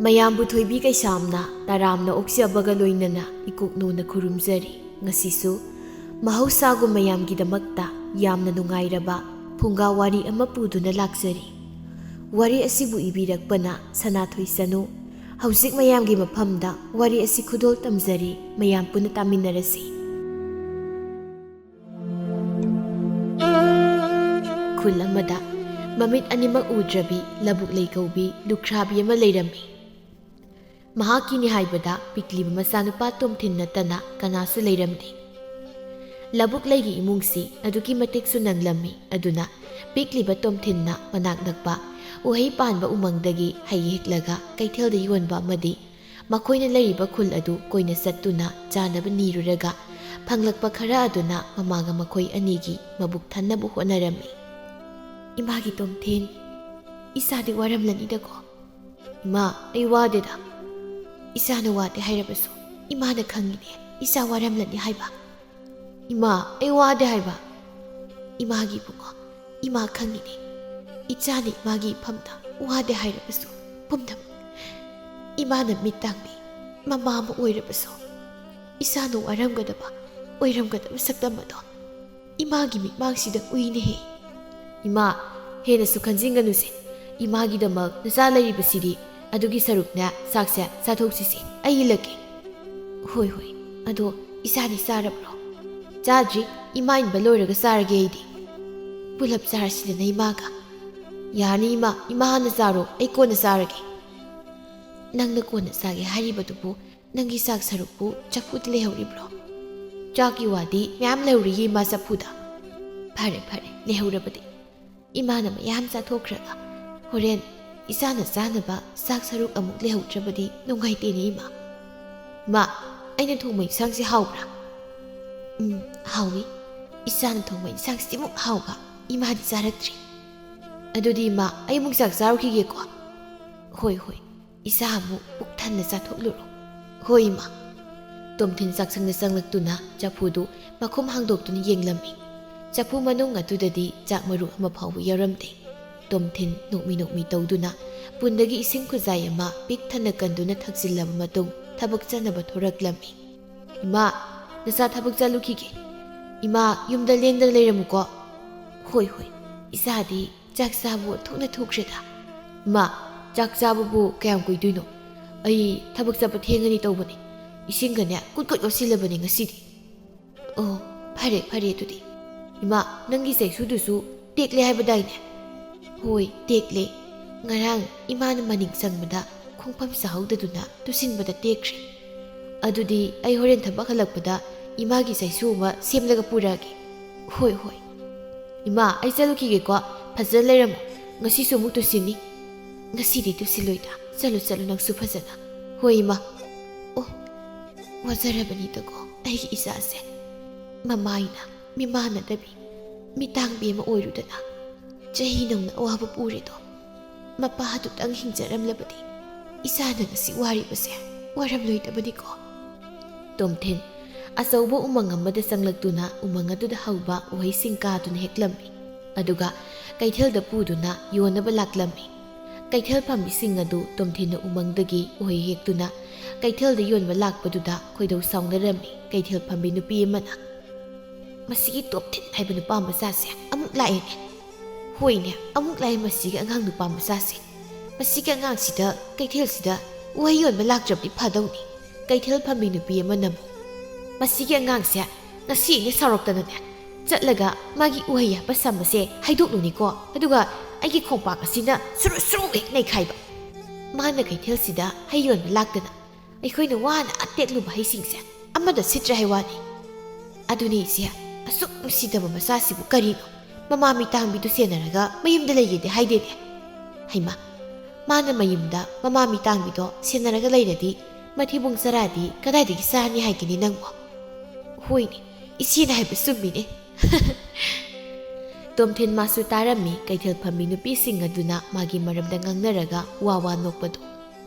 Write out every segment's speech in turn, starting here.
ꯃꯌꯥꯝꯕꯨ ꯊꯣꯏꯕꯤ ꯀꯩꯁꯥꯝꯅ ꯇꯔꯥꯝꯅ ꯑꯣꯛꯆꯕꯒ ꯂꯣꯏꯅꯅ ꯏꯀꯣꯛꯅꯧꯅ ꯈꯨꯔꯨꯝꯖꯔꯤ꯫ ꯉꯁꯤꯁꯨ ꯃꯍꯧꯁꯥꯒꯨꯝ ꯃꯌꯥꯝꯒꯤꯗꯃꯛꯇ ꯌꯥꯝꯅ ꯅꯨꯡꯉꯥꯏꯔꯕ ꯐꯨꯡꯒꯥ ꯋꯥꯔꯤ ꯑꯃ ꯄꯨꯗꯨꯅ ꯂꯥꯛꯆꯔꯤ꯫ ꯋꯥꯔꯤ ꯑꯁꯤꯕꯨ ꯏꯕꯤꯔꯛꯄꯅ ꯁꯅꯥꯊꯣꯏ ꯁꯅꯨ꯫ ꯍꯧꯖꯤꯛ ꯃꯌꯥꯝꯒꯤ ꯃꯐꯝꯗ ꯋꯥꯔꯤ ꯑꯁꯤ ꯈꯨꯗꯣꯜ ꯇꯝꯖꯔꯤ, ꯃꯌꯥꯝ ꯄꯨꯟꯅ ꯇꯥꯃꯤꯟꯅꯔꯁꯤ꯫ ꯈꯨꯜ ꯑꯃꯗ ꯃꯃꯤꯠ ꯑꯅꯤꯃꯛ ꯎꯗ꯭ꯔꯕꯤ ꯂꯕꯨꯛ ꯂꯩꯀꯧꯕꯤ ꯂꯨꯈ꯭ꯔꯥꯕꯤ ꯑꯃ ꯂꯩꯔꯝꯃꯤ꯫ ꯃꯍꯥꯛꯀꯤꯅꯤ ꯍꯥꯏꯕꯗ ꯄꯤꯛꯂꯤꯕ ꯃꯆꯥꯅꯨꯄꯥ ꯇꯣꯝꯊꯤꯟ ꯅꯠꯇꯅ ꯀꯅꯥꯁꯨ ꯂꯩꯔꯝꯗꯦ꯫ ꯂꯕꯨꯛ ꯂꯩꯒꯤ ꯏꯃꯨꯡꯁꯤ ꯑꯗꯨꯛꯀꯤ ꯃꯇꯤꯛꯁꯨ ꯅꯪꯂꯝꯃꯤ꯫ ꯑꯗꯨꯅ ꯄꯤꯛꯂꯤꯕ ꯇꯣꯝꯊꯤꯟꯅ ꯃꯅꯥꯛ ꯅꯛꯄ ꯎꯍꯩ ꯄꯥꯟꯕ ꯎꯃꯪꯗꯒꯤ ꯍꯩ ꯍꯦꯛꯂꯒ ꯀꯩꯊꯦꯜꯗ ꯌꯣꯟꯕ ꯑꯃꯗꯤ ꯃꯈꯣꯏꯅ ꯂꯩꯔꯤꯕ ꯈꯨꯜ ꯑꯗꯨ ꯀꯣꯏꯅ ꯆꯠꯇꯨꯅ ꯆꯥꯅꯕ ꯅꯤꯔꯨꯔꯒ ꯐꯪꯂꯛꯄ ꯈꯔ ꯑꯗꯨꯅ ꯃꯃꯥꯒ ꯃꯈꯣꯏ ꯑꯅꯤꯒꯤ ꯃꯕꯨꯛ ꯊꯟꯅꯕ ꯍꯣꯠꯅꯔꯝꯃꯤ꯫ "ꯏꯃꯥꯒꯤ ꯇꯣꯝꯊꯤꯟ, ꯏꯆꯥꯗꯤ ꯋꯥꯔꯝꯂꯅꯤꯗꯀꯣ?" "ꯏꯃꯥ, ꯑꯩ ꯋꯥꯗꯦꯗ." "ꯏꯆꯥꯅ ꯋꯥꯗꯦ ꯍꯥꯏꯔꯕꯁꯨ ꯏꯃꯥꯅ ꯈꯪꯉꯤꯅꯦ ꯏꯆꯥ ꯋꯥꯔꯝꯂꯅꯤ ꯍꯥꯏꯕ." "ꯏꯃꯥ, ꯑꯩ ꯋꯥꯗꯦ ꯍꯥꯏꯕ." "ꯏꯃꯥꯒꯤ ꯏꯕꯨꯡꯉꯣ, ꯏꯃꯥ ꯈꯪꯉꯤꯅꯦ ꯏꯆꯥꯅ ꯏꯃꯥꯒꯤ ꯏꯐꯝꯗ ꯋꯥꯗꯦ ꯍꯥꯏꯔꯕꯁꯨ ꯄꯨꯝꯅꯃꯛ ꯏꯃꯥꯅ ꯃꯤꯠ ꯇꯥꯡꯕꯤ ꯃꯃꯥ ꯑꯃ ꯑꯣꯏꯔꯕꯁꯨ ꯏꯆꯥꯅ ꯑꯣꯏꯔꯝꯒꯗꯕ ꯁꯛꯇꯝ ꯑꯗꯣ ꯏꯃꯥꯒꯤ ꯃꯤꯠꯃꯥꯡꯁꯤꯗ ꯎꯏꯅꯦꯍꯦ." "ꯏꯃꯥ, ꯍꯦꯟꯅꯁꯨ ꯈꯟꯖꯤꯟꯒꯅꯨꯁꯦ. ꯏꯃꯥꯒꯤꯗꯃꯛ ꯅꯆꯥ ꯂꯩꯔꯤꯕꯁꯤꯗꯤ ꯑꯗꯨꯒꯤ ꯁꯔꯨꯛꯅꯦ ꯆꯥꯛꯁꯦ ꯆꯥꯊꯣꯛꯁꯤꯁꯦ, ꯑꯩ ꯏꯜꯂꯛꯀꯦ." "ꯍꯣꯏ ꯍꯣꯏ, ꯑꯗꯣ ꯏꯆꯥꯗꯤ ꯆꯥꯔꯕ꯭ꯔꯣ?" "ꯆꯥꯗ꯭ꯔꯤ. ꯏꯃꯥ ꯏꯟꯕ ꯂꯣꯏꯔꯒ ꯆꯥꯔꯒꯦ ꯑꯩꯗꯤ." "ꯄꯨꯂꯞ ꯆꯥꯔꯁꯤꯗꯅ ꯏꯃꯥꯒ." "ꯌꯥꯅꯤ ꯏꯃꯥ, ꯏꯃꯥ ꯍꯥꯟꯅ ꯆꯥꯔꯣ, ꯑꯩ ꯀꯣꯟꯅ ꯆꯥꯔꯒꯦ." "ꯅꯪꯅ ꯀꯣꯟꯅ ꯆꯥꯒꯦ ꯍꯥꯏꯔꯤꯕꯗꯨꯕꯨ ꯅꯪꯒꯤ ꯆꯥꯛ ꯁꯔꯨꯛꯄꯨ ꯆꯐꯨꯗ ꯂꯩꯍꯧꯔꯤꯕ꯭ꯔꯣ?" "ꯆꯥꯛꯀꯤ ꯋꯥꯗꯤ ꯃꯌꯥꯝ ꯂꯩꯍꯧꯔꯤꯌꯦ ꯏꯃꯥ ꯆꯐꯨꯗ." "ꯐꯔꯦ ꯐꯔꯦ, ꯂꯩꯍꯧꯔꯕꯗꯤ ꯏꯃꯥꯅ ꯃꯌꯥꯝ ꯆꯥꯊꯣꯛꯈ꯭ꯔꯒ ꯍꯣꯔꯦꯟ ꯏꯆꯥꯅ ꯆꯥꯅꯕ ꯆꯥꯛ ꯁꯔꯨꯛ ꯑꯃꯨꯛ ꯂꯩꯍꯧꯗ꯭ꯔꯕꯗꯤ ꯅꯨꯡꯉꯥꯏꯇꯦꯅꯦ ꯏꯃꯥ." "ꯏꯃꯥ, ꯑꯩꯅ ꯊꯣꯡꯕ ꯏꯟꯁꯥꯡꯁꯤ ꯍꯥꯎꯕ꯭ꯔꯥ?" "ꯍꯥꯎꯏ. ꯏꯆꯥꯅ ꯊꯣꯡꯕ ꯏꯟꯁꯥꯡꯁꯤꯃꯨꯛ ꯍꯥꯎꯕ ꯏꯃꯥꯗꯤ ꯆꯥꯔꯛꯇ꯭ꯔꯤ." "ꯑꯗꯨꯗꯤ ꯏꯃꯥ, ꯑꯩ ꯑꯃꯨꯛ ꯆꯥꯛ ꯆꯥꯔꯨꯈꯤꯒꯦꯀꯣ." "ꯍꯣꯏ ꯍꯣꯏ, ꯏꯆꯥ ꯑꯃꯨꯛ ꯄꯨꯛ ꯊꯟꯅ ꯆꯥꯊꯣꯛꯂꯨꯔꯣ." "ꯍꯣꯏ ꯏꯃꯥ." ꯇꯣꯝꯊꯤꯟ ꯆꯥꯛꯁꯪꯗ ꯆꯪꯂꯛꯇꯨꯅ ꯆꯐꯨꯗꯨ ꯃꯈꯨꯝ ꯍꯥꯡꯗꯣꯛꯇꯨꯅ ꯌꯦꯡꯂꯝꯃꯤ꯫ ꯆꯐꯨ ꯃꯅꯨꯡ ꯑꯗꯨꯗꯗꯤ ꯆꯥꯛ ꯃꯔꯨ ꯑꯃ ꯐꯥꯎꯕ ꯌꯥꯎꯔꯝꯗꯦ꯫ ꯇꯣꯝꯊꯤꯟ ꯅꯣꯛꯃꯤ ꯇꯧꯗꯨꯅ ꯄꯨꯟꯗꯒꯤ ꯏꯁꯤꯡ ꯈꯨꯖꯥꯏ ꯑꯃ ꯄꯤꯛ ꯊꯟꯅ ꯀꯟꯗꯨꯅ ꯊꯛꯆꯤꯜꯂꯕ ꯃꯇꯨꯡ ꯊꯕꯛ ꯆꯠꯅꯕ ꯊꯣꯔꯛꯂꯝꯃꯤ꯫ "ꯏꯃꯥ, ꯅꯆꯥ ꯊꯕꯛ ꯆꯠꯂꯨꯈꯤꯒꯦ. ꯏꯃꯥ, ꯌꯨꯝꯗ ꯂꯦꯡꯗꯅ ꯂꯩꯔꯝꯃꯨꯀꯣ." "ꯍꯣꯏ ꯍꯣꯏ, ꯏꯆꯥꯗꯤ ꯆꯥꯛ ꯆꯥꯕꯨ ꯊꯣꯛꯅ ꯊꯣꯛꯈ꯭ꯔꯦꯗ." "ꯏꯃꯥ, ꯆꯥꯛ ꯆꯥꯕꯕꯨ ꯀꯌꯥꯝ ꯀꯨꯏꯗꯣꯏꯅꯣ? ꯑꯩ ꯊꯕꯛ ꯆꯠꯄ ꯊꯦꯡꯉꯅꯤ ꯇꯧꯕꯅꯤ. ꯏꯁꯤꯡꯒꯅꯦ ꯀꯨꯠ ꯌꯣꯠꯁꯤꯜꯂꯕꯅꯤ ꯉꯁꯤꯗꯤ." "ꯑꯣ, ꯐꯔꯦ ꯐꯔꯦ ꯑꯗꯨꯗꯤ. ꯏꯃꯥ, ꯅꯪꯒꯤ ꯆꯩꯁꯨꯗꯨꯁꯨ ꯇꯦꯛꯂꯦ ꯍꯥꯏꯕꯗꯥꯏꯅꯦ?" "ꯍꯣꯏ, ꯇꯦꯛꯂꯦ. ꯉꯔꯥꯡ ꯏꯃꯥꯅ ꯃꯅꯤꯡ ꯆꯪꯕꯗ ꯈꯣꯡꯐꯝ ꯆꯥꯍꯧꯗꯗꯨꯅ ꯇꯨꯁꯤꯟꯕꯗ ꯇꯦꯛꯈ꯭ꯔꯦ. ꯑꯗꯨꯗꯤ ꯑꯩ ꯍꯣꯔꯦꯟ ꯊꯕꯛ ꯍꯜꯂꯛꯄꯗ ꯏꯃꯥꯒꯤ ꯆꯩꯁꯨ ꯑꯃ ꯁꯦꯝꯂꯒ ꯄꯨꯔꯛꯑꯒꯦ." "ꯍꯣꯏ ꯍꯣꯏ." "ꯏꯃꯥ, ꯑꯩ ꯆꯠꯂꯨꯈꯤꯒꯦꯀꯣ. ꯐꯖꯅ ꯂꯩꯔꯝꯃꯨ. ꯉꯁꯤꯁꯨ ꯑꯃꯨꯛ ꯇꯨꯁꯤꯟꯅꯤ." "ꯉꯁꯤꯗꯤ ꯇꯨꯁꯤꯜꯂꯣꯏꯗ. ꯆꯠꯂꯨ ꯅꯪꯁꯨ ꯐꯖꯅ." "ꯍꯣꯏ ꯏꯃꯥ." "ꯑꯣ, ꯋꯥꯖꯔꯕꯅꯤꯗꯀꯣ ꯑꯩꯒꯤ ꯏꯆꯥꯁꯦ. ꯃꯃꯥꯏꯅ ꯃꯤꯃꯥꯟꯅꯗꯕꯤ ꯃꯤꯇꯥꯡꯕꯤ ꯑꯃ ꯑꯣꯏꯔꯨꯗꯅ ꯆꯍꯤ ꯅꯧꯅ ꯑꯋꯥꯕ ꯄꯨꯔꯤꯗꯣ. ꯃꯄꯥꯗꯨꯇꯪ ꯍꯤꯡꯖꯔꯝꯂꯕꯗꯤ ꯏꯆꯥꯅ ꯉꯁꯤ ꯋꯥꯔꯤꯕꯁꯦ ꯋꯥꯔꯝꯂꯣꯏꯗꯕꯅꯤꯀꯣ." ꯇꯣꯝꯊꯤꯟ ꯑꯆꯧꯕ ꯎꯃꯪ ꯑꯃꯗ ꯆꯪꯂꯛꯇꯨꯅ ꯎꯃꯪ ꯑꯗꯨꯗ ꯍꯧꯕ ꯎꯍꯩꯁꯤꯡ ꯀꯥꯗꯨꯅ ꯍꯦꯛꯂꯝꯃꯤ꯫ ꯑꯗꯨꯒ ꯀꯩꯊꯦꯜꯗ ꯄꯨꯗꯨꯅ ꯌꯣꯟꯅꯕ ꯂꯥꯛꯂꯝꯃꯤ꯫ ꯀꯩꯊꯦꯜ ꯐꯝꯕꯤꯁꯤꯡ ꯑꯗꯨ ꯇꯣꯝꯊꯤꯟꯅ ꯎꯃꯪꯗꯒꯤ ꯎꯍꯩ ꯍꯦꯛꯇꯨꯅ ꯀꯩꯊꯦꯜꯗ ꯌꯣꯟꯕ ꯂꯥꯛꯄꯗꯨꯗ ꯈꯣꯏꯗꯧ ꯁꯥꯎꯅꯔꯝꯃꯤ꯫ ꯀꯩꯊꯦꯜ ꯐꯝꯕꯤ ꯅꯨꯄꯤ ꯑꯃꯅ, "ꯃꯁꯤꯒꯤ ꯇꯣꯝꯊꯤꯟ ꯍꯥꯏꯕ ꯅꯨꯄꯥ ꯃꯆꯥꯁꯦ ꯑꯃꯨꯛ ꯂꯥꯛꯑꯦꯅꯦ." "ꯍꯣꯏꯅꯦ, ꯑꯃꯨꯛ ꯂꯥꯛꯑꯦ ꯃꯁꯤꯒꯤ ꯑꯉꯥꯡ ꯅꯨꯄꯥ ꯃꯆꯥꯁꯦ. ꯃꯁꯤꯒꯤ ꯑꯉꯥꯡꯁꯤꯗ ꯀꯩꯊꯦꯜꯁꯤꯗ ꯎꯍꯩ ꯌꯣꯟꯕ ꯂꯥꯛꯇ꯭ꯔꯕꯗꯤ ꯐꯗꯧꯅꯤ." ꯀꯩꯊꯦꯜ ꯐꯝꯕꯤ ꯅꯨꯄꯤ ꯑꯃꯅ, "ꯃꯁꯤꯒꯤ ꯑꯉꯥꯡꯁꯦ ꯉꯁꯤ ꯑꯩꯅ ꯁꯥꯎꯔꯛꯇꯅꯅꯦ ꯆꯠꯂꯒ ꯃꯥꯒꯤ ꯎꯍꯩ ꯍꯥꯞꯄ ꯁꯝ ꯑꯁꯦ ꯍꯩꯗꯣꯛꯂꯨꯅꯤꯀꯣ, ꯑꯗꯨꯒ ꯑꯩꯒꯤ ꯈꯣꯡꯄꯥꯛ ꯑꯁꯤꯅ ꯁꯨꯔꯨ ꯁꯨꯔꯨ ꯍꯦꯛ ꯅꯩꯈꯥꯏꯕ. ꯃꯥꯅ ꯀꯩꯊꯦꯜꯁꯤꯗ ꯍꯩ ꯌꯣꯟꯕ ꯂꯥꯛꯇꯅ ꯑꯩꯈꯣꯏꯅ ꯋꯥꯅ ꯑꯇꯦꯛꯂꯨꯕ ꯍꯩꯁꯤꯡꯁꯦ ꯑꯃꯗ ꯁꯤꯠꯇ꯭ꯔꯦ ꯍꯥꯏ ꯋꯥꯅꯤ. ꯑꯗꯨꯅꯤ ꯏꯆꯦ, ꯑꯁꯨꯛ ꯅꯨꯡꯁꯤꯗꯕ ꯃꯆꯥꯁꯤꯕꯨ ꯀꯔꯤꯅꯣ ꯃꯃꯥ ꯃꯤꯇꯥꯡꯕꯤꯗꯨ ꯁꯦꯟꯅꯔꯒ ꯃꯌꯨꯝꯗ ꯂꯩꯒꯦꯗꯤ ꯍꯥꯏꯗꯦꯅꯦ. ꯍꯩꯃꯥ, ꯃꯥꯅ ꯃꯌꯨꯝꯗ ꯃꯃꯥ ꯃꯤꯇꯥꯡꯕꯤꯗꯣ ꯁꯦꯟꯅꯔꯒ ꯂꯩꯔꯗꯤ ꯃꯊꯤꯕꯣꯡ ꯆꯔꯥꯗꯤ ꯀꯗꯥꯏꯗꯒꯤ ꯆꯥꯔꯅꯤ ꯍꯥꯏꯒꯅꯤ ꯅꯪꯕꯣ?" "ꯍꯣꯏꯅꯦ, ꯏꯆꯦꯅ ꯍꯥꯏꯕ ꯆꯨꯝꯃꯤꯅꯦ." ꯇꯣꯝꯊꯤꯟ ꯃꯥꯁꯨ ꯇꯥꯔꯝꯃꯤ ꯀꯩꯊꯦꯜ ꯐꯝꯕꯤ ꯅꯨꯄꯤꯁꯤꯡ ꯑꯗꯨꯅ ꯃꯥꯒꯤ ꯃꯔꯝꯗ ꯉꯥꯡꯅꯔꯒ ꯋꯥ ꯅꯣꯛꯄꯗꯣ꯫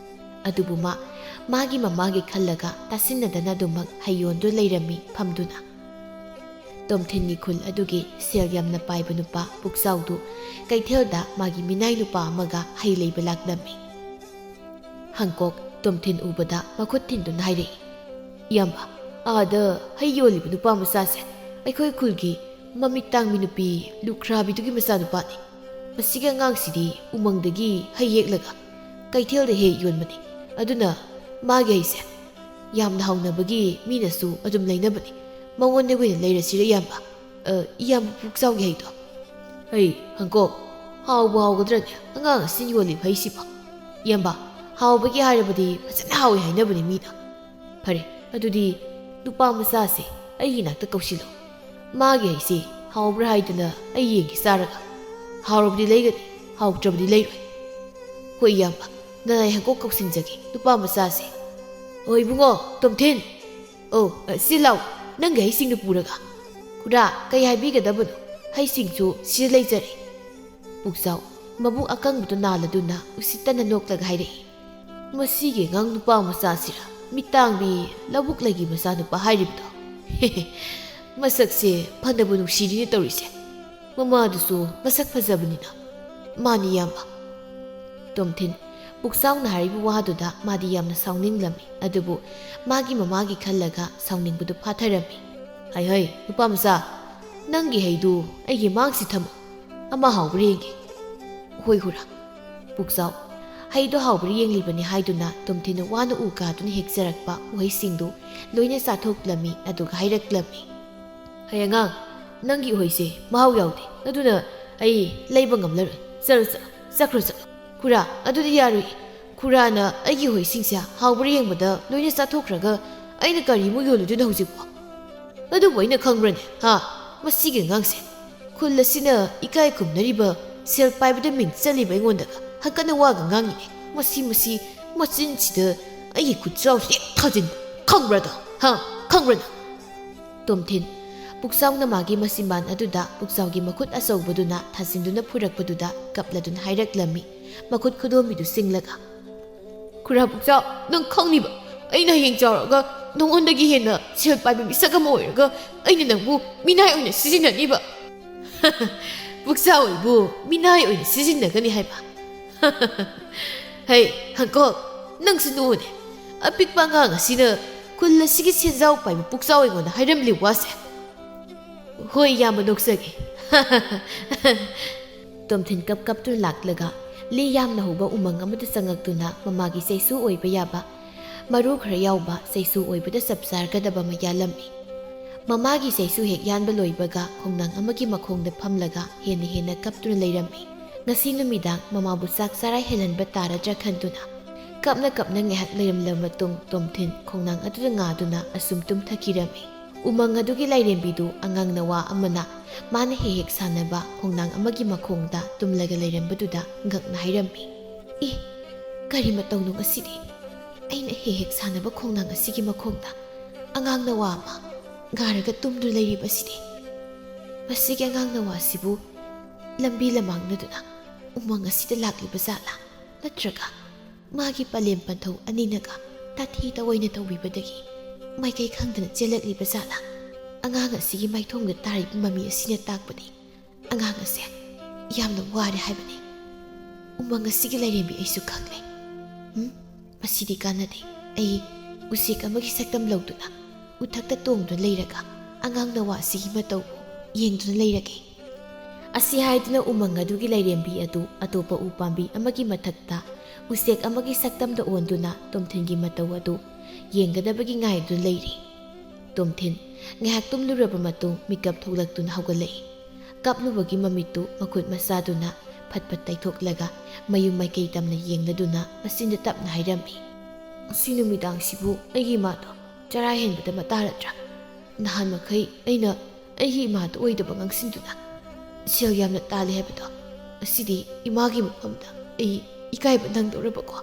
ꯑꯗꯨꯕꯨ ꯃꯥꯒꯤ ꯃꯃꯥꯒꯤ ꯈꯜꯂꯒ ꯇꯥꯁꯤꯟꯅꯗꯅ ꯑꯗꯨꯃꯛ ꯍꯩꯌꯣꯟꯗꯨ ꯂꯩꯔꯝꯃꯤ ꯐꯝꯗꯨꯅ꯫ ꯇꯣꯝꯊꯤꯟꯒꯤ ꯈꯨꯜ ꯑꯗꯨꯒꯤ ꯁꯦꯜ ꯌꯥꯝꯅ ꯄꯥꯏꯕ ꯅꯨꯄꯥ ꯄꯨꯛꯆꯥꯎꯗꯨ ꯀꯩꯊꯦꯜꯗ ꯃꯥꯒꯤ ꯃꯤꯅꯥꯏ ꯅꯨꯄꯥ ꯑꯃꯒ ꯍꯩ ꯂꯩꯕ ꯂꯥꯛꯂꯝꯃꯤ꯫ Hancock Tomthin ubada makut tindun hairi. Iyamba ada hay yoli nupa masase aikhoi khulgi mamitang minupi lukhrabi tugi masa nupa ni. Masiga ngang sidi umangdagi hay yeklaga kaithel de he yonmani. Aduna magi haise yamna hawnabagi minasu adum leinabani. Mangon ne win leirasira iyamba. Iyamba puksawgi haydo. Hey Hancock hawbu hawgadrane angang sin yoli haisiba. Iyamba hawbagi harabadi fajana hawi hainabani mina. Phare adudi nupa masase ai nakta kausilo. Magi haise hawbra haidana ai yengi saraga. Hawrabdi leigani hawtrabdi leiroi. Hoi iyamba nanai Hancock kausinjagi nupa masase. Oi bungo Tomthin. Oh silau nanga haising na puraga. Kura kay haibigadabano haising su sir leijari. Puksaw mabuk akang buto naladuna usita na noklaga hairei. Masige ngang nupa masasira mitangbi labuk lagi masa nupa hairibdo. Masakse panabu nuksiri ni taurise. Mamadusu masak fazabanina. Mani yamba. Tomthin Puksaw na haribu wahaduda madi yamna sawninglammi adubu magi mamagi khallaga sawningbudu phatharami. Hai nupa masa nangi haidu aigi mangsi thamo ama hawbri yengi. Hoi hura Puksaw haidu hawbri yenglibani haiduna Tomthin wana ukaduna hekjarakpa uhaisingdu loina sathoklammi aduga hairaklammi. Hayangang nangi uhaise mahaw yawde aduna ai leiba ngamlaroi sar sakro Kura adudi yarui kurana aigi hoisingsa hawbri yengbada loina sathokraga aina kari mu yoluduna hujikwa. Adu boina khangbrane ha masige ngangse khulasina ikai kumnariba sel paibada ming chaliba ingondaga hakana waga ngangi masi machin chida ai khutsaw thajin khangbrada ha khangbrana. Tomthin Puksawna magi masiman aduda puksawgi makhut asawbaduna thasinduna phurakpaduda kapladun hairaklammi makhut khudomidu singlaga. Kura Puksaw nang khangniba aina heng chawraga nongondagi hena sel paiba misaga moiraga aina nangbu minai oina sijinaniba. Puksaw ibu minai oina sijinagani haiba. Hey Hancock nang sinuune apikpa ngang asina khulasigi senjaw paiba Puksaw ingona hairamli wase. Hoi yamba noksage. Tomthin kap tu laklaga li yamna huba umang amada sangaktuna mamagi seisu oiba yaba maru khara yawba seisu oibada sabsar kadaba ma yalammi. Mamagi seisu hek yanba loibaga khongnang amagi makhongda phamlaga hena kaptuna leirammi. Ngasi numidang mamabu sak sarai helanba taradra khantuna kapna ngehak leiramla matung Tomthin khongnang aduda ngaduna asumtum thakirami. Umang adugi lairembidu angang nawa amana mana hek sanaba khongnang amagi makhongda tumlaga leirambaduda ngakna hairammi. Kari matawnu asidi aina hek sanaba khongnang asigi makhongda angang nawa ama garaga tumdu leiriba asidi. Masigi angang nawa sibu lambi lamangna umang asida lakliba zala natraga magi palem panthau aninaga tathi tawaina tawibadagi maikai khangdana chelakliba zala. Angang asigi maithongda tariba mami asina takpani angang ase yamna ware haibani. Umang asigi lairembi aisu khangle. Masidi kanade ai usik amagi saktam lawduna uthakta tongduna leiraga angang nawa asigi mataw yengduna leirage. Asi haiduna umang adugi lairembi adu atopa upambi amagi mathakta usek amagi saktamda onduna Tomthingi mataw adu yengadabagi ngaiduna leiri. Tomthin ngahak tumluraba matung mikap thoklaktuna hawgalei. Kaplubagi mamitu makhut masaduna phatpat taithoklaga mayung maikei tamna yengladuna masinda tapna hairammi. Sinumidang sibu aigi mato chara henbada mataradra. Nahan makai aina aigi mato oidaba ngangsinduna sel yamna tali habado asidi imagi mafamda ai ikaiba nangdorabako.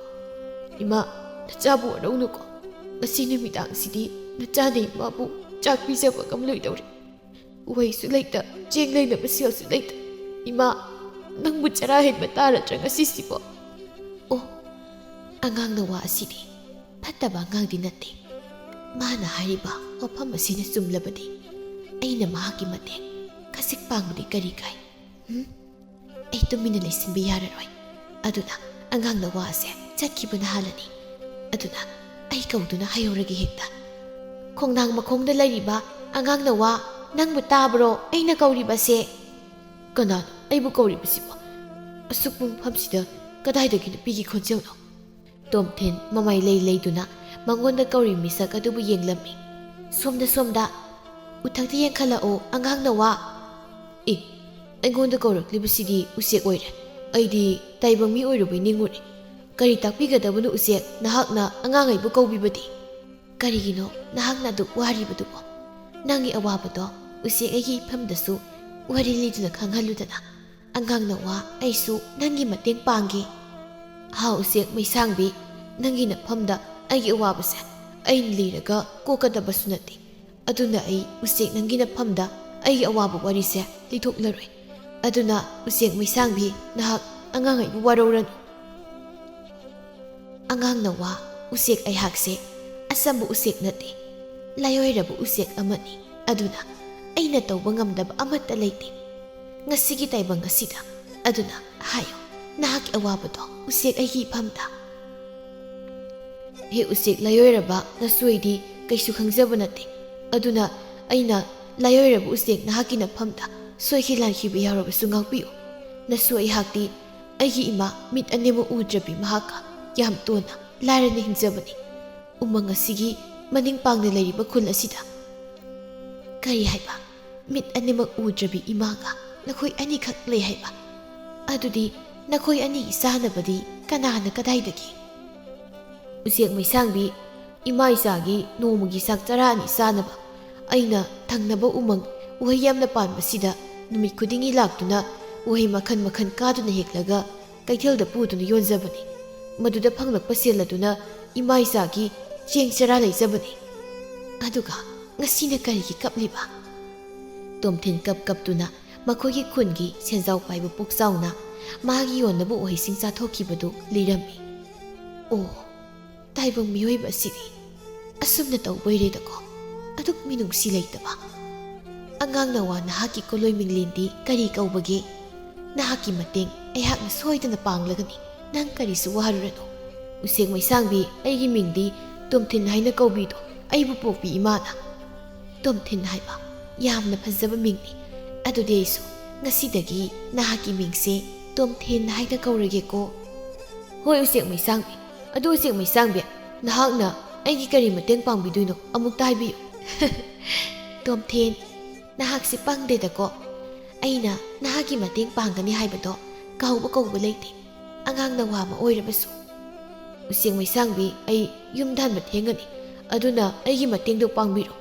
Ima nachabu araunuko asinumidang sidi nachane imabu chak pizaba kamloidawri. Uwaisu leita cheng leina basilsu leita. Ima nangbu chara henba taradra ngasisibo. Oh angang nawa asidi phattaba angangdi natte. Mana hariba wafam asina sumlabadi aina mahaki mateng kasik pangbudi kari kai. Ai tumina leisinbi yararoi. Aduna angang nawa ase chatkibana halani ꯑꯗꯨꯅ ꯑꯩ ꯀꯧꯗꯨꯅ ꯍꯥꯏꯍꯧꯔꯒꯦ ꯍꯦꯛꯇ꯫ ꯈꯣꯡꯅꯥꯡ ꯃꯈꯣꯡꯗ ꯂꯩꯔꯤꯕ ꯑꯉꯥꯡꯅ ꯋꯥ ꯅꯪꯕꯨ ꯇꯥꯕ꯭ꯔꯣ ꯑꯩꯅ ꯀꯧꯔꯤꯕꯁꯦ? ꯀꯅꯥꯅꯣ ꯑꯩꯕꯨ ꯀꯧꯔꯤꯕꯁꯤꯕꯣ? ꯑꯁꯨꯛꯄ ꯃꯐꯝꯁꯤꯗ ꯀꯗꯥꯏꯗꯒꯤ ꯅꯨꯄꯤꯒꯤ ꯈꯣꯟꯖꯦꯜꯅꯣ? ꯇꯣꯝꯊꯤꯟ ꯃꯃꯥꯏ ꯂꯩꯗꯨꯅ ꯃꯉꯣꯟꯗ ꯀꯧꯔꯤ ꯃꯤꯁꯛ ꯑꯗꯨꯕꯨ ꯌꯦꯡꯂꯝꯃꯤ꯫ ꯁꯣꯝꯗ ꯎꯊꯛꯇ ꯌꯦꯡꯈꯠꯂꯛꯑꯣ ꯑꯉꯥꯡꯅ ꯋꯥ꯫ ꯑꯩꯉꯣꯟꯗ ꯀꯧꯔꯛꯂꯤꯕꯁꯤꯗꯤ ꯎꯆꯦꯛ ꯑꯣꯏꯔꯦ꯫ ꯑꯩꯗꯤ ꯇꯥꯏꯕꯪ ꯃꯤ ꯑꯣꯏꯔꯨꯕꯩ ꯅꯤꯡꯉꯨꯔꯦ꯫ ꯀꯔꯤ ꯇꯥꯛꯄꯤꯒꯗꯕꯅꯣ ꯎꯆꯦꯛ ꯅꯍꯥꯛꯅ ꯑꯉꯥꯡ ꯑꯩꯕꯨ ꯀꯧꯕꯤꯕꯗꯤ? ꯀꯔꯤꯒꯤꯅꯣ ꯅꯍꯥꯛꯅ ꯑꯗꯨꯛ ꯋꯥꯔꯤꯕꯗꯨꯕꯣ? ꯅꯪꯒꯤ ꯑꯋꯥꯕꯗꯣ ꯎꯆꯦꯛ ꯑꯩꯒꯤ ꯏꯐꯝꯗꯁꯨ ꯋꯥꯔꯤ ꯂꯤꯗꯨꯅ ꯈꯪꯍꯜꯂꯨꯗꯅ꯫ ꯑꯉꯥꯡꯅ ꯋꯥ ꯑꯩꯁꯨ ꯅꯪꯒꯤ ꯃꯇꯦꯡ ꯄꯥꯡꯒꯦ꯫ ꯎꯆꯦꯛ ꯃꯩꯁꯥꯡꯕꯤ, ꯅꯪꯒꯤ ꯅꯐꯝꯗ ꯑꯩꯒꯤ ꯑꯋꯥꯕꯁꯦ ꯑꯩꯅ ꯂꯤꯔꯒ ꯀꯣꯛꯀꯗꯕꯁꯨ ꯅꯠꯇꯦ꯫ ꯑꯗꯨꯅ ꯑꯩ ꯎꯆꯦꯛ ꯅꯪꯒꯤ ꯅꯐꯝꯗ ꯑꯩꯒꯤ ꯑꯋꯥꯕ ꯋꯥꯔꯤꯁꯦ ꯂꯤꯊꯣꯛꯂꯔꯣꯏ꯫ ꯑꯗꯨꯅ ꯎꯆꯦꯛ ꯃꯩꯁꯥꯡꯕꯤ, ꯅꯍꯥꯛ ꯑꯉꯥꯡ ꯑꯩꯕꯨ ꯋꯥꯔꯧꯔꯅꯨ꯫ ꯑꯉꯥꯡꯅ ꯋꯥ ꯎꯆꯦꯛ ꯑꯩꯍꯥꯛꯁꯦ ꯑꯆꯝꯕ ꯎꯆꯦꯛ ꯅꯠꯇꯦ, ꯂꯥꯏꯑꯣꯏꯔꯕ ꯎꯆꯦꯛ ꯑꯃꯅꯤ꯫ ꯑꯗꯨꯅ ꯑꯩꯅ ꯇꯧꯕ ꯉꯝꯗꯕ ꯑꯃꯠꯇ ꯂꯩꯇꯦ ꯉꯁꯤꯒꯤ ꯇꯥꯏꯕꯪ ꯑꯁꯤꯗ꯫ ꯑꯗꯨꯅ ꯍꯥꯏꯌꯣ ꯅꯍꯥꯛꯀꯤ ꯑꯋꯥꯕꯗꯣ ꯎꯆꯦꯛ ꯑꯩꯒꯤ ꯏꯐꯝꯗ꯫ ꯍꯦ ꯎꯆꯦꯛ ꯂꯥꯏꯑꯣꯏꯔꯕ, ꯅꯁꯨ ꯑꯩꯗꯤ ꯀꯩꯁꯨ ꯈꯪꯖꯕ ꯅꯠꯇꯦ꯫ ꯑꯗꯨꯅ ꯑꯩꯅ ꯂꯥꯏꯑꯣꯏꯔꯕ ꯎꯆꯦꯛ ꯅꯍꯥꯛꯀꯤ ꯅꯐꯝꯗ ꯁꯣꯏꯈꯤ ꯂꯥꯟꯈꯤꯕ ꯌꯥꯎꯔꯕꯁꯨ ꯉꯥꯛꯄꯤꯌꯨ꯫ ꯅꯁꯨ ꯑꯩꯍꯥꯛꯇꯤ ꯑꯩꯒꯤ ꯏꯃꯥ ꯃꯤꯠ ꯑꯅꯤꯃꯛ ꯎꯗ꯭ꯔꯕꯤ ꯃꯍꯥꯛꯀ ꯌꯥꯝ ꯇꯣꯟꯅ ꯂꯥꯏꯔꯅ ꯍꯤꯡꯖꯕꯅꯤ ꯎꯃꯪ ꯑꯁꯤꯒꯤ ꯃꯅꯤꯡ ꯄꯥꯡꯅ ꯂꯩꯔꯤꯕ ꯈꯨꯜ ꯑꯁꯤꯗ꯫ ꯀꯔꯤ ꯍꯥꯏꯕ? ꯃꯤꯠ ꯑꯅꯤꯃꯛ ꯎꯗ꯭ꯔꯕꯤ ꯏꯃꯥꯒ ꯅꯈꯣꯏ ꯑꯅꯤꯈꯛ ꯂꯩ ꯍꯥꯏꯕ? ꯑꯗꯨꯗꯤ ꯅꯈꯣꯏ ꯑꯅꯤꯒꯤ ꯆꯥꯅꯕꯗꯤ ꯀꯅꯥꯅ ꯀꯗꯥꯏꯗꯒꯤ? ꯎꯆꯦꯛ ꯃꯩꯁꯥꯡꯕꯤ, ꯏꯃꯥ ꯏꯆꯥꯒꯤ ꯅꯣꯡꯃꯒꯤ ꯆꯥꯛ ꯆꯔꯥ 2 ꯆꯥꯅꯕ ꯑꯩꯅ ꯊꯪꯅꯕ ꯎꯃꯪ ꯎꯍꯩ ꯌꯥꯝꯅ ꯄꯥꯟꯕꯁꯤꯗ ꯅꯨꯃꯤꯠ ꯈꯨꯗꯤꯡꯒꯤ ꯂꯥꯛꯇꯨꯅ ꯎꯍꯩ ꯃꯈꯜ ꯃꯈꯜ ꯀꯥꯗꯨꯅ ꯍꯦꯛꯂꯒ ꯀꯩꯊꯦꯜꯗ ꯄꯨꯗꯨꯅ ꯌꯣꯟꯖꯕꯅꯤ꯫ ꯃꯗꯨꯗ ꯐꯪꯂꯛꯄ ꯁꯦꯜ ꯑꯗꯨꯅ ꯏꯃꯥ ꯏꯆꯥꯒꯤ ꯆꯦꯡ ꯆꯔꯥ ꯂꯩꯖꯕꯅꯤ꯫ ꯑꯗꯨꯒ ꯉꯁꯤꯅ ꯀꯔꯤꯒꯤ ꯀꯞꯂꯤꯕ? ꯇꯣꯝꯊꯤꯟ ꯀꯞꯇꯨꯅ ꯃꯈꯣꯏꯒꯤ ꯈꯨꯟꯒꯤ ꯁꯦꯟꯖꯥꯎ ꯄꯥꯏꯕ ꯄꯨꯛꯆꯥꯎꯅ ꯃꯥꯒꯤ ꯌꯣꯟꯅꯕ ꯎꯍꯩꯁꯤꯡ ꯆꯥꯊꯣꯛꯈꯤꯕꯗꯨ ꯂꯤꯔꯝꯃꯤ꯫ ꯑꯣ, ꯇꯥꯏꯕꯪ ꯃꯤꯑꯣꯏꯕ ꯑꯁꯤꯗꯤ ꯑꯁꯨꯝꯅ ꯇꯧꯕꯩꯔꯦꯗꯀꯣ, ꯑꯗꯨꯛ ꯃꯤꯅꯨꯡꯁꯤ ꯂꯩꯇꯕ꯫ ꯑꯉꯥꯡꯅ ꯋꯥ ꯅꯍꯥꯛꯀꯤ ꯀꯣꯂꯣꯏ ꯃꯤꯡꯂꯦꯟꯗꯤ ꯀꯔꯤ ꯀꯧꯕꯒꯦ? ꯅꯍꯥꯛꯀꯤ ꯃꯇꯦꯡ ꯑꯩꯍꯥꯛꯅ ꯁꯣꯏꯗꯅ ꯄꯥꯡꯂꯒꯅꯤ꯫ ꯅꯪ ꯀꯔꯤꯁꯨ ꯋꯥꯔꯨꯔꯅꯨ꯫ ꯎꯆꯦꯛ ꯃꯩꯁꯥꯡꯕꯤ, ꯑꯩꯒꯤ ꯃꯤꯡꯗꯤ ꯇꯣꯝꯊꯤꯟ ꯍꯥꯏꯅ ꯀꯧꯕꯤꯗꯣ, ꯑꯩꯕꯨ ꯄꯣꯛꯄꯤ ꯏꯃꯥꯅ꯫ ꯇꯣꯝꯊꯤꯟ ꯍꯥꯏꯕ ꯌꯥꯝꯅ ꯐꯖꯕ ꯃꯤꯡꯅꯤ꯫ ꯑꯗꯨꯗꯤ ꯑꯩꯁꯨ ꯉꯁꯤꯗꯒꯤ ꯅꯍꯥꯛꯀꯤ ꯃꯤꯡꯁꯦ ꯇꯣꯝꯊꯤꯟ ꯍꯥꯏꯅ ꯀꯧꯔꯒꯦꯀꯣ꯫ ꯍꯣꯏ ꯎꯆꯦꯛ ꯃꯩꯁꯥꯡꯕꯤ꯫ ꯑꯗꯨ ꯎꯆꯦꯛ ꯃꯩꯁꯥꯡꯕꯤ, ꯅꯍꯥꯛꯅ ꯑꯩꯒꯤ ꯀꯔꯤ ꯃꯇꯦꯡ ꯄꯥꯡꯕꯤꯗꯣꯏꯅꯣ ꯑꯃꯨꯛꯇ ꯍꯥꯏꯕꯤꯌꯨ꯫ ꯇꯣꯝꯊꯤꯟ, ꯅꯍꯥꯛꯁꯤ ꯄꯪꯗꯦꯗꯀꯣ꯫ ꯑꯩꯅ ꯅꯍꯥꯛꯀꯤ ꯃꯇꯦꯡ ꯄꯥꯡꯒꯅꯤ ꯍꯥꯏꯕꯗꯣ ꯀꯧꯕ ꯂꯩꯇꯦ, ꯑꯉꯥꯡꯅ ꯋꯥ ꯑꯃ ꯑꯣꯏꯔꯕꯁꯨ꯫ ꯎꯆꯦꯛ ꯃꯩꯁꯥꯡꯕꯤ, ꯑꯩ ꯌꯨꯝꯗ ꯍꯟꯕ ꯊꯦꯡꯒꯅꯤ, ꯑꯗꯨꯅ ꯑꯩꯒꯤ ꯃꯇꯦꯡꯗꯣ ꯄꯥꯡꯕꯤꯔꯣ꯫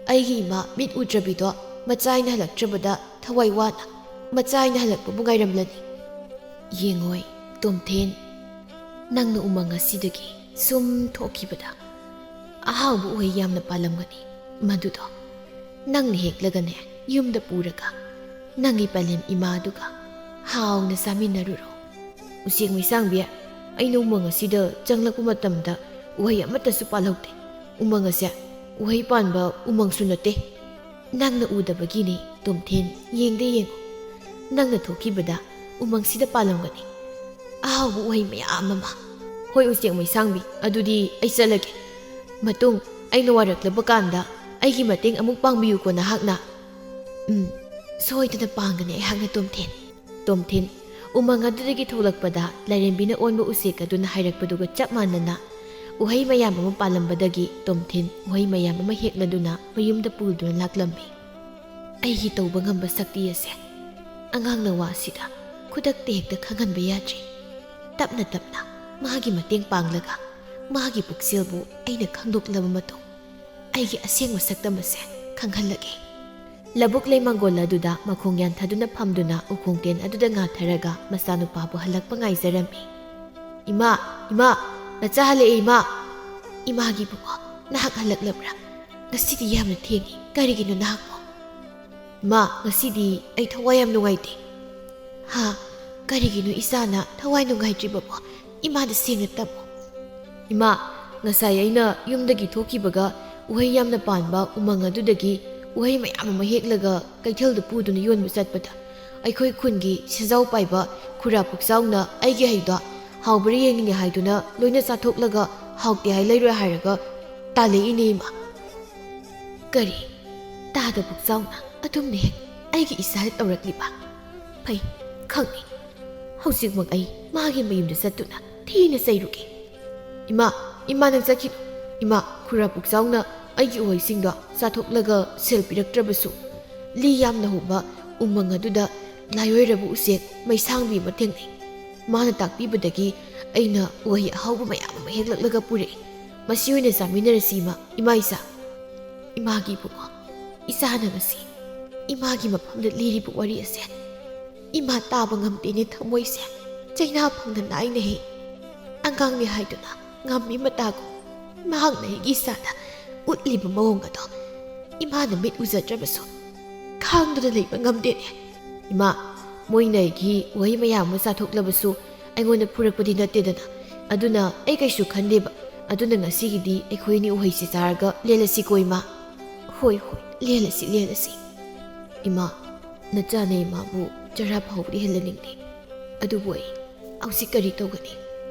ꯑꯩꯒꯤ ꯏꯃꯥ ꯃꯤꯠ ꯎꯗ꯭ꯔꯕꯤꯗꯣ ꯃꯆꯥꯏꯅ ꯍꯜꯂꯛꯇ꯭ꯔꯕꯗ ꯊꯋꯥꯏ ꯋꯥꯅ ꯃꯆꯥꯏꯅ ꯍꯜꯂꯛꯄꯕꯨ ꯉꯥꯏꯔꯝꯂꯅꯤ꯫ ꯌꯦꯡꯉꯣꯏ ꯇꯣꯝꯊꯤꯟ, ꯅꯪꯅ ꯎꯃꯪ ꯑꯁꯤꯗꯒꯤ ꯁꯨꯝ ꯊꯣꯛꯈꯤꯕꯗ ꯑꯍꯥꯎꯕ ꯎꯍꯩ ꯌꯥꯝꯅ ꯄꯥꯜꯂꯝꯒꯅꯤ꯫ ꯃꯗꯨꯗꯣ ꯅꯪꯅ ꯍꯦꯛꯂꯒꯅꯦ ꯌꯨꯝꯗ ꯄꯨꯔꯒ ꯅꯪꯒꯤ ꯄꯂꯦꯝ ꯏꯃꯥꯗꯨꯒ ꯍꯥꯎꯅ ꯆꯥꯃꯤꯟꯅꯔꯨꯔꯣ꯫ ꯎꯆꯦꯛ ꯃꯩꯁꯥꯡꯕꯤ, ꯑꯩꯅ ꯎꯃꯪ ꯑꯁꯤꯗ ꯆꯪꯂꯛꯄ ꯃꯇꯝꯗ ꯎꯍꯩ ꯑꯃꯠꯇꯁꯨ ꯄꯥꯜꯍꯧꯗꯦ꯫ ꯎꯃꯪ ꯑꯁꯦ ꯎꯍꯩ ꯄꯥꯟꯕ ꯎꯃꯪꯁꯨ ꯅꯠꯇꯦ꯫ ꯅꯪꯅ ꯎꯗꯕꯒꯤꯅꯤ ꯇꯣꯝꯊꯤꯟ, ꯌꯦꯡꯉꯨ꯫ ꯅꯪꯅ ꯊꯣꯛꯈꯤꯕꯗ ꯎꯃꯪꯁꯤꯗ ꯄꯥꯜꯂꯝꯒꯅꯤ ꯑꯍꯥꯎꯕ ꯎꯍꯩ ꯃꯌꯥꯝ ꯑꯃ꯫ ꯍꯣꯏ ꯎꯆꯦꯛ ꯃꯩꯁꯥꯡꯕꯤ, ꯑꯗꯨꯗꯤ ꯑꯩ ꯆꯠꯂꯒꯦ꯫ ꯃꯇꯨꯡ ꯑꯩꯅ ꯋꯥꯔꯛꯂꯕ ꯀꯥꯟꯗ ꯑꯩꯒꯤ ꯃꯇꯦꯡ ꯑꯃꯨꯛ ꯄꯥꯡꯕꯤꯌꯨꯀꯣ ꯅꯍꯥꯛꯅ꯫ ꯁꯣꯏꯗꯅ ꯄꯥꯡꯒꯅꯤ ꯑꯩꯍꯥꯛꯅ ꯇꯣꯝꯊꯤꯟ꯫ ꯇꯣꯝꯊꯤꯟ ꯎꯃꯪ ꯑꯗꯨꯗꯒꯤ ꯊꯣꯛꯂꯛꯄꯗ ꯂꯥꯏꯔꯦꯝꯕꯤꯅ ꯑꯣꯟꯕ ꯎꯆꯦꯛ ꯑꯗꯨꯅ ꯍꯥꯏꯔꯛꯄꯗꯨꯒ ꯆꯞ ꯃꯥꯟꯅꯅ ꯎꯍꯩ ꯃꯌꯥꯝ ꯑꯃ ꯄꯥꯜꯂꯝꯕꯗꯒꯤ ꯇꯣꯝꯊꯤꯟ ꯎꯍꯩ ꯃꯌꯥꯝ ꯑꯃ ꯍꯦꯛꯂꯗꯨꯅ ꯃꯌꯨꯝꯗ ꯄꯨꯗꯨꯅ ꯂꯥꯛꯂꯝꯃꯤ꯫ ꯑꯩꯒꯤ ꯇꯧꯕ ꯉꯝꯕ ꯁꯛꯇꯤ ꯑꯁꯦ ꯑꯉꯥꯡꯅ ꯋꯥ ꯑꯁꯤꯗ ꯈꯨꯗꯛꯇ ꯍꯦꯛꯇ ꯈꯪꯍꯟꯕ ꯌꯥꯗ꯭ꯔꯤ꯫ ꯇꯞꯅ ꯇꯞꯅ ꯃꯥꯒꯤ ꯃꯇꯦꯡ ꯄꯥꯡꯂꯒ ꯃꯥꯒꯤ ꯄꯨꯛꯆꯦꯜꯕꯨ ꯑꯩꯅ ꯈꯪꯗꯣꯛꯂꯕ ꯃꯇꯨꯡ ꯑꯩꯒꯤ ꯑꯁꯦꯡꯕ ꯁꯛꯇꯝ ꯑꯁꯦ ꯈꯪꯍꯜꯂꯒꯦ꯫ ꯂꯧꯕꯨꯛ ꯂꯩꯃꯥꯡꯒꯣꯜ ꯑꯗꯨꯗ ꯃꯈꯣꯡ ꯌꯥꯟꯊꯗꯨꯅ ꯐꯝꯗꯨꯅ ꯎꯈꯣꯡꯇꯦꯟ ꯑꯗꯨꯗ ꯉꯥꯊꯔꯒ ꯃꯆꯥꯅꯨꯄꯥꯕꯨ ꯍꯜꯂꯛꯄ ꯉꯥꯏꯖꯔꯝꯃꯤ꯫ ꯏꯃꯥ, ꯅꯆꯥ ꯍꯜꯂꯛꯑꯦ ꯏꯃꯥ꯫ ꯏꯃꯥꯒꯤ ꯕꯨꯡꯉꯣ, ꯅꯍꯥꯛ ꯍꯜꯂꯛꯂꯕ꯭ꯔꯥ? ꯉꯁꯤꯗꯤ ꯌꯥꯝꯅ ꯊꯦꯡꯉꯤ, ꯀꯔꯤꯒꯤꯅꯣ ꯅꯍꯥꯛꯄꯨ? ꯏꯃꯥ, ꯉꯁꯤꯗꯤ ꯑꯩ ꯊꯋꯥꯏ ꯌꯥꯝ ꯅꯨꯡꯉꯥꯏꯇꯦ꯫ ꯀꯔꯤꯒꯤꯅꯣ ꯏꯆꯥꯅ ꯊꯋꯥꯏ ꯅꯨꯡꯉꯥꯏꯇ꯭ꯔꯤꯕꯕꯣ? ꯏꯃꯥꯗ ꯁꯦꯡꯅ ꯇꯝꯃꯨ꯫ ꯏꯃꯥ, ꯉꯁꯥꯏ ꯑꯩꯅ ꯌꯨꯝꯗꯒꯤ ꯊꯣꯛꯈꯤꯕꯒ ꯎꯍꯩ ꯌꯥꯝꯅ ꯄꯥꯟꯕ ꯎꯃꯪ ꯑꯗꯨꯗꯒꯤ ꯎꯍꯩ ꯃꯌꯥꯝ ꯑꯃ ꯍꯦꯛꯂꯒ ꯀꯩꯊꯦꯜꯗ ꯄꯨꯗꯨꯅ ꯌꯣꯟꯕ ꯆꯠꯄꯗ ꯑꯩꯈꯣই ꯈꯨꯟꯒꯤ ꯁꯦꯟꯖꯥꯎ ꯄꯥꯏꯕ ꯈꯨꯔꯥ ꯄꯨꯛꯆꯥꯎꯅ ꯑꯩꯒꯤ ꯍꯩꯗꯣ ꯍꯥꯎꯕ꯭ꯔꯥ ꯌꯦꯡꯉꯤꯅꯦ ꯍꯥꯏꯗꯨꯅ ꯂꯣꯏꯅ ꯆꯥꯊꯣꯛꯂꯒ ꯍꯥꯎꯇꯦ ꯍꯥꯏ ꯂꯩꯔꯣꯏ ꯍꯥꯏꯔꯒ ꯇꯥꯜꯂꯛꯏꯅꯦ ꯏꯃꯥ ꯀꯔꯤ ꯇꯥꯗ ꯄꯨꯛꯆꯥꯎꯅ ꯑꯗꯨꯝꯅ ꯍꯦꯛ ꯑꯩꯒꯤ ꯏꯁꯥꯗ ꯇꯧꯔꯛꯂꯤꯕ ꯐꯩ ꯈꯪꯉꯤ ꯍꯧꯖꯤꯛꯃꯛ ꯑꯩ ꯃꯥꯒꯤ ꯃꯌꯨꯝꯗ ꯆꯠꯇꯨꯅ ꯊꯤꯅ ꯆꯩꯔꯨꯒꯦ ꯏꯃꯥ ꯅꯪ ꯆꯠꯈꯤꯅꯨ ꯏꯃꯥ ꯈꯨꯔꯥ ꯄꯨꯛꯆꯥꯎꯅ ꯑꯩꯒꯤ ꯎꯍꯩꯁꯤꯡꯗꯣ ꯆꯥꯊꯣꯛꯂꯒ ꯁꯦꯜ ꯄꯤꯔꯛꯇ꯭ꯔꯕꯁꯨ ꯂꯤ ꯌꯥꯝꯅ ꯍꯧꯕ ꯎꯃꯪ ꯑꯗꯨꯗ ꯂꯥꯏꯑꯣꯏꯔꯕ ꯎꯆꯦꯛ ꯃꯩꯁꯥꯡꯕꯤ ꯑꯃ ꯊꯦꯡꯅꯩ ꯃꯥꯅ ꯇꯥꯛꯄꯤꯕꯗꯒꯤ ꯑꯩꯅ ꯎꯍꯩ ꯑꯍꯥꯎꯕ ꯃꯌꯥꯝ ꯑꯃ ꯍꯦꯛꯂꯛꯂꯒ ꯄꯨꯔꯛꯏ ꯃꯁꯤ ꯑꯣꯏꯅ ꯆꯥꯃꯤꯟꯅꯔꯁꯤ ꯏꯃꯥ ꯏꯆꯥ ꯏꯃꯥꯒꯤ ꯏꯕꯨꯡꯉꯣ ꯏꯆꯥꯅ ꯉꯁꯤ ꯏꯃꯥꯒꯤ ꯃꯐꯝꯗ ꯂꯤꯔꯤꯕ ꯋꯥꯔꯤ ꯑꯁꯦ ꯏꯃꯥ ꯇꯥꯕ ꯉꯝꯗꯦꯅꯦ ꯊꯃꯣꯏꯁꯦ ꯆꯩꯅꯥ ꯐꯪꯗꯅ ꯑꯩꯅ ꯍꯦꯛ ꯑꯉꯥꯡꯅꯤ ꯍꯥꯏꯗꯨꯅ ꯉꯝꯃꯤ ꯃꯇꯥꯒꯨꯝ ꯃꯍꯥꯛꯅ ꯑꯩꯒꯤ ꯏꯆꯥꯗ ꯎꯠꯂꯤꯕ ꯃꯑꯣꯡ ꯑꯗꯣ ꯏꯃꯥꯅ ꯃꯤꯠ ꯎꯖꯗ꯭ꯔꯕꯁꯨ ꯈꯥꯡꯗꯨꯅ ꯂꯩꯕ ꯉꯝꯗꯦꯅꯦ ꯏꯃꯥ ꯃꯣꯏꯅ ꯑꯩꯒꯤ ꯎꯍꯩ ꯃꯌꯥꯝ ꯑꯃ ꯆꯥꯊꯣꯛꯂꯕꯁꯨ ꯑꯩꯉꯣꯟꯗ ꯐꯨꯔꯛꯄꯗꯤ ꯅꯠꯇꯦꯗꯅ ꯑꯗꯨꯅ ꯑꯩ ꯀꯩꯁꯨ ꯈꯟꯗꯦꯕ ꯑꯗꯨꯅ ꯉꯁꯤꯒꯤꯗꯤ ꯑꯩꯈꯣꯏꯅꯤ ꯎꯍꯩꯁꯦ ꯆꯥꯔꯒ ꯂꯦꯜꯂꯁꯤꯀꯣ ꯏꯃꯥ ꯍꯣꯏ ꯂꯦꯜꯂꯁꯤ ꯏꯃꯥ ꯅꯆꯥꯅ ꯏꯃꯥꯕꯨ ꯆꯔꯥ ꯐꯥꯎꯕꯗꯤ ꯍꯦꯜꯍꯟꯅꯤꯡꯗꯦ ꯑꯗꯨꯕꯨ ꯑꯩ ꯍꯧꯖꯤꯛ ꯀꯔꯤ ꯇꯧꯒꯅꯤ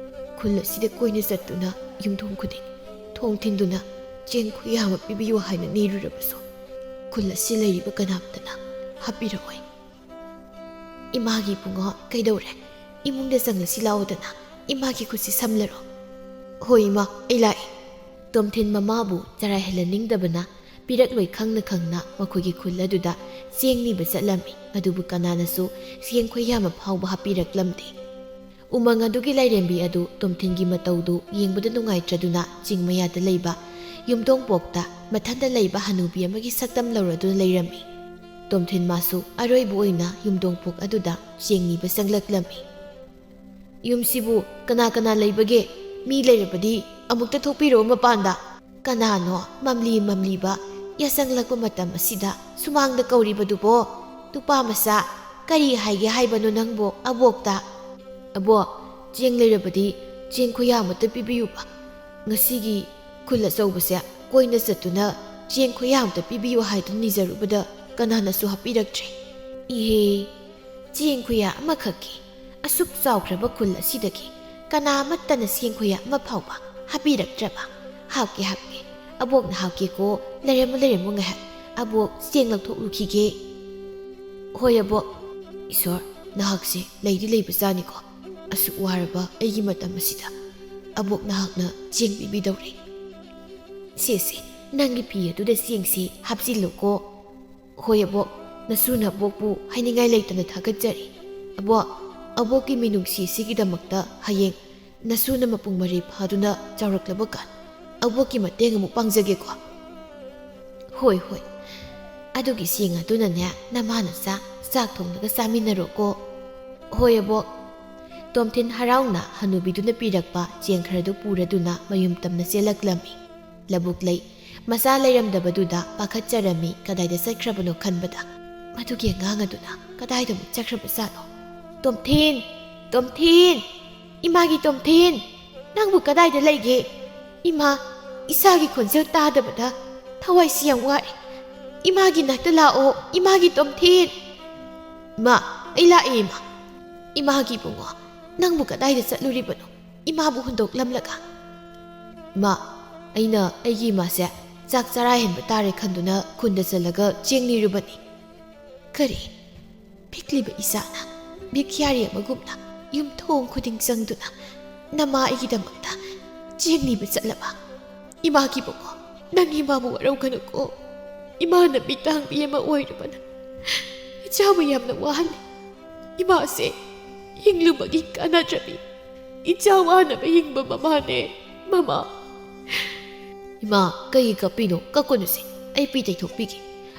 ꯈꯨꯜ ꯑꯁꯤꯗ ꯀꯣꯏꯅ ꯆꯠꯇꯨꯅ ꯌꯨꯝꯊꯣꯡ ꯈꯨꯗꯤꯡ ꯊꯣꯡ ꯊꯤꯟꯗꯨꯅ ꯆꯦꯡ ꯈꯨꯌꯥ ꯑꯃ ꯄꯤꯕꯤꯌꯨ ꯍꯥꯏꯅ ꯅꯤꯔꯨꯔꯕꯁꯨ ꯈꯨꯜ ꯑꯁꯤ ꯂꯩꯔꯤꯕ ꯀꯅꯥꯝꯇꯅ ꯍꯥꯞꯄꯤꯔꯛꯑꯣꯏ ꯏꯃꯥꯒꯤ ꯏꯕꯨꯡꯉꯣ ꯀꯩꯗꯧꯔꯦ ꯏꯃꯨꯡꯗ ꯆꯪꯂꯁꯤ ꯂꯥꯛꯑꯣꯗꯅ ꯏꯃꯥꯒꯤ ꯈꯨꯠꯁꯤ ꯁꯝꯂꯔꯣ ꯍꯣꯏ ꯏꯃꯥ ꯑꯩ ꯂꯥꯛꯏ ꯇꯣꯝꯊꯤꯟ ꯃꯃꯥꯕꯨ ꯆꯔꯥ ꯍꯦꯜꯍꯟꯅꯤꯡꯗꯕꯅ ꯄꯤꯔꯛꯂꯣꯏ ꯈꯪꯅ ꯃꯈꯣꯏꯒꯤ ꯈꯨꯜ ꯑꯗꯨꯗ ꯆꯦꯡ ꯅꯤꯕ ꯆꯠꯂꯝꯃꯤ ꯑꯗꯨꯕꯨ ꯀꯅꯥꯅꯁꯨ ꯆꯦꯡ ꯈꯨꯌꯥ ꯐꯥꯎꯕ ꯍꯥꯞꯄꯤꯔꯛꯂꯝꯗꯦ ꯎꯃꯪ ꯑꯗꯨꯒꯤ ꯂꯥꯏꯔꯦꯝꯕꯤ ꯑꯗꯨ ꯇꯣꯝꯊꯤꯟꯒꯤ ꯃꯇꯧꯗꯨ ꯌꯦꯡꯕꯗ ꯅꯨꯡꯉꯥꯏꯇ꯭ꯔꯗꯨꯅ ꯆꯤꯡ ꯃꯌꯥꯗ ꯂꯩꯕ ꯌꯨꯝꯊꯣꯡꯄꯣꯛꯇ ꯃꯊꯟꯇ ꯂꯩꯕ ꯍꯅꯨꯕꯤ ꯑꯃꯒꯤ ꯁꯛꯇꯝ ꯂꯧꯔꯗꯨꯅ ꯂꯩꯔꯝꯃꯤ ꯇꯣꯝꯊꯤꯟ ꯃꯥꯁꯨ ꯑꯔꯣꯏꯕ ꯑꯣꯏꯅ ꯌꯨꯝꯊꯣꯡꯄꯣꯛ ꯑꯗꯨꯗ ꯆꯦꯡ ꯅꯤꯕ ꯆꯪꯂꯛꯂꯝꯃꯤ ꯌꯨꯝꯁꯤꯕꯨ ꯀꯅꯥ ꯂꯩꯕꯒꯦ ꯃꯤ ꯂꯩꯔꯕꯗꯤ ꯑꯃꯨꯛꯇ ꯊꯣꯛꯄꯤꯔꯛꯑꯣ ꯃꯄꯥꯟꯗ ꯀꯅꯥꯅꯣ ꯃꯝꯂꯤꯕ ꯌꯥꯆꯪꯂꯛꯄ ꯃꯇꯝ ꯑꯁꯤꯗ ꯁꯨꯃꯥꯡꯗ ꯀꯧꯔꯤꯕꯗꯨꯕꯣ ꯅꯨꯄꯥ ꯃꯆꯥ ꯀꯔꯤ ꯍꯥꯏꯒꯦ ꯍꯥꯏꯕꯅꯣ ꯅꯪꯕꯣ ꯑꯕꯣꯛꯇ ꯑꯕꯣꯛ ꯆꯦꯡ ꯂꯩꯔꯕꯗꯤ ꯆꯦꯡ ꯈꯨꯌꯥ ꯑꯃꯇ ꯄꯤꯕꯤꯌꯨꯕ ꯉꯁꯤꯒꯤ ꯈꯨꯜ ꯑꯆꯧꯕꯁꯦ ꯀꯣꯏꯅ ꯆꯠꯇꯨꯅ ꯆꯦꯡ ꯈꯨꯌꯥ ꯑꯃꯇ ꯄꯤꯕꯤꯌꯨ ꯍꯥꯏꯗꯨꯅ ꯅꯤꯖꯔꯨꯕꯗ ꯀꯅꯥꯅꯁꯨ ꯍꯥꯞꯄꯤꯔꯛꯇ꯭ꯔꯦ ꯏꯍꯦ ꯆꯦꯡ ꯈꯨꯌꯥ ꯑꯃꯈꯛꯀꯤ ꯑꯁꯨꯛ ꯆꯥꯎꯈ꯭ꯔꯕ ꯈꯨꯜ ꯑꯁꯤꯗꯒꯤ ꯀꯅꯥ ꯑꯃꯠꯇꯅ ꯆꯦꯡ ꯈꯨꯌꯥ ꯑꯃ ꯐꯥꯎꯕ ꯍꯥꯞꯄꯤꯔꯛꯇ꯭ꯔꯕ ꯍꯥꯞꯀꯦ ꯑꯕꯣꯛꯅ ꯍꯥꯞꯀꯦꯀꯣ ꯂꯩꯔꯝꯃꯨ ꯉꯥꯏꯍꯥꯛ ꯑꯕꯣꯛ ꯆꯦꯡ ꯂꯧꯊꯣꯛꯂꯨꯈꯤꯒꯦ ꯍꯣꯏ ꯑꯕꯣꯛ ꯏꯁꯣꯔ ꯅꯍꯥꯛꯁꯦ ꯂꯩꯕꯖꯥꯅꯤꯀꯣ ꯑꯁꯨꯛ ꯋꯥꯔꯕ ꯑꯩꯒꯤ ꯃꯇꯝ ꯑꯁꯤꯗ ꯑꯕꯣꯛ ꯅꯍꯥꯛꯅ ꯆꯦꯡ ꯄꯤꯕꯤꯗꯧꯔꯦ ꯁꯦ ꯅꯪꯒꯤ ꯐꯤ ꯑꯗꯨꯗ ꯆꯦꯡꯁꯤ ꯍꯥꯞꯆꯤꯜꯂꯨꯀꯣ ꯍꯣꯏ ꯑꯕꯣꯛ ꯅꯁꯨꯅ ꯑꯕꯣꯛꯄꯨ ꯍꯥꯏꯅꯤꯡꯉꯥꯏ ꯂꯩꯇꯅ ꯊꯥꯒꯠꯆꯔꯤ ꯑꯕꯣꯛꯀꯤ ꯃꯤꯅꯨꯡꯁꯤ ꯑꯁꯤꯒꯤꯗꯃꯛꯇ ꯍꯌꯦꯡ ꯅꯁꯨꯅ ꯃꯄꯨꯡ ꯃꯔꯩ ꯐꯥꯗꯨꯅ ꯆꯥꯎꯔꯛꯂꯕ ꯀꯥꯟ ꯑꯕꯣꯛꯀꯤ ꯃꯇꯦꯡ ꯑꯃꯨꯛ ꯄꯥꯡꯖꯒꯦꯀꯣ ꯍꯣꯏ ꯑꯗꯨꯒꯤ ꯆꯦꯡ ꯑꯗꯨꯅꯅꯦ ꯅꯃꯥꯅꯆꯥ ꯆꯥꯛ ꯊꯣꯡꯂꯒ ꯆꯥꯃꯤꯟꯅꯔꯣꯀꯣ ꯍꯣꯏ ꯑꯕꯣꯛ ꯇꯣꯝꯊꯤꯟ ꯍꯔꯥꯎꯅ ꯍꯅꯨꯕꯤꯗꯨꯅ ꯄꯤꯔꯛꯄ ꯆꯦꯡ ꯈꯔꯗꯨ ꯄꯨꯔꯗꯨꯅ ꯃꯌꯨꯝ ꯇꯝꯅ ꯆꯦꯜꯂꯛꯂꯝꯃꯤ ꯂꯧꯕꯨꯛ ꯂꯩ ꯃꯆꯥ ꯂꯩꯔꯝꯗꯕꯗꯨꯗ ꯄꯥꯈꯠꯆꯔꯝꯃꯤ ꯀꯗꯥꯏꯗ ꯆꯠꯈ꯭ꯔꯕꯅꯣ ꯈꯟꯕꯗ ꯃꯗꯨꯒꯤ ꯑꯉꯥꯡ ꯑꯗꯨꯅ ꯀꯗꯥꯏꯗ ꯑꯃꯨꯛ ꯆꯠꯈ꯭ꯔꯕꯖꯥꯠꯅꯣ ꯇꯣꯝꯊꯤꯟ ꯏꯃꯥꯒꯤ ꯇꯣꯝꯊꯤꯟ ꯅꯪꯕꯨ ꯀꯗꯥꯏꯗ ꯂꯩꯒꯦ ꯏꯃꯥ ꯏꯆꯥꯒꯤ ꯈꯣꯟꯖꯦꯜ ꯇꯥꯗꯕꯗ ꯊꯋꯥꯏꯁꯤ ꯌꯥꯝ ꯋꯥꯔꯦ ꯏꯃꯥꯒꯤ ꯅꯥꯛꯇ ꯂꯥꯛꯑꯣ ꯏꯃꯥꯒꯤ ꯇꯣꯝꯊꯤꯟ ꯏꯃꯥ ꯑꯩ ꯂꯥꯛꯑꯦ ꯏꯃꯥꯒꯤ ꯏꯕꯨꯡꯉꯣ ꯅꯪꯕꯨ ꯀꯗꯥꯏꯗ ꯆꯠꯂꯨꯔꯤꯕꯅꯣ ꯏꯃꯥꯕꯨ ꯍꯨꯟꯗꯣꯛꯂꯝꯂꯒ ꯏꯃꯥ ꯑꯩꯅ ꯑꯩꯒꯤ ꯏꯃꯥꯁꯦ ꯆꯥꯛ ꯆꯔꯥ ꯍꯦꯟꯕ ꯇꯥꯔꯦ ꯈꯟꯗꯨꯅ ꯈꯨꯟꯗ ꯆꯠꯂꯒ ꯆꯦꯡ ꯅꯤꯔꯨꯕꯅꯤ ꯀꯔꯤ ꯄꯤꯛꯂꯤꯕ ꯏꯆꯥꯅ ꯚꯤꯈ꯭ꯌꯥꯔꯤ ꯑꯃꯒꯨꯝꯅ ꯌꯨꯝꯊꯣꯡ ꯈꯨꯗꯤꯡ ꯆꯪꯗꯨꯅ ꯅꯃꯥ ꯑꯩꯒꯤꯗꯃꯛꯇ ꯆꯦꯡ ꯅꯤꯕ ꯆꯠꯂꯕ ꯏꯃꯥꯒꯤ ꯏꯕꯨꯡꯉꯣ ꯅꯪ ꯏꯃꯥꯕꯨ ꯋꯥꯔꯧꯒꯅꯨꯀꯣ ꯏꯃꯥꯅ ꯃꯤꯇꯥꯡꯕꯤ ꯑꯃ ꯑꯣꯏꯔꯨꯕꯅ ꯏꯆꯥꯕꯨ ꯌꯥꯝꯅ ꯋꯥꯍꯜꯂꯤ ꯏꯃꯥꯁꯦ ꯍꯤꯡꯂꯨꯕꯒꯤ ꯀꯥꯟꯅꯗ꯭ꯔꯕꯤ ꯏꯆꯥ ꯋꯥꯅꯕ ꯍꯤꯡꯕ ꯃꯃꯥꯅꯦ ꯃꯃꯥ ꯏꯃꯥ ꯀꯩꯒꯤ ꯀꯞꯄꯤꯅꯣ ꯀꯞꯀꯅꯨꯁꯦ ꯑꯩ ꯄꯤ ꯇꯩꯊꯣꯛꯄꯤꯒꯦ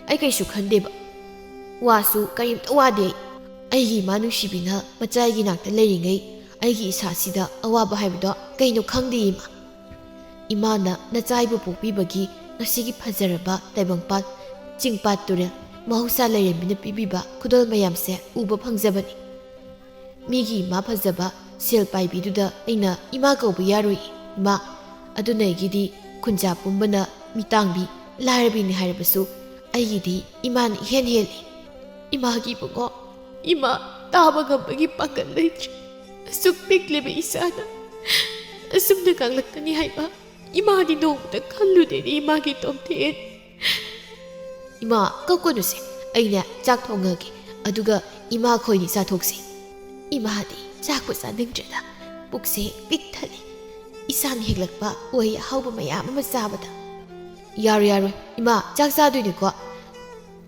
ꯑꯩ ꯀꯩꯁꯨ ꯈꯟꯗꯦꯕ ꯋꯥꯁꯨ ꯀꯔꯤꯝꯇ ꯋꯥꯗꯦ ꯑꯩꯒꯤ ꯏꯃꯥ ꯅꯨꯡꯁꯤꯕꯤꯅ ꯃꯆꯥꯒꯤ ꯅꯥꯛꯇ ꯂꯩꯔꯤꯉꯩ ꯑꯩꯒꯤ ꯏꯁꯥꯁꯤꯗ ꯑꯋꯥꯕ ꯍꯥꯏꯕꯗꯣ ꯀꯩꯅꯣ ꯈꯪꯗꯦ ꯏꯃꯥꯅ ꯅꯆꯥꯏꯕꯨ ꯄꯣꯛꯄꯤꯕꯒꯤ ꯉꯁꯤꯒꯤ ꯐꯖꯔꯕ ꯇꯥꯏꯕꯪꯄꯥꯠ ꯆꯤꯡꯄꯥꯠ ꯇꯨꯔꯦꯜ ꯃꯍꯧꯁꯥ ꯂꯩꯔꯦꯝꯕꯤꯅ ꯄꯤꯕꯤꯕ ꯈꯨꯗꯣꯜ ꯃꯌꯥꯝꯁꯦ ꯎꯕ ꯐꯪꯖꯕꯅꯤ ꯃꯤꯒꯤ ꯏꯃꯥ ꯐꯖꯕ ꯁꯦꯜ ꯄꯥꯏꯕꯤꯗꯨꯗ ꯑꯩꯅ ꯏꯃꯥ ꯀꯧꯕ ꯌꯥꯔꯣꯏ ꯏꯃꯥ ꯑꯗꯨꯅ ꯑꯩꯒꯤꯗꯤ ꯈꯨꯟꯖꯥ ꯄꯨꯝꯕꯅ ꯃꯤꯇꯥꯡꯕꯤ ꯂꯥꯏꯔꯕꯤꯅꯤ ꯍꯥꯏꯔꯕꯁꯨ ꯑꯩꯒꯤꯗꯤ ꯏꯃꯥꯅ ꯏꯍꯦꯟ ꯍꯦꯜꯂꯤ ꯏꯃꯥꯒꯤ ꯏꯕꯨꯡꯉꯣ ꯏꯃꯥ ꯇꯥꯕ ꯉꯝꯕꯒꯤ ꯄꯥꯡꯒꯜ ꯂꯩꯇ꯭ꯔꯦ ꯑꯁꯨꯛ ꯄꯤꯛꯂꯤꯕ ꯏꯆꯥꯅ ꯑꯁꯨꯝꯅ ꯀꯪꯂꯛꯀꯅꯤ ꯍꯥꯏꯕ ꯏꯃꯥꯗꯤ ꯅꯣꯡꯃꯇ ꯈꯜꯂꯨꯗꯦꯅꯤ ꯏꯃꯥꯒꯤ ꯇꯣꯝꯊꯤꯟ꯫ ꯏꯃꯥ ꯀꯞꯀꯅꯨꯁꯦ, ꯑꯩꯅ ꯆꯥꯛ ꯊꯣꯡꯉꯒꯦ ꯑꯗꯨꯒ ꯏꯃꯥ ꯈꯣꯏꯅꯤ ꯆꯥꯊꯣꯛꯁꯤ꯫ ꯏꯃꯥꯗꯤ ꯆꯥꯛꯄꯨ ꯆꯥꯅꯤꯡꯗ꯭ꯔꯦꯗ, ꯄꯨꯛꯁꯦ ꯄꯤꯛ ꯊꯜꯂꯤ ꯏꯁꯥꯅ ꯍꯦꯛꯂꯛꯄ ꯎꯍꯩ ꯑꯍꯥꯎꯕ ꯃꯌꯥꯝ ꯑꯃ ꯆꯥꯕꯗ꯫ ꯌꯥꯔꯣꯏ ꯌꯥꯔꯣꯏ ꯏꯃꯥ, ꯆꯥꯛ ꯆꯥꯗꯣꯏꯅꯤꯀꯣ,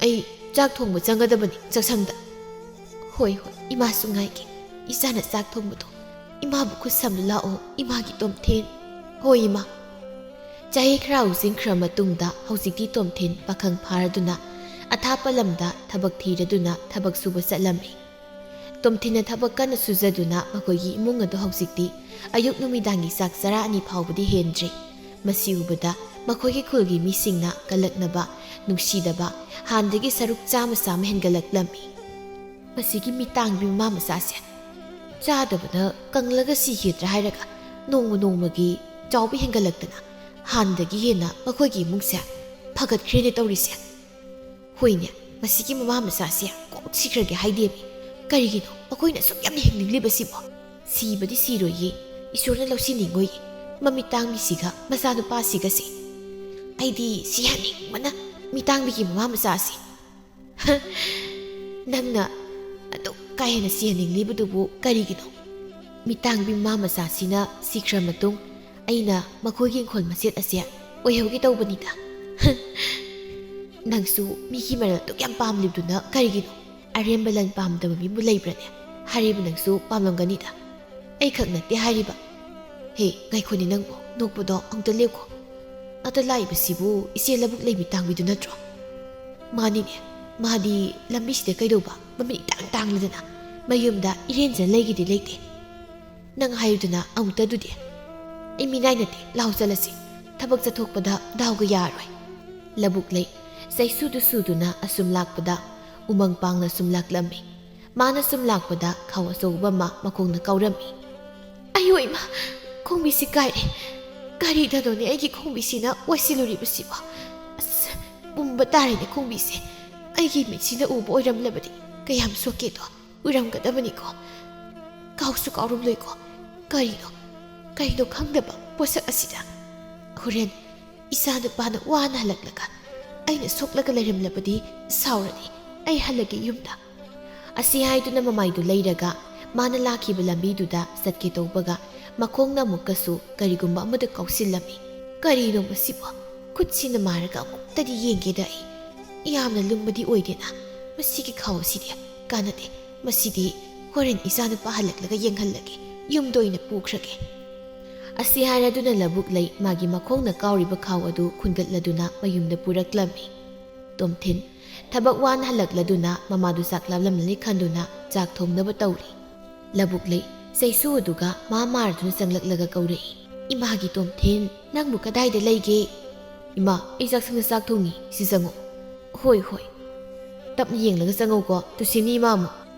ꯑꯩ ꯆꯥꯛ ꯊꯣꯡꯕ ꯆꯪꯒꯗꯕꯅꯤ ꯆꯥꯛꯁꯪꯗ꯫ ꯍꯣꯏ ꯍꯣꯏ ꯏꯃꯥꯁꯨ ꯉꯥꯏꯒꯦ, ꯏꯆꯥꯅ ꯆꯥꯛ ꯊꯣꯡꯕꯗꯣ ꯏꯃꯥꯕꯨ ꯈꯨꯠ ꯁꯝꯅ ꯂꯥꯛꯑꯣ ꯏꯃꯥꯒꯤ ꯇꯣꯝꯊꯤꯟ꯫ ꯍꯣꯏ ꯏꯃꯥ꯫ ꯆꯍꯤ ꯈꯔ ꯍꯧꯖꯤꯟꯈ꯭ꯔ ꯃꯇꯨꯡꯗ ꯍꯧꯖꯤꯛꯇꯤ ꯇꯣꯝꯊꯤꯟ ꯄꯥꯈꯪ ꯐꯥꯔꯗꯨꯅ ꯑꯊꯥꯞꯄ ꯂꯝꯗ ꯊꯕꯛ ꯊꯤꯔꯗꯨꯅ ꯊꯕꯛ ꯁꯨꯕ ꯆꯠꯂꯝꯃꯤ꯫ ꯇꯣꯝꯊꯤꯟꯅ ꯊꯕꯛ ꯀꯟꯅ ꯁꯨꯖꯗꯨꯅ ꯃꯈꯣꯏꯒꯤ ꯏꯃꯨꯡ ꯑꯗꯨ ꯍꯧꯖꯤꯛꯇꯤ ꯑꯌꯨꯛ ꯅꯨꯃꯤꯗꯥꯡꯒꯤ ꯆꯥꯛ ꯆꯔꯥ 2 ꯐꯥꯎꯕꯗꯤ ꯍꯦꯟꯗ꯭ꯔꯤ꯫ ꯃꯁꯤ ꯎꯕꯗ ꯃꯈꯣꯏꯒꯤ ꯈꯨꯜꯒꯤ ꯃꯤꯁꯤꯡꯅ ꯀꯜꯂꯛꯅꯕ, ꯅꯨꯡꯁꯤꯗꯕ ꯍꯥꯟꯅꯗꯒꯤ ꯁꯔꯨꯛ ꯆꯥꯝꯃ ꯍꯦꯟꯒꯠꯂꯛꯂꯝꯃꯤ꯫ ꯃꯁꯤꯒꯤ ꯃꯤꯇꯥꯡꯕꯤ ꯃꯃꯥ ꯃꯆꯥꯁꯦ ꯆꯥꯗꯕꯅ ꯀꯪꯂꯒ ꯁꯤꯒꯗ꯭ꯔꯥ ꯍꯥꯏꯔꯒ ꯅꯣꯡꯃ ꯅꯣꯡꯃꯒꯤ ꯆꯥꯎꯕ ꯍꯦꯟꯒꯠꯂꯛꯇꯅ ꯍꯥꯟꯅꯗꯒꯤ ꯍꯦꯟꯅ ꯃꯈꯣꯏꯒꯤ ꯏꯃꯨꯡꯁꯦ ꯐꯒꯠꯈ꯭ꯔꯦꯅꯦ ꯇꯧꯔꯤꯁꯦ꯫ ꯍꯣꯏꯅꯦ, ꯃꯁꯤꯒꯤ ꯃꯃꯥ ꯃꯆꯥꯁꯦ ꯀꯣꯛ ꯁꯤꯈ꯭ꯔꯒꯦ ꯍꯥꯏꯗꯦꯃꯤ꯫ ꯀꯔꯤꯒꯤꯅꯣ ꯑꯩꯈꯣꯏꯅ ꯑꯁꯨꯛ ꯌꯥꯝꯅ ꯍꯤꯡꯅꯤꯡꯂꯤꯕꯁꯤꯕꯣ? ꯁꯤꯕꯗꯤ ꯁꯤꯔꯣꯏꯌꯦ, ꯏꯁꯣꯔꯅ ꯂꯧꯁꯤꯟꯅꯤꯡꯉꯣꯏꯌꯦ ꯃꯃꯤꯇꯥꯡꯕꯤꯁꯤꯒ ꯃꯆꯥꯅꯨꯄꯥꯁꯤꯒꯁꯦ꯫ ꯑꯩꯗꯤ ꯁꯤꯍꯟꯅꯤꯡꯕꯅ ꯃꯤꯇꯥꯡꯕꯤꯒꯤ ꯃꯃꯥ ꯃꯆꯥꯁꯤ꯫ ꯅꯪꯅ ꯑꯗꯨꯛ ꯀꯥ ꯍꯦꯟꯅ ꯁꯤꯍꯟꯅꯤꯡꯂꯤꯕꯗꯨꯕꯨ ꯀꯔꯤꯒꯤꯅꯣ? ꯃꯤꯇꯥꯡꯕꯤ ꯃꯃꯥ ꯃꯆꯥꯁꯤꯅ ꯁꯤꯈ꯭ꯔ ꯃꯇꯨꯡ ꯑꯩꯅ ꯃꯈꯣꯏꯒꯤ ꯏꯪꯈꯣꯜ ꯃꯆꯦꯠ ꯑꯁꯦ ꯑꯣꯏꯍꯧꯒꯦ ꯇꯧꯕꯅꯤꯗ꯫ ꯅꯪꯁꯨ ꯃꯤꯒꯤ ꯃꯔꯜ ꯑꯗꯨꯛ ꯌꯥꯝ ꯄꯥꯝꯂꯤꯕꯗꯨꯅ ꯀꯔꯤꯒꯤꯅꯣ? ꯑꯔꯦꯝꯕ ꯂꯟ ꯄꯥꯝꯗꯕ ꯃꯤꯕꯨ ꯂꯩꯕ꯭ꯔꯅꯦ? ꯍꯥꯏꯔꯤꯕ ꯅꯪꯁꯨ ꯄꯥꯝꯂꯝꯒꯅꯤꯗ, ꯑꯩꯈꯛ ꯅꯠꯇꯦ ꯍꯥꯏꯔꯤꯕ꯫ ꯍꯦ ꯉꯥꯏꯈꯣꯅꯤ ꯅꯪꯕꯨ, ꯅꯣꯛꯄꯗꯣ ꯑꯃꯨꯛꯇ ꯂꯦꯞꯈꯣ꯫ ꯑꯗ ꯂꯥꯛꯏꯕꯁꯤꯕꯨ ꯏꯆꯦ ꯂꯕꯨꯛ ꯂꯩ ꯃꯤꯇꯥꯡꯕꯤꯗꯨ ꯅꯠꯇ꯭ꯔꯣ? ꯃꯥꯅꯤꯅꯦ, ꯃꯥꯗꯤ ꯂꯝꯕꯤꯁꯤꯗ ꯀꯩꯗꯧꯕ ꯃꯃꯤꯠ ꯏꯇꯥꯡ ꯇꯥꯡꯂꯗꯅ ꯃꯌꯨꯝꯗ ꯏꯔꯦꯟꯖꯅ ꯂꯩꯒꯤꯗꯤ ꯂꯩꯇꯦ꯫ ꯅꯪ ꯍꯥꯏꯌꯨꯗꯅ ꯑꯃꯨꯛꯇꯗꯨꯗꯤ꯫ ꯑꯩ ꯃꯤꯅꯥꯏ ꯅꯠꯇꯦ, ꯂꯥꯎ ꯆꯠꯂꯁꯤ, ꯊꯕꯛ ꯆꯠꯊꯣꯛꯄꯗ ꯗꯥꯎꯒ ꯌꯥꯔꯣꯏ꯫ ꯂꯕꯨꯛ ꯂꯩ ꯆꯩꯁꯨꯗꯨ ꯁꯨꯗꯨꯅ ꯑꯁꯨꯝ ꯂꯥꯛꯄꯗ ꯎꯃꯪ ꯄꯥꯡꯅ ꯁꯨꯝ ꯂꯥꯛꯂꯝꯃꯤ꯫ ꯃꯥꯅ ꯁꯨꯝ ꯂꯥꯛꯄꯗ ꯈꯥꯎ ꯑꯆꯧꯕ ꯑꯃ ꯃꯈꯣꯡꯅ ꯀꯥꯎꯔꯝꯃꯤ꯫ ꯑꯌꯣ ꯏꯃꯥ, ꯈꯣꯡꯕꯤꯁꯤ ꯀꯥꯏꯔꯦ, ꯀꯔꯤꯗꯅꯣꯅꯦ ꯑꯩꯒꯤ ꯈꯣꯡꯕꯤꯁꯤꯅ ꯑꯣꯏꯁꯤꯜꯂꯨꯔꯤꯕꯁꯤꯕꯣ? ꯑꯁ ꯄꯨꯝꯕ ꯇꯥꯔꯦꯅꯦ ꯈꯣꯡꯕꯤꯁꯦ꯫ ꯑꯩꯒꯤ ꯃꯤꯠꯁꯤꯅ ꯎꯕ ꯑꯣꯏꯔꯝꯂꯕꯗꯤ ꯀꯌꯥꯝ ꯁꯣꯛꯀꯦꯗꯣ ꯎꯔꯝꯒꯗꯕꯅꯤꯀꯣ, ꯀꯥꯎꯁꯨ ꯀꯥꯎꯔꯝꯂꯣꯏꯀꯣ꯫ ꯀꯔꯤꯅꯣ ꯈꯪꯗꯕ ꯄꯣꯠꯁꯛ ꯑꯁꯤꯗ꯫ ꯍꯣꯔꯦꯟ ꯏꯆꯥ ꯅꯨꯄꯥꯅ ꯋꯥꯅ ꯍꯜꯂꯛꯂꯒ ꯑꯩꯅ ꯁꯣꯛꯂꯒ ꯂꯩꯔꯝꯂꯕꯗꯤ ꯁꯥꯎꯔꯅꯤ, ꯑꯩ ꯍꯜꯂꯒꯦ ꯌꯨꯝꯗ꯫ ꯑꯁꯤ ꯍꯥꯏꯗꯨꯅ ꯃꯃꯥꯏꯗꯨ ꯂꯩꯔꯒ ꯃꯥꯅ ꯂꯥꯛꯈꯤꯕ ꯂꯝꯕꯤꯗꯨꯗ ꯆꯠꯀꯦ ꯇꯧꯕꯒ ꯃꯈꯣꯡꯅ ꯑꯃꯨꯛꯀꯁꯨ ꯀꯔꯤꯒꯨꯝꯕ ꯑꯃꯗ ꯀꯥꯎꯁꯤꯜꯂꯝꯃꯤ꯫ ꯀꯔꯤꯅꯣ ꯃꯁꯤꯕꯣ? ꯈꯨꯠꯁꯤꯅ ꯃꯥꯔꯒ ꯑꯃꯨꯛꯇꯗꯤ ꯌꯦꯡꯒꯦꯗ ꯑꯩ꯫ ꯌꯥꯝꯅ ꯂꯨꯝꯕꯗꯤ ꯑꯣꯏꯗꯦꯅ ꯃꯁꯤꯒꯤ ꯈꯥꯎ ꯑꯁꯤꯗꯤ꯫ ꯀꯥꯟꯅꯗꯦ, ꯃꯁꯤꯗꯤ ꯍꯣꯔꯦꯟ ꯏꯆꯥꯅꯨꯄꯥ ꯍꯜꯂꯛꯂꯒ ꯌꯦꯡꯍꯜꯂꯒꯦ, ꯌꯨꯝꯗ ꯑꯣꯏꯅ ꯄꯨꯈ꯭ꯔꯒꯦ꯫ ꯑꯁꯤ ꯍꯥꯏꯔꯗꯨꯅ ꯂꯕꯨꯛ ꯂꯩ ꯃꯥꯒꯤ ꯃꯈꯣꯡꯅ ꯀꯥꯎꯔꯤꯕ ꯈꯥꯎ ꯑꯗꯨ ꯈꯨꯟꯒꯠꯂꯗꯨꯅ ꯃꯌꯨꯝꯗ ꯄꯨꯔꯛꯂꯝꯃꯤ꯫ ꯇꯣꯝꯊꯤꯟ ꯊꯕꯛ ꯋꯥꯅ ꯍꯜꯂꯛꯂꯗꯨꯅ ꯃꯃꯥꯗꯨ ꯆꯥꯛ ꯂꯥꯝꯂꯝꯂꯅꯤ ꯈꯟꯗꯨꯅ ꯆꯥꯛ ꯊꯣꯡꯅꯕ ꯇꯧꯔꯤ꯫ ꯂꯕꯨꯛ ꯂꯩ ꯆꯩꯁꯨ ꯑꯗꯨꯒ ꯃꯥꯔꯗꯨꯅ ꯆꯪꯂꯛꯂꯒ ꯀꯧꯔꯛꯏ꯫ ꯏꯃꯥꯒꯤ ꯇꯣꯝꯊꯤꯟ, ꯅꯪꯕꯨ ꯀꯗꯥꯏꯗ ꯂꯩꯒꯦ? ꯏꯃꯥ, ꯑꯩ ꯆꯥꯛꯁꯪꯗ ꯆꯥꯛ ꯊꯣꯡꯉꯤ, ꯁꯤ ꯆꯪꯉꯣ꯫ ꯍꯣꯏ ꯇꯞꯅ ꯌꯦꯡꯂꯒ ꯆꯪꯉꯧꯀꯣ, ꯇꯨꯁꯤꯟꯅꯤ ꯏꯃꯥꯃꯨ꯫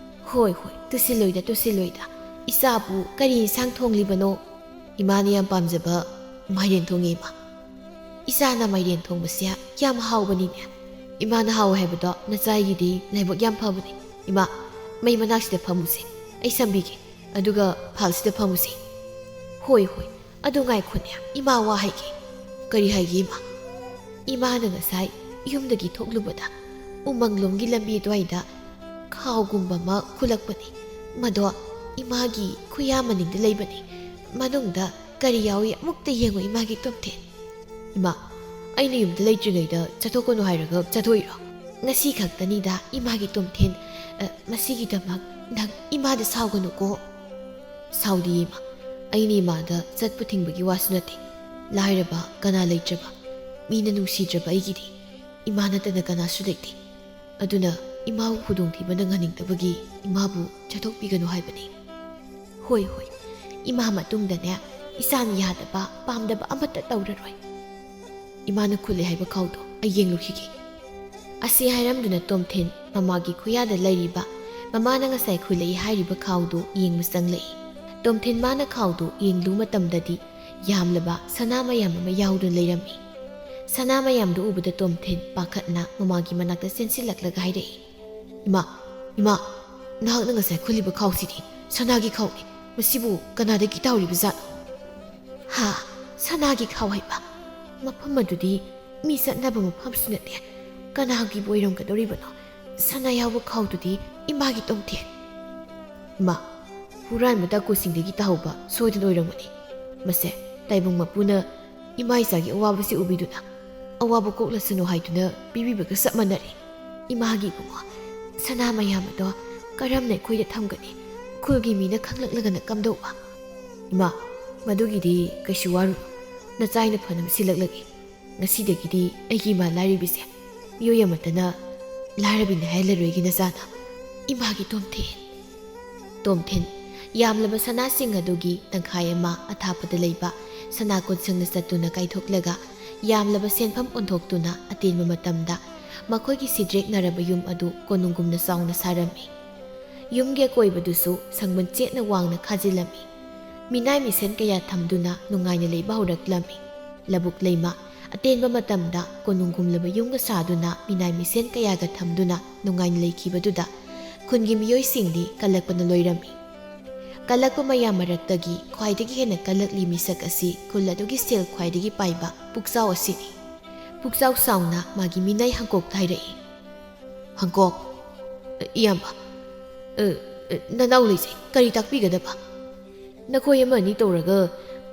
ꯍꯣꯏ ꯇꯨꯁꯤꯜꯂꯣꯏꯗ꯫ ꯏꯆꯥꯕꯨ ꯀꯔꯤ ꯏꯟꯁꯥꯡ ꯊꯣꯡꯂꯤꯕꯅꯣ? ꯏꯃꯥꯅ ꯌꯥꯝ ꯄꯥꯝꯖꯕ ꯃꯥꯏꯔꯦꯟ ꯊꯣꯡꯉꯤ ꯏꯃꯥ꯫ ꯏꯆꯥꯅ ꯃꯥꯏꯔꯦꯟ ꯊꯣꯡꯕꯁꯦ ꯌꯥꯝ ꯍꯥꯎꯕꯅꯤꯅꯦ꯫ ꯏꯃꯥꯅ ꯍꯥꯎꯋꯦ ꯍꯥꯏꯕꯗꯣ ꯅꯆꯥꯒꯤꯗꯤ ꯂꯥꯏꯕꯛ ꯌꯥꯝ ꯐꯕꯅꯤ꯫ ꯏꯃꯥ, ꯃꯩ ꯃꯅꯥꯛꯁꯤꯗ ꯐꯝꯃꯨꯁꯦ, ꯑꯩ ꯁꯝꯕꯤꯒꯦ, ꯑꯗꯨꯒ ꯐꯥꯜꯁꯤꯗ ꯐꯝꯃꯨꯁꯦ꯫ ꯍꯣꯏ ꯑꯗꯨ ꯉꯥꯏꯈꯣꯅꯦ, ꯏꯃꯥ ꯋꯥ ꯍꯥꯏꯒꯦ꯫ ꯀꯔꯤ ꯍꯥꯏꯒꯦ ꯏꯃꯥ? ꯏꯃꯥꯅ ꯉꯁꯥꯏ ꯌꯨꯝꯗꯒꯤ ꯊꯣꯛꯂꯨꯕꯗ ꯎꯃꯪꯂꯣꯝꯒꯤ ꯂꯝꯕꯤ ꯑꯗꯨꯋꯥꯏꯗ ꯈꯥꯎꯒꯨꯝꯕ ꯑꯃ ꯈꯨꯜꯂꯛꯄꯅꯤ꯫ ꯃꯗꯣ ꯏꯃꯥꯒꯤ ꯈꯨꯌꯥ ꯃꯅꯤꯡꯗ ꯂꯩꯕꯅꯤ꯫ ꯃꯅꯨꯡꯗ ꯀꯔꯤ ꯌꯥꯎꯏ ꯑꯃꯨꯛꯇ ꯌꯦꯡꯉꯨ ꯏꯃꯥꯒꯤ ꯇꯣꯝꯊꯤꯟ꯫ ꯏꯃꯥ, ꯑꯩꯅ ꯌꯨꯝꯗ ꯂꯩꯇ꯭ꯔꯤꯉꯩꯗ ꯆꯠꯊꯣꯛꯀꯅꯨ ꯍꯥꯏꯔꯒ ꯆꯠꯊꯣꯛꯏꯔꯣ? ꯉꯁꯤ ꯈꯛꯇꯅꯤꯗ ꯏꯃꯥꯒꯤ ꯇꯣꯝꯊꯤꯟ, ꯃꯁꯤꯒꯤꯗꯃꯛ ꯅꯪ ꯏꯃꯥꯗ ꯁꯥꯎꯒꯅꯨꯀꯣ꯫ ꯁꯥꯎꯗꯦ ꯏꯃꯥ, ꯑꯩꯅ ꯏꯃꯥꯗ ꯆꯠꯄ ꯊꯤꯡꯕꯒꯤ ꯋꯥꯁꯨ ꯅꯠꯇꯦ꯫ ꯂꯥꯏꯔꯕ ꯀꯅꯥ ꯂꯩꯇ꯭ꯔꯕ, ꯃꯤꯅ ꯅꯨꯡꯁꯤꯗ꯭ꯔꯕ ꯑꯩꯒꯤꯗꯤ ꯏꯃꯥ ꯅꯠꯇꯅ ꯀꯅꯥꯁꯨ ꯂꯩꯇꯦ꯫ ꯑꯗꯨꯅ ꯏꯃꯥꯕꯨ ꯈꯨꯗꯣꯡꯊꯤꯕ ꯅꯪꯍꯟꯅꯤꯡꯗꯕꯒꯤ ꯏꯃꯥꯕꯨ ꯆꯠꯊꯣꯛꯄꯤꯒꯅꯨ ꯍꯥꯏꯕꯅꯤ꯫ ꯍꯣꯏ ꯏꯃꯥ ꯃꯇꯨꯡꯗꯅꯦ ꯏꯆꯥꯅ ꯌꯥꯗꯕ ꯄꯥꯝꯗꯕ ꯑꯃꯠꯇ ꯇꯧꯔꯔꯣꯏ꯫ ꯏꯃꯥꯅ ꯈꯨꯜꯂꯦ ꯍꯥꯏꯕ ꯈꯥꯎꯗꯣ ꯑꯩ ꯌꯦꯡꯂꯨꯈꯤꯒꯦ꯫ ꯑꯁꯤ ꯍꯥꯏꯔꯝꯗꯨꯅ ꯇꯣꯝꯊꯤꯟ ꯃꯃꯥꯒꯤ ꯈꯨꯌꯥꯗ ꯂꯩꯔꯤꯕ ꯃꯃꯥꯅ ꯉꯁꯥꯏ ꯈꯨꯜꯂꯛꯏ ꯍꯥꯏꯔꯤꯕ ꯈꯥꯎꯗꯨ ꯌꯦꯡꯕ ꯆꯪꯂꯛꯏ꯫ ꯇꯣꯝꯊꯤꯟ ꯃꯥꯅ ꯈꯥꯎꯗꯨ ꯌꯦꯡꯂꯨ ꯃꯇꯝꯗꯗꯤ ꯌꯥꯝꯂꯕ ꯁꯅꯥ ꯃꯌꯥꯝ ꯑꯃ ꯌꯥꯎꯗꯨꯅ ꯂꯩꯔꯝꯃꯤ꯫ ꯁꯅꯥ ꯃꯌꯥꯝꯗꯨ ꯎꯕꯗ ꯇꯣꯝꯊꯤꯟ ꯄꯥꯈꯠꯅ ꯃꯃꯥꯒꯤ ꯃꯅꯥꯛꯇ ꯆꯦꯟꯁꯤꯜꯂꯛꯂꯒ ꯍꯥꯏꯔꯛꯏ꯫ ꯏꯃꯥ, ꯅꯍꯥꯛꯅ ꯉꯁꯥꯏ ꯈꯨꯜꯂꯤꯕ ꯈꯥꯎꯁꯤꯗꯤ ꯁꯅꯥꯒꯤ ꯈꯥꯎꯅꯤ꯫ ꯃꯁꯤꯕꯨ ꯀꯅꯥꯗꯒꯤ ꯇꯥꯎꯔꯤꯕ ꯖꯥꯠꯅꯣ? ꯍꯥ ꯁꯅꯥꯒꯤ ꯈꯥꯎ ꯍꯩꯕ ꯃꯐꯝ ꯑꯗꯨꯗꯤ ꯃꯤ ꯆꯠꯅꯕ ꯃꯐꯝꯁꯨ ꯅꯠꯇꯦ ꯀꯅꯥꯒꯤꯕꯨ ꯑꯣꯏꯔꯝꯒꯗꯧꯔꯤꯕꯅꯣ ꯁꯅꯥ ꯌꯥꯎꯕ ꯈꯥꯎꯗꯨꯗꯤ ꯏꯃꯥꯒꯤ ꯇꯣꯝꯊꯤꯟ ꯏꯃꯥ ꯍꯨꯔꯥꯟꯕ ꯇꯥꯀꯨꯁꯤꯡꯗꯒꯤ ꯇꯥꯍꯧꯕ ꯁꯣꯏꯗꯅ ꯑꯣꯏꯔꯝꯒꯅꯤ ꯃꯁꯦ ꯇꯥꯏꯕꯪ ꯃꯄꯨꯅ ꯏꯃꯥ ꯏꯆꯥꯒꯤ ꯑꯋꯥꯕꯁꯤ ꯎꯕꯤꯗꯨꯅ ꯑꯋꯥꯕ ꯀꯣꯛꯂꯁꯅꯨ ꯍꯥꯏꯗꯨꯅ ꯄꯤꯕꯤꯕꯒ ꯆꯞ ꯃꯥꯟꯅꯔꯤ ꯏꯃꯥꯒꯤ ꯏꯕꯨꯡꯉꯣ ꯁꯅꯥ ꯃꯌꯥꯝ ꯑꯗꯣ ꯀꯔꯝꯅ ꯑꯩꯈꯣꯏꯗ ꯊꯝꯒꯅꯤ ꯈꯨꯜꯒꯤ ꯃꯤꯅ ꯈꯪꯂꯛꯂꯒꯅ ꯀꯝꯗꯧꯕ ꯏꯃꯥ ꯃꯗꯨꯒꯤꯗꯤ ꯀꯩꯁꯨ ꯋꯥꯔꯨꯅꯨ ꯅꯆꯥꯏꯅ ꯐꯅꯕ ꯁꯤꯜꯂꯛꯂꯒꯦ ꯉꯁꯤꯗꯒꯤꯗꯤ ꯑꯩꯒꯤ ꯏꯃꯥ ꯂꯥꯏꯔꯤꯕꯤꯁꯦ ꯃꯤꯑꯣꯏ ꯑꯃꯠꯇꯅ ꯂꯥꯏꯔꯕꯤꯅ ꯍꯥꯏꯍꯜꯂꯔꯣꯏꯒꯤ ꯅꯆꯥꯅ ꯏꯃꯥꯒꯤ ꯇꯣꯝꯊꯤꯟ ꯌꯥꯝꯂꯕ ꯁꯅꯥꯁꯤꯡ ꯑꯗꯨꯒꯤ ꯇꯪꯈꯥꯏ ꯑꯃ ꯑꯊꯥꯞꯄꯗ ꯂꯩꯕ ꯁꯅꯥ ꯀꯣꯟꯁꯪꯗ ꯆꯠꯇꯨꯅ ꯀꯥꯏꯊꯣꯛꯂꯒ ꯌꯥꯝꯂꯕ ꯁꯦꯟꯐꯝ ꯑꯣꯟꯊꯣꯛꯇꯨꯅ ꯑꯇꯦꯟꯕ ꯃꯇꯝꯗ ꯃꯈꯣꯏꯒꯤ ꯁꯤꯗ꯭ꯔꯦꯛꯅꯔꯕ ꯌꯨꯝ ꯑꯗꯨ ꯀꯣꯅꯨꯡꯒꯨꯝꯅ ꯆꯥꯎꯅ ꯁꯥꯔꯝꯃꯤ ꯌꯨꯝꯒꯤ ꯑꯀꯣꯏꯕꯗꯨꯁꯨ ꯁꯪꯕꯟ ꯆꯦꯠꯅ ꯋꯥꯡꯅ ꯈꯥꯖꯤꯜꯂꯝꯃꯤ ꯃꯤꯅꯥꯏ ꯃꯤꯁꯦꯟ ꯀꯌꯥ ꯊꯝꯗꯨꯅ ꯅꯨꯡꯉꯥꯏꯅ ꯂꯩꯕ ꯍꯧꯔꯛꯂꯝꯃꯤ ꯂꯧꯕꯨꯛ ꯂꯩꯃ ꯑꯇꯦꯟꯕ ꯃꯇꯝꯗ ꯀꯣꯅꯨꯡꯒꯨꯝꯂꯕ ꯌꯨꯝꯒ ꯁꯥꯗꯨꯅ ꯃꯤꯅꯥꯏ ꯃꯤꯁꯦꯟ ꯀꯌꯥꯒ ꯊꯝꯗꯨꯅ ꯅꯨꯡꯉꯥꯏꯅ ꯂꯩꯈꯤꯕꯗꯨꯗ ꯈꯨꯟꯒꯤ ꯃꯤꯑꯣꯏꯁꯤꯡꯗꯤ ꯀꯜꯂꯛꯄꯅ ꯂꯣꯏꯔꯝꯃꯤ ꯀꯜꯂꯛꯄ ꯃꯌꯥꯝ ꯃꯔꯛꯇꯒꯤ ꯈ꯭ꯋꯥꯏꯗꯒꯤ ꯍꯦꯟꯅ ꯀꯜꯂꯛꯂꯤ ꯃꯤꯁꯛ ꯑꯁꯤ ꯈꯨꯜ ꯑꯗꯨꯒꯤ ꯁꯦꯜ ꯈ꯭ꯋꯥꯏꯗꯒꯤ ꯄꯥꯏꯕ ꯄꯨꯛꯆꯥꯎ ꯑꯁꯤꯅꯤ ꯄꯨꯛꯆꯥꯎ ꯆꯥꯎꯅ ꯃꯥꯒꯤ ꯃꯤꯅꯥꯏ ꯍꯪꯀꯣꯛꯇ ꯍꯥꯏꯔꯛꯏ ꯍꯪꯀꯣꯛ ꯏꯌꯥꯝꯕ ꯅꯅꯥꯎ ꯂꯩꯖꯩ ꯀꯔꯤ ꯇꯥꯛꯄꯤꯒꯗꯕ ꯅꯈꯣꯏ ꯑꯃ ꯑꯅꯤ ꯇꯧꯔꯒ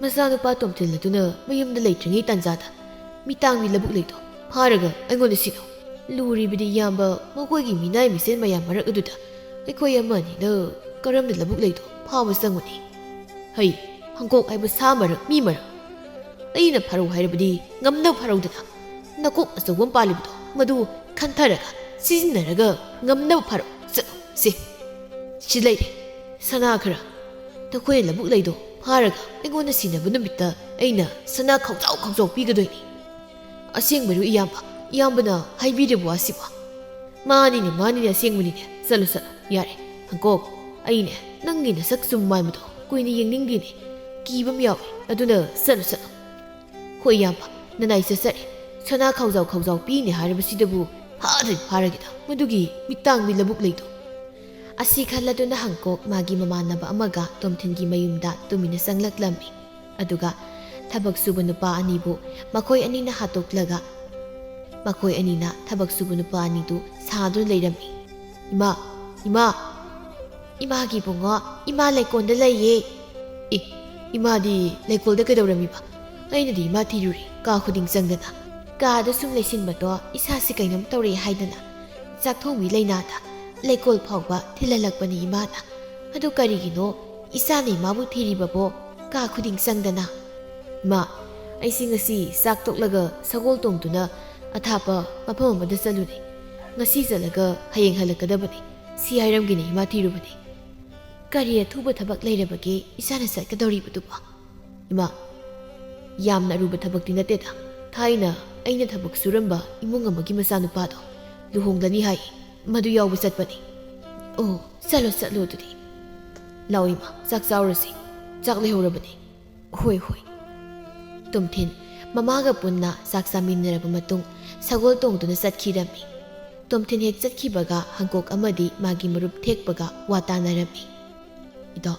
ꯃꯆꯥꯅꯨꯄꯥ ꯇꯣꯝꯊꯤꯟ ꯑꯗꯨꯅ ꯃꯌꯨꯝꯗ ꯂꯩꯇ꯭ꯔꯤꯉꯩ ꯇꯥꯟꯖꯥꯗ ꯃꯤꯇꯥꯡꯒꯤ ꯂꯧꯕꯨꯛ ꯂꯩꯗꯣ ꯐꯥꯔꯒ ꯑꯩꯉꯣꯟꯗ ꯁꯤꯟꯅꯧ ꯂꯨꯔꯤꯕꯗꯤ ꯏꯌꯥꯝꯕ ꯃꯈꯣꯏꯒꯤ ꯃꯤꯅꯥꯏ ꯃꯤꯁꯦꯟ ꯃꯌꯥꯝ ꯃꯔꯛ ꯑꯗꯨꯗ ꯑꯩꯈꯣꯏ ꯑꯃ ꯑꯅꯤꯅ ꯀꯔꯝꯅ ꯂꯧꯕꯨꯛ ꯂꯩꯗꯣ ꯐꯥꯕ ꯆꯪꯉꯨꯅꯤ ꯍꯩ ꯍꯪꯀꯣꯛ ꯍꯥꯏꯕ ꯁꯥ ꯃꯔꯛ ꯃꯤ ꯃꯔꯛ ꯑꯩꯅ ꯐꯔꯧ ꯍꯥꯏꯔꯕꯗꯤ ꯉꯝꯅꯕ ꯐꯔꯧꯗꯅ ꯅꯀꯣꯛ ꯑꯆꯧꯕ ꯑꯃ ꯄꯥꯜꯂꯤꯕꯗꯣ ꯃꯗꯨ ꯈꯟꯊꯔꯒ ꯁꯤꯖꯤꯟꯅꯔꯒ ꯉꯝꯅꯕ ꯐꯔꯧ ꯆꯠꯂꯨ ꯁꯤ ꯂꯩꯔꯦ ꯁꯅꯥ ꯈꯔ ꯅꯈꯣꯏꯅ ꯂꯧꯕꯨꯛ ꯂꯩꯗꯣ ꯐꯥꯔꯒ ꯑꯩꯉꯣꯟꯗ ꯁꯤꯟꯅꯕ ꯅꯨꯃꯤꯠꯇ ꯑꯩꯅ ꯁꯅꯥ ꯈꯥꯎꯖꯥꯎ ꯄꯤꯒꯗꯣꯏꯅꯤ ꯑꯁꯦꯡꯕꯔꯨ ꯏꯌꯥꯝꯕꯅ ꯍꯥꯏꯕꯤꯔꯤꯕ ꯋꯥꯁꯤꯕ ꯃꯥꯅꯤꯅꯦ ꯑꯁꯦꯡꯕꯅꯤꯅꯦ ꯆꯠꯂꯨ ꯌꯥꯔꯦ ꯍꯪꯀꯣꯛ ꯑꯩꯅꯦ ꯅꯪꯒꯤ ꯅꯁꯛ ꯆꯨꯝ ꯃꯥꯟꯕꯗꯣ ꯀꯨꯏꯅ ꯌꯦꯡꯅꯤꯡꯗꯦꯅꯦ ꯀꯤꯕ ꯑꯃ ꯌꯥꯎꯏ ꯑꯗꯨꯅ ꯆꯠꯂꯨ ꯍꯣꯏ ꯏꯌꯥꯝꯕ ꯅꯅꯥꯏ ꯆꯠꯆꯔꯦ ꯁꯅꯥ ꯈꯥꯎꯖꯥꯎ ꯄꯤꯅꯦ ꯍꯥꯏꯔꯕꯁꯤꯗꯕꯨ ꯐꯥꯔꯒꯦꯗ ꯃꯗꯨꯒꯤ ꯃꯤꯇꯥꯡꯒꯤ ꯂꯧꯕꯨꯛ ꯂꯩꯗꯣ ꯑꯁꯤ ꯈꯜꯂꯗꯨꯅ ꯍꯪꯀꯣꯛ ꯃꯥꯒꯤ ꯃꯃꯥꯟꯅꯕ ꯑꯃꯒ ꯇꯣꯝꯊꯤꯟꯒꯤ ꯃꯌꯨꯝꯗ ꯇꯨꯃꯤꯟꯅ ꯆꯪꯂꯛꯂꯝꯃꯤ ꯑꯗꯨꯒ ꯊꯕꯛ ꯁꯨꯕ ꯅꯨꯄꯥ ꯑꯅꯤꯕꯨ ꯃꯈꯣꯏ ꯑꯅꯤꯅ ꯍꯥꯠꯇꯣꯛꯂꯒ ꯃꯈꯣꯏ ꯑꯅꯤꯅ ꯊꯕꯛ ꯁꯨꯕ ꯅꯨꯄꯥ ꯑꯅꯤꯗꯨ ꯁꯥꯗꯨꯅ ꯂꯩꯔꯝꯃꯤ ꯏꯃꯥꯒꯤ ꯏꯕꯨꯡꯉꯣ ꯏꯃꯥ ꯂꯩꯀꯣꯜꯗ ꯂꯩꯌꯦ ꯏꯃꯥꯗꯤ ꯂꯩꯀꯣꯜꯗ ꯀꯩꯗꯧꯔꯝꯃꯤꯕ ꯑꯩꯅꯗꯤ ꯏꯃꯥ ꯊꯤꯔꯨꯔꯤ ꯀꯥ ꯈꯨꯗꯤꯡ ꯆꯪꯗꯅ ꯀꯥꯗ ꯁꯨꯝ ꯂꯩꯁꯤꯟꯕꯗꯣ ꯏꯁꯥꯁꯤ ꯀꯩꯅꯣꯝ ꯇꯧꯔꯛꯑꯦ ꯍꯥꯏꯗꯅ ꯆꯥꯛꯊꯣꯡꯕꯤ ꯂꯩꯅꯥꯗ ꯂꯩꯀꯣꯜ ꯐꯥꯎꯕ ꯊꯤꯜꯍꯜꯂꯛꯄꯅꯤ ꯏꯃꯥꯅ ꯑꯗꯨ ꯀꯔꯤꯒꯤꯅꯣ ꯏꯆꯥꯅ ꯏꯃꯥꯕꯨ ꯊꯤꯔꯤꯕꯕꯣ ꯀꯥ ꯈꯨꯗꯤꯡ ꯆꯪꯗꯅ ꯏꯃꯥ ꯑꯩꯁꯤ ꯉꯁꯤ ꯆꯥꯛ ꯇꯣꯛꯂꯒ ꯁꯒꯣꯜ ꯇꯣꯡꯗꯨꯅ ꯑꯊꯥꯞꯄ ꯃꯐꯝ ꯑꯃꯗ ꯆꯠꯂꯨꯅꯤ ꯉꯁꯤ ꯆꯠꯂꯒ ꯍꯌꯦꯡ ꯍꯜꯂꯛꯀꯗꯕꯅꯤ ꯁꯤ ꯍꯥꯏꯔꯝꯒꯤꯅꯤ ꯏꯃꯥ ꯊꯤꯔꯨꯕꯅꯤ ꯀꯔꯤ ꯑꯊꯨꯕ ꯊꯕꯛ ꯂꯩꯔꯕꯒꯦ ꯏꯆꯥꯅ ꯆꯠꯀꯗꯧꯔꯤꯕꯗꯨꯕꯣ ꯏꯃꯥ ꯌꯥꯝꯅ ꯑꯔꯨꯕ ꯊꯕꯛꯇꯤ ꯅꯠꯇꯦꯗ ꯊꯥꯏꯅ ꯑꯩꯅ ꯊꯕꯛ ꯁꯨꯔꯝꯕ ꯏꯃꯨꯡ ꯑꯃꯒꯤ ꯃꯆꯥꯅꯨꯄꯥꯗꯣ ꯂꯨꯍꯣꯡꯒꯅꯤ ꯍꯥꯏ ꯃꯗꯨ ꯌꯥꯎꯕ ꯆꯠꯄꯅꯤ ꯑꯣ ꯆꯠꯂꯣ ꯑꯗꯨꯗꯤ ꯂꯥꯛꯑꯣ ꯏꯃꯥ ꯆꯥꯛ ꯆꯥꯎꯔꯁꯤ ꯆꯥꯛ ꯂꯩꯍꯧꯔꯕꯅꯤ ꯍꯣꯏ ꯇꯣꯝꯊꯤꯟ ꯃꯃꯥꯒ ꯄꯨꯟꯅ ꯆꯥꯛ ꯆꯥꯃꯤꯟꯅꯔꯕ ꯃꯇꯨꯡ ꯁꯒꯣꯜ ꯇꯣꯡꯗꯨꯅ ꯆꯠꯈꯤꯔꯝꯃꯤ ꯇꯣꯝꯊꯤꯟ ꯍꯦꯛ ꯆꯠꯈꯤꯕꯒ ꯍꯪꯀꯣꯛ ꯑꯃꯗꯤ ꯃꯥꯒꯤ ꯃꯔꯨꯞ ꯊꯦꯛꯄꯒ ꯋꯥ ꯇꯥꯅꯔꯝꯃꯤ ꯏꯇꯥꯎ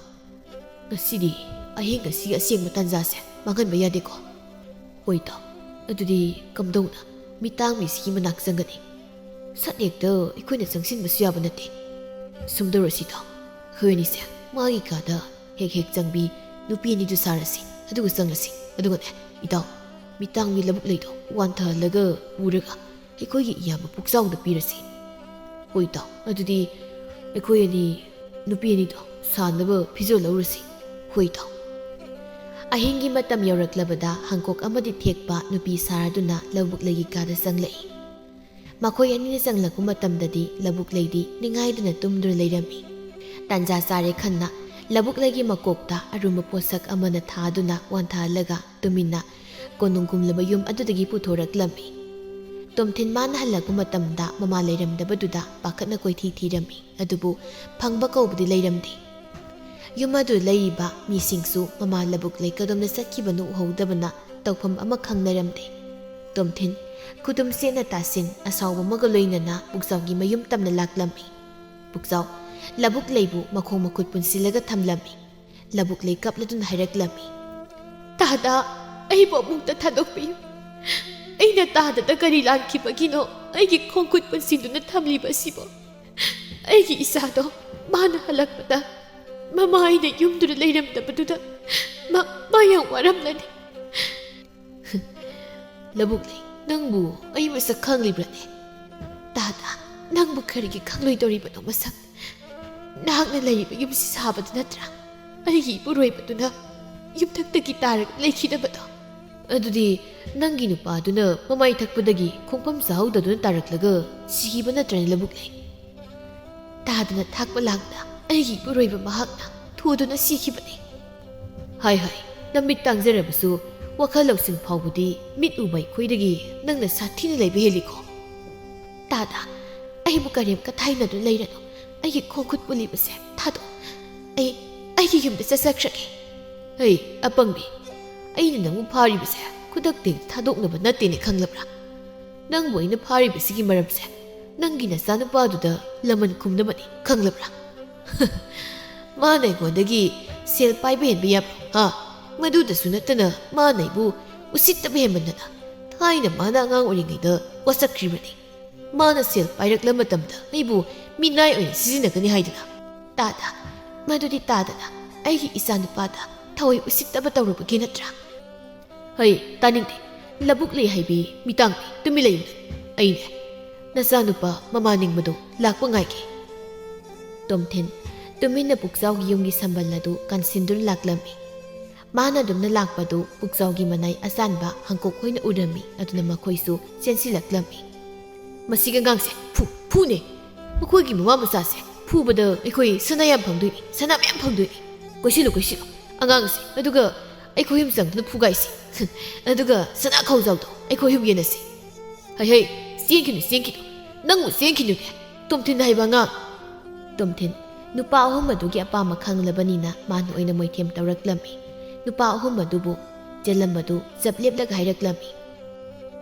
ꯉꯁꯤꯗꯤ ꯑꯍꯤꯡ ꯑꯁꯤꯒꯤ ꯑꯁꯦꯡꯕ ꯇꯥꯟꯖꯥꯁꯦ ꯃꯥꯡꯍꯟꯕ ꯌꯥꯗꯦꯀꯣ ꯍꯣꯏ ꯏꯇꯥꯎ ꯑꯗꯨꯗꯤ ꯀꯝꯗꯧꯅ ꯃꯤꯇꯥꯡ ꯃꯤꯁꯤꯒꯤ ꯃꯅꯥꯛ ꯆꯪꯒꯅꯤ ꯁꯠ ꯍꯦꯛꯇ ꯑꯩꯈꯣꯏꯅ ꯆꯪꯁꯤꯟꯕꯁꯨ ꯌꯥꯕ ꯅꯠꯇꯦ ꯁꯨꯝꯗꯧꯔꯁꯤ ꯏꯇꯥꯎ ꯑꯩꯈꯣꯏ ꯑꯅꯤꯁꯦ ꯃꯥꯒꯤ ꯀꯥꯗ ꯍꯦꯛ ꯆꯪꯕꯤ ꯅꯨꯄꯤ ꯑꯅꯤꯗꯨ ꯁꯥꯔꯁꯤ ꯑꯗꯨꯒ ꯆꯪꯂꯁꯤ ꯑꯗꯨꯒꯅꯦ ꯏꯇꯥꯎ ꯃꯤꯇꯥꯡꯒꯤ ꯂꯧꯕꯨꯛ ꯂꯩꯗꯣ ꯋꯥꯟꯊꯍꯜꯂꯒ ꯄꯨꯔꯒ ꯑꯩꯈꯣꯏꯒꯤ ꯏꯌꯥꯝꯕ ꯄꯨꯛꯆꯥꯎꯗ ꯄꯤꯔꯁꯤ ꯍꯣꯏ ꯏꯇꯥꯎ ꯑꯗꯨꯗꯤ ꯑꯩꯈꯣꯏ ꯑꯅꯤ ꯅꯨꯄꯤ ꯑꯅꯤꯗꯣ ꯁꯥꯅꯕ ꯐꯤꯖꯣꯜ ꯂꯧꯔꯁꯤ ꯍꯣꯏ ꯏꯇꯥꯎ ꯑꯍꯤꯡꯒꯤ ꯃꯇꯝ ꯌꯧꯔꯛꯂꯕꯗ ꯍꯪꯀꯣꯛ ꯑꯃꯗꯤ ꯊꯦꯛꯄ ꯅꯨꯄꯤ ꯁꯥꯔꯗꯨꯅ ꯂꯧꯕꯨꯛ ꯂꯩꯒꯤ ꯀꯥꯗ ꯆꯪꯂꯛꯏ ꯃꯈꯣꯏ ꯑꯅꯤꯅ ꯆꯪꯂꯛꯄ ꯃꯇꯝꯗꯗꯤ ꯂꯧꯕꯨꯛ ꯂꯩꯗꯤ ꯅꯤꯡꯉꯥꯏꯗꯨꯅ ꯇꯨꯝꯗꯨꯅ ꯂꯩꯔꯝꯃꯤ ꯇꯥꯟꯖꯥ ꯆꯥꯔꯦ ꯈꯟꯅ ꯂꯧꯕꯨꯛ ꯂꯩꯒꯤ ꯃꯀꯣꯛꯇ ꯑꯔꯨꯝꯕ ꯄꯣꯠꯁꯛ ꯑꯃꯅ ꯊꯥꯗꯨꯅ ꯋꯥꯟꯊꯍꯜꯂꯒ ꯇꯨꯃꯤꯟꯅ ꯀꯣꯅꯨꯡꯒꯨꯝꯂꯕ ꯌꯨꯝ ꯑꯗꯨꯗꯒꯤ ꯄꯨꯊꯣꯔꯛꯂꯝꯃꯤ ꯇꯣꯝꯊꯤꯟ ꯃꯥꯅ ꯍꯜꯂꯛꯄ ꯃꯇꯝꯗ ꯃꯃꯥ ꯂꯩꯔꯝꯗꯕꯗꯨꯗ ꯄꯥꯈꯠꯅ ꯀꯣꯏꯊꯤ ꯊꯤꯔꯝꯃꯤ ꯑꯗꯨꯕꯨ ꯐꯪꯕ ꯀꯧꯕꯗꯤ ꯂꯩꯔꯝꯗꯦ ꯌꯨꯝ ꯑꯗꯨ ꯂꯩꯔꯤꯕ ꯃꯤꯁꯤꯡꯁꯨ ꯃꯃꯥ ꯂꯧꯕꯨꯛ ꯂꯩ ꯀꯗꯣꯝꯗ ꯆꯠꯈꯤꯕꯅꯣ ꯎꯍꯧꯗꯕꯅ ꯇꯧꯐꯝ ꯑꯃ ꯈꯪꯅꯔꯝꯗꯦ ꯇꯣꯝꯊꯤꯟ ꯈꯨꯗꯨꯝ ꯁꯦꯠꯅ ꯇꯥꯁꯤꯟ ꯑꯁꯥꯎꯕ ꯑꯃꯒ ꯂꯣꯏꯅꯅ ꯄꯨꯛꯆꯥꯎꯒꯤ ꯃꯌꯨꯝ ꯇꯝꯅ ꯂꯥꯛꯂꯝꯃꯤ ꯄꯨꯛꯆꯥꯎ ꯂꯧꯕꯨꯛ ꯂꯩꯕꯨ ꯃꯈꯣꯡ ꯃꯈꯨꯠ ꯄꯨꯟꯁꯤꯜꯂꯒ ꯊꯝꯂꯝꯃꯤ ꯂꯧꯕꯨꯛ ꯂꯩ ꯀꯞꯂꯗꯨꯅ ꯍꯥꯏꯔꯛꯂꯝꯃꯤ ꯇꯥꯗ ꯑꯩꯕꯨ ꯑꯃꯨꯛꯇ ꯊꯥꯗꯣꯛꯄꯤꯌꯨ ꯑꯩꯅ ꯇꯥꯗꯗ ꯀꯔꯤ ꯂꯥꯟꯈꯤꯕꯒꯤꯅꯣ ꯑꯩꯒꯤ ꯈꯣꯡꯈꯨꯠ ꯄꯨꯟꯁꯤꯟꯗꯨꯅ ꯊꯝꯂꯤꯕ ꯑꯁꯤꯕꯨ ꯑꯩꯒꯤ ꯏꯆꯥꯗꯣ ꯃꯥꯅ ꯍꯜꯂꯛꯄꯗ ꯃꯃꯥ ꯑꯩꯅ ꯌꯨꯝꯗꯨꯗ ꯂꯩꯔꯝꯗꯕꯗꯨꯗ ꯃꯥ ꯌꯥꯝ ꯋꯥꯔꯝꯂꯅꯤ ꯂꯕꯨꯛꯂꯩ ꯅꯪꯕꯨ ꯑꯩ ꯃꯁꯛ ꯈꯪꯂꯤꯕ꯭ꯔꯅꯦ ꯇꯥꯗ ꯅꯪꯕꯨ ꯀꯔꯤꯒꯤ ꯈꯪꯂꯣꯏꯗꯧꯔꯤꯕꯅꯣ ꯃꯁꯛ ꯅꯍꯥꯛꯅ ꯂꯩꯔꯤꯕ ꯌꯨꯝꯁꯤ ꯁꯥꯕꯗ ꯅꯠꯇ꯭ꯔꯥ ꯑꯩꯒꯤ ꯏꯄꯨꯔꯣꯏꯕꯗꯨꯅ ꯌꯨꯝꯊꯛꯇꯒꯤ ꯇꯥꯔꯒ ꯂꯩꯈꯤꯗꯕꯗꯣ ꯑꯗꯨꯗꯤ ꯅꯪꯒꯤ ꯅꯨꯄꯥꯗꯨꯅ ꯃꯃꯥꯏ ꯊꯛꯄꯗꯒꯤ ꯈꯣꯡꯐꯝ ꯆꯥꯍꯧꯗꯗꯨꯅ ꯇꯥꯔꯛꯂꯒ ꯁꯤꯈꯤꯕ ꯅꯠꯇ꯭ꯔꯅꯤ ꯂꯕꯨꯛꯂꯩ ꯇꯥꯗꯅ ꯊꯥꯛꯄ ꯂꯥꯡꯗ ꯑꯩꯒꯤ ꯏꯄꯨꯔꯣꯏꯕ ꯃꯍꯥꯛꯅ ꯊꯨꯗꯨꯅ ꯁꯤꯈꯤꯕꯅꯤ ꯍꯥꯏ ꯅꯃꯤꯠ ꯇꯥꯡꯖꯔꯕꯁꯨ ꯋꯥꯈꯜ ꯂꯧꯁꯤꯡ ꯐꯥꯎꯕꯗꯤ ꯃꯤꯠ ꯎꯕ ꯑꯩꯈꯣꯏꯗꯒꯤ ꯅꯪꯅ ꯁꯥꯊꯤꯅ ꯂꯩꯕ ꯍꯦꯜꯂꯤꯀꯣ ꯇꯥꯗ ꯑꯩꯕꯨ ꯀꯔꯤꯝꯇ ꯊꯥꯏꯅꯗꯨꯅ ꯂꯩꯔꯅꯨ ꯑꯩꯒꯤ ꯈꯣꯡꯈꯨꯠ ꯄꯨꯜꯂꯤꯕꯁꯦ ꯊꯥꯗꯣꯛ ꯑꯩꯒꯤ ꯌꯨꯝꯗ ꯆꯠꯆꯈ꯭ꯔꯒꯦ ꯍꯩ ꯑꯄꯪꯕꯤ ꯑꯩꯅ ꯅꯪꯕꯨ ꯐꯥꯔꯤꯕꯁꯦ ꯈꯨꯗꯛꯇ ꯊꯥꯗꯣꯛꯅꯕ ꯅꯠꯇꯦꯅꯦ ꯈꯪꯂꯕ꯭ꯔꯥ ꯅꯪꯕꯨ ꯑꯩꯅ ꯐꯥꯔꯤꯕꯁꯤꯒꯤ ꯃꯔꯝꯁꯦ ꯅꯪꯒꯤ ꯅꯆꯥꯅꯨꯄꯥꯗꯨꯗ ꯂꯃꯟ ꯈꯨꯝꯅꯕꯅꯤ ꯈꯪꯂꯕ꯭ꯔꯥ ꯃꯥꯅ ꯑꯩꯉꯣꯟꯗꯒꯤ ꯁꯦꯜ ꯄꯥꯏꯕ ꯍꯦꯟꯕ ꯌꯥꯕ꯭ꯔꯣ ꯃꯗꯨꯗꯁꯨ ꯅꯠꯇꯅ ꯃꯥꯅ ꯑꯩꯕꯨ ꯎꯁꯤꯠꯇꯕ ꯍꯦꯟꯃꯟꯗꯅ ꯊꯥꯏꯅ ꯃꯥꯅ ꯑꯉꯥꯡ ꯑꯣꯏꯔꯤꯉꯩꯗ ꯋꯥꯁꯛꯈ꯭ꯔꯤꯕꯅꯤ ꯃꯥꯅ ꯁꯦꯜ ꯄꯥꯏꯔꯛꯂ ꯃꯇꯝꯗ ꯑꯩꯕꯨ ꯃꯤꯅꯥꯏ ꯑꯣꯏꯅ ꯁꯤꯖꯤꯟꯅꯒꯅꯤ ꯍꯥꯏꯗꯅ ꯇꯥꯗ ꯃꯗꯨꯗꯤ ꯇꯥꯗꯅ ꯑꯩꯒꯤ ꯏꯆꯥꯅꯨꯄꯥꯗ ꯊꯋꯥꯏ ꯎꯁꯤꯠꯇꯕ ꯇꯧꯔꯨꯕꯒꯤ ꯅꯠꯇ꯭ꯔꯥ ꯍꯩ ꯇꯥꯅꯤꯡꯗꯦ ꯂꯕꯨꯛꯂꯩ ꯍꯩꯕꯤ ꯃꯤꯇꯥꯡꯕꯤ ꯇꯨꯃꯤꯟ ꯂꯩꯌꯨ ꯑꯩꯅꯦ ꯅꯆꯥꯅꯨꯄꯥ ꯃꯃꯥ ꯅꯤꯡꯕꯗꯣ ꯂꯥꯛꯄ ꯉꯥꯏꯒꯦ ꯇꯣꯝꯊꯤꯟ ꯇꯨꯃꯤꯟꯅ ꯄꯨꯛꯆꯥꯎꯒꯤ ꯌꯨꯝꯒꯤ ꯁꯝꯕꯜ ꯑꯗꯨ ꯀꯟꯁꯤꯟꯗꯨꯅ ꯂꯥꯛꯂꯝꯃꯤ ꯃꯥꯅ ꯑꯗꯨꯝꯅ ꯂꯥꯛꯄꯗꯨ ꯄꯨꯛꯆꯥꯎꯒꯤ ꯃꯅꯥꯏ ꯑꯆꯥꯟꯕ ꯍꯪꯀꯣꯛ ꯍꯣꯏꯅ ꯎꯔꯝꯃꯤ ꯑꯗꯨꯅ ꯃꯈꯣꯏꯁꯨ ꯆꯦꯟꯁꯤꯜꯂꯛꯂꯝꯃꯤ ꯃꯁꯤꯒꯤ ꯑꯉꯥꯡꯁꯦ ꯐꯨꯅꯦ ꯃꯈꯣꯏꯒꯤ ꯃꯃꯥ ꯃꯆꯥꯁꯦ ꯐꯨꯕꯗ ꯑꯩꯈꯣꯏ ꯁꯅꯥ ꯌꯥꯝ ꯐꯪꯗꯣꯏꯅꯤ ꯁꯅꯥ ꯃꯌꯥꯝ ꯐꯪꯗꯣꯏꯅꯤ ꯀꯣꯏꯁꯤꯜꯂꯨ ꯑꯉꯥꯡ ꯑꯁꯤ ꯑꯗꯨꯒ ꯑꯩꯈꯣꯏ ꯌꯨꯝ ꯆꯪꯗꯨꯅ ꯐꯨꯒꯥꯏꯁꯤ ꯑꯗꯨꯒ ꯁꯅꯥ ꯈꯧꯖꯥꯎꯗꯣ ꯑꯩꯈꯣꯏ ꯌꯨꯝ ꯌꯦꯟꯅꯁꯤ ꯍꯩ ꯆꯦꯟꯈꯤꯅꯨ ꯅꯪꯕꯨ ꯆꯦꯟꯈꯤꯅꯨꯅꯦ ꯇꯣꯝꯊꯤꯟ ꯍꯥꯏꯕ ꯑꯉꯥꯡ ꯇꯣꯝꯊꯤꯟ ꯅꯨꯄꯥ ꯑꯍꯨꯝ ꯑꯗꯨꯒꯤ ꯑꯄꯥꯝꯕ ꯈꯪꯂꯕꯅꯤꯅ ꯃꯥꯅ ꯑꯣꯏꯅ ꯃꯣꯏꯊꯦꯝ ꯇꯧꯔꯛꯂꯝꯃꯤ ꯅꯨꯄꯥ ꯑꯍꯨꯝ ꯑꯗꯨꯕꯨ ꯆꯦꯜꯂꯝꯕꯗꯨ ꯆꯞ ꯂꯦꯞꯂꯒ ꯍꯥꯏꯔꯛꯂꯝꯃꯤ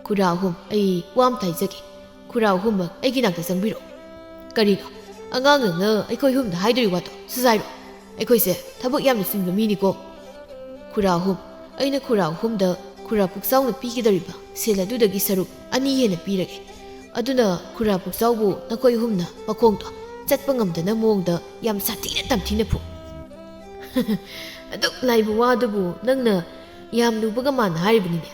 ꯈꯨꯔꯥ ꯑꯍꯨꯝ ꯑꯩ ꯋꯥ ꯑꯃ ꯍꯥꯏꯖꯒꯦ ꯈꯨꯔꯥ ꯑꯍꯨꯝꯃꯛ ꯑꯩꯒꯤ ꯅꯥꯛꯇ ꯆꯪꯕꯤꯔꯛꯑꯣ ꯀꯔꯤꯅꯣ ꯑꯉꯥꯡ ꯅꯪꯅ ꯑꯩꯈꯣꯏ ꯌꯨꯝꯗ ꯍꯥꯏꯗꯣꯔꯤ ꯋꯥꯗꯣ ꯁꯖꯥꯏꯔꯣ ꯑꯩꯈꯣꯏꯁꯦ ꯊꯕꯛ ꯌꯥꯝꯅ ꯆꯤꯟꯕ ꯃꯤꯅꯤꯀꯣ ꯈꯨꯔꯥ ꯑꯍꯨꯝ ꯑꯩꯅ ꯈꯨꯔꯥ ꯑꯍꯨꯝꯗ ꯈꯨꯔꯥ ꯄꯨꯛꯆꯥꯎꯅ ꯄꯤꯒꯗꯧꯔꯤꯕ ꯁꯦꯜ ꯑꯗꯨꯗꯒꯤ ꯁꯔꯨꯛ 2 ꯍꯦꯟꯅ ꯄꯤꯔꯒꯦ ꯑꯗꯨꯅ ꯈꯨꯔꯥ ꯄꯨꯛꯆꯥꯎꯕꯨ ꯅꯈꯣꯏ ꯑꯍꯨꯝꯅ ꯃꯈꯣꯡꯗꯣ ꯆꯠꯄ ꯉꯝꯗꯅ ꯃꯑꯣꯡꯗ ꯌꯥꯝ ꯁꯥꯊꯤꯅ ꯇꯝꯊꯤꯅ ꯐꯨ ꯑꯗꯨꯛ ꯂꯥꯏꯕ ꯋꯥꯗꯨꯕꯨ ꯅꯪꯅ ꯌꯥꯝ ꯂꯨꯕꯒ ꯃꯥꯅ ꯍꯥꯏꯔꯤꯕꯅꯤꯅꯦ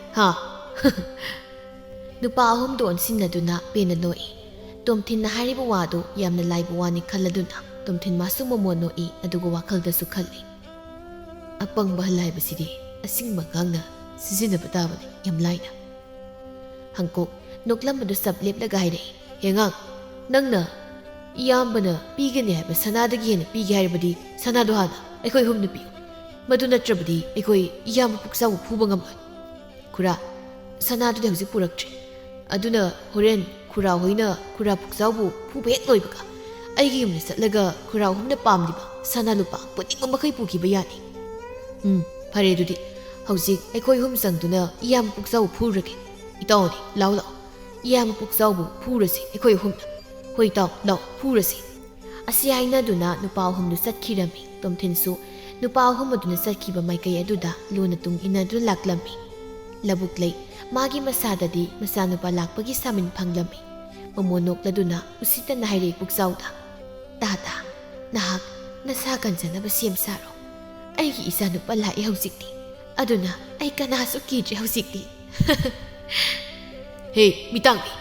ꯅꯨꯄꯥ ꯑꯍꯨꯝꯗꯣ ꯑꯣꯟꯁꯤꯟꯅꯗꯨꯅ ꯄꯦꯟꯅ ꯅꯣꯛꯏ ꯇꯣꯝꯊꯤꯟꯅ ꯍꯥꯏꯔꯤꯕ ꯋꯥꯗꯨ ꯌꯥꯝꯅ ꯂꯥꯏꯕ ꯋꯥꯅꯤ ꯈꯜꯂꯗꯨꯅ ꯇꯣꯝꯊꯤꯟ ꯃꯥꯁꯨ ꯃꯣꯃꯣꯟ ꯅꯣꯛꯏ ꯑꯗꯨꯒ ꯋꯥꯈꯜꯗꯁꯨ ꯈꯜꯂꯤ ꯑꯄꯪꯕ ꯍꯜ ꯍꯥꯏꯕꯁꯤꯗꯤ ꯑꯁꯤꯡꯕ ꯉꯥꯡꯅ ꯁꯤꯖꯤꯟꯅꯕ ꯇꯥꯕꯅꯤ ꯌꯥꯝ ꯂꯥꯏꯅ ꯍꯪꯀꯣꯛ ꯅꯣꯛꯂꯝꯕꯗꯨ ꯆꯞ ꯂꯦꯞꯂꯒ ꯍꯥꯏꯔꯛꯏ ꯍꯦꯉꯥꯡ ꯅꯪꯅ ꯏꯌꯥꯝꯕꯅ ꯄꯤꯒꯅꯤ ꯍꯥꯏꯕ ꯁꯅꯥꯗꯒꯤ ꯍꯦꯟꯅ ꯄꯤꯒꯦ ꯍꯥꯏꯔꯕꯗꯤ ꯁꯅꯥꯗꯣ ꯍꯥꯟꯅ ꯑꯩꯈꯣꯏ ꯑꯍꯨꯝꯅ ꯄꯤꯌꯨ ꯃꯗꯨ ꯅꯠꯇ꯭ꯔꯕꯗꯤ ꯑꯩꯈꯣꯏ ꯏꯌꯥꯝꯕ ꯄꯨꯛꯆꯥꯎꯕꯨ ꯐꯨꯕ ꯉꯝꯂꯣꯏ ꯈꯨꯔꯥ ꯁꯅꯥꯗꯨꯗꯤ ꯍꯧꯖꯤꯛ ꯄꯨꯔꯛꯇ꯭ꯔꯤ ꯑꯗꯨꯅ ꯍꯣꯔꯦꯟ ꯈꯨꯔꯥ ꯍꯣꯏꯅ ꯈꯨꯔꯥ ꯄꯨꯛꯆꯥꯎꯕꯨ ꯐꯨꯕ ꯍꯦꯛ ꯂꯣꯏꯕꯒ ꯑꯩꯒꯤ ꯌꯨꯝꯗ ꯆꯠꯂꯒ ꯈꯨꯔꯥ ꯑꯍꯨꯝꯅ ꯄꯥꯝꯂꯤꯕ ꯁꯅꯥ ꯂꯨꯄꯥ ꯄꯨꯅꯤꯡꯕ ꯃꯈꯩ ꯄꯨꯈꯤꯕ ꯌꯥꯅꯤ ꯐꯔꯦ ꯑꯗꯨꯗꯤ ꯍꯧꯖꯤꯛ ꯑꯩꯈꯣꯏ ꯑꯍꯨꯝ ꯆꯪꯗꯨꯅ ꯏꯌꯥꯝꯕ ꯄꯨꯛꯆꯥꯎꯕꯨ ꯐꯨꯔꯒꯦ ꯏꯇꯥꯎꯅꯤ ꯂꯥꯛꯑꯣ ꯏꯌꯥꯝꯕ ꯄꯨꯛꯆꯥꯎꯕꯨ ꯐꯨꯔꯁꯤ ꯑꯩꯈꯣꯏ ꯑꯍꯨꯝꯅ ꯍꯣꯏ ꯏꯇꯥꯎ ꯂꯥꯛꯑꯣ ꯐꯨꯔꯁꯤ ꯑꯁꯤ ꯍꯥꯏꯅꯗꯨꯅ ꯅꯨꯄꯥ ꯑꯍꯨꯝꯗꯨ ꯆꯠꯈꯤꯔꯝꯃꯤ ꯇꯣꯝꯊꯤꯟꯁꯨ ꯅꯨꯄꯥ ꯑꯍꯨꯝ ꯑꯗꯨꯅ ꯆꯠꯈꯤꯕ ꯃꯥꯏꯀꯩ ꯑꯗꯨꯗ ꯂꯨꯅ ꯇꯨꯡ ꯏꯟꯅꯗꯨꯅ ꯂꯥꯛꯂꯝꯃꯤ ꯂꯕꯨꯛꯂꯩ ꯃꯥꯒꯤ ꯃꯁꯥꯗꯗꯤ ꯃꯆꯥꯅꯨꯄꯥ ꯂꯥꯛꯄꯒꯤ ꯁꯥꯃꯤꯟ ꯐꯪꯂꯝꯃꯤ ꯃꯃꯣꯟ ꯅꯣꯛꯂꯗꯨꯅ ꯎꯁꯤꯠꯇꯅ ꯍꯥꯏꯔꯛꯏ ꯄꯨꯛꯆꯥꯎꯗ ꯇꯥꯇꯥ ꯅꯍꯥꯛ ꯅꯁꯥ ꯀꯟꯖꯅꯕ ꯁꯦꯝ ꯁꯥꯔꯣ ꯑꯩꯒꯤ ꯏꯆꯥꯅꯨꯄꯥ ꯂꯥꯛꯏ ꯍꯧꯖꯤꯛꯇꯤ ꯑꯗꯨꯅ ꯑꯩ ꯀꯅꯥꯁꯨ ꯀꯤꯗ꯭ꯔꯦ ꯍꯧꯖꯤꯛꯇꯤ ꯍꯦ ꯃꯤꯇꯥꯡꯕꯤ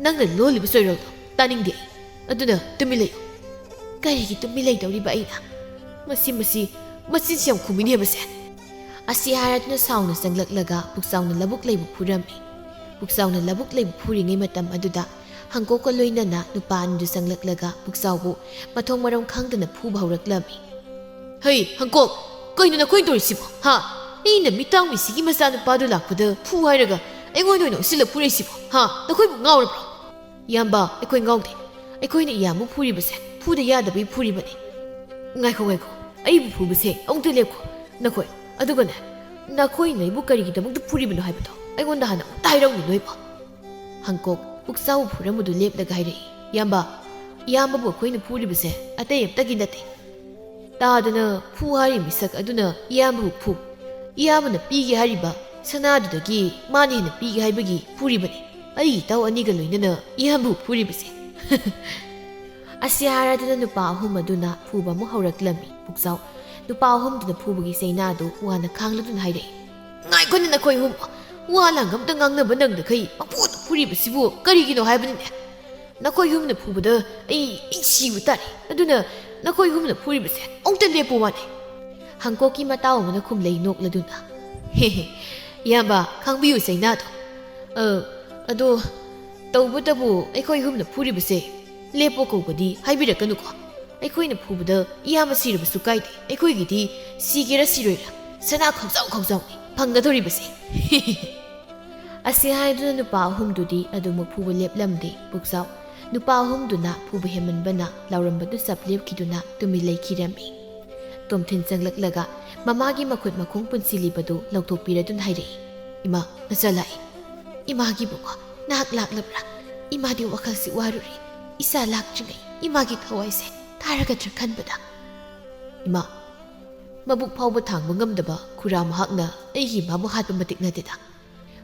ꯅꯪꯅ ꯂꯣꯜꯂꯤꯕ ꯆꯣꯏꯔꯣꯜꯗꯣ ꯇꯥꯅꯤꯡꯗꯦ ꯑꯗꯨꯅ ꯇꯨꯃꯤꯟ ꯂꯩꯌꯨ ꯀꯔꯤꯒꯤ ꯇꯨꯃꯤꯟ ꯂꯩꯗꯧꯔꯤꯕ ꯑꯩꯅ ꯃꯆꯤꯟꯁꯤ ꯌꯥꯝ ꯈꯨꯝꯃꯤꯅꯦ ꯃꯁꯦ ꯑꯁꯤ ꯍꯥꯏꯔꯗꯨꯅ ꯁꯥꯎꯅ ꯆꯪꯂꯛꯂꯒ ꯄꯨꯛꯆꯥꯎꯅ ꯂꯕꯨꯛꯂꯩꯕꯨ ꯐꯨꯔꯝꯃꯤ ꯄꯨꯛꯆꯥꯎꯅ ꯂꯕꯨꯛꯂꯩꯕꯨ ꯐꯨꯔꯤꯉꯩ ꯃꯇꯝ ꯑꯗꯨꯗ ꯍꯪꯀꯣꯛꯀ ꯂꯣꯏꯅꯅ ꯅꯨꯄꯥ ꯑꯅꯤꯗꯨ ꯆꯪꯂꯛꯂꯒ ꯄꯨꯛꯆꯥꯎꯕꯨ ꯃꯊꯣꯡ ꯃꯔꯝ ꯈꯪꯗꯅ ꯐꯨꯕ ꯍꯧꯔꯛꯂꯝꯃꯤ ꯍꯩ ꯍꯪꯀꯣꯛ ꯀꯩꯅꯣ ꯅꯈꯣꯏꯅ ꯇꯧꯔꯤꯁꯤꯕꯣ ꯑꯩꯅ ꯃꯤꯇꯥꯡꯕꯤꯁꯤꯒꯤ ꯃꯆꯥꯅꯨꯄꯥꯗꯨ ꯂꯥꯛꯄꯗ ꯐꯨ ꯍꯥꯏꯔꯒ ꯑꯩꯉꯣꯟꯗ ꯑꯣꯏꯅ ꯎꯁꯤꯜꯂ ꯐꯨꯔꯛꯏꯁꯤꯕꯣ ꯅꯈꯣꯏꯕꯨ ꯉꯥꯎꯔꯕ꯭ꯔꯣ ꯏꯌꯥꯝꯕ ꯑꯩꯈꯣꯏ ꯉꯥꯎꯗꯦ ꯑꯩꯈꯣꯏꯅ ꯏꯌꯥꯝꯕ ꯐꯨꯔꯤꯕꯁꯦ ꯐꯨꯗ ꯌꯥꯗꯕꯒꯤ ꯐꯨꯔꯤꯕꯅꯤ ꯉꯥꯏꯈꯣ ꯑꯩꯕꯨ ꯐꯨꯕꯁꯦ ꯑꯃꯨꯛꯇ ꯂꯦꯞꯈꯣ ꯅꯈꯣꯏ ꯑꯗꯨꯒꯅꯦ ꯅꯈꯣꯏꯅ ꯑꯩꯕꯨ ꯀꯔꯤꯒꯤꯗꯃꯛꯇ ꯐꯨꯔꯤꯕꯅꯣ ꯍꯥꯏꯕꯗꯣ ꯑꯩꯉꯣꯟꯗ ꯍꯥꯟꯅ ꯑꯃꯨꯛꯇ ꯍꯥꯏꯔꯛꯎꯅꯦ ꯅꯣꯏꯕꯣ ꯍꯪꯀꯣꯛ ꯄꯨꯛꯆꯥꯎ ꯐꯨꯔꯝꯕꯗꯨ ꯂꯦꯞꯂꯒ ꯍꯥꯏꯔꯛꯏ ꯏꯌꯥꯝꯕꯕꯨ ꯑꯩꯈꯣꯏꯅ ꯐꯨꯔꯤꯕꯁꯦ ꯑꯇꯩ ꯑꯃꯇꯒꯤ ꯅꯠꯇꯦ ꯇꯥꯗꯅ ꯐꯨ ꯍꯥꯏꯔꯤ ꯃꯤꯁꯛ ꯑꯗꯨꯅ ꯏꯌꯥꯝꯕꯕꯨ ꯐꯨ ꯏꯌꯥꯝꯕꯅ ꯄꯤꯒꯦ ꯍꯥꯏꯔꯤꯕ ꯁꯅꯥꯗꯨꯗꯒꯤ ꯃꯥꯅ ꯍꯦꯟꯅ ꯄꯤꯒꯦ ꯍꯥꯏꯕꯒꯤ ꯐꯨꯔꯤꯕꯅꯤ ꯑꯩꯒꯤ ꯏꯇꯥꯎ ꯑꯅꯤꯒ ꯂꯣꯏꯅꯅ ꯏꯌꯥꯝꯕꯕꯨ ꯐꯨꯔꯤꯕꯁꯦ ꯑꯁꯤ ꯍꯥꯏꯔꯗꯨꯅ ꯅꯨꯄꯥ ꯑꯍꯨꯝ ꯑꯗꯨꯅ ꯐꯨꯕ ꯑꯃꯨꯛ ꯍꯧꯔꯛꯂꯝꯃꯤ ꯄꯨꯛꯆꯥꯎ ꯅꯨꯄꯥ ꯑꯍꯨꯝꯗꯨꯅ ꯐꯨꯕꯒꯤ ꯆꯩꯅꯥꯗꯨ ꯋꯥꯅ ꯈꯥꯡꯂꯗꯨꯅ ꯍꯥꯏꯔꯛꯏ ꯉꯥꯏꯈꯣꯅ ꯅꯈꯣꯏ ꯑꯍꯨꯝ ꯋꯥ ꯂꯥꯡ ꯑꯝꯇ ꯉꯥꯡꯅꯕ ꯅꯪꯗꯈꯩ ꯄꯪꯐꯨꯗ ꯐꯨꯔꯤꯕꯁꯤꯕꯨ ꯀꯔꯤꯒꯤꯅꯣ ꯍꯥꯏꯕꯅꯤꯅꯦ ꯅꯈꯣꯏ ꯑꯍꯨꯝꯅ ꯐꯨꯕꯗ ꯑꯩ ꯁꯤꯕ ꯇꯥꯔꯦ ꯑꯗꯨꯅ ꯅꯈꯣꯏ ꯑꯍꯨꯝꯅ ꯐꯨꯔꯤꯕꯁꯦ ꯑꯃꯨꯛꯇ ꯂꯦꯞꯄꯨ ꯋꯥꯅꯤ ꯍꯪꯀꯣꯛꯀꯤ ꯃꯇꯥꯎ ꯑꯃꯅ ꯈꯨꯝꯂꯩ ꯅꯣꯛꯂꯗꯨꯅ ꯍꯦꯍꯦ ꯏꯌꯥꯝꯕ ꯈꯪꯕꯤꯌꯨ ꯆꯩꯅꯥꯗꯣ ꯑꯗꯣ ꯇꯧꯕꯇꯕꯨ ꯑꯩꯈꯣꯏ ꯑꯍꯨꯝꯅ ꯐꯨꯔꯤꯕꯁꯦ ꯂꯦꯞꯄꯣ ꯀꯧꯕꯗꯤ ꯍꯥꯏꯕꯤꯔꯛꯀꯅꯨꯀꯣ ꯑꯩꯈꯣꯏꯅ ꯐꯨꯕꯗ ꯏꯌꯥꯝꯕ ꯁꯤꯔꯕꯁꯨ ꯀꯥꯏꯗꯦ ꯑꯩꯈꯣꯏꯒꯤꯗꯤ ꯁꯤꯒꯦꯔꯥ ꯁꯤꯔꯣꯏꯔꯥ ꯁꯅꯥ ꯈꯧꯖꯥꯎ ꯈꯧꯖꯥꯎꯅꯤ ꯐꯪꯒꯗꯧꯔꯤꯕꯁꯦ ꯑꯁꯤ ꯍꯥꯏꯗꯨꯅ ꯅꯨꯄꯥ ꯑꯍꯨꯝꯗꯨꯗꯤ ꯑꯗꯨꯃꯛ ꯐꯨꯕ ꯂꯦꯞꯂꯝꯗꯦ ꯄꯨꯛꯆꯥꯎ ꯅꯨꯄꯥ ꯑꯍꯨꯝꯗꯨꯅ ꯐꯨꯕ ꯍꯦꯟꯃꯟꯕꯅ ꯂꯥꯎꯔꯝꯕꯗꯨ ꯆꯞ ꯂꯦꯞꯈꯤꯗꯨꯅ ꯇꯨꯃꯤꯟ ꯂꯩꯈꯤꯔꯝꯃꯤ ꯇꯣꯝꯊꯤꯟ ꯆꯪꯂꯛꯂꯒ ꯃꯃꯥꯒꯤ ꯃꯈꯨꯠ ꯃꯈꯣꯡ ꯄꯨꯟꯁꯤꯜꯂꯤꯕꯗꯨ ꯂꯧꯊꯣꯛꯄꯤꯔꯗꯨꯅ ꯍꯥꯏꯔꯛꯏ ꯏꯃꯥ ꯅꯆꯥ ꯂꯥꯛꯏ ꯏꯃꯥꯒꯤꯕꯨꯀꯣ ꯅꯍꯥꯛ ꯂꯥꯛꯂꯕ꯭ꯔꯥ ꯏꯃꯥꯗꯤ ꯋꯥꯈꯜꯁꯤ ꯋꯥꯔꯨꯔꯤ ꯏꯆꯥ ꯂꯥꯛꯇ꯭ꯔꯤꯉꯩ ꯏꯃꯥꯒꯤ ꯊꯋꯥꯏꯁꯦ ꯊꯥꯔꯒꯗ꯭ꯔꯥ ꯈꯟꯕꯗ ꯏꯃꯥ ꯃꯕꯨꯛ ꯐꯥꯎꯕ ꯊꯥꯡꯕ ꯉꯝꯗꯕ ꯈꯨꯔꯥ ꯃꯍꯥꯛꯅ ꯑꯩꯒꯤ ꯏꯃꯥꯕꯨ ꯍꯥꯠꯄ ꯃꯇꯤꯛ ꯅꯠꯇꯦꯗ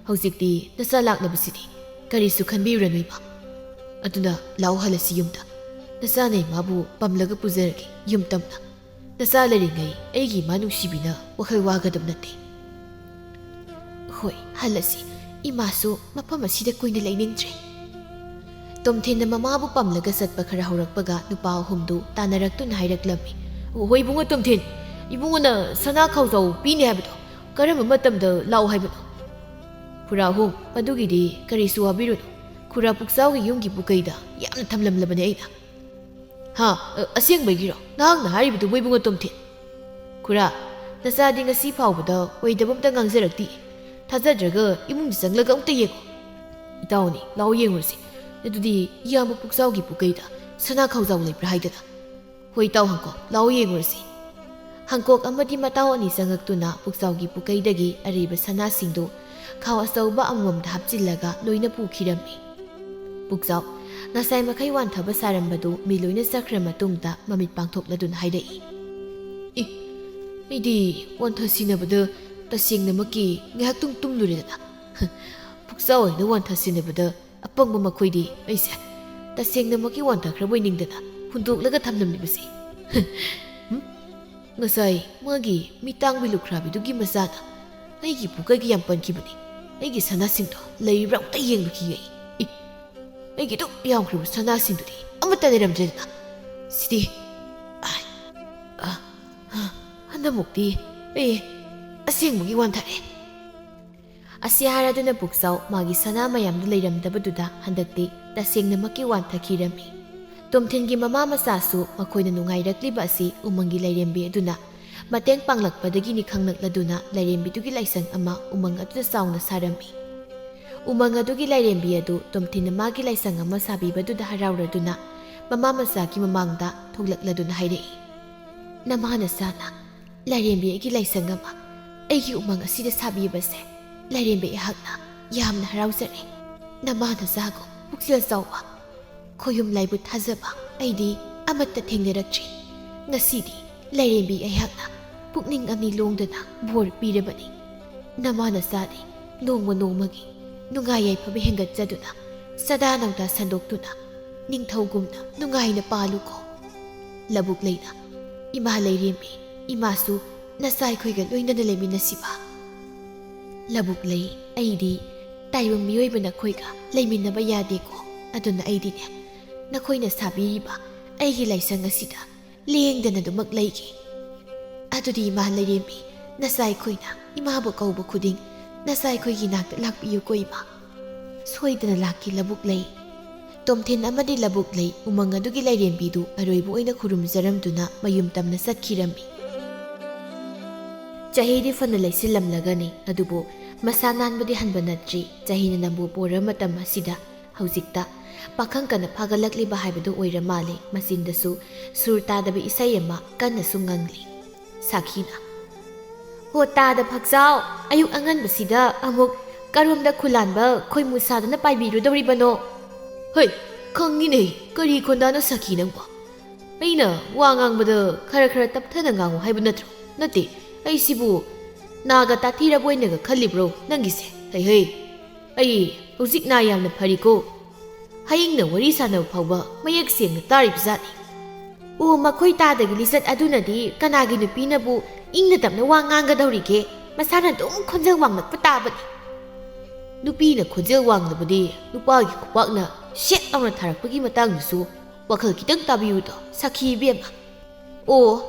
ꯍꯧꯖꯤꯛꯇꯤ ꯅꯆꯥ ꯂꯥꯛꯂꯕꯁꯤꯗꯤ ꯀꯔꯤꯁꯨ ꯈꯟꯕꯤꯔꯨꯔꯅꯨ ꯏꯃꯥ ꯑꯗꯨꯅ ꯂꯥꯎ ꯍꯜꯂꯁꯤ ꯌꯨꯝꯗ ꯅꯆꯥꯅ ꯏꯃꯥꯕꯨ ꯄꯝꯂꯒ ꯄꯨꯖꯔꯒꯦ ꯌꯨꯝ ꯇꯝꯅ ꯅꯆꯥ ꯂꯩꯔꯤꯉꯩ ꯑꯩꯒꯤ ꯏꯃꯥ ꯅꯨꯡꯁꯤꯕꯤꯅ ꯋꯥꯈꯜ ꯋꯥꯒꯗꯕ ꯅꯠꯇꯦ ꯍꯣꯏ ꯍꯜꯂꯁꯤ ꯏꯃꯥꯁꯨ ꯃꯐꯝ ꯑꯁꯤꯗ ꯀꯨꯏꯅ ꯂꯩꯅꯤꯡꯗ꯭ꯔꯦ ꯇꯣꯝꯊꯤꯟꯅ ꯃꯃꯥꯕꯨ ꯄꯝꯂꯒ ꯆꯠꯄ ꯈꯔ ꯍꯧꯔꯛꯄꯒ ꯅꯨꯄꯥ ꯑꯍꯨꯝꯗꯨ ꯇꯥꯟꯅꯔꯛꯇꯨꯅ ꯍꯥꯏꯔꯛꯂꯝꯃꯤ ꯍꯣꯏ ꯏꯕꯨꯡꯉꯣ ꯇꯣꯝꯊꯤꯟ ꯏꯕꯨꯡꯉꯣꯅ ꯁꯅꯥ ꯈꯥꯎꯖꯥꯎ ꯄꯤꯅꯤ ꯍꯥꯏꯕꯗꯣ ꯀꯔꯝꯕ ꯃꯇꯝꯗ ꯂꯥꯛꯎ ꯍꯥꯏꯕꯅꯣ ꯈꯨꯔꯥ ꯑꯍꯨꯝ ꯑꯗꯨꯒꯤꯗꯤ ꯀꯔꯤꯁꯨ ꯋꯥꯕꯤꯔꯨꯅꯨ ꯈꯨꯔꯥ ꯄꯨꯛꯆꯥꯎꯒꯤ ꯌꯨꯝꯒꯤ ꯄꯨꯀꯩꯗ ꯌꯥꯝꯅ ꯊꯝꯂꯝꯂꯕꯅꯦ ꯑꯩꯅ ꯑꯁꯦꯡꯕꯒꯤꯔꯣ ꯅꯍꯥꯛꯅ ꯍꯥꯏꯔꯤꯕꯗꯨꯕꯨ ꯏꯕꯨꯡꯉꯣ ꯇꯣꯝꯊꯤꯟ ꯈꯨꯔꯥ ꯅꯆꯥꯗꯤ ꯉꯁꯤ ꯐꯥꯎꯕꯗ ꯑꯣꯏꯗꯕ ꯑꯝꯇ ꯉꯥꯡꯖꯔꯛꯇꯦ ꯊꯥꯖꯗ꯭ꯔꯒ ꯏꯃꯨꯡꯗ ꯆꯪꯂꯒ ꯑꯝꯇ ꯌꯦꯡꯉꯨ ꯏꯇꯥꯎꯅꯤ ꯂꯥꯎ ꯌꯦꯡꯉꯨꯔꯁꯤ ꯑꯗꯨꯗꯤ ꯏꯌꯥꯝꯕ ꯄꯨꯛꯆꯥꯎꯒꯤ ꯄꯨꯀꯩꯗ ꯁꯅꯥ ꯈꯥꯎꯖꯥꯎ ꯂꯩꯕ꯭ꯔꯥ ꯍꯥꯏꯗꯅ ꯍꯣꯏ ꯏꯇꯥꯎ ꯍꯪꯀꯣꯛ ꯂꯥꯎ ꯌꯦꯡꯉꯨꯔꯁꯤ ꯍꯪꯀꯣꯛ ꯑꯃꯗꯤ ꯃꯇꯥꯎ ꯑꯅꯤ ꯆꯪꯉꯛꯇꯨꯅ ꯄꯨꯛꯆꯥꯎꯒꯤ ꯄꯨꯀꯩꯗꯒꯤ ꯑꯔꯤꯕ ꯁꯅꯥꯁꯤꯡꯗꯨ ꯈꯥꯎ ꯑꯆꯧꯕ ꯑꯃꯃꯝꯗ ꯍꯥꯞꯆꯤꯜꯂꯒ ꯂꯣꯏꯅ ꯄꯨꯈꯤꯔꯝꯃꯤ ꯄꯨꯛꯆꯥꯎ ꯉꯁꯥꯏ ꯃꯈꯩ ꯋꯥꯟꯊꯕ ꯁꯥꯔꯝꯕꯗꯨ ꯃꯤ ꯂꯣꯏꯅ ꯆꯠꯈ꯭ꯔ ꯃꯇꯨꯡꯗ ꯃꯃꯤꯠ ꯄꯥꯡꯊꯣꯛꯂꯗꯨꯅ ꯍꯥꯏꯔꯛꯏ ꯑꯩꯗꯤ ꯋꯥꯟꯊꯁꯤꯟꯅꯕꯗ ꯇꯁꯦꯡꯅꯃꯛꯀꯤ ꯉꯥꯏꯍꯥꯛꯇꯨꯡ ꯇꯨꯝꯂꯨꯔꯦꯗꯅ ꯄꯨꯛꯆꯥꯎ ꯑꯣꯏꯅ ꯋꯥꯟꯊꯁꯤꯟꯅꯕꯗ ꯑꯄꯪꯕ ꯃꯈꯣꯏꯗꯤ ꯑꯩꯁꯦ ꯇꯁꯦꯡꯅꯃꯛꯀꯤ ꯋꯥꯟꯊꯈ꯭ꯔꯕꯣꯏ ꯅꯤꯡꯗꯅ ꯍꯨꯟꯗꯣꯛꯂꯒ ꯊꯝꯂꯝꯂꯤꯕꯁꯤ ꯉꯁꯥꯏ ꯃꯥꯒꯤ ꯃꯤꯇꯥꯡꯕꯤ ꯂꯨꯈ꯭ꯔꯥꯕꯤꯗꯨꯒꯤ ꯃꯆꯥꯅ ꯑꯩꯒꯤ ꯄꯨꯀꯩꯒꯤ ꯌꯥꯝ ꯄꯟꯈꯤꯕꯅꯤ ꯑꯩꯒꯤ ꯁꯅꯥꯁꯤꯡꯗꯣ ꯂꯩꯔꯤꯕ꯭ꯔꯥ ꯑꯝꯇ ꯌꯦꯡꯂꯨꯈꯤꯒꯦ ꯑꯩꯒꯤ ꯑꯗꯨꯛ ꯌꯥꯝꯈ꯭ꯔꯕ ꯁꯅꯥꯁꯤꯡꯗꯨꯗꯤ ꯑꯃꯠꯇ ꯂꯩꯔꯝꯗ꯭ꯔꯦꯗꯅ ꯁꯤꯗꯤ ꯍꯟꯗꯛꯃꯨꯛꯇꯤ ꯑꯩ ꯑꯁꯦꯡꯕꯒꯤ ꯋꯥꯟꯊꯔꯦ ꯑꯁꯤ ꯍꯥꯏꯔꯗꯨꯅ ꯄꯨꯛꯆꯥꯎ ꯃꯥꯒꯤ ꯁꯅꯥ ꯃꯌꯥꯝꯗꯨ ꯂꯩꯔꯝꯗꯕꯗꯨꯗ ꯍꯟꯗꯛꯇꯤ ꯇꯁꯦꯡꯅꯃꯛꯀꯤ ꯋꯥꯟꯊꯈꯤꯔꯝꯃꯤ ꯇꯣꯝꯊꯤꯟꯒꯤ ꯃꯃꯥ ꯃꯆꯥꯁꯨ ꯃꯈꯣꯏꯅ ꯅꯨꯡꯉꯥꯏꯔꯛꯂꯤꯕ ꯑꯁꯤ ꯎꯃꯪꯒꯤ ꯂꯥꯏꯔꯦꯝꯕꯤ ꯑꯗꯨꯅ ꯃꯇꯦꯡ ꯄꯥꯡꯂꯛꯄꯗꯒꯤꯅꯤ ꯈꯪꯂꯛꯂꯗꯨꯅ ꯂꯥꯏꯔꯦꯝꯕꯤꯗꯨꯒꯤ ꯂꯥꯏꯁꯪ ꯑꯃ ꯎꯃꯪ ꯑꯗꯨꯗ ꯆꯥꯎꯅ ꯁꯥꯔꯝꯃꯤ ꯎꯃꯪ ꯑꯗꯨꯒꯤ ꯂꯥꯏꯔꯦꯝꯕꯤ ꯑꯗꯨ ꯇꯣꯝꯊꯤꯟꯅ ꯃꯥꯒꯤ ꯂꯥꯏꯁꯪ ꯑꯃ ꯁꯥꯕꯤꯕꯗꯨꯗ ꯍꯔꯥꯎꯔꯗꯨꯅ ꯃꯃꯥ ꯃꯆꯥꯒꯤ ꯃꯃꯥꯡꯗ ꯊꯣꯛꯂꯛꯂꯗꯨꯅ ꯍꯥꯏꯔꯛꯏ ꯅꯃꯥ ꯅꯆꯥꯅ ꯂꯥꯏꯔꯦꯝꯕꯤ ꯑꯩꯒꯤ ꯂꯥꯏꯁꯪ ꯑꯃ ꯑꯩꯒꯤ ꯎꯃꯪ ꯑꯁꯤꯗ ꯁꯥꯕꯤꯕꯁꯦ ꯂꯥꯏꯔꯦꯝꯕꯤ ꯑꯩꯍꯥꯛꯅ ꯌꯥꯝꯅ ꯍꯔꯥꯎꯖꯔꯦ ꯅꯃꯥ ꯅꯆꯥꯒꯨꯝ ꯄꯨꯛꯆꯦꯜ ꯆꯥꯎꯕ ꯈꯣꯌꯨꯝ ꯂꯥꯏꯕꯨ ꯊꯥꯖꯕ ꯑꯩꯗꯤ ꯑꯃꯠꯇ ꯊꯦꯡꯅꯔꯛꯇ꯭ꯔꯤ ꯉꯁꯤꯗꯤ ꯂꯥꯏꯔꯦꯝꯕꯤ ꯑꯩꯍꯥꯛꯅ ꯄꯨꯛꯅꯤꯡ ꯑꯅꯤ ꯂꯣꯡꯗꯅ ꯕꯣꯔ ꯄꯤꯔꯕꯅꯤ ꯅꯃꯥ ꯅꯆꯥꯗꯤ ꯅꯣꯡꯃ ꯅꯣꯡꯃꯒꯤ ꯅꯨꯡꯉꯥꯏ ꯌꯥꯏꯐꯕ ꯍꯦꯟꯒꯠꯆꯗꯨꯅ ꯁꯗꯥ ꯅꯧꯗꯥ ꯁꯟꯗꯣꯛꯇꯨꯅ ꯅꯤꯡꯊꯧꯒꯨꯝꯅ ꯅꯨꯡꯉꯥꯏꯅ ꯄꯥꯜꯂꯨꯀꯣ ꯂꯕꯨꯛ ꯂꯩꯅ ꯏꯃꯥ ꯂꯩꯔꯦꯝꯕꯤ ꯏꯃꯥꯁꯨ ꯅꯆꯥ ꯑꯩꯈꯣꯏꯒ ꯂꯣꯏꯅꯅ ꯂꯩꯃꯤꯟꯅꯁꯤꯕ ꯂꯕꯨꯛ ꯂꯩ ꯑꯩꯗꯤ ꯇꯥꯏꯕꯪ ꯃꯤꯑꯣꯏꯕ ꯅꯈꯣꯏꯒ ꯂꯩꯃꯤꯟꯅꯕ ꯌꯥꯗꯦꯀꯣ ꯑꯗꯨꯅ ꯑꯩꯗꯤꯅꯦ ꯅꯈꯣꯏꯅ ꯁꯥꯕꯤꯔꯤꯕ ꯑꯩꯒꯤ ꯂꯥꯏꯁꯪ ꯑꯁꯤꯗ ꯂꯦꯡꯗꯅ ꯑꯗꯨꯃꯛ ꯂꯩꯒꯦ ꯑꯗꯨꯗꯤ ꯏꯃꯥ ꯂꯩꯔꯦꯝꯕꯤ ꯅꯆꯥ ꯑꯩꯈꯣꯏꯅ ꯏꯃꯥꯕꯨ ꯀꯧꯕ ꯈꯨꯗꯤꯡ ꯅꯆꯥ ꯑꯩꯈꯣꯏꯒꯤ ꯅꯥꯛꯇ ꯂꯥꯛꯄꯤꯌꯨꯀꯣ ꯏꯃꯥ ꯁꯣꯏꯗꯅ ꯂꯥꯛꯀꯦ ꯂꯕꯨꯛ ꯂꯩ ꯇꯣꯝꯊꯤꯟ ꯑꯃꯗꯤ ꯂꯕꯨꯛ ꯂꯩ ꯎꯃꯪ ꯑꯗꯨꯒꯤ ꯂꯥꯏꯔꯦꯝꯕꯤꯗꯨ ꯑꯔꯣꯏꯕ ꯑꯣꯏꯅ ꯈꯨꯔꯨꯝꯖꯔꯝꯗꯨꯅ ꯃꯌꯨꯝ ꯇꯝꯅ ꯆꯠꯈꯤꯔꯝꯃꯤ ꯆꯍꯤꯗꯤ ꯐꯅ ꯂꯩꯁꯤꯜꯂꯝꯂꯒꯅꯤ ꯑꯗꯨꯕꯨ ꯃꯁꯥ ꯅꯥꯟꯕꯗꯤ ꯍꯟꯕ ꯅꯠꯇ꯭ꯔꯤ ꯆꯍꯤꯅ ꯅꯝꯕꯨ ꯄꯣꯔ ꯃꯇꯝ ꯑꯁꯤꯗ ꯍꯧꯖꯤꯛꯇ ꯄꯥꯈꯪ ꯀꯟꯅ ꯐꯥꯒꯠꯂꯛꯂꯤꯕ ꯍꯥꯏꯕꯗꯨ ꯑꯣꯏꯔ ꯃꯥꯜꯂꯤ ꯃꯆꯤꯟꯗꯁꯨ ꯁꯨꯔ ꯇꯥꯗꯕ ꯏꯁꯩ ꯑꯃ ꯀꯟꯅꯁꯨ ꯉꯪꯂꯤ ꯁꯥꯈꯤꯅ ꯍꯣ ꯇꯥꯗ ꯐꯛꯆꯥꯎ ꯑꯌꯨꯛ ꯑꯉꯟꯕꯁꯤꯗ ꯑꯃꯨꯛ ꯀꯔꯣꯝꯗ ꯈꯨꯂꯥꯟꯕ ꯈꯣꯏꯃꯨ ꯁꯥꯗꯨꯅ ꯄꯥꯏꯕꯤꯔꯨꯗꯧꯔꯤꯕꯅꯣ ꯍꯣꯏ ꯈꯪꯉꯤꯅꯦ ꯀꯔꯤ ꯈꯣꯟꯗꯥꯅꯣ ꯁꯥꯈꯤ ꯅꯪꯕꯣ ꯑꯩꯅ ꯋꯥ ꯉꯥꯡꯕꯗ ꯈꯔ ꯇꯞꯊꯅ ꯉꯥꯡꯉꯨ ꯍꯥꯏꯕ ꯅꯠꯇ꯭ꯔꯣ ꯅꯠꯇꯦ ꯑꯩꯁꯤꯕꯨ ꯅꯥꯒ ꯇꯥꯊꯤꯔꯕꯣꯏꯅꯒ ꯈꯜꯂꯤꯕ꯭ꯔꯣ ꯅꯪꯒꯤꯁꯦ? ꯍꯩ ꯑꯩ ꯍꯧꯖꯤꯛ ꯅꯥ ꯌꯥꯝꯅ ꯐꯔꯤꯀꯣ. ꯍꯌꯦꯡꯅ ꯋꯥꯔꯤ ꯁꯥꯟꯅꯕ ꯐꯥꯎꯕ ꯃꯌꯦꯛ ꯁꯦꯡꯅ ꯇꯥꯔꯤꯕꯖꯥꯠꯅꯤ. ꯑꯣ ꯃꯈꯣꯏ ꯇꯥꯗꯒꯤ ꯂꯤꯆꯠ ꯑꯗꯨꯅꯗꯤ ꯀꯅꯥꯒꯤ ꯅꯨꯄꯤꯅꯕꯨ ꯏꯪꯅ ꯇꯞꯅ ꯋꯥ ꯉꯥꯡꯒꯗꯧꯔꯤꯒꯦ? ꯃꯁꯥꯅ ꯑꯗꯨꯝ ꯈꯣꯟꯖꯦꯜ ꯋꯥꯡꯂꯛꯄ ꯇꯥꯕꯅꯤ. ꯅꯨꯄꯤꯅ ꯈꯣꯟꯖꯦꯜ ꯋꯥꯡꯂꯕꯗꯤ ꯅꯨꯄꯥꯒꯤ ꯈꯨꯄꯥꯛꯅ ꯁꯦꯠ ꯂꯥꯎꯅ ꯊꯥꯔꯛꯄꯒꯤ ꯃꯇꯥꯡꯗꯁꯨ ꯋꯥꯈꯜ ꯈꯤꯇꯪ ꯇꯥꯕꯤꯌꯨꯗꯣ ꯁꯈꯤ ꯏꯕꯦꯝꯃ. ꯑꯣ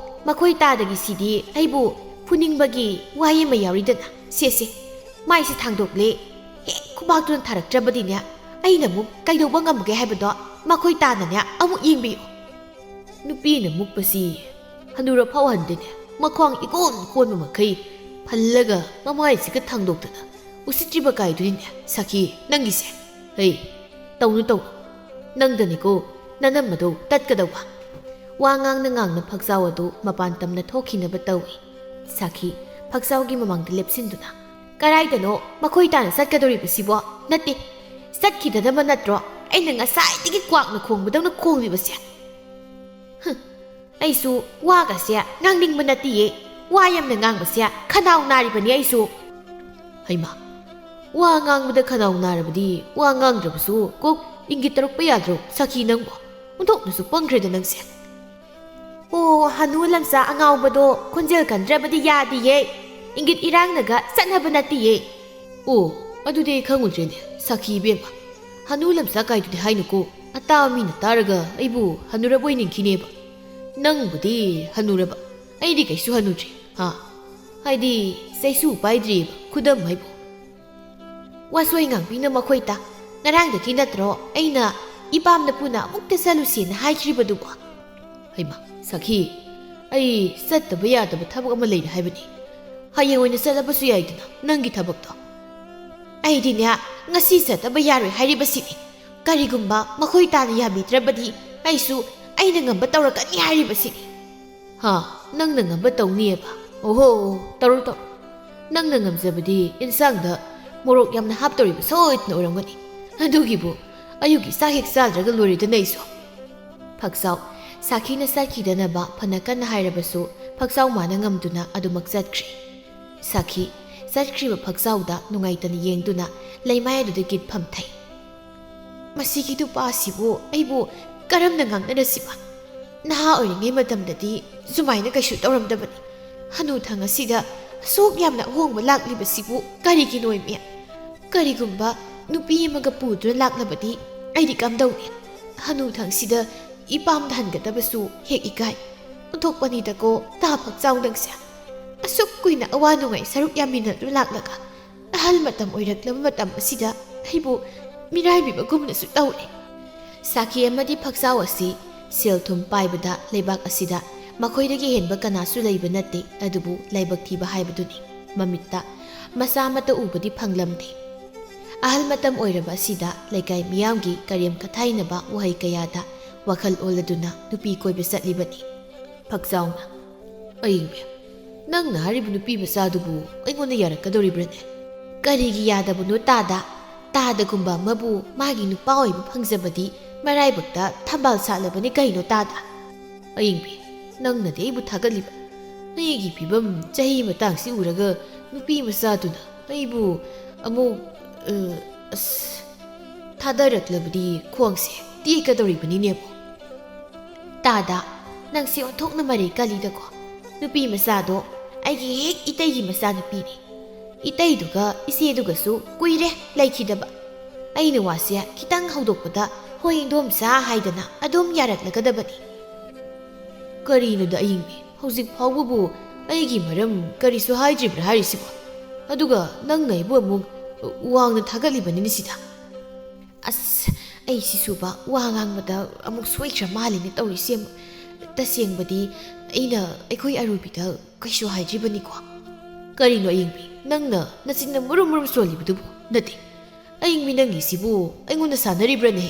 ꯃꯈꯣꯏ ꯇꯥꯗꯒꯤ ꯁꯤꯗꯤ ꯑꯩꯕꯨ ꯐꯨꯅꯤꯡꯕꯒꯤ ꯋꯥꯍꯩ ꯑꯃ ꯌꯥꯎꯔꯤꯗꯅ. ꯁꯦꯁꯦ ꯃꯥꯏꯁꯦ ꯊꯥꯡꯗꯣꯛꯂꯦ. ꯍꯦꯛ ꯈꯨꯕꯥꯛꯇꯨꯅ ꯊꯥꯔꯛꯇ꯭ꯔꯕꯗꯤꯅꯦ ꯑꯩꯅ ꯑꯃꯨꯛ ꯀꯩꯗꯧꯕ ꯉꯝꯒꯦ ꯍꯥꯏꯕꯗꯣ ꯃꯈꯣꯏ ꯇꯥꯅꯅꯦ ꯑꯃꯨꯛ ꯌꯦꯡꯕꯤꯌꯨ. ꯅꯨꯄꯤꯅ ꯃꯨꯛꯄꯁꯤ ꯍꯅꯨꯔ ꯐꯥꯎꯍꯟꯗꯦꯅꯦ. ꯃꯈ꯭ꯋꯥꯡ ꯏꯀꯣꯟ ꯀꯣꯟꯕ ꯃꯈꯩ ꯐꯜꯂꯒ ꯃꯃꯥꯏꯁꯤꯒ ꯊꯥꯡꯗꯣꯛꯇꯅ ꯎꯁꯤꯠꯇ꯭ꯔꯤꯕ ꯀꯥꯏꯗꯨꯅꯤꯅꯦ ꯁꯈꯤ ꯅꯪꯒꯤꯁꯦ. ꯍꯩ ꯇꯧꯅꯨ ꯅꯪꯗꯅꯤꯀꯣ ꯅꯅꯝꯃꯗꯣ ꯇꯠꯀꯗꯧꯕ. ꯋꯥ ꯉꯥꯡꯅ ꯉꯥꯡꯅ ꯐꯛꯆꯥꯎ ꯑꯗꯨ ꯃꯄꯥꯟ ꯇꯝꯅ ꯊꯣꯛꯈꯤꯅꯕ ꯇꯧꯏ. ꯁꯈꯤ ꯐꯛꯆꯥꯎꯒꯤ ꯃꯃꯥꯡꯗ ꯂꯦꯞꯁꯤꯟꯗꯨꯅ ꯀꯔꯥꯏꯗꯅꯣ ꯃꯈꯣꯏ ꯇꯥꯅ ꯆꯠꯀꯗꯧꯔꯤꯕꯁꯤꯕꯣ? ꯅꯠꯇꯦ ꯆꯠꯈꯤꯗꯅꯕ ꯅꯠꯇ꯭ꯔꯣ ꯑꯩꯅ ꯉꯁꯥꯏꯗꯒꯤ ꯀ꯭ꯋꯥꯛꯅ ꯈꯣꯡꯕꯗꯧꯅ ꯈꯣꯡꯂꯤꯕꯁꯦ? ꯑꯩꯁꯨ ꯋꯥꯒꯁꯦ ꯉꯥꯡꯅꯤꯡꯕ ꯅꯠꯇꯤꯌꯦ. ꯋꯥ ꯌꯥꯝꯅ ꯉꯥꯡꯕꯁꯦ ꯈꯅꯥꯎ ꯅꯥꯔꯤꯕꯅꯤ ꯑꯩꯁꯨ. ꯍꯩꯃꯥ ꯋꯥ ꯉꯥꯡꯕꯗ ꯈꯅꯥꯎ ꯅꯥꯔꯕꯗꯤ ꯋꯥ ꯉꯥꯡꯗ꯭ꯔꯕꯁꯨ ꯀꯣꯛ ꯏꯪꯒꯤꯠ ꯇꯧꯔꯛꯄ ꯌꯥꯗ꯭ꯔꯣ ꯁꯈꯤ ꯅꯪꯕꯣ? ꯑꯣꯟꯊꯣꯛꯅꯁꯨ ꯄꯪꯈ꯭ꯔꯦꯗ ꯅꯪꯁꯦ. ꯑꯣ ꯍꯅꯨ ꯂꯝꯆꯥ ꯑꯉꯥꯎꯕꯗꯣ ꯈꯣꯟꯖꯦꯜ ꯀꯟꯗ꯭ꯔꯕꯗꯤ ꯌꯥꯗꯤꯌꯦ. ꯏꯪꯒꯤꯠ ꯏꯔꯥꯡꯅꯒ ꯆꯠꯅꯕ ꯅꯠꯇꯤꯌꯦ. ꯑꯣ ꯑꯗꯨꯗꯤ ꯑꯩ ꯈꯪꯉꯨꯗ꯭ꯔꯦꯅꯦ ꯁꯈꯤ ꯏꯕꯦꯝꯃ. ꯍꯅꯨ ꯂꯝꯆꯥ ꯀꯥꯏꯗꯨꯗꯤ ꯍꯥꯏꯅꯨꯀꯣ. ꯑꯇꯥꯕ ꯃꯤꯅ ꯇꯥꯔꯒ ꯑꯩꯕꯨ ꯍꯟꯅꯨꯔꯕꯣꯏ ꯅꯤꯡꯈꯤꯅꯦꯕ. ꯅꯪꯕꯨꯗꯤ ꯍꯟꯅꯨꯔꯕ ꯑꯩꯗꯤ ꯀꯩꯁꯨ ꯍꯟꯅꯨꯗ꯭ꯔꯤ. ꯍꯥꯏꯗꯤ ꯆꯩꯁꯨ ꯄꯥꯏꯗ꯭ꯔꯤꯕ ꯈꯨꯗꯝ ꯍꯥꯏꯕꯨ. ꯋꯥꯁꯣꯏ ꯉꯥꯡꯕꯤꯅ ꯃꯈꯣꯏ ꯇꯥ. ꯉꯔꯥꯡꯗꯒꯤ ꯅꯠꯇ꯭ꯔꯣ ꯑꯩꯅ ꯏꯄꯥꯝꯅ ꯄꯨꯅ ꯑꯃꯨꯛꯇ ꯆꯠꯂꯨꯁꯦꯅ ꯍꯥꯏꯈ꯭ꯔꯤꯕꯗꯨꯕꯣ? ꯍꯩꯃꯥ ꯁꯈꯤ ꯑꯩ ꯆꯠꯇꯕ ꯌꯥꯗꯕ ꯊꯕꯛ ꯑꯃ ꯂꯩꯔꯦ ꯍꯥꯏꯕꯅꯤ. ꯍꯌꯦꯡ ꯑꯣꯏꯅ ꯆꯠꯂꯕꯁꯨ ꯌꯥꯏꯗꯅ ꯅꯪꯒꯤ ꯊꯕꯛꯇꯣ. ꯑꯩꯗꯤꯅꯦ ꯉꯁꯤ ꯆꯠꯇꯕ ꯌꯥꯔꯣꯏ ꯍꯥꯏꯔꯤꯕꯁꯤꯅꯤ. ꯀꯔꯤꯒꯨꯝꯕ ꯃꯈꯣꯏ ꯇꯥꯅ ꯌꯥꯕꯤꯗ꯭ꯔꯕꯗꯤ ꯑꯩꯁꯨ ꯑꯩꯅ ꯉꯝꯕ ꯇꯧꯔꯛꯀꯅꯤ ꯍꯥꯏꯔꯤꯕꯁꯤꯅꯤ. ꯅꯪꯅ ꯉꯝꯕ ꯇꯧꯅꯤꯌꯦꯕ? ꯑꯣꯍꯣ ꯇꯧꯔꯣ. ꯅꯪꯅ ꯉꯝꯖꯕꯗꯤ ꯏꯟꯁꯥꯡꯗ ꯃꯣꯔꯣꯛ ꯌꯥꯝꯅ ꯍꯥꯞꯇꯧꯔꯤꯕ ꯁꯣꯏꯗꯅ ꯑꯣꯏꯔꯝꯒꯅꯤ. ꯑꯗꯨꯒꯤꯕꯨ ꯑꯌꯨꯛꯀꯤ ꯆꯥꯛ ꯍꯦꯛ ꯆꯥꯗ꯭ꯔꯒ ꯂꯣꯏꯔꯦꯗꯅ ꯑꯩꯁꯨ. ꯐꯛꯆꯥꯎ ꯁꯥꯈꯤꯅ ꯆꯠꯈꯤꯗꯅꯕ ꯐꯅ ꯀꯟꯅ ꯍꯥꯏꯔꯕꯁꯨ ꯐꯛꯆꯥꯎ ꯃꯥꯅ ꯉꯝꯗꯨꯅ ꯑꯗꯨꯃꯛ ꯆꯠꯈ꯭ꯔꯤ. ꯁꯈꯤ ꯆꯠꯈ꯭ꯔꯤꯕ ꯐꯛꯆꯥꯎꯗ ꯅꯨꯡꯉꯥꯏꯇꯅ ꯌꯦꯡꯗꯨꯅ ꯂꯩꯃꯥꯏ ꯑꯗꯨꯗ ꯒꯤꯠ ꯐꯝꯊꯩ. ꯃꯁꯤꯒꯤ ꯅꯨꯄꯥꯁꯤꯕꯨ ꯑꯩꯕꯨ ꯀꯔꯝꯅ ꯉꯥꯡꯅꯔꯁꯤꯕ? ꯅꯍꯥ ꯑꯣꯏꯔꯤꯉꯩ ꯃꯇꯝꯗꯗꯤ ꯁꯨꯃꯥꯏꯅ ꯀꯩꯁꯨ ꯇꯧꯔꯝꯗꯕꯅꯤ. ꯍꯅꯨꯊꯪ ꯑꯁꯤꯗ ꯑꯁꯨꯛ ꯌꯥꯝꯅ ꯑꯍꯣꯡꯕ ꯂꯥꯛꯂꯤꯕꯁꯤꯕꯨ ꯀꯔꯤꯒꯤꯅꯣ ꯏꯃꯦ? ꯀꯔꯤꯒꯨꯝꯕ ꯅꯨꯄꯤ ꯑꯃꯒ ꯄꯨꯗꯨꯅ ꯂꯥꯛꯂꯕꯗꯤ ꯑꯩꯗꯤ ꯀꯝꯗꯧꯅꯤ? ꯍꯅꯨꯊꯪꯁꯤꯗ ꯏꯄꯥꯝꯗ ꯍꯟꯒꯗꯕꯁꯨ ꯍꯦꯛ ꯏꯀꯥꯏ. ꯑꯣꯟꯊꯣꯛꯄꯅꯤꯗꯀꯣ ꯇꯥ ꯐꯛꯆꯥꯎ ꯅꯪꯁꯦ. ꯑꯁꯨꯛ ꯀꯨꯏꯅ ꯑꯋꯥ ꯅꯨꯡꯉꯥꯏ ꯁꯔꯨꯛ ꯌꯥꯃꯤꯟꯅꯗꯨꯅ ꯂꯥꯛꯂꯒ ꯑꯍꯜ ꯃꯇꯝ ꯑꯣꯏꯔꯛꯂꯕ ꯃꯇꯝ ꯑꯁꯤꯗ ꯑꯩꯕꯨ ꯃꯤꯔꯥꯏꯕꯤꯕꯒꯨꯝꯅꯁꯨ ꯇꯧꯔꯦ. ꯁꯥꯈꯤ ꯑꯃꯗꯤ ꯐꯛꯆꯥꯎ ꯑꯁꯤ ꯁꯦꯜ ꯊꯨꯝ ꯄꯥꯏꯕꯗ ꯂꯩꯕꯥꯛ ꯑꯁꯤꯗ ꯃꯈꯣꯏꯗꯒꯤ ꯍꯦꯟꯕ ꯀꯅꯥꯁꯨ ꯂꯩꯕ ꯅꯠꯇꯦ. ꯑꯗꯨꯕꯨ ꯂꯥꯏꯕꯛ ꯊꯤꯕ ꯍꯥꯏꯕꯗꯨꯅꯤ. ꯃꯃꯤꯠꯇ ꯃꯆꯥ ꯑꯃꯠꯇ ꯎꯕꯗꯤ ꯐꯪꯂꯝꯗꯦ. ꯑꯍꯜ ꯃꯇꯝ ꯑꯣꯏꯔꯕ ꯑꯁꯤꯗ ꯂꯩꯀꯥꯏ ꯃꯤꯌꯥꯝꯒꯤ ꯀꯔꯦꯝ ꯀꯊꯥꯏꯅꯕ ꯋꯥꯍꯩ ꯀꯌꯥꯗ ꯋꯥꯈꯜ ꯑꯣꯜꯂꯗꯨꯅ ꯅꯨꯄꯤ ꯀꯣꯏꯕ ꯆꯠꯂꯤꯕꯅꯤ. ꯐꯛꯆꯥꯎꯅ ꯑꯏꯪꯕꯤ ꯅꯪꯅ ꯍꯥꯏꯔꯤꯕ ꯅꯨꯄꯤ ꯃꯆꯥꯗꯨꯕꯨ ꯑꯩꯉꯣꯟꯗ ꯌꯥꯔꯛꯀꯗꯧꯔꯤꯕ꯭ꯔꯅꯦ? ꯀꯔꯤꯒꯤ ꯌꯥꯗꯕꯅꯣ ꯇꯥꯗ? ꯇꯥꯗꯒꯨꯝꯕ ꯑꯃꯕꯨ ꯃꯥꯒꯤ ꯅꯨꯄꯥ ꯑꯣꯏꯕ ꯐꯪꯖꯕꯗꯤ ꯃꯔꯥꯏꯕꯛꯇ ꯊꯝꯕꯥꯜ ꯁꯥꯠꯂꯕꯅꯤ ꯀꯩꯅꯣ ꯇꯥꯗ. ꯑꯏꯪꯕꯤ ꯅꯪꯅꯗꯤ ꯑꯩꯕꯨ ꯊꯥꯒꯠꯂꯤꯕ. ꯑꯩꯒꯤ ꯐꯤꯕꯝ ꯆꯍꯤ ꯃꯇꯥꯡꯁꯤ ꯎꯔꯒ ꯅꯨꯄꯤ ꯃꯆꯥꯗꯨꯅ ꯑꯩꯕꯨ ꯑꯃꯨꯛ ꯊꯥꯗꯔꯛꯂꯕꯗꯤ ꯈꯣꯡꯁꯦ ꯇꯦꯛꯀꯗꯧꯔꯤꯕꯅꯤꯅꯦꯕꯣ. ꯇꯥꯗ ꯅꯪꯁꯦ ꯑꯣꯟꯊꯣꯛꯅ ꯃꯔꯩ ꯀꯜꯂꯤꯗꯀꯣ. ꯅꯨꯄꯤ ꯃꯆꯥꯗꯣ ꯑꯩꯒꯤ ꯍꯦꯛ ꯏꯇꯩꯒꯤ ꯃꯆꯥꯅꯨꯄꯤꯅꯤ. ꯏꯇꯩꯗꯨꯒ ꯏꯆꯦꯗꯨꯒꯁꯨ ꯀꯨꯏꯔꯦ ꯂꯩꯈꯤꯗꯕ. ꯑꯩꯅ ꯋꯥꯁꯦ ꯈꯤꯇꯪ ꯍꯧꯗꯣꯛꯄꯗ ꯍꯣꯏ ꯏꯟꯗꯣꯝꯆꯥ ꯍꯥꯏꯗꯅ ꯑꯗꯨꯝ ꯌꯥꯔꯛꯂꯒꯗꯕꯅꯤ. ꯀꯔꯤꯅꯣꯗ ꯑꯏꯪꯕꯤ ꯍꯧꯖꯤꯛ ꯐꯥꯎꯕꯕꯨ ꯑꯩꯒꯤ ꯃꯔꯝ ꯀꯔꯤꯁꯨ ꯍꯥꯏꯗ꯭ꯔꯤꯕ꯭ꯔꯥ ꯍꯥꯏꯔꯤꯁꯤꯕꯣ? ꯑꯗꯨꯒ ꯅꯪꯅ ꯑꯩꯕꯨ ꯑꯃꯨꯛ ꯋꯥꯡꯅ ꯊꯥꯒꯠꯂꯤꯕꯅꯤꯅꯦ ꯁꯤꯗ. ꯑꯩꯁꯤꯁꯨꯕ ꯋꯥ ꯉꯥꯡꯕꯗ ꯑꯃꯨꯛ ꯁꯣꯏꯈ꯭ꯔ ꯃꯥꯜꯂꯤꯅꯦ ꯇꯧꯔꯤꯁꯦ. ꯇꯁꯦꯡꯕꯗꯤ ꯑꯩꯅ ꯑꯩꯈꯣꯏ ꯑꯔꯨꯕꯤꯗ ꯀꯩꯁꯨ ꯍꯥꯏꯗ꯭ꯔꯤꯕꯅꯤꯀꯣ. ꯀꯔꯤꯅꯣ ꯑꯏꯪꯕꯤ ꯅꯪꯅ ꯅꯆꯤꯟꯅ ꯃꯨꯔꯨꯝ ꯃꯨꯔꯨꯝ ꯁꯣꯜꯂꯤꯕꯗꯨꯕꯨ? ꯅꯠꯇꯦ ꯑꯏꯪꯕꯤ ꯅꯪꯒꯤꯁꯤꯕꯨ ꯑꯩꯉꯣꯟꯗ ꯁꯥꯟꯅꯔꯤꯕ꯭ꯔꯅꯦ?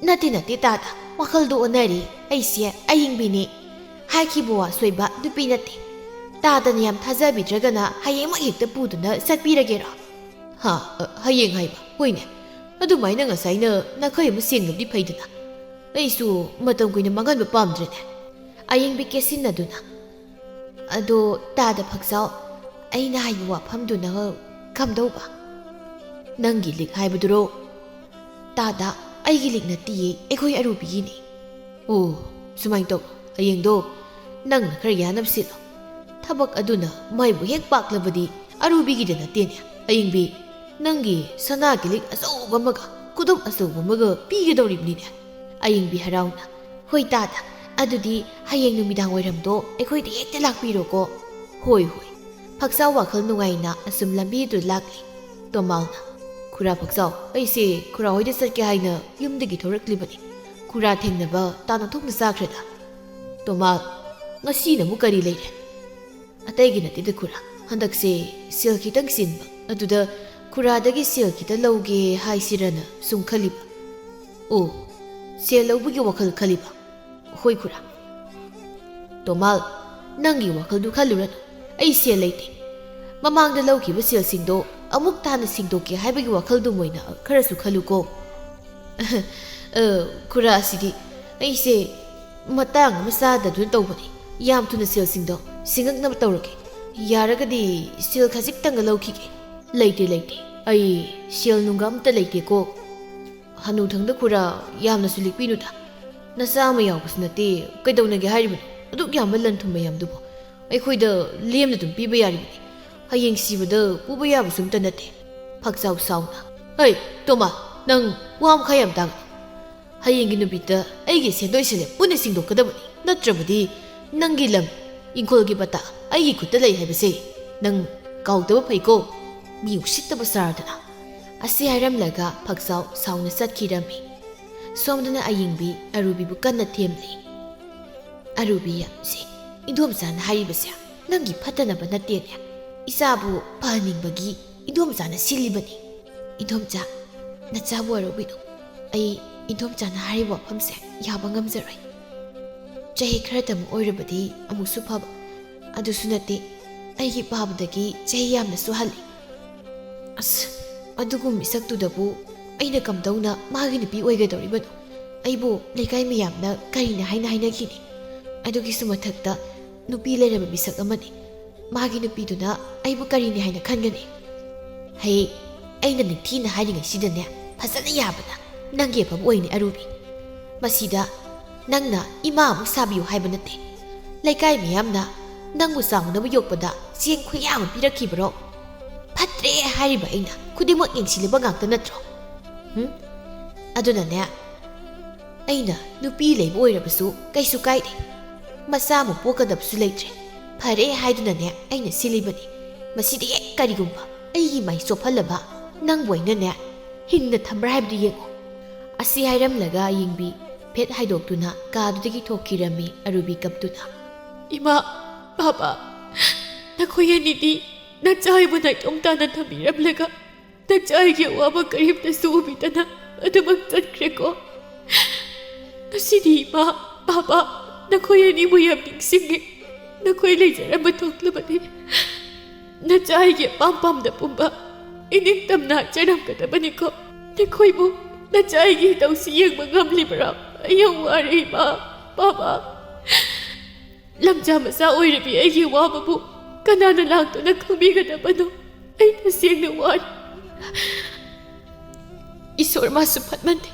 ꯅꯠꯇꯦ ꯇꯥꯗ ꯋꯥꯈꯜꯗꯣ ꯑꯣꯟꯅꯔꯤ. ꯑꯩꯁꯦ ꯑꯏꯪꯕꯤꯅꯤ. ꯍꯥꯏꯈꯤꯕ ꯋꯥ ꯁꯣꯏꯕ ꯅꯨꯄꯤ ꯅꯠꯇꯦ. ꯇꯥꯗꯅ ꯌꯥꯝ ꯊꯥꯖꯕꯤꯗ꯭ꯔꯒꯅ ꯍꯌꯦꯡꯃꯛ ꯍꯦꯛꯇ ꯄꯨꯗꯨꯅ ꯆꯠꯄꯤꯔꯒꯦꯔꯣ? ꯍꯌꯦꯡ ꯍꯥꯏꯕ? ꯍꯣꯏꯅꯦ ꯑꯗꯨꯃꯥꯏꯅ ꯉꯁꯥꯏꯅ ꯅꯥꯈꯩ ꯑꯃ ꯁꯦꯡꯅꯕꯗꯤ ꯐꯩꯗꯅ. ꯑꯩꯁꯨ ꯃꯇꯝ ꯀꯨꯏꯅ ꯃꯥꯡꯍꯟꯕ ꯄꯥꯝꯗ꯭ꯔꯦꯅꯦ. ꯑꯏꯪꯕꯤ ꯀꯦꯁꯤꯟꯅꯗꯨꯅ ꯑꯗꯣ ꯇꯥꯗ ꯐꯛꯆꯥꯎ ꯑꯩꯅ ꯍꯥꯏꯕ ꯋꯥꯐꯝꯗꯨꯅ ꯀꯝꯗꯧꯕ? ꯅꯪꯒꯤ ꯂꯤꯛ ꯍꯥꯏꯕꯗꯨꯔꯣ? ꯇꯥꯗ, ꯑꯩꯒꯤ ꯂꯤꯛ ꯅꯠꯇꯤꯌꯦ, ꯑꯩꯈꯣꯏ ꯑꯔꯨꯕꯤꯒꯤꯅꯤ꯫ ꯑꯣ, ꯁꯨꯃꯥꯏꯅ ꯇꯧ, ꯍꯌꯦꯡꯗꯣ ꯅꯪꯅ ꯈꯔ ꯌꯥꯅꯕ ꯁꯤꯜꯂꯣ꯫ ꯊꯕꯛ ꯑꯗꯨꯅ ꯃꯥꯏꯕꯨ ꯍꯦꯛ ꯄꯥꯛꯂꯕꯗꯤ ꯑꯔꯨꯕꯤꯒꯤꯗ ꯅꯠꯇꯦꯅꯦ, ꯑꯌꯤꯡꯕꯤ ꯅꯪꯒꯤ ꯁꯅꯥꯒꯤ ꯂꯤꯛ ꯑꯆꯧꯕ ꯑꯃꯒ ꯈꯨꯗꯨꯞ ꯑꯆꯧꯕ ꯑꯃꯒ ꯄꯤꯒꯗꯧꯔꯤꯕꯅꯤꯅꯦ꯫ ꯑꯌꯤꯡꯕꯤ ꯍꯔꯥꯎꯅ, ꯍꯣꯏ ꯇꯥꯗ, ꯑꯗꯨꯗꯤ ꯍꯌꯦꯡ ꯅꯨꯃꯤꯗꯥꯡ ꯋꯥꯏꯔꯝꯗꯣ ꯑꯩꯈꯣꯏꯗ ꯍꯦꯛꯇ ꯂꯥꯛꯄꯤꯔꯣꯀꯣ꯫ ꯍꯣꯏ ꯍꯣꯏ꯫ ꯐꯛꯆꯥꯎ ꯋꯥꯈꯜ ꯅꯨꯡꯉꯥꯏꯅ ꯑꯁꯨꯝ ꯂꯝꯕꯤꯗꯨ ꯂꯥꯛꯂꯤ꯫ ꯇꯣꯃꯥꯜꯅ, ꯈꯨꯔꯥ ꯐꯛꯆꯥꯎ, ꯑꯩꯁꯦ ꯈꯨꯔꯥ ꯍꯣꯏꯗ ꯆꯠꯀꯦ ꯍꯥꯏꯅ ꯌꯨꯝꯗꯒꯤ ꯊꯣꯔꯛꯂꯤꯕꯅꯤ꯫ ꯈꯨꯔꯥ ꯊꯦꯡꯅꯕ ꯇꯥꯅ ꯊꯣꯛꯅ ꯆꯥꯈ꯭ꯔꯦꯗ꯫ ꯇꯣꯃꯥꯜ, ꯉꯁꯤꯅ ꯑꯃꯨꯛ ꯀꯔꯤ ꯂꯩꯔꯦ? ꯑꯇꯩꯒꯤ ꯅꯠꯇꯦꯗ ꯈꯨꯔꯥ, ꯍꯟꯗꯛꯁꯦ ꯁꯦꯜ ꯈꯤꯇꯪ ꯆꯤꯟꯕ, ꯑꯗꯨꯗ ꯈꯨꯔꯥꯗꯒꯤ ꯁꯦꯜ ꯈꯤꯇ ꯂꯧꯒꯦ ꯍꯥꯏꯁꯤꯔꯅ ꯁꯨꯝ ꯈꯜꯂꯤꯕ꯫ ꯑꯣ, ꯁꯦꯜ ꯂꯧꯕꯒꯤ ꯋꯥꯈꯜ ꯈꯜꯂꯤꯕ? ꯍꯣꯏ ꯈꯨꯔꯥ꯫ ꯇꯣꯃꯥꯜ, ꯅꯪꯒꯤ ꯋꯥꯈꯜꯗꯨ ꯈꯜꯂꯨꯔꯅꯨ, ꯑꯩ ꯁꯦꯜ ꯂꯩꯇꯦ꯫ ꯃꯃꯥꯡꯗ ꯂꯧꯈꯤꯕ ꯁꯦꯜꯁꯤꯡꯗꯣ ꯑꯃꯨꯛ ꯇꯥꯅ ꯁꯤꯡꯗꯣꯛꯀꯦ ꯍꯥꯏꯕꯒꯤ ꯋꯥꯈꯜꯗꯨ ꯃꯣꯏꯅ ꯈꯔꯁꯨ ꯈꯜꯂꯨꯀꯣ꯫ ꯈꯨꯔꯥ ꯑꯁꯤꯗꯤ ꯑꯩꯁꯦ ꯃꯇꯥꯡ ꯑꯃ ꯆꯥꯗꯗꯨꯅ ꯇꯧꯕꯅꯤ, ꯌꯥꯝ ꯊꯨꯅ ꯁꯦꯜꯁꯤꯡꯗꯣ ꯁꯤꯡꯉꯛꯅꯕ ꯇꯧꯔꯒꯦ꯫ ꯌꯥꯔꯒꯗꯤ ꯁꯦꯜ ꯈꯖꯤꯛꯇꯪꯒ ꯂꯧꯈꯤꯒꯦ꯫ ꯂꯩꯇꯦ ꯂꯩꯇꯦ, ꯑꯩ ꯁꯦꯜ ꯅꯨꯡꯒ ꯑꯝꯇ ꯂꯩꯇꯦꯀꯣ꯫ ꯍꯅꯨꯊꯪꯗ ꯈꯨꯔꯥ, ꯌꯥꯝꯅꯁꯨ ꯂꯤꯛꯄꯤꯅꯨꯗ, ꯅꯆꯥ ꯑꯃ ꯌꯥꯎꯕꯁꯨ ꯅꯠꯇꯦ, ꯀꯩꯗꯧꯅꯒꯦ ꯍꯥꯏꯔꯤꯕꯅꯣ? ꯑꯗꯨꯛ ꯌꯥꯝꯕ ꯂꯟ ꯊꯨꯝ ꯃꯌꯥꯝꯗꯨꯕꯨ ꯑꯩꯈꯣꯏꯗ ꯂꯦꯝꯅ ꯑꯗꯨꯝ ꯄꯤꯕ ꯌꯥꯔꯤꯕꯅꯤ, ꯍꯌꯦꯡ ꯁꯤꯕꯗ ꯄꯨꯕ ꯌꯥꯕꯁꯨ ꯑꯝꯇ ꯅꯠꯇꯦ꯫ ꯐꯛꯆꯥꯎ ꯁꯥꯎꯅ, ꯍꯩ ꯇꯣꯃꯥ, ꯅꯪ ꯋꯥ ꯃꯈꯥ ꯌꯥꯝ ꯇꯥꯒꯅꯨ꯫ ꯍꯌꯦꯡꯒꯤ ꯅꯨꯃꯤꯠꯇ ꯑꯩꯒꯤ ꯁꯦꯟꯗꯣꯏ ꯁꯦꯂꯦꯞ ꯄꯨꯟꯅ ꯁꯤꯡꯗꯣꯛꯀꯗꯕꯅꯤ, ꯅꯠꯇ꯭ꯔꯕꯗꯤ ꯅꯪꯒꯤ ꯂꯝ ꯏꯪꯈꯣꯜꯒꯤ ꯄꯇꯥ ꯑꯩꯒꯤ ꯈꯨꯠꯇ ꯂꯩ ꯍꯥꯏꯕꯁꯦ ꯅꯪ ꯀꯥꯎꯗꯕ ꯐꯩꯀꯣ, ꯃꯤ ꯎꯁꯤꯠꯇꯕ ꯁꯥꯔꯗꯅ꯫ ꯑꯁꯤ ꯍꯥꯏꯔꯝꯂꯒ ꯐꯛꯆꯥꯎ ꯁꯥꯎꯅ ꯆꯠꯈꯤꯔꯝꯃꯤ꯫ ꯁꯣꯝꯗꯅ ꯑꯌꯤꯡꯕꯤ ꯑꯔꯨꯕꯤꯕꯨ ꯀꯟꯅ ꯊꯦꯝꯂꯤ꯫ ꯑꯔꯨꯕꯤ ꯌꯥꯝꯁꯦ, ꯏꯟꯗꯣꯝꯆꯥꯅ ꯍꯥꯏꯔꯤꯕꯁꯦ ꯅꯪꯒꯤ ꯐꯠꯇꯅꯕ ꯅꯠꯇꯦꯅꯦ, ꯏꯆꯥꯕꯨ ꯐꯍꯟꯅꯤꯡꯕꯒꯤ ꯏꯟꯗꯣꯝꯆꯥꯅ ꯁꯤꯜꯂꯤꯕꯅꯤ꯫ ꯏꯟꯗꯣꯝꯆꯥ, ꯅꯆꯥꯕꯨ ꯋꯥꯔꯧꯕꯤꯅꯨ, ꯑꯩ ꯏꯟꯗꯣꯝꯆꯥꯅ ꯍꯥꯏꯔꯤꯕ ꯋꯥꯐꯝꯁꯦ ꯌꯥꯕ ꯉꯝꯖꯔꯣꯏ꯫ ꯆꯍꯤ ꯈꯔꯇꯪ ꯑꯣꯏꯔꯕꯗꯤ ꯑꯃꯨꯛꯁꯨ ꯐꯕ, ꯑꯗꯨꯁꯨ ꯅꯠꯇꯦ, ꯑꯩꯒꯤ ꯄꯥꯕꯗꯒꯤ ꯆꯍꯤ ꯌꯥꯝꯅꯁꯨ ꯍꯜꯂꯤ꯫ ꯑꯁ, ꯑꯗꯨꯒꯨꯝ ꯃꯤꯁꯛꯇꯨꯗꯕꯨ ꯑꯩꯅ ꯀꯝꯗꯧꯅ ꯃꯥꯒꯤ ꯅꯨꯄꯤ ꯑꯣꯏꯒꯗꯧꯔꯤꯕꯅꯣ? ꯑꯩꯕꯨ ꯂꯩꯀꯥꯏ ꯃꯌꯥꯝꯅ ꯀꯔꯤꯅ ꯍꯥꯏꯅꯈꯤꯅꯤ? ꯑꯗꯨꯒꯤꯁꯨ ꯃꯊꯛꯇ ꯅꯨꯄꯤ ꯂꯩꯔꯕ ꯃꯤꯁꯛ ꯑꯃꯅꯤ, ꯃꯥꯒꯤ ꯅꯨꯄꯤꯗꯨꯅ ꯑꯩꯕꯨ ꯀꯔꯤꯅꯤ ꯍꯥꯏꯅ ꯈꯟꯒꯅꯤ? ꯍꯩ, ꯑꯩꯅ ꯅꯤꯡꯊꯤꯅ ꯍꯥꯏꯔꯤꯉꯩꯁꯤꯗꯅꯦ ꯐꯖꯅ ꯌꯥꯕꯅ ꯅꯪꯒꯤ ꯑꯐꯕ ꯑꯣꯏꯅꯤ ꯑꯔꯨꯕꯤ꯫ ꯃꯁꯤꯗ ꯅꯪꯅ ꯏꯃꯥ ꯑꯃꯨꯛ ꯁꯥꯕꯤꯌꯨ ꯍꯥꯏꯕ ꯅꯠꯇꯦ꯫ ꯂꯩꯀꯥꯏ ꯃꯌꯥꯝꯅ ꯅꯪꯕꯨ ꯆꯥꯎꯅꯕ ꯌꯣꯛꯄꯗ ꯆꯦꯡ ꯈꯨꯌꯥꯝ ꯑꯃ ꯄꯤꯔꯛꯈꯤꯕꯔꯣ? ꯐꯠꯇ꯭ꯔꯦ ꯍꯥꯏꯔꯤꯕ ꯑꯩꯅ ꯈꯨꯗꯤꯡꯃꯛ ꯌꯦꯡꯁꯤꯜꯂꯤꯕ ꯉꯥꯛꯇ ꯅꯠꯇ꯭ꯔꯣ? ꯑꯗꯨꯅꯅꯦ, ꯑꯩꯅ ꯅꯨꯄꯤ ꯂꯩꯕ ꯑꯣꯏꯔꯕꯁꯨ ꯀꯩꯁꯨ ꯀꯥꯏꯗꯦ, ꯃꯆꯥ ꯑꯃꯨꯛ ꯄꯣꯛꯀꯗꯕꯁꯨ ꯂꯩꯇ꯭ꯔꯦ, ꯐꯔꯦ ꯍꯥꯏꯗꯨꯅꯅꯦ ꯑꯩꯅ ꯁꯤꯜꯂꯤꯕꯅꯤ꯫ ꯃꯁꯤꯗ ꯍꯦꯛ ꯀꯔꯤꯒꯨꯝꯕ ꯑꯩꯒꯤ ꯃꯥꯏ ꯆꯣꯞꯍꯜꯂꯕ ꯅꯪꯕꯨ ꯑꯩꯅꯅꯦ ꯍꯤꯡꯅ ꯊꯝꯕ꯭ꯔꯥ ꯍꯥꯏꯕꯗꯨ ꯌꯦꯡꯉꯣ꯫ ꯑꯁꯤ ꯍꯥꯏꯔꯝꯂꯒ ꯑꯌꯤꯡꯕꯤ ꯐꯦꯠ ꯍꯥꯏꯗꯣꯛꯇꯨꯅ ꯀꯥꯗꯨꯗꯒꯤ ꯊꯣꯛꯈꯤꯔꯝꯃꯤ ꯑꯔꯨꯕꯤ ꯀꯞꯇꯨꯅ꯫ ꯏꯃꯥ, ꯕꯥꯕꯥ, ꯅꯈꯣꯏ ꯑꯅꯤꯗꯤ ꯅꯆꯥꯏꯕꯨ ꯅꯥꯏꯇꯣꯝ ꯇꯥꯅ ꯊꯝꯕꯤꯔꯝꯂꯒ ꯅꯆꯥꯏꯒꯤ ꯑꯋꯥꯕ ꯀꯔꯤꯝꯇꯁꯨ ꯎꯕꯤꯗꯅ ꯑꯗꯨꯃꯛ ꯆꯠꯈ꯭ꯔꯦꯀꯣ꯫ ꯉꯁꯤꯗꯤ ꯏꯃꯥ, ꯕꯥꯕꯥ, ꯅꯈꯣꯏ ꯑꯅꯤꯕꯨ ꯌꯥꯝ ꯅꯤꯡꯁꯤꯡꯉꯤ꯫ ꯅꯈꯣꯏ ꯂꯩꯖꯔꯝꯕ ꯊꯣꯛꯂꯕꯗꯤ ꯅꯆꯥꯏꯒꯤ ꯑꯄꯥꯝ ꯄꯥꯝꯗ ꯄꯨꯝꯕ ꯏꯅꯤꯡꯇꯝꯅ ꯍꯥꯠꯆꯔꯝꯒꯗꯕꯅꯤꯀꯣ꯫ ꯅꯈꯣꯏꯕꯨ ꯅꯆꯥꯏꯒꯤ ꯍꯤꯇꯧꯁꯤ ꯌꯦꯡꯕ ꯉꯝꯂꯤꯕ꯭ꯔꯥ? ꯑꯩ ꯌꯥꯝ ꯋꯥꯔꯦ ꯏꯃꯥ, ꯕꯥꯕꯥ, ꯂꯝꯆꯥ ꯃꯆꯥ ꯑꯣꯏꯔꯕꯤ ꯑꯩꯒꯤ ꯋꯥꯕꯕꯨ ꯀꯅꯥꯅ ꯂꯥꯛꯇꯨꯅ ꯈꯪꯕꯤꯒꯗꯕꯅꯣ? ꯑꯩ ꯇꯁꯦꯡꯅ ꯋꯥꯔꯦ꯫ ꯏꯁꯣꯔ ꯃꯥꯁꯨ ꯐꯠꯃꯟꯗꯦ,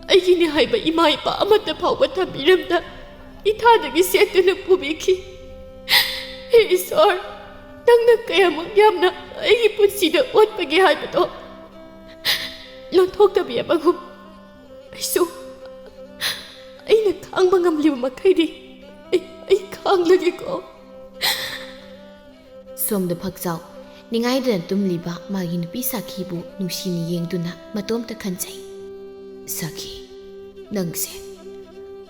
ꯑꯩꯒꯤꯅꯤ ꯍꯥꯏꯕ ꯏꯃꯥ ꯏꯄꯥ ꯑꯃꯠꯇ ꯐꯥꯎꯕ ꯊꯝꯕꯤꯔꯝꯗ ꯏꯊꯥꯗꯒꯤ ꯁꯦꯠꯇꯨꯅ ꯄꯨꯕꯤꯈꯤ꯫ ꯍꯦ ꯏꯁꯣꯔ, ꯅꯪꯅ ꯀꯌꯥꯃꯨꯛ ꯌꯥꯝꯅ ꯑꯩꯒꯤ ꯄꯨꯟꯁꯤꯗ ꯑꯣꯠꯄꯒꯦ ꯍꯥꯏꯕꯗꯣ ꯂꯣꯟꯊꯣꯛꯇꯕꯤꯔꯕꯒꯨꯝ ꯑꯩꯁꯨ ꯑꯩꯅ ꯈꯥꯡꯕ ꯉꯝꯂꯤꯕ ꯃꯈꯩꯗꯤ ꯑꯩ ꯈꯥꯡꯂꯒꯦꯀꯣ꯫ ꯁꯣꯝꯗ ꯐꯛꯆꯥꯎ ꯅꯤꯡꯉꯥꯏꯗꯅ ꯇꯨꯝꯂꯤꯕ ꯃꯥꯒꯤ ꯅꯨꯄꯤ ꯁꯥꯈꯤꯕꯨ ꯅꯨꯡꯁꯤꯅ ꯌꯦꯡꯗꯨꯅ ꯃꯇꯣꯝꯇ ꯈꯟꯖꯩ꯫ ꯁꯥꯈꯤ, ꯅꯪꯁꯦ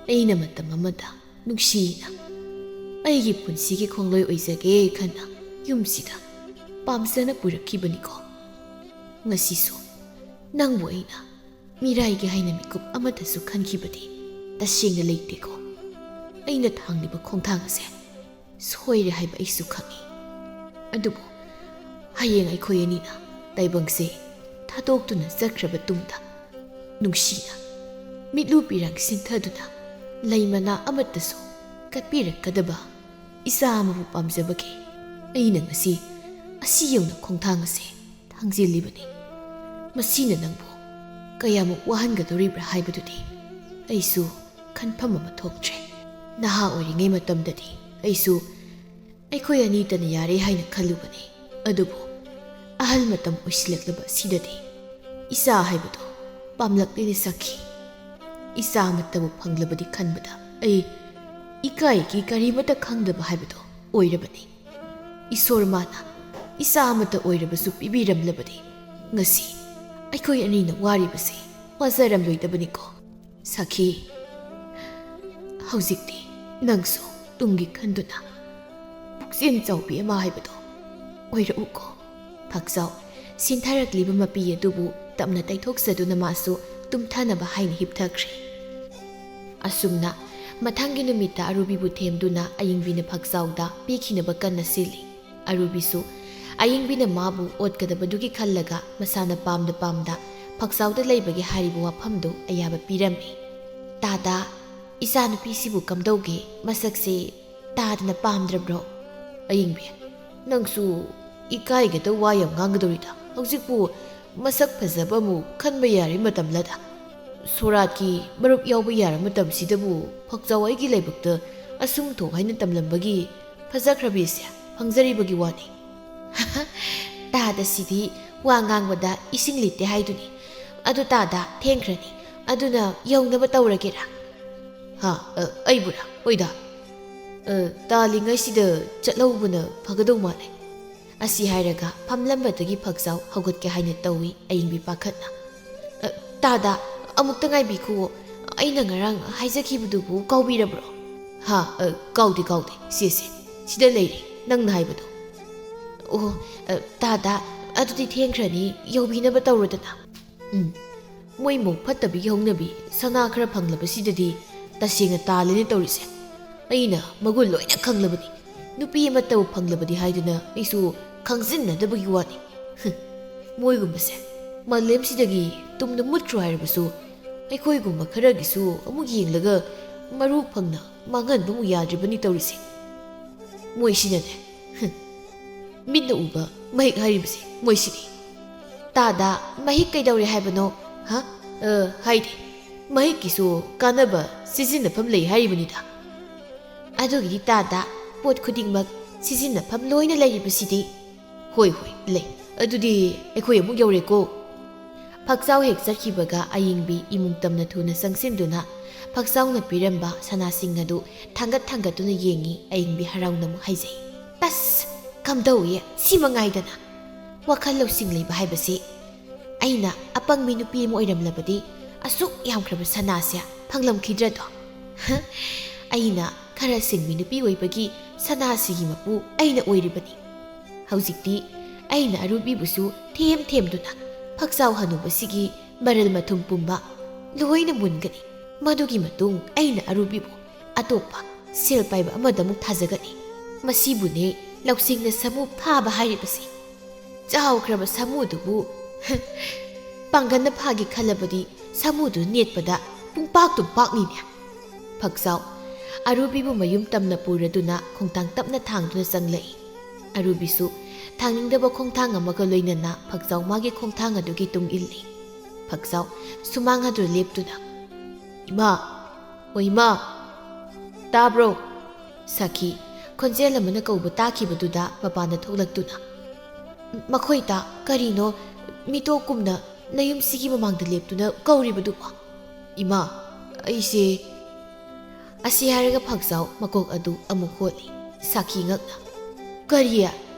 ꯑꯩꯅ ꯃꯇꯝ ꯑꯃꯗ ꯅꯨꯡꯁꯤꯅ ꯑꯩꯒꯤ ꯄꯨꯟꯁꯤꯒꯤ ꯈꯣꯡꯂꯣꯏ ꯑꯣꯏꯖꯒꯦ ꯈꯟꯅ ꯌꯨꯝꯁꯤꯗ ꯄꯥꯝꯖꯅ ꯄꯨꯔꯛꯈꯤꯕꯅꯤꯀꯣ꯫ ꯉꯁꯤꯁꯨ ꯅꯪꯕꯨ ꯑꯩꯅ ꯃꯤꯔꯥꯏꯒꯦ ꯍꯥꯏꯅ ꯃꯤꯀꯨꯞ ꯑꯃꯠꯇꯁꯨ ꯈꯟꯈꯤꯕꯗꯤ ꯇꯁꯦꯡꯅ ꯂꯩꯇꯦꯀꯣ꯫ ꯑꯩꯅ ꯊꯥꯡꯂꯤꯕ ꯈꯣꯡꯊꯥꯡ ꯑꯁꯦ ꯁꯣꯏꯔꯦ ꯍꯥꯏꯕ ꯑꯩꯁꯨ ꯈꯪꯏ꯫ ꯑꯗꯨꯕꯨ ꯍꯌꯦꯡ ꯑꯩꯈꯣꯏ ꯑꯅꯤꯅ ꯇꯥꯏꯕꯪꯁꯦ ꯊꯥꯗꯣꯛꯇꯨꯅ ꯆꯠꯈ꯭ꯔꯕ ꯇꯨꯡꯗ ꯅꯨꯡꯁꯤꯅ ꯃꯤꯠꯂꯨ ꯄꯤꯔꯥꯡ ꯁꯤꯟꯊꯗꯨꯅ ꯂꯩ ꯃꯅꯥ ꯑꯃꯠꯇꯁꯨ ꯀꯠꯄꯤꯔꯛꯀꯗꯕ ꯏꯆꯥ ꯑꯃꯕꯨ ꯄꯥꯝꯖꯕꯒꯤ ꯑꯩꯅ ꯉꯁꯤ ꯑꯁꯤ ꯌꯧꯅ ꯈꯣꯡꯊꯥꯡ ꯑꯁꯤ ꯊꯥꯡꯖꯤꯜꯂꯤꯕꯅꯤ꯫ ꯃꯁꯤꯅ ꯅꯪꯕꯨ ꯀꯌꯥꯃꯨꯛ ꯋꯥꯍꯟꯒꯗꯧꯔꯤꯕ꯭ꯔꯥ ꯍꯥꯏꯕꯗꯨꯗꯤ ꯑꯩꯁꯨ ꯈꯟꯐꯝ ꯑꯃ ꯊꯣꯛꯇ꯭ꯔꯦ꯫ ꯅꯍꯥ ꯑꯣꯏꯔꯤꯉꯩ ꯃꯇꯝꯗꯗꯤ ꯑꯩꯁꯨ ꯑꯩꯈꯣꯏ ꯑꯅꯤꯇꯅ ꯌꯥꯔꯦ ꯍꯥꯏꯅ ꯈꯜꯂꯨꯕꯅꯤ꯫ ꯑꯗꯨꯕꯨ ꯑꯍꯜ ꯃꯇꯝ ꯑꯣꯏꯁꯤꯜꯂꯛꯂꯕ ꯑꯁꯤꯗꯗꯤ ꯏꯆꯥ ꯍꯥꯏꯕꯗꯣ ꯄꯥꯝꯂꯛꯂꯤꯅꯤ ꯁꯈꯤ꯫ ꯏꯆꯥ ꯑꯃꯠꯇꯕꯨ ꯐꯪꯂꯕꯗꯤ ꯈꯟꯕꯗ ꯑꯩ ꯏꯀꯥꯏꯒꯤ ꯀꯔꯤꯃꯠꯇ ꯈꯪꯗꯕ ꯍꯥꯏꯕꯗꯣ ꯑꯣꯏꯔꯕꯅꯤ꯫ ꯏꯁꯣꯔ ꯃꯥꯅ ꯏꯆꯥ ꯑꯃꯠꯇ ꯑꯣꯏꯔꯕꯁꯨ ꯄꯤꯕꯤꯔꯝꯂꯕꯗꯤ ꯉꯁꯤ ꯑꯩꯈꯣꯏ ꯑꯅꯤꯅ ꯋꯥꯔꯤꯕꯁꯤ ꯋꯥꯖꯔꯝꯂꯣꯏꯗꯕꯅꯤꯀꯣ ꯁꯈꯤ꯫ ꯍꯧꯖꯤꯛꯇꯤ ꯅꯪꯁꯨ ꯇꯨꯡꯒꯤ ꯈꯟꯗꯨꯅ ꯄꯨꯛꯆꯦꯜ ꯆꯥꯎꯕꯤ ꯑꯃ ꯍꯥꯏꯕꯗꯣ ꯑꯣꯏꯔꯛꯎꯀꯣ꯫ ꯐꯛꯆꯥꯎ ꯁꯤꯟꯊꯔꯛꯂꯤꯕ ꯃꯄꯤ ꯑꯗꯨꯕꯨ ꯇꯞꯅ ꯇꯩꯊꯣꯛꯆꯗꯨꯅ ꯃꯥꯁꯨ ꯇꯨꯝꯊꯅꯕ ꯍꯥꯏꯅ ꯍꯤꯞꯊꯈ꯭ꯔꯦ꯫ ꯑꯁꯨꯝꯅ ꯃꯊꯪꯒꯤ ꯅꯨꯃꯤꯠꯇ ꯑꯔꯨꯕꯤꯕꯨ ꯊꯦꯝꯗꯨꯅ ꯑꯌꯤꯡꯕꯤꯅ ꯐꯛꯆꯥꯎꯗ ꯄꯤꯈꯤꯅꯕ ꯀꯟꯅ ꯁꯤꯜꯂꯤ꯫ ꯑꯔꯨꯕꯤꯁꯨ ꯑꯌꯤꯡꯕꯤꯅ ꯃꯥꯕꯨ ꯑꯣꯠꯀꯗꯕꯗꯨꯒꯤ ꯈꯜꯂꯒ ꯃꯁꯥꯅ ꯄꯥꯝꯗ ꯐꯛꯆꯥꯎꯗ ꯂꯩꯕꯒꯤ ꯍꯥꯏꯔꯤꯕ ꯋꯥꯐꯝꯗꯨ ꯑꯌꯥꯕ ꯄꯤꯔꯝꯃꯤ꯫ ꯇꯥꯗꯥ, ꯏꯆꯥ ꯅꯨꯄꯤꯁꯤꯕꯨ ꯀꯝꯗꯧꯒꯦ? ꯃꯁꯛꯁꯦ ꯇꯥꯗꯅ ꯄꯥꯝꯗ꯭ꯔꯕ꯭ꯔꯣ? ꯑꯌꯤꯡꯕꯤ, ꯅꯪꯁꯨ ꯏꯀꯥꯏꯒꯗ ꯋꯥ ꯌꯥꯝ ꯉꯥꯡꯒꯗꯧꯔꯤꯗ꯫ ꯍꯧꯖꯤꯛꯄꯨ ꯃꯁꯛ ꯐꯖꯕ ꯑꯃꯨꯛ ꯈꯟꯕ ꯌꯥꯔꯤ ꯃꯇꯝꯂꯗ? ꯁꯣꯔꯥꯠꯀꯤ ꯃꯔꯨꯞ ꯌꯥꯎꯕ ꯌꯥꯔ ꯃꯇꯝꯁꯤꯗꯕꯨ ꯐꯛꯆꯥꯎ ꯑꯩꯒꯤ ꯂꯥꯏꯕꯛꯇ ꯑꯁꯨꯝ ꯊꯣꯛ ꯍꯥꯏꯅ ꯇꯝꯂꯝꯕꯒꯤ ꯐꯖꯈ꯭ꯔꯕꯤꯁꯦ ꯐꯪꯖꯔꯤꯕꯒꯤ ꯋꯥꯅꯤ꯫ ꯇꯥꯗꯁꯤꯗꯤ ꯋꯥ ꯉꯥꯡꯕꯗ ꯏꯁꯤꯡ ꯂꯤꯠꯇꯦ ꯍꯥꯏꯗꯨꯅꯤ꯫ ꯑꯗꯨ ꯇꯥꯗ ꯊꯦꯡꯈ꯭ꯔꯅꯤ, ꯑꯗꯨꯅ ꯌꯧꯅꯕ ꯇꯧꯔꯒꯦꯔꯥ? ꯑꯩꯕꯨꯔꯥ? ꯍꯣꯏꯗ, ꯇꯥꯜꯂꯤꯉꯩꯁꯤꯗ ꯆꯠꯍꯧꯕꯅ ꯐꯒꯗꯧ ꯃꯥꯜꯂꯦ꯫ ꯑꯁꯤ ꯍꯥꯏꯔꯒ ꯐꯝꯂꯝꯕꯗꯒꯤ ꯐꯛꯆꯥꯎ ꯍꯧꯒꯠꯀꯦ ꯍꯥꯏꯅ ꯇꯧꯏ ꯑꯌꯤꯡꯕꯤ ꯄꯥꯈꯠꯅ꯫ ꯇꯥꯗ, ꯑꯃꯨꯛꯇ ꯉꯥꯏꯕꯤꯈꯨꯋꯣ, ꯑꯩꯅ ꯉꯔꯥꯡ ꯍꯥꯏꯖꯈꯤꯕꯗꯨꯕꯨ ꯀꯥꯎꯕꯤꯔꯕ꯭ꯔꯣ? ꯀꯥꯎꯗꯦ ꯁꯦ ꯁꯤꯗ ꯂꯩꯔꯦ ꯅꯪꯅ ꯍꯥꯏꯕꯗꯣ꯫ ꯑꯣ, ꯇꯥꯗ, ꯑꯗꯨꯗꯤ ꯊꯦꯡꯈ꯭ꯔꯅꯤ, ꯌꯧꯕꯤꯅꯕ ꯇꯧꯔꯣꯗꯅ꯫ ꯃꯣꯏ ꯃꯧ ꯐꯠꯇꯕꯤꯒꯤ ꯍꯧꯅꯕꯤ ꯁꯅꯥ ꯈꯔ ꯐꯪꯂꯕꯁꯤꯗꯗꯤ ꯇꯁꯦꯡꯅ ꯇꯥꯜꯂꯦꯅ ꯇꯧꯔꯤꯁꯦ꯫ ꯑꯩꯅ ꯃꯒꯨꯟ ꯂꯣꯏꯅ ꯈꯪꯂꯕꯅꯤ꯫ ꯅꯨꯄꯤ ꯑꯃꯠꯇꯕꯨ ꯐꯪꯂꯕꯗꯤ ꯍꯥꯏꯗꯨꯅ ꯑꯩꯁꯨ ꯈꯪꯖꯤꯟꯅꯗꯕꯒꯤ ꯋꯥꯅꯤ꯫ ꯃꯣꯏꯒꯨꯝꯕꯁꯦ ꯃꯥꯂꯦꯝꯁꯤꯗꯒꯤ ꯇꯨꯝꯅ ꯃꯨꯠꯈ꯭ꯔꯣ ꯍꯥꯏꯔꯕꯁꯨ ꯑꯩꯈꯣꯏꯒꯨꯝꯕ ꯈꯔꯒꯤꯁꯨ ꯑꯃꯨꯛ ꯌꯦꯡꯂꯒ ꯃꯔꯨ ꯐꯪꯅ ꯃꯥꯡꯍꯟꯕ ꯑꯃꯨꯛ ꯌꯥꯗ꯭ꯔꯤꯕꯅꯤ ꯇꯧꯔꯤꯁꯦ꯫ ꯃꯣꯏꯁꯤꯅꯅꯦ, ꯃꯤꯠꯅ ꯎꯕ ꯃꯍꯤꯛ ꯍꯥꯏꯔꯤꯕꯁꯦ ꯃꯣꯏꯁꯤꯅꯤ꯫ ꯇꯥꯗ, ꯃꯍꯤꯛ ꯀꯩꯗꯧꯔꯦ ꯍꯥꯏꯕꯅꯣ? ꯍꯥꯏꯗꯤ ꯃꯍꯤꯛꯀꯤꯁꯨ ꯀꯥꯟꯅꯕ ꯁꯤꯖꯤꯟꯅꯐꯝ ꯂꯩ ꯍꯥꯏꯔꯤꯕꯅꯤꯗ꯫ ꯑꯗꯨꯒꯤꯗꯤ ꯇꯥꯗ, ꯄꯣꯠ ꯈꯨꯗꯤꯡꯃꯛ ꯁꯤꯖꯤꯟꯅꯐꯝ ꯂꯣꯏꯅ ꯂꯩꯔꯤꯕꯁꯤꯗꯤ? ꯍꯣꯏ ꯂꯩ꯫ ꯑꯗꯨꯗꯤ ꯑꯩꯈꯣꯏ ꯑꯃꯨꯛ ꯌꯧꯔꯦꯀꯣ꯫ ꯐꯛꯆꯥꯎ ꯍꯦꯛ ꯆꯠꯈꯤꯕꯒ ꯑꯌꯤꯡꯕꯤ ꯏꯃꯨꯡ ꯇꯝꯅ ꯊꯨꯅ ꯆꯪꯁꯤꯟꯗꯨꯅ ꯐꯛꯆꯥꯎꯅ ꯄꯤꯔꯝꯕ ꯁꯅꯥꯁꯤꯡ ꯑꯗꯨ ꯊꯥꯡꯒꯠꯇꯨꯅ ꯌꯦꯡꯉꯤ꯫ ꯑꯌꯤꯡꯕꯤ ꯍꯔꯥꯎꯅ ꯑꯃꯨꯛ ꯍꯥꯏꯖꯩ, ꯑꯁ ꯀꯝꯗꯧꯏ ꯁꯤ ꯃꯉꯥꯏꯗꯅ꯫ ꯋꯥꯈꯜ ꯂꯧꯁꯤꯡ ꯂꯩꯕ ꯍꯥꯏꯕꯁꯤ ꯑꯩꯅ ꯑꯄꯪꯕꯤ ꯅꯨꯄꯤ ꯑꯃ ꯑꯣꯏꯔꯝꯂꯕꯗꯤ ꯑꯁꯨꯛ ꯌꯥꯝꯈ꯭ꯔꯕ ꯁꯅꯥꯁꯦ ꯐꯪꯂꯝꯈꯤꯗ꯭ꯔꯗꯣ? ꯑꯩꯅ ꯈꯔ ꯁꯤꯡꯕꯤ ꯅꯨꯄꯤ ꯑꯣꯏꯕꯒꯤ ꯁꯅꯥꯁꯤꯒꯤ ꯃꯄꯨ ꯑꯩꯅ ꯑꯣꯏꯔꯤꯕꯅꯤ꯫ ꯍꯧꯖꯤꯛꯇꯤ ꯑꯩꯅ ꯑꯔꯨꯕꯤꯕꯨꯁꯨ ꯊꯦꯝꯗꯨꯅ ꯐꯛꯆꯥꯎ ꯍꯅꯨꯕꯁꯤꯒꯤ ꯃꯔꯜ ꯃꯊꯨꯝ ꯄꯨꯝꯕ ꯂꯣꯏꯅ ꯃꯨꯟꯒꯅꯤ꯫ ꯃꯗꯨꯒꯤ ꯃꯇꯨꯡ ꯑꯩꯅ ꯑꯔꯨꯕꯤꯕꯨ ꯑꯇꯣꯞꯄ ꯁꯦꯜ ꯄꯥꯏꯕ ꯑꯃꯗ ꯑꯃꯨꯛ ꯊꯥꯖꯒꯅꯤ꯫ ꯃꯁꯤꯕꯨꯅꯦ ꯂꯧꯁꯤꯡꯅ ꯁꯥꯃꯨ ꯐꯥꯕ ꯍꯥꯏꯔꯤꯕꯁꯤ꯫ ꯆꯥꯎꯈ꯭ꯔꯕ ꯁꯥꯃꯨꯗꯨꯕꯨ ꯄꯥꯡꯒꯟꯅ ꯐꯥꯒꯦ ꯈꯜꯂꯕꯗꯤ ꯁꯥꯃꯨꯗꯨ ꯅꯦꯠꯄꯗ ꯄꯨꯡꯄꯥꯛꯇꯨꯝ ꯄꯥꯛꯅꯤꯅꯦ꯫ ꯐꯛꯆꯥꯎ ꯑꯔꯨꯕꯤꯕꯨ ꯃꯌꯨꯝ ꯇꯝꯅ ꯄꯨꯔꯗꯨꯅ ꯈꯣꯡꯊꯥꯡ ꯇꯞꯅ ꯊꯥꯡꯗꯨꯅ ꯆꯪꯂꯛꯏ꯫ ꯑꯔꯨꯕꯤꯁꯨ ꯊꯥꯡꯅꯤꯡꯗꯕ ꯈꯣꯡꯊꯥꯡ ꯑꯃꯒ ꯂꯣꯏꯅꯅ ꯐꯛꯆꯥꯎ ꯃꯥꯒꯤ ꯈꯣꯡꯊꯥꯡ ꯑꯗꯨꯒꯤ ꯇꯨꯡ ꯏꯜꯂꯤ꯫ ꯐꯛꯆꯥꯎ ꯁꯨꯃꯥꯡ ꯑꯗꯨ ꯂꯦꯞꯇꯨꯅ, ꯏꯃꯥ, ꯏꯃꯥ, ꯇꯥꯕ꯭ꯔꯣ? ꯁꯈꯤ ꯈꯣꯟꯖꯦꯜ ꯑꯃꯅ ꯀꯧꯕ ꯇꯥꯈꯤꯕꯗꯨꯗ ꯃꯄꯥꯟꯗ ꯊꯣꯛꯂꯛꯇꯨꯅ, ꯃꯈꯣꯏꯇ ꯀꯔꯤꯅꯣ ꯃꯤꯇꯣꯞꯀꯨꯝꯅ ꯅꯌꯨꯝꯁꯤꯒꯤ ꯃꯃꯥꯡꯗ ꯂꯦꯞꯇꯨꯅ ꯀꯧꯔꯤꯕꯗꯨꯕꯣ? ꯏꯃꯥ, ꯑꯩꯁꯦ… ꯑꯁꯤ ꯍꯥꯏꯔꯒ ꯐꯛꯆꯥꯎ ꯃꯀꯣꯛ ꯑꯗꯨ ꯑꯃꯨꯛ ꯍꯣꯠꯂꯤ꯫ ꯁꯈꯤ ꯉꯛꯅ, ꯀꯔꯤ?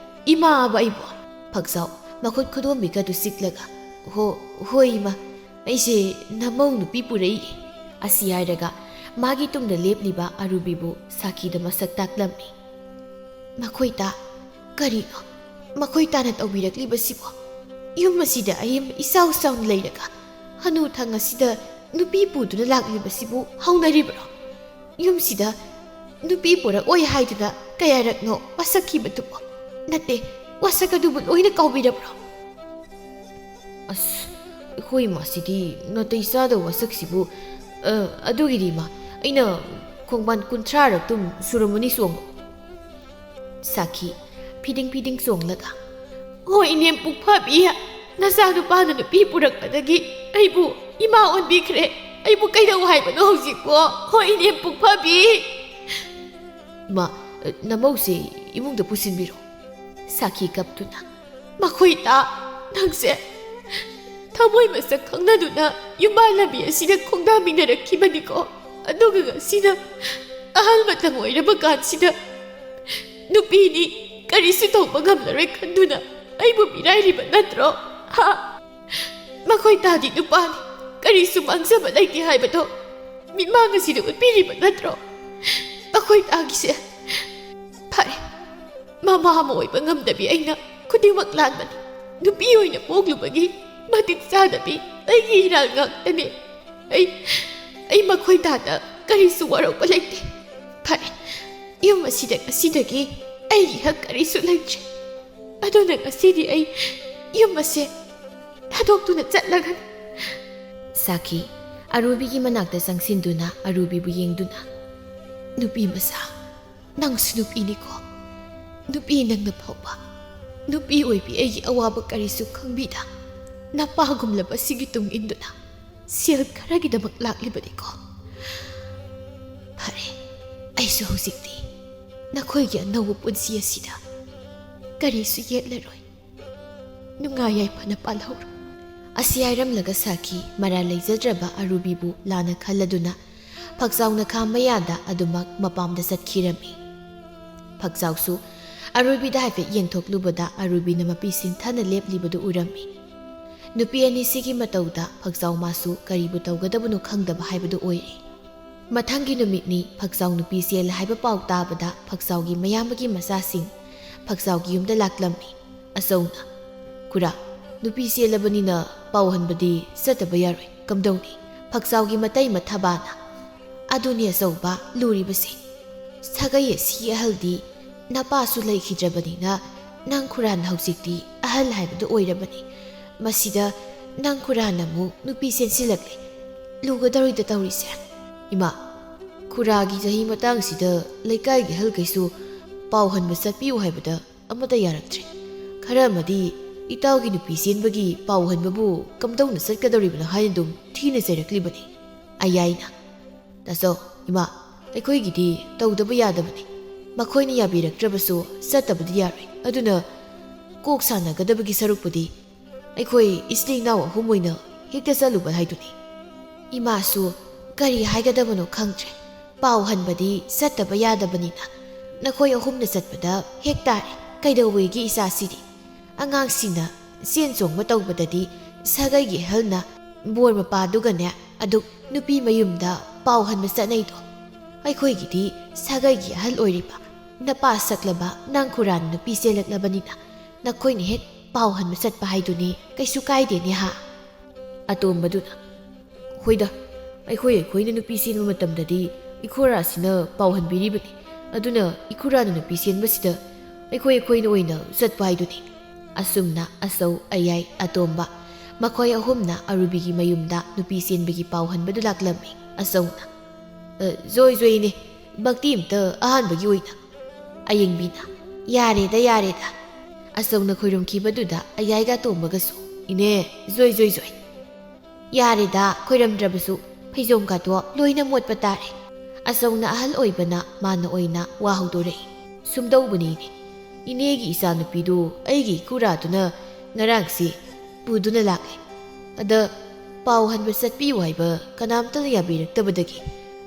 ꯏꯃꯥꯕ ꯑꯩꯕꯣ? ꯐꯛꯆꯥꯎ ꯃꯈꯨꯠ ꯈꯨꯗꯣꯝꯕꯤꯒꯗꯨ ꯆꯤꯛꯂꯒ, ꯍꯣꯏ ꯏꯃꯥ, ꯑꯩꯁꯦ ꯅꯃꯧ ꯅꯨꯄꯤ ꯄꯨꯔꯛꯏ꯫ ꯑꯁꯤ ꯍꯥꯏꯔꯒ ꯃꯥꯒꯤ ꯇꯨꯡꯗ ꯂꯦꯞꯂꯤꯕ ꯑꯔꯨꯕꯤꯕꯨ ꯁꯈꯤꯗ ꯃꯁꯛ ꯇꯥꯛꯂꯝꯃꯤ꯫ ꯃꯈꯣꯏꯇ ꯀꯔꯤꯅꯣ ꯃꯈꯣꯏ ꯇꯥꯅ ꯇꯧꯕꯤꯔꯛꯂꯤꯕꯁꯤꯕꯣ? ꯌꯨꯝ ꯑꯁꯤꯗ ꯑꯌꯦꯝ ꯏꯆꯥꯎ ꯆꯥꯎꯅ ꯂꯩꯔꯒ ꯍꯅꯨꯊꯪ ꯑꯁꯤꯗ ꯅꯨꯄꯤ ꯄꯨꯗꯨꯅ ꯂꯥꯛꯂꯤꯕꯁꯤꯕꯨ ꯍꯧꯅꯔꯤꯕ꯭ꯔꯣ? ꯌꯨꯝꯁꯤꯗ ꯅꯨꯄꯤ ꯄꯨꯔꯛꯑꯣꯏ ꯍꯥꯏꯗꯨꯅ ꯀꯌꯥꯔꯛꯅꯣ ꯋꯥꯁꯛꯈꯤꯕꯗꯨꯕꯣ? ꯅꯠꯇꯦ, ꯋꯥꯁꯛ ꯑꯗꯨꯕꯨ ꯂꯣꯏꯅ ꯀꯥꯎꯕꯤꯔꯕ꯭ꯔꯣ? ꯑꯁ, ꯑꯩꯈꯣꯏ ꯏꯃꯥꯁꯤꯗꯤ ꯅꯥꯇꯩ ꯆꯥꯗꯕ ꯋꯥꯁꯛꯁꯤꯕꯨ… ꯑꯗꯨꯒꯤꯗꯤ ꯏꯃꯥ, ꯑꯩꯅ ꯈꯣꯡꯕꯥꯟ 30ꯔꯛꯇꯨꯝ ꯁꯨꯔꯝꯃꯅꯤ ꯆꯣꯡꯕ꯫ ꯁꯈꯤ ꯐꯤꯗꯤꯡ ꯆꯣꯡꯂꯒ, ꯍꯣꯏ ꯏꯅꯦꯝ ꯄꯨꯛꯐꯕꯤ ꯅꯆꯥꯅꯨꯄꯥꯅ ꯅꯨꯄꯤ ꯄꯨꯔꯛꯄꯗꯒꯤ ꯑꯩꯕꯨ ꯏꯃꯥ ꯑꯣꯟꯕꯤꯈ꯭ꯔꯦ ꯑꯩꯕꯨ ꯀꯩꯗꯧ ꯍꯥꯏꯕꯅꯣ ꯍꯧꯖꯤꯛꯄꯣ ꯍꯣꯏ ꯏꯅꯦꯝ ꯄꯨꯛꯐꯕꯤ ꯏꯃꯥ ꯅꯃꯧꯁꯦ ꯏꯃꯨꯡꯗ ꯄꯨꯁꯤꯟꯕꯤꯔꯣ ꯁꯥꯈꯤ ꯀꯞꯇꯨꯅ ꯃꯈꯣꯏꯇ ꯅꯪꯁꯦ ꯊꯃꯣꯏ ꯃꯁꯛ ꯈꯪꯅꯗꯨꯅ ꯌꯨꯝꯕꯥꯟ ꯂꯝꯕꯤ ꯑꯁꯤꯗ ꯈꯣꯡꯗꯥꯃꯤꯟꯅꯔꯛꯈꯤꯕꯅꯤꯀꯣ ꯑꯗꯨꯒ ꯉꯁꯤꯅ ꯑꯍꯜ ꯃꯇꯝ ꯑꯣꯏꯔꯕ ꯀꯥꯟꯁꯤꯗ ꯅꯨꯄꯤꯅꯤ ꯀꯔꯤꯁꯨ ꯇꯧꯕ ꯉꯝꯂꯔꯣꯏ ꯈꯟꯗꯨꯅ ꯑꯩꯕꯨ ꯃꯤꯔꯥꯏꯔꯤꯕ ꯅꯠꯇ꯭ꯔꯣ ꯃꯈꯣꯏ ꯇꯥꯗꯤ ꯅꯨꯄꯥꯅꯤ ꯀꯔꯤꯁꯨ ꯃꯥꯡꯖꯕ ꯂꯩꯇꯦ ꯍꯥꯏꯕꯗꯣ ꯃꯤꯠꯃꯥꯡ ꯑꯁꯤꯗ ꯎꯠꯄꯤꯔꯤꯕ ꯅꯠꯇ꯭ꯔꯣ ꯃꯈꯣꯏ ꯇꯥꯒꯤꯁꯦ ꯐꯔꯦ ꯃꯃꯥ ꯑꯃ ꯑꯣꯏꯕ ꯉꯝꯗꯕꯤ ꯑꯩꯅ ꯈꯨꯗꯤꯡꯃꯛ ꯂꯥꯟꯕꯅꯤ ꯅꯨꯄꯤ ꯑꯣꯏꯅ ꯄꯣꯛꯂꯨꯕꯒꯤ ꯃꯇꯤꯛ ꯆꯥꯗꯕꯤ ꯑꯩꯒꯤ ꯏꯔꯥꯜ ꯉꯥꯛꯇꯅꯤ ꯑꯩ ꯃꯈꯣꯏ ꯇꯥꯗ ꯀꯔꯤꯁꯨ ꯋꯥꯔꯧꯕ ꯂꯩꯇꯦ ꯐꯔꯦ ꯌꯨꯝ ꯑꯁꯤꯗ ꯉꯁꯤꯗꯒꯤ ꯑꯩꯒꯤ ꯍꯛ ꯀꯔꯤꯁꯨ ꯂꯩꯇ꯭ꯔꯦ ꯑꯗꯨꯅ ꯉꯁꯤꯗꯤ ꯑꯩ ꯌꯨꯝ ꯑꯁꯦ ꯊꯥꯗꯣꯛꯇꯨꯅ ꯆꯠꯂꯒꯅꯤ ꯁꯥꯈꯤ ꯑꯔꯨꯕꯤꯒꯤ ꯃꯅꯥꯛꯇ ꯆꯪꯁꯤꯟꯗꯨꯅ ꯑꯔꯨꯕꯤꯕꯨ ꯌꯦꯡꯗꯨꯅ ꯅꯨꯄꯤ ꯃꯆꯥ ꯅꯪꯁꯨ ꯅꯨꯄꯤꯅꯤꯀꯣ ꯅꯨꯄꯤ ꯅꯪꯅ ꯐꯥꯎꯕ ꯅꯨꯄꯤ ꯑꯣꯏꯕꯤ ꯑꯩꯒꯤ ꯑꯋꯥꯕ ꯀꯔꯤꯁꯨ ꯈꯪꯕꯤꯗ ꯅꯄꯥꯒꯨꯝꯂꯕ ꯑꯁꯤꯒꯤ ꯇꯨꯡ ꯏꯟꯗꯨꯅ ꯁꯦꯜ ꯈꯔꯒꯤꯗꯃꯛ ꯂꯥꯛꯂꯤꯕꯅꯤꯀꯣ ꯐꯔꯦ ꯑꯩꯁꯨ ꯍꯧꯖꯤꯛꯇꯤ ꯅꯈꯣꯏꯒꯤ ꯑꯅꯧꯕ ꯄꯨꯟꯁꯤ ꯑꯁꯤꯗ ꯀꯔꯤꯁꯨ ꯌꯦꯠꯂꯔꯣꯏ ꯅꯨꯡꯉꯥꯏ ꯌꯥꯏꯐꯅ ꯄꯥꯜꯍꯧꯔꯣ ꯑꯁꯤ ꯍꯥꯏꯔꯝꯂꯒ ꯁꯥꯈꯤ ꯃꯔꯥ ꯂꯩꯖꯗ꯭ꯔꯕ ꯑꯔꯨꯕꯤꯕꯨ ꯂꯥꯟꯅ ꯈꯜꯂꯗꯨꯅ ꯐꯛꯆꯥꯎꯅ ꯈꯥ ꯃꯌꯥꯗ ꯑꯗꯨꯃꯛ ꯃꯄꯥꯝꯗ ꯆꯠꯈꯤꯔꯝꯃꯤ ꯐꯛꯆꯥꯎꯁꯨ ꯑꯔꯨꯕꯤꯗ ꯍꯥꯏꯐꯦꯠ ꯌꯦꯡꯊꯣꯛꯂꯨꯕꯗ ꯑꯔꯨꯕꯤꯅ ꯃꯄꯤ ꯁꯤꯟꯊꯅ ꯂꯦꯞꯂꯤꯕꯗꯨ ꯎꯔꯝꯃꯤ ꯅꯨꯄꯤ ꯑꯅꯤꯁꯤꯒꯤ ꯃꯇꯧꯗ ꯐꯛꯆꯥꯎ ꯃꯥꯁꯨ ꯀꯔꯤꯕꯨ ꯇꯧꯒꯗꯕꯅꯣ ꯈꯪꯗꯕ ꯍꯥꯏꯕꯗꯨ ꯑꯣꯏꯔꯦ ꯃꯊꯪꯒꯤ ꯅꯨꯃꯤꯠꯅꯤ ꯐꯛꯆꯥꯎ ꯅꯨꯄꯤ ꯆꯦꯜꯂꯦ ꯍꯥꯏꯕ ꯄꯥꯎ ꯇꯥꯕꯗ ꯐꯛꯆꯥꯎꯒꯤ ꯃꯌꯥꯝꯕꯒꯤ ꯃꯆꯥꯁꯤꯡ ꯐꯛꯆꯥꯎꯒꯤ ꯌꯨꯝꯗ ꯂꯥꯛꯂꯝꯃꯤ ꯑꯆꯧꯅ ꯈꯨꯔꯥ ꯅꯨꯄꯤ ꯆꯦꯜꯂꯕꯅꯤꯅ ꯄꯥꯎꯍꯟꯕꯗꯤ ꯆꯠꯇꯕ ꯌꯥꯔꯣꯏ ꯀꯝꯗꯧꯅꯤ ꯐꯛꯆꯥꯎꯒꯤ ꯃꯇꯩ ꯃꯊꯕꯥꯅ ꯑꯗꯨꯅꯤ ꯑꯆꯧꯕ ꯂꯨꯔꯤꯕꯁꯦ ꯁꯥꯒꯩ ꯑꯁꯤꯒꯤ ꯑꯍꯜꯗꯤ ꯅꯄꯥꯁꯨ ꯂꯩꯈꯤꯗ꯭ꯔꯕꯅꯤꯅ ꯅꯪ ꯈꯨꯔꯥꯅ ꯍꯧꯖꯤꯛꯇꯤ ꯑꯍꯜ ꯍꯥꯏꯕꯗꯨ ꯑꯣꯏꯔꯕꯅꯤ ꯃꯁꯤꯗ ꯅꯪ ꯈꯨꯔꯥꯅ ꯑꯃꯨꯛ ꯅꯨꯄꯤ ꯆꯦꯟꯁꯤꯜꯂꯛꯂꯦ ꯂꯨꯒꯗꯧꯔꯤꯗ ꯇꯧꯔꯤꯁꯦ ꯏꯃꯥ ꯈꯨꯔꯥꯒꯤ ꯆꯍꯤ ꯃꯇꯥꯡꯁꯤꯗ ꯂꯩꯀꯥꯏꯒꯤ ꯑꯍꯜꯈꯩꯁꯨ ꯄꯥꯎꯍꯟꯕ ꯆꯠꯄꯤꯌꯨ ꯍꯥꯏꯕꯗ ꯑꯃꯠꯇ ꯌꯥꯔꯛꯇ꯭ꯔꯦ ꯈꯔ ꯑꯃꯗꯤ ꯏꯇꯥꯎꯒꯤ ꯅꯨꯄꯤ ꯆꯦꯟꯕꯒꯤ ꯄꯥꯎꯍꯟꯕꯕꯨ ꯀꯝꯗꯧꯅ ꯆꯠꯀꯗꯧꯔꯤꯕꯅꯣ ꯍꯥꯏꯅ ꯑꯗꯨꯝ ꯊꯤꯅ ꯆꯩꯔꯛꯂꯤꯕꯅꯤ ꯑꯌꯥꯏꯅ ꯇꯥꯆꯧ ꯏꯃꯥ ꯑꯩꯈꯣꯏꯒꯤꯗꯤ ꯇꯧꯗꯕ ꯌꯥꯗꯕꯅꯤ ꯃꯈꯣꯏꯅ ꯌꯥꯕꯤꯔꯛꯇ꯭ꯔꯕꯁꯨ ꯆꯠꯇꯕꯗꯤ ꯌꯥꯔꯣꯏ ꯑꯗꯨꯅ ꯀꯣꯛ ꯁꯥꯟꯅꯒꯗꯕꯒꯤ ꯁꯔꯨꯛꯄꯨꯗꯤ ꯑꯩꯈꯣꯏ ꯏꯆꯤꯜ ꯏꯅꯥꯎ ꯑꯍꯨꯝ ꯑꯣꯏꯅ ꯍꯦꯛꯇ ꯆꯠꯂꯨꯕ ꯍꯥꯏꯗꯨꯅꯤ ꯏꯃꯥꯁꯨ ꯀꯔꯤ ꯍꯥꯏꯒꯗꯕꯅꯣ ꯈꯪꯗ꯭ꯔꯦ ꯄꯥꯎꯍꯟꯕꯗꯤ ꯆꯠꯇꯕ ꯌꯥꯗꯕꯅꯤꯅ ꯅꯈꯣꯏ ꯑꯍꯨꯝꯅ ꯆꯠꯄꯗ ꯍꯦꯛ ꯇꯥꯔꯦ ꯀꯩꯗꯧꯋꯦꯒꯤ ꯏꯆꯥꯁꯤꯗꯤ ꯑꯉꯥꯡꯁꯤꯡꯅ ꯆꯦꯟ ꯆꯣꯡꯕ ꯇꯧꯕꯗꯗꯤ ꯁꯥꯒꯩꯒꯤ ꯑꯍꯜꯅ ꯕꯣꯔ ꯃꯄꯥꯗꯨꯒꯅꯦ ꯑꯗꯨꯛ ꯅꯨꯄꯤ ꯃꯌꯨꯝꯗ ꯄꯥꯎꯍꯟꯕ ꯆꯠꯅꯩꯗꯣ ꯑꯩꯈꯣꯏꯒꯤꯗꯤ ꯁꯥꯒꯩꯒꯤ ꯑꯍꯜ ꯑꯣꯏꯔꯤꯕ ꯅꯄꯥ ꯁꯛꯂꯕ ꯅꯪ ꯈꯨꯔꯥꯟ ꯅꯨꯄꯤ ꯆꯦꯜꯂꯛꯂꯕꯅꯤꯅ ꯅꯈꯣꯏꯅ ꯍꯦꯛ ꯄꯥꯎꯍꯟꯕ ꯆꯠꯄ ꯍꯥꯏꯗꯨꯅꯤ ꯀꯩꯁꯨ ꯀꯥꯏꯗꯦꯅꯦ ꯍꯥ ꯑꯇꯣꯝꯕꯗꯨꯅ ꯍꯣꯏꯗ ꯑꯩꯈꯣꯏꯅ ꯅꯨꯄꯤ ꯆꯦꯟꯕ ꯃꯇꯝꯗꯗꯤ ꯏꯈꯨꯔꯥꯁꯤꯅ ꯄꯥꯎꯍꯟꯕꯤꯔꯤꯕꯅꯤ ꯑꯗꯨꯅ ꯏꯈꯨꯔꯥꯅ ꯅꯨꯄꯤ ꯆꯦꯟꯕꯁꯤꯗ ꯑꯩꯈꯣꯏꯅ ꯑꯣꯏꯅ ꯆꯠꯄ ꯍꯥꯏꯗꯨꯅꯤ ꯑꯁꯨꯝꯅ ꯑꯆꯧ ꯑꯌꯥꯏ ꯑꯇꯣꯝꯕ ꯃꯈꯣꯏ ꯑꯍꯨꯝꯅ ꯑꯔꯨꯕꯤꯒꯤ ꯃꯌꯨꯝꯗ ꯅꯨꯄꯤ ꯆꯦꯟꯕꯒꯤ ꯄꯥꯎꯍꯟꯕꯗꯨ ꯂꯥꯛꯂꯝꯃꯤ ꯑꯆꯧꯅ ꯖꯣꯏꯅꯦ ꯚꯛꯇꯤ ꯑꯝꯇ ꯑꯍꯥꯟꯕꯒꯤ ꯑꯣꯏꯅ ꯑꯌꯦꯡꯕꯤꯅ ꯌꯥꯔꯦꯗ ꯑꯆꯧꯅ ꯈꯣꯏꯔꯝꯈꯤꯕꯗꯨꯗ ꯑꯌꯥꯏꯒ ꯑꯇꯣꯝꯕꯒꯁꯨ ꯏꯅꯦ ꯖꯣꯏ ꯌꯥꯔꯦꯗ ꯈꯣꯏꯔꯝꯗ꯭ꯔꯕꯁꯨ ꯐꯩꯖꯣꯝꯒꯗꯣ ꯂꯣꯏꯅ ꯃꯣꯠꯄ ꯇꯥꯔꯦ ꯑꯆꯧꯅ ꯑꯍꯜ ꯑꯣꯏꯕꯅ ꯃꯥꯅ ꯑꯣꯏꯅ ꯋꯥ ꯍꯧꯗꯣꯔꯛꯏ ꯁꯨꯝꯗꯧꯕꯅꯤꯅꯦ ꯏꯅꯦꯒꯤ ꯏꯆꯥꯅꯨꯄꯤꯗꯨ ꯑꯩꯒꯤ ꯏꯈꯨꯔꯥꯗꯨꯅ ꯉꯔꯥꯡꯁꯤ ꯄꯨꯗꯨꯅ ꯂꯥꯛꯂꯦ ꯑꯗ ꯄꯥꯎꯍꯟꯕ ꯆꯠꯄꯤꯌꯨ ꯍꯥꯏꯕ ꯀꯅꯥꯝꯇꯅ ꯌꯥꯕꯤꯔꯛꯇꯕꯗꯒꯤ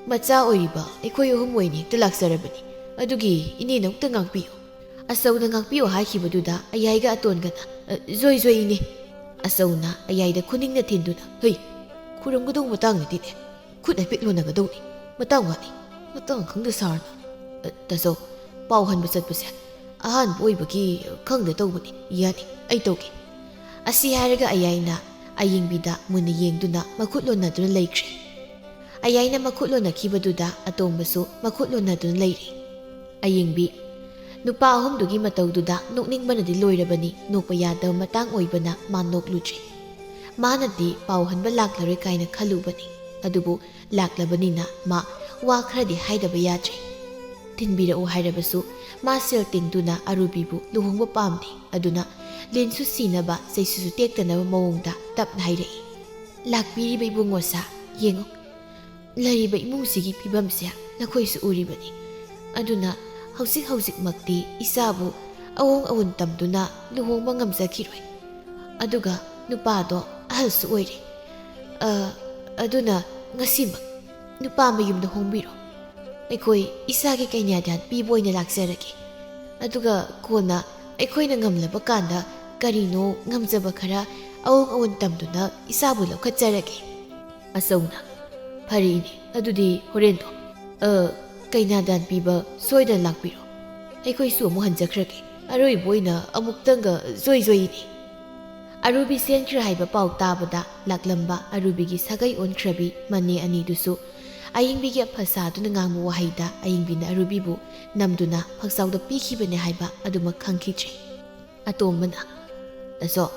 ꯃꯆꯥ ꯑꯣꯏꯔꯤꯕ ꯑꯩꯈꯣꯏ ꯑꯍꯨꯝ ꯑꯣꯏꯅ ꯍꯦꯛꯇ ꯂꯥꯛꯆꯔꯕꯅꯤ ꯑꯗꯨꯒꯤ ꯏꯅꯦꯅ ꯑꯃꯨꯛꯇ ꯉꯥꯛꯄꯤꯌꯨ ꯑꯆꯧꯅ ꯉꯥꯛꯄꯤꯌꯨ ꯍꯥꯏꯈꯤꯕꯗꯨꯗ ꯑꯌꯥꯏꯒ ꯑꯇꯣꯟꯒꯅ ꯖꯣꯏ ꯏꯅꯦ ꯑꯆꯧꯅ ꯑꯌꯥꯏꯗ ꯈꯨꯅꯤꯡꯅ ꯊꯤꯟꯗꯨꯅ ꯍꯩ ꯈꯨꯔꯝꯒꯗꯧꯕ ꯃꯇꯥꯡ ꯅꯠꯇꯦꯅꯦ ꯈꯨꯠ ꯍꯥꯏꯐꯦꯠ ꯂꯣꯟꯅꯒꯗꯧꯅꯤ ꯃꯇꯥꯡ ꯋꯥꯠꯂꯤ ꯃꯇꯥꯡ ꯈꯪꯗ ꯁꯥꯔꯅ ꯇꯥꯆꯧ ꯄꯥꯎꯍꯟꯕ ꯆꯠꯄꯁꯦ ꯑꯍꯥꯟꯕ ꯑꯣꯏꯕꯒꯤ ꯈꯪꯗ ꯇꯧꯕꯅꯤ ꯌꯥꯅꯤ ꯑꯩ ꯇꯧꯒꯦ ꯑꯁꯤ ꯍꯥꯏꯔꯒ ꯑꯌꯥꯏꯅ ꯑꯌꯦꯡꯕꯤꯗ ꯃꯨꯟꯅ ꯌꯦꯡꯗꯨꯅ ꯃꯈꯨꯠ ꯂꯣꯟꯅꯗꯨꯅ ꯂꯩꯈ꯭ꯔꯦ ꯑꯌꯥꯏꯅ ꯃꯈꯨꯠ ꯂꯣꯟꯅꯈꯤꯕꯗꯨꯗ ꯑꯇꯣꯝꯕꯁꯨ ꯃꯈꯨꯠ ꯂꯣꯟꯅꯗꯨꯅ ꯂꯩꯔꯤ ꯑꯌꯦꯡꯕꯤ नुपा अहुमदुगी मतौदुदा नोकनिंगबनदि लोइरबनी नोकपा यादव मतांग ओइबना मा नोकलुद्रे मानदि पावहनबा लाक्लरोय कायना खलुबनी अदुबु लाक्लबनीना मा वा खरदि हाइदबा याद्रे तिनबिरओ हाइरबसु मा सेल तिंगदुना अरुबीबु लुहोंबा पामनी अदुना ꯂꯤꯟꯁꯨ ꯁꯤꯅꯕ ꯆꯩꯁꯨꯁꯨ ꯇꯦꯛꯇꯅꯕ ꯃꯑꯣꯡꯗ ꯇꯞꯅ ꯍꯥꯏꯔꯛꯏ꯫ ꯂꯥꯛꯄꯤꯔꯤꯕ ꯏꯕꯨꯡꯉꯣꯁꯥ, ꯌꯦꯡꯉꯨ, ꯂꯩꯔꯤꯕ ꯏꯃꯨꯡꯁꯤꯒꯤ ꯐꯤꯕꯝꯁꯦ ꯅꯈꯣꯏꯁꯨ ꯎꯔꯤꯕꯅꯤ꯫ ꯑꯗꯨꯅ ꯍꯧꯖꯤꯛꯃꯛꯇꯤ ꯏꯆꯥꯕꯨ ꯑꯋꯣꯡ ꯑꯋꯨꯟ ꯇꯝꯗꯨꯅ ꯂꯨꯍꯣꯡꯕ ꯉꯝꯖꯈꯤꯔꯣꯏ꯫ ꯑꯗꯨꯒ ꯅꯨꯄꯥꯗꯣ ꯑꯍꯜꯁꯨ ꯑꯣꯏꯔꯦ꯫ ꯑꯗꯨꯅ ꯉꯁꯤꯃꯛ ꯅꯨꯄꯥ ꯃꯌꯨꯝꯗ ꯍꯣꯡꯕꯤꯔꯣ꯫ ꯑꯩꯈꯣꯏ ꯏꯆꯥꯒꯤ ꯀꯩꯅꯥꯗꯥꯟ ꯄꯤꯕ ꯑꯣꯏꯅ ꯂꯥꯛꯆꯔꯒꯦ꯫ ꯑꯗꯨꯒ ꯀꯣꯟꯅ ꯑꯩꯈꯣꯏꯅ ꯉꯝꯂꯕ ꯀꯥꯟꯗ ꯀꯔꯤꯅꯣ ꯉꯝꯖꯕ ꯈꯔ ꯑꯋꯣꯡ ꯑꯋꯨꯟ ꯇꯝꯗꯨꯅ ꯏꯆꯥꯕꯨ ꯂꯧꯈꯠꯆꯔꯒꯦ꯫ ꯑꯆꯧꯅ ꯐꯔꯦꯅꯦ, ꯑꯗꯨꯗꯤ ꯍꯣꯔꯦꯟꯗꯣ ꯀꯩꯅꯥꯗꯥꯟ ꯄꯤꯕ ꯁꯣꯏꯗꯅ ꯂꯥꯛꯄꯤꯔꯣ꯫ ꯑꯩꯈꯣꯏꯁꯨ ꯑꯃꯨꯛ ꯍꯟꯖꯈ꯭ꯔꯒꯦ꯫ ꯑꯔꯣꯏꯕ ꯑꯣꯏꯅ ꯑꯃꯨꯛꯇꯪꯒ ꯖꯣꯏꯅꯤ꯫ ꯑꯔꯨꯕꯤ ꯆꯦꯟꯈ꯭ꯔꯦ ꯍꯥꯏꯕ ꯄꯥꯎ ꯇꯥꯕꯗ ꯂꯥꯛꯂꯝꯕ ꯑꯔꯨꯕꯤꯒꯤ ꯁꯥꯒꯩ ꯑꯣꯟꯈ꯭ꯔꯕꯤ ꯃꯅꯦ ꯑꯅꯤꯗꯨꯁꯨ ꯑꯏꯪꯕꯤꯒꯤ ꯑꯐꯁꯥꯗꯨꯅ ꯉꯥꯡꯕ ꯋꯥꯍꯩꯗ ꯑꯏꯪꯕꯤꯅ ꯑꯔꯨꯕꯤꯕꯨ ꯅꯝꯗꯨꯅ ꯐꯛꯆꯥꯎꯗ ꯄꯤꯈꯤꯕꯅꯦ ꯍꯥꯏꯕ ꯑꯗꯨꯃꯛ ꯈꯪꯈꯤꯗ꯭ꯔꯦ꯫ ꯑꯇꯣꯝꯕꯅ, ꯅꯆꯣ,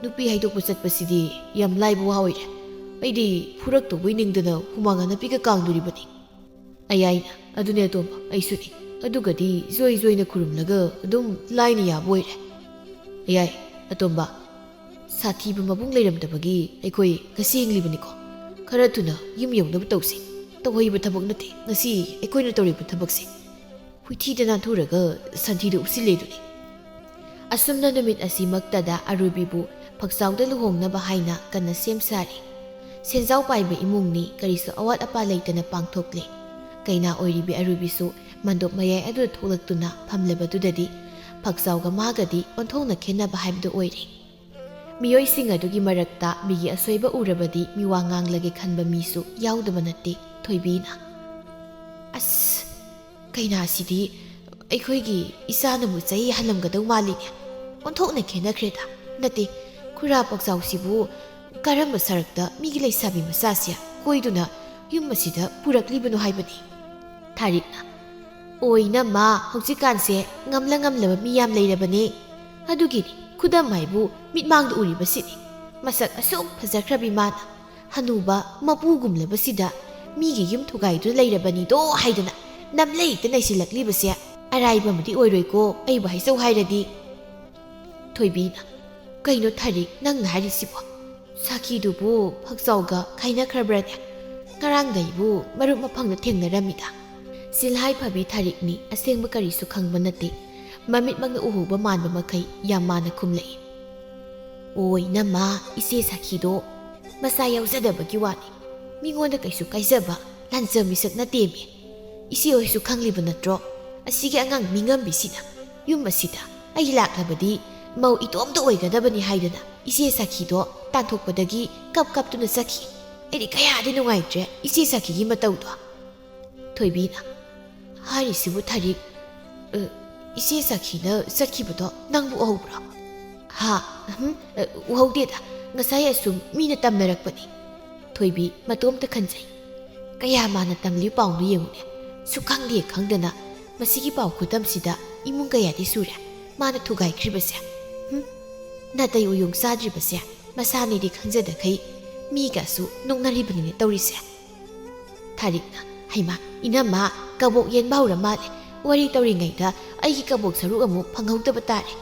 ꯅꯨꯄꯤ ꯍꯥꯏꯗꯣꯛꯄ ꯆꯠꯄꯁꯤꯗꯤ ꯌꯥꯝ ꯂꯥꯏꯕ ꯋꯥ ꯑꯣꯏꯔꯦ꯫ ꯑꯩꯗꯤ ꯐꯨꯔꯛꯇꯧꯕꯩ ꯅꯤꯡꯗꯅ ꯍꯨꯃꯥꯡ ꯑꯅꯞꯄꯤꯒ ꯀꯥꯡꯗꯣꯔꯤꯕꯅꯤ꯫ ꯑꯌꯥꯏꯅ, ꯑꯗꯨꯅꯦ ꯑꯇꯣꯝꯕ, ꯑꯩꯁꯨꯅꯤ꯫ ꯑꯗꯨꯒꯗꯤ ꯖꯣꯏꯅ ꯈꯨꯔꯨꯝꯂꯒ ꯑꯗꯨꯝ ꯂꯥꯏꯅ ꯌꯥꯕ ꯑꯣꯏꯔꯦ꯫ ꯑꯌꯥꯏ, ꯑꯇꯣꯝꯕ, ꯁꯥꯊꯤꯕ ꯃꯕꯨꯡ ꯂꯩꯔꯝꯗꯕꯒꯤ ꯑꯩꯈꯣꯏ ꯉꯁꯤ ꯍꯤꯡꯂꯤꯕꯅꯤꯀꯣ꯫ ꯈꯔ ꯊꯨꯅ ꯌꯨꯝ ꯌꯧꯅꯕ ꯇꯧꯁꯤ꯫ ꯇꯧꯍꯩꯕ ꯊꯕꯛ ꯅꯠꯇꯦ ꯉꯁꯤ ꯑꯩꯈꯣꯏꯅ ꯇꯧꯔꯤꯕ ꯊꯕꯛꯁꯦ꯫ ꯍꯨꯏꯊꯤꯗ ꯅꯥꯟꯊꯨꯔꯒ ꯁꯟꯊꯤꯗ ꯎꯞꯁꯤꯜꯂꯦꯗꯨꯅꯤ꯫ ꯑꯁꯨꯝꯅ ꯅꯨꯃꯤꯠ ꯑꯁꯤꯃꯛꯇꯗ ꯑꯔꯨꯕꯤꯕꯨ ꯐꯛꯆꯥꯎꯗ ꯂꯨꯍꯣꯡꯅꯕ ꯍꯥꯏꯅ ꯀꯟꯅ ꯁꯦꯝ ꯁꯥꯔꯤ꯫ ꯁꯦꯟꯖꯥꯎ ꯄꯥꯏꯕ ꯏꯃꯨꯡꯅꯤ, ꯀꯔꯤꯁꯨ ꯑꯋꯥꯠ ꯑꯄꯥ ꯂꯩꯇꯅ ꯄꯥꯡꯊꯣꯛꯂꯦ꯫ ꯀꯩꯅꯥ ꯑꯣꯏꯔꯤꯕꯤ ꯑꯔꯨꯕꯤꯁꯨ ꯃꯟꯗꯣꯞ ꯃꯌꯥꯏ ꯑꯗꯨꯗ ꯊꯣꯛꯂꯛꯇꯨꯅ ꯐꯝꯂꯕꯗꯨꯗꯗꯤ ꯐꯛꯆꯥꯎꯒ ꯃꯥꯒꯗꯤ ꯑꯣꯟꯊꯣꯛꯅ ꯈꯦꯟꯅꯕ ꯍꯥꯏꯕꯗꯨ ꯑꯣꯏꯔꯦ꯫ ꯃꯤꯑꯣꯏꯁꯤꯡ ꯑꯗꯨꯒꯤ ꯃꯔꯛꯇ ꯃꯤꯒꯤ ꯑꯁꯣꯏꯕ ꯎꯔꯕꯗꯤ ꯃꯤꯋꯥ ꯉꯥꯡꯂꯒꯦ ꯈꯟꯕ ꯃꯤꯁꯨ ꯌꯥꯎꯗꯕ ꯅꯠꯇꯦ ꯊꯣꯏꯕꯤꯅ꯫ ꯑꯁ, ꯀꯩꯅꯥꯁꯤꯗꯤ ꯑꯩꯈꯣꯏꯒꯤ ꯏꯆꯥꯅꯕꯨ ꯆꯍꯤ ꯍꯜꯂꯝꯒꯗꯧ ꯃꯥꯜꯂꯤꯅꯦ꯫ ꯑꯣꯟꯊꯣꯛꯅ ꯈꯦꯟꯅꯈ꯭ꯔꯦꯗ꯫ ꯅꯠꯇꯦ, ꯈꯨꯔꯥ ꯄꯛꯆꯥꯎꯁꯤꯕꯨ ꯀꯔꯝꯕ ꯁꯔꯛꯇ ꯃꯤꯒꯤ ꯂꯩꯁꯥꯕꯤ ꯃꯆꯥꯁꯦ ꯀꯣꯏꯗꯨꯅ ꯌꯨꯝ ꯑꯁꯤꯗ ꯄꯨꯔꯛꯂꯤꯕꯅꯣ ꯍꯥꯏꯕꯅꯤ꯫ ꯊꯥꯔꯤꯛꯅ, ꯑꯣꯏꯅ ꯃꯥ, ꯍꯧꯖꯤꯛꯀꯥꯟꯁꯦ ꯉꯝꯂꯕ ꯃꯤ ꯌꯥꯝ ꯂꯩꯔꯕꯅꯦ꯫ ꯑꯗꯨꯒꯤꯅꯤ ꯈꯨꯗꯝ ꯍꯥꯏꯕꯨ ꯃꯤꯠꯃꯥꯡꯗ ꯎꯔꯤꯕꯁꯤꯅꯤ꯫ ꯃꯁꯛ ꯑꯁꯨꯛ ꯐꯖꯈ꯭ꯔꯕꯤ ꯃꯥꯅ ꯍꯅꯨꯕ ꯃꯄꯨꯒꯨꯝꯂꯕꯁꯤꯗ ꯃꯤꯒꯤ ꯌꯨꯝ ꯊꯨꯒꯥꯏꯗꯨꯅ ꯂꯩꯔꯕꯅꯤꯗꯣ ꯍꯥꯏꯗꯅ ꯅꯝꯂꯩꯇ ꯅꯩꯁꯤꯜꯂꯛꯂꯤꯕꯁꯦ ꯑꯔꯥꯏꯕ ꯑꯃꯗꯤ ꯑꯣꯏꯔꯣꯏꯀꯣ ꯑꯩꯕꯨ ꯍꯥꯏꯖꯧ ꯍꯥꯏꯔꯗꯤ꯫ ꯊꯣꯏꯕꯤꯅ, ꯀꯩꯅꯣ ꯊꯥꯔꯤꯛ, ꯅꯪꯅ ꯍꯥꯏꯔꯤꯁꯤꯕꯣ? ꯁꯥꯈꯤꯗꯨꯕꯨ ꯐꯛꯆꯥꯎꯒ ꯈꯥꯏꯅꯈ꯭ꯔꯕ꯭ꯔꯅꯦ? ꯉꯔꯥꯡꯗꯩꯕꯨ ꯃꯔꯨꯞ ꯃꯄꯥꯡꯗ ꯊꯦꯡꯅꯔꯝꯃꯤꯗ꯫ ꯁꯤꯜꯍꯥꯏ ꯐꯕꯤ ꯊꯥꯔꯤꯛꯅꯤ, ꯑꯁꯦꯡꯕ ꯀꯔꯤꯁꯨ ꯈꯪꯕ ꯅꯠꯇꯦ꯫ ꯃꯃꯤꯠꯃꯛꯅ ꯎꯍꯧꯕ ꯃꯥꯟꯕ ꯃꯈꯩ ꯌꯥꯝ ꯃꯥꯟꯅ ꯈꯨꯝꯂꯛꯏ꯫ ꯑꯣꯏꯅ ꯃꯥ, ꯏꯆꯦ ꯁꯥꯈꯤꯗꯣ ꯃꯆꯥ ꯌꯥꯎꯖꯗꯕꯒꯤ ꯋꯥꯅꯤ꯫ ꯃꯤꯉꯣꯟꯗ ꯀꯩꯁꯨ ꯀꯥꯏꯖꯕ ꯂꯥꯟꯖ ꯃꯤꯁꯛ ꯅꯠꯇꯦꯃꯤ꯫ ꯏꯆꯦ ꯍꯣꯏꯁꯨ ꯈꯪꯂꯤꯕ ꯅꯠꯇ꯭ꯔꯣ? ꯑꯁꯤꯒꯤ ꯑꯉꯥꯡ ꯃꯤꯉꯝꯕꯤꯁꯤꯅ ꯌꯨꯝ ꯑꯁꯤꯗ ꯑꯩ ꯂꯥꯛꯂꯕꯗꯤ ꯃꯧ ꯏꯇꯣꯝꯇ ꯑꯣꯏꯒꯗꯕꯅꯤ ꯍꯥꯏꯗꯅ ꯏꯆꯦ ꯁꯥꯈꯤꯗꯣ ꯇꯥꯟꯊꯣꯛꯄꯗꯒꯤ ꯀꯞꯇꯨꯅ ꯆꯠꯈꯤ꯫ ꯑꯩꯗꯤ ꯀꯌꯥꯗꯤ ꯅꯨꯡꯉꯥꯏꯇ꯭ꯔꯦ ꯏꯆꯦ ꯁꯥꯈꯤꯒꯤ ꯃꯇꯧꯗꯣ꯫ ꯊꯣꯏꯕꯤꯅ, ꯍꯥꯏꯔꯤꯁꯤꯕꯨ ꯊꯥꯔꯤꯛ, ꯏꯆꯦ ꯁꯥꯈꯤꯅ ꯆꯠꯈꯤꯕꯗꯣ ꯅꯪꯕꯨ ꯎꯍꯧꯕ꯭ꯔꯣ? ꯎꯍꯧꯗꯦꯗ, ꯉꯁꯥꯏ ꯑꯁꯨꯝ ꯃꯤꯅ ꯇꯝꯅꯔꯛꯄꯅꯤ꯫ ꯊꯣꯏꯕꯤ ꯃꯇꯣꯝꯇ ꯈꯟꯖꯩ꯫ ꯀꯌꯥ ꯃꯥꯅ ꯇꯝꯂꯤꯕ ꯄꯥꯎꯅꯣ ꯌꯦꯡꯉꯨꯅꯦ꯫ ꯁꯨꯈꯪꯗꯦ ꯈꯪꯗꯅ ꯃꯁꯤꯒꯤ ꯄꯥꯎ ꯈꯨꯗꯝꯁꯤꯗ ꯏꯃꯨꯡ ꯀꯌꯥꯗꯤ ꯁꯨꯔꯦ ꯃꯥꯅ ꯊꯨꯒꯥꯏꯈ꯭ꯔꯤꯕꯁꯦ꯫ ꯅꯥꯇꯩ ꯎꯌꯣꯡ ꯆꯥꯗ꯭ꯔꯤꯕꯁꯦ ꯃꯁꯥꯅꯤꯗꯤ ꯈꯪꯖꯗꯈꯩ ꯃꯤꯒꯁꯨ ꯅꯣꯛꯅꯔꯤꯕꯅꯤꯅꯦ ꯇꯧꯔꯤꯁꯦ꯫ ꯊꯥꯔꯤꯛꯅ, ꯍꯩꯃꯥ, ꯏꯅꯝꯃ, ꯀꯕꯣꯛ ꯌꯦꯟꯕ ꯍꯧꯔ ꯃꯥꯜꯂꯦ꯫ ꯋꯥꯔꯤ ꯇꯧꯔꯤꯉꯩꯗ ꯑꯩꯒꯤ ꯀꯕꯣꯛ ꯁꯔꯨꯛ ꯑꯃꯨꯛ ꯐꯪꯍꯧꯗꯕ ꯇꯥꯔꯦ꯫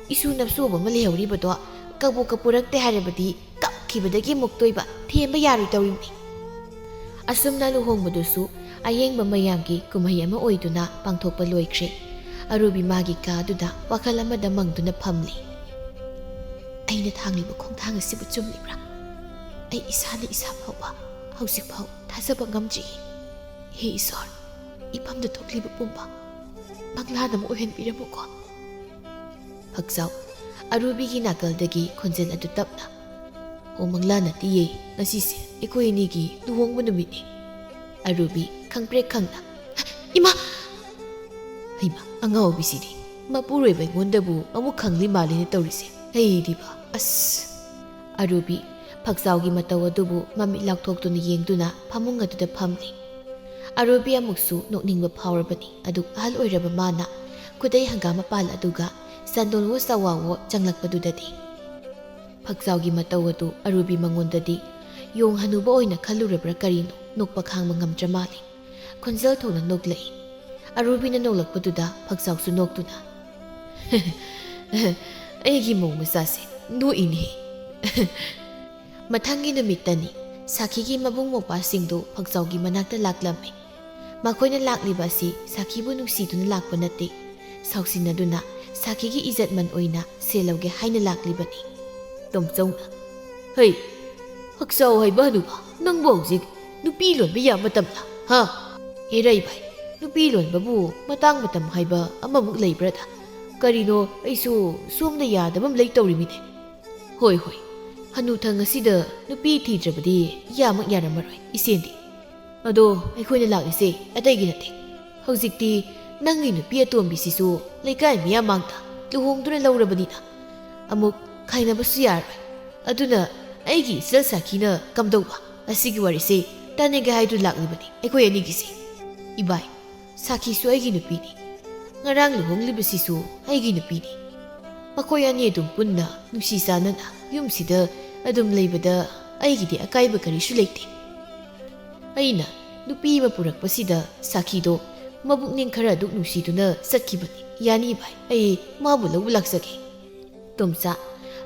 ꯏꯁꯨ ꯅꯞꯁꯨꯕ ꯑꯃ ꯂꯩꯍꯧꯔꯤꯕꯗꯣ ꯀꯕꯣꯛꯀ ꯄꯨꯔꯛꯇꯦ ꯍꯥꯏꯔꯕꯗꯤ ꯀꯞꯈꯤꯕꯗꯒꯤ ꯃꯨꯛꯇꯣꯏꯕ, ꯊꯦꯝꯕ ꯌꯥꯔꯣꯏ ꯇꯧꯔꯤꯕꯅꯤ꯫ ꯑꯁꯨꯝꯅ ꯂꯨꯍꯣꯡꯕꯗꯨꯁꯨ ꯑꯌꯦꯡꯕ ꯃꯌꯥꯝꯒꯤ ꯀꯨꯝꯍꯩ ꯑꯃ ꯑꯣꯏꯗꯨꯅ ꯄꯥꯡꯊꯣꯛꯄ ꯂꯣꯏꯈ꯭ꯔꯦ꯫ ꯑꯔꯨꯕꯤ ꯃꯥꯒꯤ ꯀꯥꯗꯨꯗ ꯋꯥꯈꯜ ꯑꯃꯗ ꯃꯪꯗꯨꯅ ꯐꯝꯂꯤ꯫ ꯑꯩꯅ ꯊꯥꯡꯂꯤꯕ ꯈꯣꯡꯊꯥꯡ ꯑꯁꯤꯕꯨ ꯆꯨꯝꯂꯤꯕ꯭ꯔꯥ? ꯑꯩ ꯏꯁꯥꯅ ꯏꯁꯥ ꯐꯥꯎꯕ ꯍꯧꯖꯤꯛꯐꯥꯎ ꯊꯥꯖꯕ ꯉꯝꯗ꯭ꯔꯤ꯫ ꯍꯦ ꯏꯁꯣꯔ, ꯏꯐꯝꯗ ꯊꯣꯛꯂꯤꯕ ꯄꯨꯝꯕ ꯃꯪꯂꯥꯟ ꯑꯃ ꯑꯣꯏꯍꯟꯕꯤꯔꯝꯃꯨꯀꯣ꯫ ꯐꯛꯆꯥꯎ ꯑꯔꯨꯕꯤꯒꯤ ꯅꯥꯀꯜꯗꯒꯤ ꯈꯣꯟꯖꯦꯜ ꯑꯗꯨ ꯇꯞꯅ, ꯑꯣ ꯃꯪꯂꯥꯟ ꯅꯠꯇꯤꯌꯦ, ꯉꯁꯤꯁꯦ ꯑꯩꯈꯣꯏ ꯑꯅꯤꯒꯤ ꯂꯨꯍꯣꯡꯕ ꯅꯨꯃꯤꯠꯅꯤ꯫ ꯑꯔꯨꯕꯤ ꯈꯪꯄ꯭ꯔꯦꯛ ꯈꯪꯅ, ꯏꯃꯥ! ꯍꯩꯃꯥ, ꯑꯉꯥꯎꯕꯤꯁꯤꯗꯤ ꯃꯄꯨꯔꯣꯏꯕ ꯑꯩꯉꯣꯟꯗꯕꯨ ꯑꯃꯨꯛ ꯈꯪꯂꯤ ꯃꯥꯜꯂꯦꯅ ꯇꯧꯔꯤꯁꯦ꯫ ꯑꯩꯗꯤꯕ ꯑꯁ! ꯑꯔꯨꯕꯤ ꯐꯛꯆꯥꯎꯒꯤ ꯃꯇꯧ ꯑꯗꯨꯕꯨ ꯃꯃꯤꯠ ꯂꯥꯎꯊꯣꯛꯇꯨꯅ ꯌꯦꯡꯗꯨꯅ ꯐꯃꯨꯡ ꯑꯗꯨꯗ ꯐꯝꯂꯤ꯫ ꯑꯔꯨꯕꯤ ꯑꯃꯨꯛꯁꯨ ꯅꯣꯛꯅꯤꯡꯕ ꯐꯥꯎꯔꯕꯅꯤ꯫ ꯑꯗꯨ ꯑꯍꯜ ꯑꯣꯏꯔꯕ ꯃꯥꯅ ꯈꯨꯗꯩ ꯍꯪꯒꯥꯝ ꯃꯄꯥꯜ ꯑꯗꯨꯒ ꯆꯟꯗꯣꯟꯋꯣ ꯆꯋꯥꯋꯣ ꯆꯪꯂꯛꯄꯗꯨꯗꯗꯤ ꯐꯛꯆꯥꯎꯒꯤ ꯃꯇꯧ ꯑꯗꯨ ꯑꯔꯨꯕꯤ ꯃꯉꯣꯟꯗꯗꯤ ꯌꯣꯡ ꯍꯅꯨꯕ ꯑꯣꯏꯅ ꯈꯜꯂꯨꯔꯕ꯭ꯔꯥ ꯀꯔꯤꯅꯣ ꯅꯣꯛꯄ ꯈꯥꯡꯕ ꯉꯝꯗ꯭ꯔ ꯃꯥꯜꯂꯤ꯫ ꯈꯣꯟꯖꯦꯜ ꯊꯣꯛꯅ ꯅꯣꯛꯂꯛꯏ꯫ ꯑꯔꯨꯕꯤꯅ ꯅꯣꯛꯂꯛꯄꯗꯨꯗ ꯐꯛꯆꯥꯎꯁꯨ ꯅꯣꯛꯇꯨꯅ ꯑꯩꯒꯤ ꯃꯧ ꯃꯆꯥꯁꯦ ꯅꯣꯛꯏꯅꯦ ꯃꯊꯪꯒꯤ ꯅꯨꯃꯤꯠꯇꯅꯤ ꯁꯥꯈꯤꯒꯤ ꯃꯕꯨꯡ ꯃꯧꯄ꯭ꯋꯥꯁꯤꯡꯗꯨ ꯐꯛꯆꯥꯎꯒꯤ ꯃꯅꯥꯛꯇ ꯂꯥꯛꯂꯝꯃꯤ ꯃꯈꯣꯏꯅ ꯂꯥꯛꯂꯤꯕ ꯑꯁꯤ ꯁꯥꯈꯤꯕꯨ ꯅꯨꯡꯁꯤꯗꯨꯅ ꯂꯥꯛꯄ ꯅꯠꯇꯦ ꯁꯥꯎꯁꯤꯟꯅꯗꯨꯅ ꯁꯥꯈꯤꯒꯤ ꯏꯖꯠꯃꯟ ꯑꯣꯏꯅ ꯁꯦꯜ ꯂꯧꯒꯦ ꯍꯥꯏꯅ ꯂꯥꯛꯂꯤꯕꯅꯤ ꯇꯣꯝꯆꯧꯅ ꯍꯩ ꯐꯛꯆꯥꯎ ꯍꯥꯏꯕ ꯍꯅꯨꯕ ꯅꯪꯕꯨ ꯍꯧꯖꯤꯛ ꯅꯨꯄꯤ ꯂꯣꯟꯕ ꯌꯥꯕ ꯃꯇꯝꯂ ꯍꯥ ꯏꯔꯩꯚꯥꯏ ꯅꯨꯄꯤ ꯂꯣꯟꯕꯕꯨ ꯃꯇꯥꯡ ꯃꯇꯝ ꯍꯥꯏꯕ ꯑꯃꯃꯨꯛ ꯂꯩꯕ꯭ꯔꯗ ꯀꯔꯤꯅꯣ ꯑꯩꯁꯨ ꯁꯣꯝꯗ ꯌꯥꯗꯕ ꯑꯃ ꯂꯩ ꯇꯧꯔꯤꯃꯤꯅꯦ ꯍꯣꯏ ꯍꯣꯏ ꯍꯅꯨꯊꯪ ꯑꯁꯤꯗ ꯅꯨꯄꯤ ꯊꯤꯗ꯭ꯔꯕꯗꯤ ꯌꯥꯃꯛ ꯌꯥꯔꯝꯃꯔꯣꯏ ꯏꯆꯦꯟꯗꯤ ꯑꯗꯣ ꯑꯩꯈꯣꯏꯅ ꯂꯥꯛꯂꯤꯁꯦ ꯑꯇꯩꯒꯤ ꯅꯠꯇꯦ ꯍꯧꯖꯤꯛꯇꯤ ꯅꯪꯒꯤ ꯅꯨꯄꯤ ꯑꯇꯣꯝꯕꯤꯁꯤꯁꯨ ꯂꯩꯀꯥꯏ ꯃꯤꯌꯥꯝ ꯃꯥꯡꯗ ꯂꯨꯍꯣꯡꯗꯨꯅ ꯂꯧꯔꯕꯅꯤꯅ ꯑꯃꯨꯛ ꯈꯥꯏꯅꯕꯁꯨ ꯌꯥꯔꯣꯏ ꯑꯗꯨꯅ ꯑꯩꯒꯤ ꯏꯆꯜ ꯁꯥꯈꯤꯅ ꯀꯝꯗꯧꯕ ꯑꯁꯤꯒꯤ ꯋꯥꯔꯤꯁꯦ ꯇꯥꯟꯅꯒꯦ ꯍꯥꯏꯗꯨꯅ ꯂꯥꯛꯂꯤꯕꯅꯤ ꯑꯩꯈꯣꯏ ꯑꯅꯤꯒꯤꯁꯦ ꯏꯕꯥꯏ ꯁꯥꯈꯤꯁꯨ ꯑꯩꯒꯤ ꯅꯨꯄꯤꯅꯤ ꯉꯔꯥꯡ ꯂꯨꯍꯣꯡꯂꯤꯕꯁꯤꯁꯨ ꯑꯩꯒꯤ ꯅꯨꯄꯤꯅꯤ ꯃꯈꯣꯏ ꯑꯅꯤ ꯑꯗꯨꯝ ꯄꯨꯟꯅ ꯅꯨꯡꯁꯤ ꯆꯥꯟꯅꯅ ꯌꯨꯝꯁꯤꯗ ꯑꯗꯨꯝ ꯂꯩꯕꯗ ꯑꯩꯒꯤꯗꯤ ꯑꯀꯥꯏꯕ ꯀꯔꯤꯁꯨ ꯂꯩꯇꯦ ꯑꯩꯅ ꯅꯨꯄꯤ ꯑꯃ ꯄꯨꯔꯛꯄꯁꯤꯗ ꯁꯥꯈꯤꯗꯣ ꯃꯕꯨꯛꯅꯤꯡ ꯈꯔ ꯑꯗꯨꯛ ꯅꯨꯡꯁꯤꯗꯨꯅ ꯆꯠꯈꯤꯕꯅꯤ ꯌꯥꯅꯤ ꯚꯥꯏ ꯑꯩ ꯃꯥꯕꯨ ꯂꯧꯕ ꯂꯥꯛꯆꯒꯦ ꯇꯣꯝꯆꯥ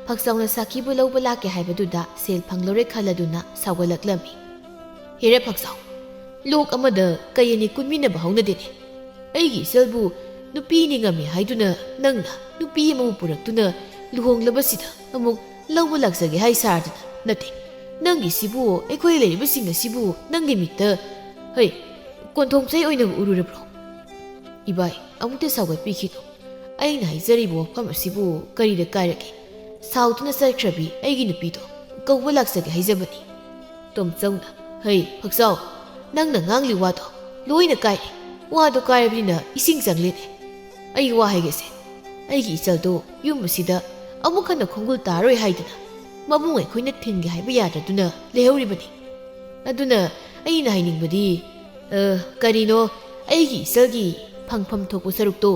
ꯐꯛꯆꯥꯎꯅ ꯁꯥꯈꯤꯕꯨ ꯂꯧꯕ ꯂꯥꯛꯀꯦ ꯍꯥꯏꯕꯗꯨꯗ ꯁꯦꯜ ꯐꯪꯂꯨꯔꯦ ꯈꯜꯂꯗꯨꯅ ꯁꯥꯎꯒꯠꯂꯛꯂꯝꯃꯤ ꯍꯦꯔꯦ ꯐꯛꯆꯥꯎ ꯂꯣꯛ ꯑꯃꯗ ꯀꯩ ꯑꯅꯤ ꯀꯨꯟꯃꯤꯟꯅꯕ ꯍꯧꯅꯗꯦꯅꯦ ꯑꯩꯒꯤ ꯏꯆꯜꯕꯨ ꯅꯨꯄꯤꯅꯤ ꯉꯝꯃꯤ ꯍꯥꯏꯗꯨꯅ ꯅꯪꯅ ꯅꯨꯄꯤ ꯑꯃꯕꯨ ꯄꯨꯔꯛꯇꯨꯅ ꯂꯨꯍꯣꯡꯂꯕꯁꯤꯗ ꯑꯃꯨꯛ ꯂꯧꯕ ꯂꯥꯛꯆꯒꯦ ꯍꯥꯏ ꯁꯥꯔꯗꯨꯅ ꯅꯠꯇꯦ ꯅꯪꯒꯤꯁꯤꯕꯨ ꯑꯩꯈꯣꯏ ꯂꯩꯔꯤꯕꯁꯤꯡ ꯑꯁꯤꯕꯨ ꯅꯪꯒꯤ ꯃꯤꯠꯇ ꯍꯩ ꯀꯣꯟꯊꯣꯡꯆꯩ ꯑꯣꯏꯅ ꯎꯔꯨꯔꯕ꯭ꯔꯣ ꯏꯕꯥꯏ ꯑꯃꯨꯛꯇ ꯁꯥꯎꯒꯠꯄꯤꯈꯤꯅꯨ ꯑꯩꯅ ꯍꯥꯏꯖꯔꯤꯕ ꯋꯥꯐꯝ ꯑꯁꯤꯕꯨ ꯀꯔꯤꯗ ꯀꯥꯏꯔꯒꯦ ꯁꯥꯎꯗꯨꯅ ꯆꯠꯈ꯭ꯔꯕꯤ ꯑꯩꯒꯤ ꯅꯨꯄꯤꯗꯣ ꯀꯧꯕ ꯂꯥꯛꯆꯒꯦ ꯍꯥꯏꯖꯕꯅꯤ ꯇꯣꯝꯆꯧꯅ ꯍꯩ ꯐꯛꯆꯥꯎ ꯅꯪꯅ ꯉꯥꯡꯂꯤ ꯋꯥꯗꯣ ꯂꯣꯏꯅ ꯀꯥꯏꯔꯦ ꯋꯥꯗꯣ ꯀꯥꯏꯔꯕꯅꯤꯅ ꯏꯁꯤꯡ ꯆꯪꯂꯦꯅꯦ ꯑꯩ ꯋꯥ ꯍꯥꯏꯒꯦꯁꯦ ꯑꯩꯒꯤ ꯏꯆꯜꯗꯣ ꯌꯨꯝ ꯑꯁꯤꯗ ꯑꯃꯨꯛ ꯍꯟꯅ ꯈꯣꯡꯒꯨꯜ ꯇꯥꯔꯣꯏ ꯍꯥꯏꯗꯅ ꯃꯕꯨꯡ ꯑꯩꯈꯣꯏꯅ ꯊꯤꯟꯒꯦ ꯍꯥꯏꯕ ꯌꯥꯗ꯭ꯔꯗꯨꯅ ꯂꯩꯍꯧꯔꯤꯕꯅꯤ ꯑꯗꯨꯅ ꯑꯩꯅ ꯍꯥꯏꯅꯤꯡꯕꯗꯤ ꯀꯔꯤꯅꯣ ꯑꯩꯒꯤ ꯏꯆꯜꯒꯤ ꯐꯪꯐꯝ ꯊꯣꯛꯄ ꯁꯔꯨꯛꯇꯣ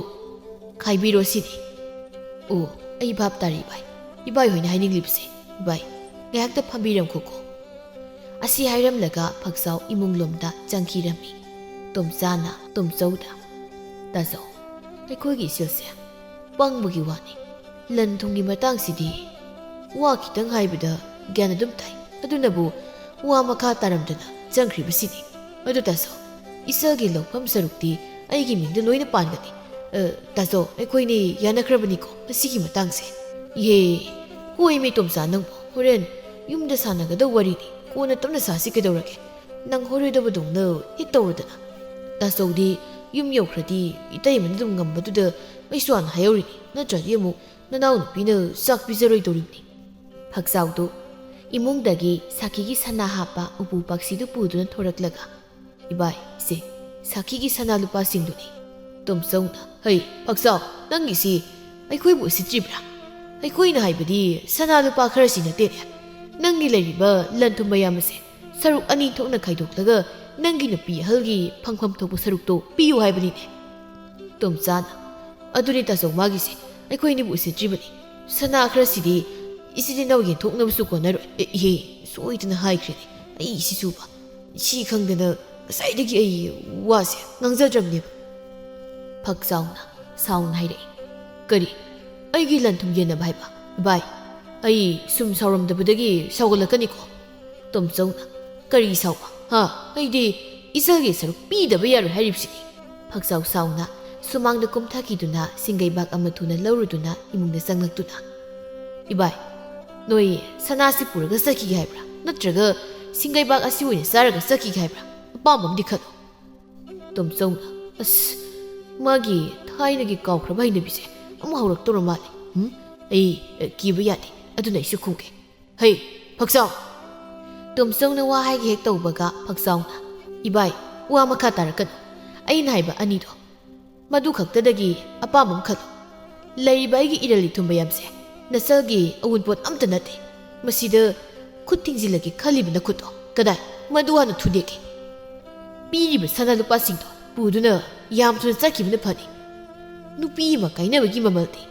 ꯈꯥꯏꯕꯤꯔꯣ ꯁꯤꯅꯤ ꯑꯣ ꯑꯩ ꯚꯥꯞ ꯇꯥꯔꯤ ꯏꯕꯥꯏ ꯏꯕꯥꯏ ꯍꯣꯏꯅ ꯍꯥꯏꯅꯤꯡꯂꯤꯕꯁꯦ ꯏꯕꯥꯏ ꯉꯥꯏꯍꯥꯛꯇ ꯐꯝꯕꯤꯔꯝꯈꯣꯀꯣ ꯑꯁꯤ ꯍꯥꯏꯔꯝꯂꯒ ꯐꯛꯆꯥꯎ ꯏꯃꯨꯡꯂꯣꯝꯗ ꯆꯪꯈꯤꯔꯝꯃꯤ ꯇꯣꯝꯆꯥꯅ ꯇꯣꯝꯆꯧꯗ ꯇꯥꯖꯧ ꯑꯩꯈꯣꯏꯒꯤ ꯏꯆꯜꯁꯦ ꯄꯪꯕꯒꯤ ꯋꯥꯅꯤ ꯂꯟ ꯊꯨꯝꯒꯤ ꯃꯇꯥꯡꯁꯤꯗꯤ ꯋꯥ ꯈꯤꯇꯪ ꯍꯥꯏꯕꯗ ꯒ꯭ꯌꯥꯟ ꯑꯗꯨꯝ ꯇꯥꯏ ꯑꯗꯨꯅꯕꯨ ꯋꯥ ꯃꯈꯥ ꯇꯥꯔꯝꯗꯅ ꯆꯪꯈ꯭ꯔꯤꯕꯁꯤꯅꯤ ꯑꯗꯨ ꯇꯥꯖꯧ ꯏꯆꯜꯒꯤ ꯂꯧꯐꯝ ꯁꯔꯨꯛꯇꯤ ꯑꯩꯒꯤ ꯃꯤꯡꯗ ꯂꯣꯏꯅ ꯄꯥꯟꯒꯅꯤ ꯇꯥꯖꯧ ꯑꯩꯈꯣꯏꯅꯤ ꯌꯥꯅꯈ꯭ꯔꯕꯅꯤꯀꯣ ꯃꯁꯤꯒꯤ ꯃꯇꯥꯡꯁꯦ ꯏꯍꯦ ꯍꯣꯏ ꯃꯤ ꯇꯣꯝꯆꯥ ꯅꯪꯕꯨ ꯍꯣꯔꯦꯟ ꯌꯨꯝꯗ ꯁꯥꯟꯅꯒꯗꯧ ꯋꯥꯔꯤꯅꯤ ꯀꯣꯟꯅ ꯇꯞꯅ ꯁꯥꯁꯤ ꯀꯩꯗꯧꯔꯒꯦ ꯅꯪ ꯍꯣꯔꯣꯏꯗꯕꯗꯧꯅ ꯍꯦꯛ ꯇꯧꯔꯗꯅ ꯇꯥꯖꯧꯗꯤ ꯌꯨꯝ ꯌꯧꯈ꯭ꯔꯗꯤ ꯏꯇꯩꯃꯅ ꯑꯗꯨꯝ ꯉꯝꯕꯗꯨꯗ ꯑꯩꯁꯨ ꯍꯥꯟꯅ ꯍꯥꯏꯍꯧꯔꯤꯅꯤ ꯅꯠꯇ꯭ꯔꯗꯤ ꯑꯃꯨꯛ ꯅꯅꯥꯎ ꯅꯨꯄꯤꯅ ꯆꯥꯛ ꯄꯤꯖꯔꯣꯏꯗꯧꯔꯤꯕꯅꯤ ꯐꯛꯆꯥꯎꯗꯨ ꯏꯃꯨꯡꯗꯒꯤ ꯁꯥꯈꯤꯒꯤ ꯁꯅꯥ ꯍꯥꯞꯄ ꯎꯄꯨ ꯄꯥꯛꯁꯤꯗꯨ ꯄꯨꯗꯨꯅ ꯊꯣꯔꯛꯂꯒ ꯏꯕꯥꯏ ꯏꯆꯦ ꯁꯥꯈꯤꯒꯤ ꯁꯅꯥ ꯂꯨꯄꯥꯁꯤꯡꯗꯨꯅꯤ ꯇꯣꯝꯆꯧꯅ ꯍꯩ ꯐꯛꯆꯥꯎ ꯅꯪꯒꯤꯁꯤ ꯑꯩꯈꯣꯏꯕꯨ ꯎꯁꯤꯠꯇ꯭ꯔꯤꯕ꯭ꯔꯥ ꯑꯩꯈꯣꯏꯅ ꯍꯥꯏꯕꯗꯤ ꯁꯅꯥ ꯂꯨꯄꯥ ꯈꯔꯁꯤ ꯅꯠꯇꯦꯅꯦ ꯅꯪꯒꯤ ꯂꯩꯔꯤꯕ ꯂꯟ ꯊꯨꯝ ꯃꯌꯥꯝ ꯑꯁꯦ ꯁꯔꯨꯛ ꯑꯅꯤ ꯊꯣꯛꯅ ꯈꯥꯏꯗꯣꯛꯂꯒ ꯅꯪꯒꯤ ꯅꯨꯄꯤ ꯑꯍꯜꯒꯤ ꯐꯪꯐꯝ ꯊꯣꯛꯄ ꯁꯔꯨꯛꯇꯣ ꯄꯤꯌꯨ ꯍꯥꯏꯕꯅꯤꯅꯦ ꯇꯣꯝꯆꯥꯅ ꯑꯗꯨꯅꯤ ꯇꯥꯖꯧ ꯃꯥꯒꯤꯁꯦ ꯑꯩꯈꯣꯏꯅꯤꯕꯨ ꯎꯁꯤꯠꯇ꯭ꯔꯤꯕꯅꯤ ꯁꯅꯥ ꯈꯔꯁꯤꯗꯤ ꯏꯆꯤꯜ ꯏꯅꯥꯎ ꯌꯦꯟꯊꯣꯛꯅꯕꯁꯨ ꯀꯣꯟꯅꯔꯣꯏ ꯏꯍꯦ ꯁꯣꯏꯗꯅ ꯍꯥꯏꯈ꯭ꯔꯦꯅꯦ ꯑꯩ ꯁꯤꯁꯨꯕ ꯁꯤ ꯈꯪꯗꯅ ꯉꯁꯥꯏꯗꯒꯤ ꯑꯩ ꯋꯥꯁꯦ ꯉꯥꯡꯖꯗ꯭ꯔꯕꯅꯦꯕ ꯐꯛꯆꯥꯎꯅ ꯁꯥꯎꯅ ꯍꯥꯏꯔꯛꯏ ꯀꯔꯤ ꯑꯩꯒꯤ ꯂꯟ ꯊꯨꯝ ꯌꯦꯟꯅꯕ ꯍꯥꯏꯕ ꯏꯕꯥꯏ ꯑꯩ ꯁꯨꯝ ꯁꯥꯎꯔꯝꯗꯕꯗꯒꯤ ꯁꯥꯎꯒꯠꯂꯛꯀꯅꯤꯀꯣ ꯇꯣꯝꯆꯧꯅ ꯀꯔꯤ ꯁꯥꯎꯕ ꯍꯥ ꯑꯩꯗꯤ ꯏꯆꯜꯒꯤ ꯁꯔꯨꯛ ꯄꯤꯗꯕ ꯌꯥꯔꯣꯏ ꯍꯥꯏꯔꯤꯕꯁꯤꯅꯤ ꯐꯛꯆꯥꯎ ꯁꯥꯎꯅ ꯁꯨꯃꯥꯡꯗ ꯀꯨꯝꯊꯈꯤꯗꯨꯅ ꯁꯤꯡꯒꯩꯕꯥꯛ ꯑꯃ ꯊꯨꯅ ꯂꯧꯔꯨꯗꯨꯅ ꯏꯃꯨꯡꯗ ꯆꯪꯂꯛꯇꯨꯅ ꯏꯕꯥꯏ ꯅꯣꯏ ꯁꯅꯥꯁꯤ ꯄꯨꯔꯒ ꯆꯠꯈꯤꯒꯦ ꯍꯥꯏꯕ꯭ꯔꯥ ꯅꯠꯇ꯭ꯔꯒ ꯁꯤꯡꯒꯩꯕꯥꯛ ꯑꯁꯤ ꯑꯣꯏꯅ ꯆꯥꯔꯒ ꯆꯠꯈꯤꯒꯦ ꯍꯥꯏꯕ꯭ꯔꯥ ꯑꯄꯥꯝꯕ ꯑꯃꯗꯤ ꯈꯜꯂꯣ ꯇꯣꯝꯆꯧꯅ ꯑꯁ ꯃꯥꯒꯤ ꯊꯥꯏꯅꯒꯤ ꯀꯥꯎꯈ꯭ꯔꯕ ꯍꯩꯅꯕꯤꯁꯦ ꯑꯃꯨꯛ ꯍꯧꯔꯛꯇꯧꯔ ꯃꯥꯜꯂꯦ ꯑꯩ ꯀꯤꯕ ꯌꯥꯗꯦ ꯑꯗꯨꯅ ꯑꯩꯁꯨ ꯈꯨꯝꯒꯦ ꯍꯩ ꯐꯛꯆꯥꯎ ꯇꯣꯝꯆꯧꯅ ꯋꯥ ꯍꯥꯏꯒꯦ ꯍꯦꯛ ꯇꯧꯕꯒ ꯐꯛꯆꯥꯎꯅ ꯏꯕꯥꯏ ꯋꯥ ꯃꯈꯥ ꯇꯥꯔꯛꯀꯅꯨ ꯑꯩꯅ ꯍꯥꯏꯕ ꯑꯅꯤꯗꯣ ꯃꯗꯨ ꯈꯛꯇꯗꯒꯤ ꯑꯄꯥꯝꯕ ꯑꯃ ꯈꯜꯂꯨ ꯂꯩꯔꯤꯕ ꯑꯩꯒꯤ ꯏꯔꯜ ꯏꯊꯨꯝ ꯃꯌꯥꯝꯁꯦ ꯅꯆꯜꯒꯤ ꯑꯎꯟꯄꯣꯠ ꯑꯝꯇ ꯅꯠꯇꯦ ꯃꯁꯤꯗ ꯈꯨꯠ ꯊꯤꯡꯖꯤꯜꯂꯒꯦ ꯈꯜꯂꯤꯕ ꯅꯈꯨꯠꯇꯣ ꯀꯗꯥꯏ ꯃꯗꯨ ꯍꯥꯟꯅ ꯊꯨꯗꯦꯛꯀꯦ ꯄꯤꯔꯤꯕ ꯁꯅꯥ ꯂꯨꯄꯥꯁꯤꯡꯗꯣ ꯄꯨꯗꯨꯅ ꯌꯥꯝ ꯊꯨꯅ ꯆꯠꯈꯤꯕꯅ ꯐꯅꯤ ꯅꯨꯄꯤ ꯑꯃ ꯀꯥꯏꯅꯕꯒꯤ ꯃꯃꯜꯗꯤ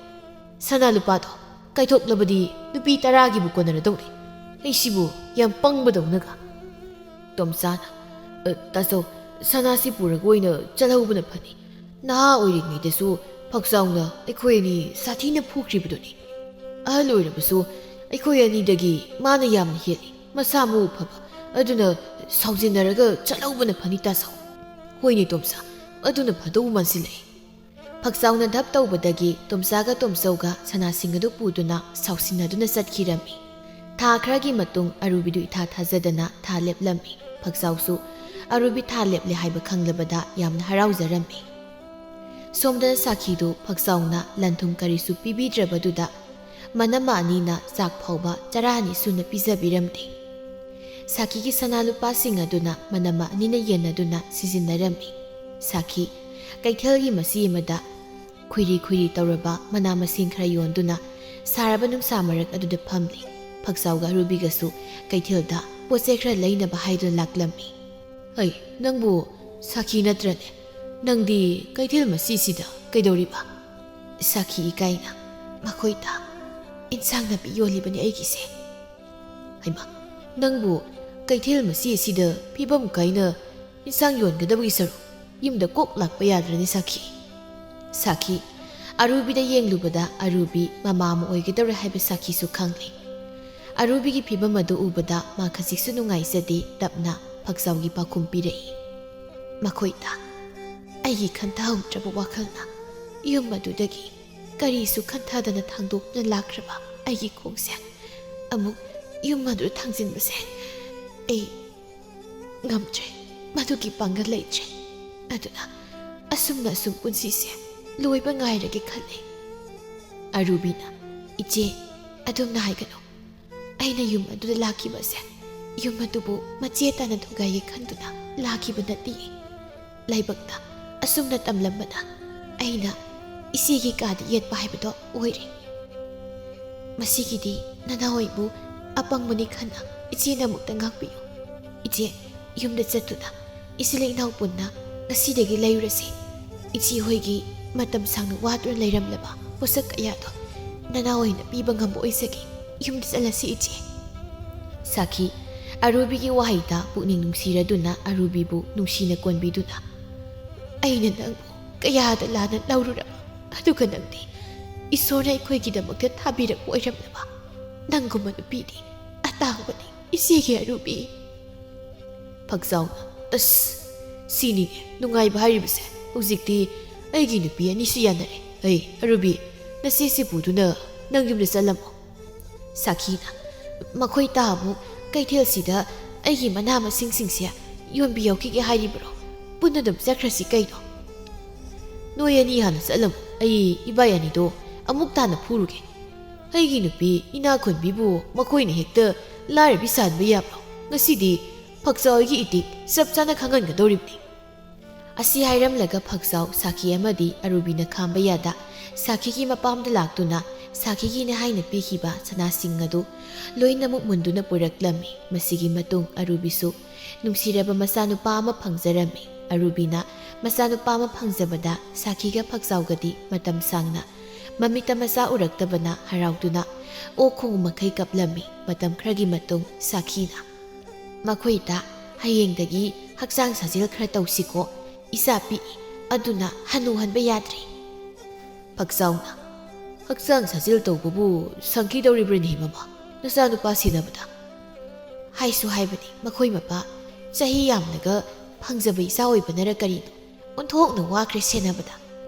ꯁꯅꯥ ꯂꯨꯄꯥꯗꯣ ꯀꯥꯏꯊꯣꯛꯂꯕꯗꯤ ꯅꯨꯄꯤ 10ꯒꯤꯕꯨ ꯀꯣꯟꯅꯔꯗꯧꯔꯤ ꯑꯩꯁꯤꯕꯨ ꯌꯥꯝ ꯄꯪꯕꯗꯧꯅꯒ ꯇꯣꯝꯆꯥꯅ ꯇꯥꯖꯧ ꯁꯅꯥꯁꯤ ꯄꯨꯔꯒ ꯑꯣꯏꯅ ꯆꯠꯍꯧꯕꯅ ꯐꯅꯤ ꯅꯍꯥ ꯑꯣꯏꯔꯤꯉꯩꯗꯁꯨ ꯐꯛꯆꯥꯎꯅ ꯑꯩꯈꯣꯏ ꯑꯅꯤ ꯁꯥꯊꯤꯅ ꯐꯨꯈ꯭ꯔꯤꯕꯗꯨꯅꯤ ꯑꯍꯜ ꯑꯣꯏꯔꯕꯁꯨ ꯑꯩꯈꯣꯏ ꯑꯅꯤꯗꯒꯤ ꯃꯥꯅ ꯌꯥꯝꯅ ꯍꯦꯜꯂꯤ ꯃꯁꯥ ꯃꯎ ꯐꯕ ꯑꯗꯨꯅ ꯁꯥꯎꯖꯤꯟꯅꯔꯒ ꯆꯠꯍꯧꯕꯅ ꯐꯅꯤ ꯇꯥꯁꯥꯎ ꯍꯣꯏꯅꯦ ꯇꯣꯝꯆꯥ ꯑꯗꯨꯅ ꯐꯗꯧ ꯃꯥꯟꯁꯤꯜꯂꯛꯏ ꯐꯛꯆꯥꯎꯅ ꯙꯞ ꯇꯧꯕꯗꯒꯤ ꯇꯣꯝꯆꯥꯒ ꯇꯣꯝꯆꯧꯒ ꯁꯅꯥꯁꯤꯡ ꯑꯗꯨ ꯄꯨꯗꯨꯅ ꯁꯥꯎꯁꯤꯟꯅꯗꯨꯅ ꯆꯠꯈꯤꯔꯝꯃꯤ ꯊꯥ ꯈꯔꯒꯤ ꯃꯇꯨꯡ ꯑꯔꯨꯕꯤꯗꯨ ꯏꯊꯥ ꯊꯥꯖꯗꯅ ꯊꯥ ꯂꯦꯞꯂꯝꯃꯤ ꯐꯛꯆꯥꯎꯁꯨ ꯑꯔꯨꯕꯤ ꯊꯥ ꯂꯦꯞꯂꯦ ꯍꯥꯏꯕ ꯈꯪꯂꯕꯗ ꯌꯥꯝꯅ ꯍꯔꯥꯎꯖꯔꯝꯃꯤ ꯁꯣꯝꯗꯅ ꯁꯥꯈꯤꯗꯨ ꯐꯛꯆꯥꯎꯅ ꯂꯟꯊꯨꯝ ꯀꯔꯤꯁꯨ ꯄꯤꯕꯤꯗ꯭ꯔꯕꯗꯨꯗ ꯃꯅꯝꯃ ꯑꯅꯤꯅ ꯆꯥꯛ ꯐꯥꯎꯕ ꯆꯔꯥ ꯑꯅꯤ ꯁꯨꯅ ꯄꯤꯖꯕꯤꯔꯝꯗꯦ ꯁꯥꯈꯤꯒꯤ ꯁꯅꯥ ꯂꯨꯄꯥꯁꯤꯡ ꯑꯗꯨꯅ ꯃꯅꯝꯃ ꯑꯅꯤꯅ ꯌꯦꯟꯅꯗꯨꯅ ꯁꯤꯖꯤꯟꯅꯔꯝꯃꯤ ꯁꯥꯈꯤ ꯀꯩꯊꯦꯜꯒꯤ ꯃꯁꯤ ꯑꯃꯗ ꯈꯨꯏꯔꯤ ꯈꯨꯏꯔꯤ ꯇꯧꯔꯕ ꯃꯅꯥ ꯃꯁꯤꯡ ꯈꯔ ꯌꯣꯟꯗꯨꯅ ꯁꯥꯔꯕ ꯅꯨꯡꯁꯥ ꯃꯔꯛ ꯑꯗꯨꯗ ꯐꯝꯂꯤ ꯐꯛꯆꯥꯎꯒ ꯑꯔꯨꯕꯤꯒꯁꯨ ꯀꯩꯊꯦꯜꯗ ꯄꯣꯠꯆꯩ ꯈꯔ ꯂꯩꯅꯕ ꯍꯥꯏꯗꯨꯅ ꯂꯥꯛꯂꯝꯃꯤ ꯑꯩ ꯅꯪꯕꯨ ꯁꯥꯈꯤ ꯅꯠꯇ꯭ꯔꯅꯦ ꯅꯪꯗꯤ ꯀꯩꯊꯦꯜ ꯃꯁꯤꯁꯤꯗ ꯀꯩꯗꯧꯔꯤꯕ ꯁꯥꯈꯤ ꯏꯀꯥꯏꯅ ꯃꯈꯣꯏꯗ ꯏꯟꯁꯥꯡ ꯅꯥꯄꯤ ꯌꯣꯜꯂꯤꯕꯅꯤ ꯑꯩꯒꯤꯁꯦ ꯍꯩꯃꯥ ꯅꯪꯕꯨ ꯀꯩꯊꯦꯜ ꯃꯁꯤ ꯑꯁꯤꯗ ꯐꯤꯕꯝ ꯀꯥꯏꯅ ꯏꯟꯁꯥꯡ ꯌꯣꯟꯒꯗꯕꯒꯤ ꯁꯔꯨꯛ ꯌꯨꯝꯗ ꯀꯣꯛ ꯂꯥꯛꯄ ꯌꯥꯗ꯭ꯔꯅꯤ ꯁꯥꯈꯤ ꯑꯔꯨꯕꯤꯗ ꯌꯦꯡꯂꯨꯕꯗ ꯑꯔꯨꯕꯤ ꯃꯃꯥ ꯑꯃ ꯑꯣꯏꯒꯗꯧꯔꯦ ꯍꯥꯏꯕ ꯁꯥꯈꯤꯁꯨ ꯈꯪꯂꯤ ꯑꯔꯨꯕꯤꯒꯤ ꯐꯤꯕꯝ ꯑꯗꯨ ꯎꯕꯗ ꯃꯥ ꯈꯖꯤꯛꯁꯨ ꯅꯨꯡꯉꯥꯏꯖꯗꯦ ꯇꯞꯅ ꯐꯛꯆꯥꯎꯒꯤ ꯄꯥꯎꯈꯨꯝ ꯄꯤꯔꯛꯏ ꯃꯈꯣꯏꯗ ꯑꯩꯒꯤ ꯈꯟꯊꯍꯧꯗ꯭ꯔꯕ ꯋꯥꯈꯜꯅ ꯌꯨꯝ ꯑꯗꯨꯗꯒꯤ ꯀꯔꯤꯁꯨ ꯈꯟꯊꯗꯅ ꯊꯥꯡꯗꯣꯛꯇꯨꯅ ꯂꯥꯛꯈ꯭ꯔꯕ ꯑꯩꯒꯤ ꯈꯣꯡꯁꯦ ꯑꯃꯨꯛ ꯌꯨꯝ ꯑꯗꯨ ꯊꯥꯡꯖꯤꯟꯕꯁꯦ ꯑꯩ ꯉꯝꯗ꯭ꯔꯦ ꯃꯗꯨꯒꯤ ꯄꯥꯡꯒꯜ ꯂꯩꯇ꯭ꯔꯦ ꯑꯗꯨꯅ ꯑꯁꯨꯝꯅ ꯄꯨꯟꯁꯤꯁꯦ ꯂꯣꯏꯕ ꯉꯥꯏꯔꯒꯦ ꯈꯜꯂꯤ ꯑꯔꯨꯕꯤꯅ ꯏꯆꯦ ꯑꯗꯨꯝꯅ ꯍꯥꯏꯒꯅꯨ ꯑꯩꯅ ꯌꯨꯝ ꯑꯗꯨꯗ ꯂꯥꯛꯈꯤꯕꯁꯦ ꯌꯨꯝ ꯑꯗꯨꯕꯨ ꯃꯆꯦ ꯇꯥꯅ ꯊꯨꯒꯥꯏꯒꯦ ꯈꯟꯗꯨꯅ ꯂꯥꯛꯈꯤꯕ ꯅꯠꯇꯦ ꯂꯥꯏꯕꯛꯇ ꯑꯁꯨꯝꯅ ꯇꯝꯂꯝꯕꯅ ꯑꯩꯅ ꯏꯆꯦꯒꯤ ꯀꯥꯗ ꯌꯦꯠꯄ ꯍꯥꯏꯕꯗꯣ ꯑꯣꯏꯔꯦ ꯃꯁꯤꯒꯤꯗꯤ ꯅꯅꯥꯎꯏꯕꯨ ꯑꯄꯪꯕꯅꯤ ꯈꯟꯅ ꯏꯆꯦꯅ ꯑꯃꯨꯛꯇ ꯉꯥꯛꯄꯤꯌꯨ ꯏꯆꯦ ꯌꯨꯝꯗ ꯆꯠꯇꯨꯅ ꯏꯆꯤꯜ ꯏꯅꯥꯎ ꯄꯨꯟꯅ ꯉꯁꯤꯗꯒꯤ ꯂꯩꯔꯨꯔꯁꯤ ꯏꯆꯦ ꯍꯣꯏꯒꯤ ꯃꯇꯝ ꯁꯥꯡꯅ ꯋꯥꯗꯨꯅ ꯂꯩꯔꯝꯂꯕ ꯄꯣꯠꯁꯛ ꯀꯌꯥꯗꯣ ꯅꯅꯥꯎꯏꯅ ꯄꯤꯕ ꯉꯝꯕ ꯑꯣꯏꯖꯒꯦ ꯌꯨꯝꯗ ꯆꯠꯂꯁꯤ ꯏꯆꯦ ꯁꯥꯈꯤ ꯑꯔꯨꯕꯤꯒꯤ ꯋꯥꯍꯩꯗ ꯄꯨꯛꯅꯤꯡ ꯅꯨꯡꯁꯤꯔꯗꯨꯅ ꯑꯔꯨꯕꯤꯕꯨ ꯅꯨꯡꯁꯤꯅ ꯀꯣꯟꯕꯤꯗꯨꯅ ꯑꯩꯅ ꯅꯪꯕꯨ ꯀꯌꯥꯗ ꯂꯥꯟꯅ ꯂꯧꯔꯨꯔꯕ ꯑꯗꯨꯒ ꯅꯪꯗꯤ ꯏꯁꯣꯔꯅ ꯑꯩꯈꯣꯏꯒꯤꯗꯃꯛꯇ ꯊꯥꯕꯤꯔꯛꯄ ꯑꯣꯏꯔꯝꯂꯕ ꯅꯪꯒꯨꯝꯕ ꯅꯨꯄꯤꯗꯤ ꯑꯇꯥꯡꯕꯅꯤ ꯏꯆꯦꯒꯤ ꯑꯔꯨꯕꯤ ꯐꯛꯆꯥꯎꯅ ꯑꯁ ꯁꯤꯅꯤꯅꯦ ꯅꯨꯡꯉꯥꯏꯕ ꯍꯥꯏꯔꯤꯕꯁꯦ ꯍꯧꯖꯤꯛꯇꯤ ꯑꯩꯒꯤ ꯅꯨꯄꯤ ꯑꯅꯤꯁꯨ ꯌꯥꯅꯔꯦ ꯑꯩ ꯑꯔꯨꯕꯤ ꯅꯆꯦꯁꯤ ꯄꯨꯗꯨꯅ ꯅꯪ ꯌꯨꯝꯗ ꯆꯠꯂꯝꯃꯣ ꯁꯥꯈꯤꯅ ꯃꯈꯣꯏ ꯇꯥꯃꯨꯛ ꯀꯩꯊꯦꯜꯁꯤꯗ ꯑꯩꯒꯤ ꯃꯅꯥ ꯃꯁꯤꯡꯁꯤꯡꯁꯦ ꯌꯣꯟꯕꯤꯌꯧꯈꯤꯒꯦ ꯍꯥꯏꯔꯤꯕ꯭ꯔꯣ ꯄꯨꯟꯅ ꯑꯗꯨꯝ ꯆꯠꯈ꯭ꯔꯁꯤ ꯀꯩꯅꯣ ꯅꯣꯏ ꯑꯅꯤ ꯍꯥꯟꯅ ꯆꯠꯂꯝꯃꯣ ꯑꯩ ꯏꯕꯥꯏ ꯑꯅꯤꯗꯣ ꯑꯃꯨꯛ ꯇꯥꯅ ꯐꯨꯔꯨꯒꯦ ꯑꯩꯒꯤ ꯅꯨꯄꯤ ꯏꯅꯥꯈꯨꯟꯕꯤꯕꯨ ꯃꯈꯣꯏꯅ ꯍꯦꯛꯇ ꯂꯥꯏꯔꯕꯤ ꯁꯥꯟꯕ ꯌꯥꯕ꯭ꯔꯣ ꯉꯁꯤꯗꯤ ꯐꯛꯆꯥꯎꯒꯤ ꯏꯇꯤꯛ ꯆꯞ ꯆꯥꯅ ꯈꯪꯍꯟꯒꯗꯧꯔꯤꯕꯅꯤ ꯑꯁꯤ ꯍꯥꯏꯔꯝꯂꯒ ꯐꯛꯆꯥꯎ ꯁꯥꯈꯤ ꯑꯃꯗꯤ ꯑꯔꯨꯕꯤꯅ ꯈꯥꯝꯕ ꯌꯥꯗ ꯁꯥꯈꯤꯒꯤ ꯃꯄꯥꯝꯗ ꯂꯥꯛꯇꯨꯅ ꯁꯥꯈꯤꯒꯤꯅ ꯍꯥꯏꯅ ꯄꯤꯈꯤꯕ ꯁꯅꯥꯁꯤꯡ ꯑꯗꯨ ꯂꯣꯏꯅꯃꯛ ꯃꯨꯟꯗꯨꯅ ꯄꯨꯔꯛꯂꯝꯃꯤ ꯃꯁꯤꯒꯤ ꯃꯇꯨꯡ ꯑꯔꯨꯕꯤꯁꯨ ꯅꯨꯡꯁꯤꯔꯕ ꯃꯆꯥꯅꯨꯄꯥ ꯑꯃ ꯐꯪꯖꯔꯝꯃꯤ ꯑꯔꯨꯕꯤꯅ ꯃꯆꯥꯅꯨꯄꯥ ꯑꯃ ꯐꯪꯖꯕꯗ ꯁꯥꯈꯤꯒ ꯐꯛꯆꯥꯎꯒꯗꯤ ꯃꯇꯝ ꯁꯥꯡꯅ ꯃꯃꯤꯠꯇ ꯃꯆꯥ ꯎꯔꯛꯇꯕꯅ ꯍꯔꯥꯎꯗꯨꯅ ꯑꯣꯛ ꯈꯣꯡ ꯃꯈꯩ ꯀꯞꯂꯝꯃꯤ ꯃꯇꯝ ꯈꯔꯒꯤ ꯃꯇꯨꯡ ꯁꯥꯈꯤꯅ ꯃꯈꯣꯏꯗ ꯍꯌꯦꯡꯗꯒꯤ ꯍꯛꯆꯥꯡ ꯁꯥꯖꯦꯜ ꯈꯔ ꯇꯧꯁꯤꯀꯣ ꯏꯆꯥ ꯄꯤꯛꯏ ꯑꯗꯨꯅ ꯍꯟꯅꯨꯍꯟꯕ ꯌꯥꯗ꯭ꯔꯤ ꯐꯛꯆꯥꯎꯅ ꯍꯛꯆꯥꯡ ꯁꯥꯖꯦꯜ ꯇꯧꯕꯕꯨ ꯁꯪꯈꯤꯗꯧꯔꯤꯕ꯭ꯔꯅꯤ ꯃꯃꯥ ꯅꯆꯥꯅꯨꯄꯥ ꯁꯦꯟꯅꯕꯗ ꯍꯥꯏꯁꯨ ꯍꯥꯏꯕꯅꯤ ꯃꯈꯣꯏ ꯃꯄꯥ ꯆꯍꯤ ꯌꯥꯝꯅꯒ ꯐꯪꯖꯕ ꯏꯆꯥ ꯑꯣꯏꯕꯅꯔ ꯀꯔꯤꯅꯣ ꯑꯣꯟꯊꯣꯛꯅ ꯋꯥꯈ꯭ꯔꯦ ꯁꯦꯟꯅꯕꯗ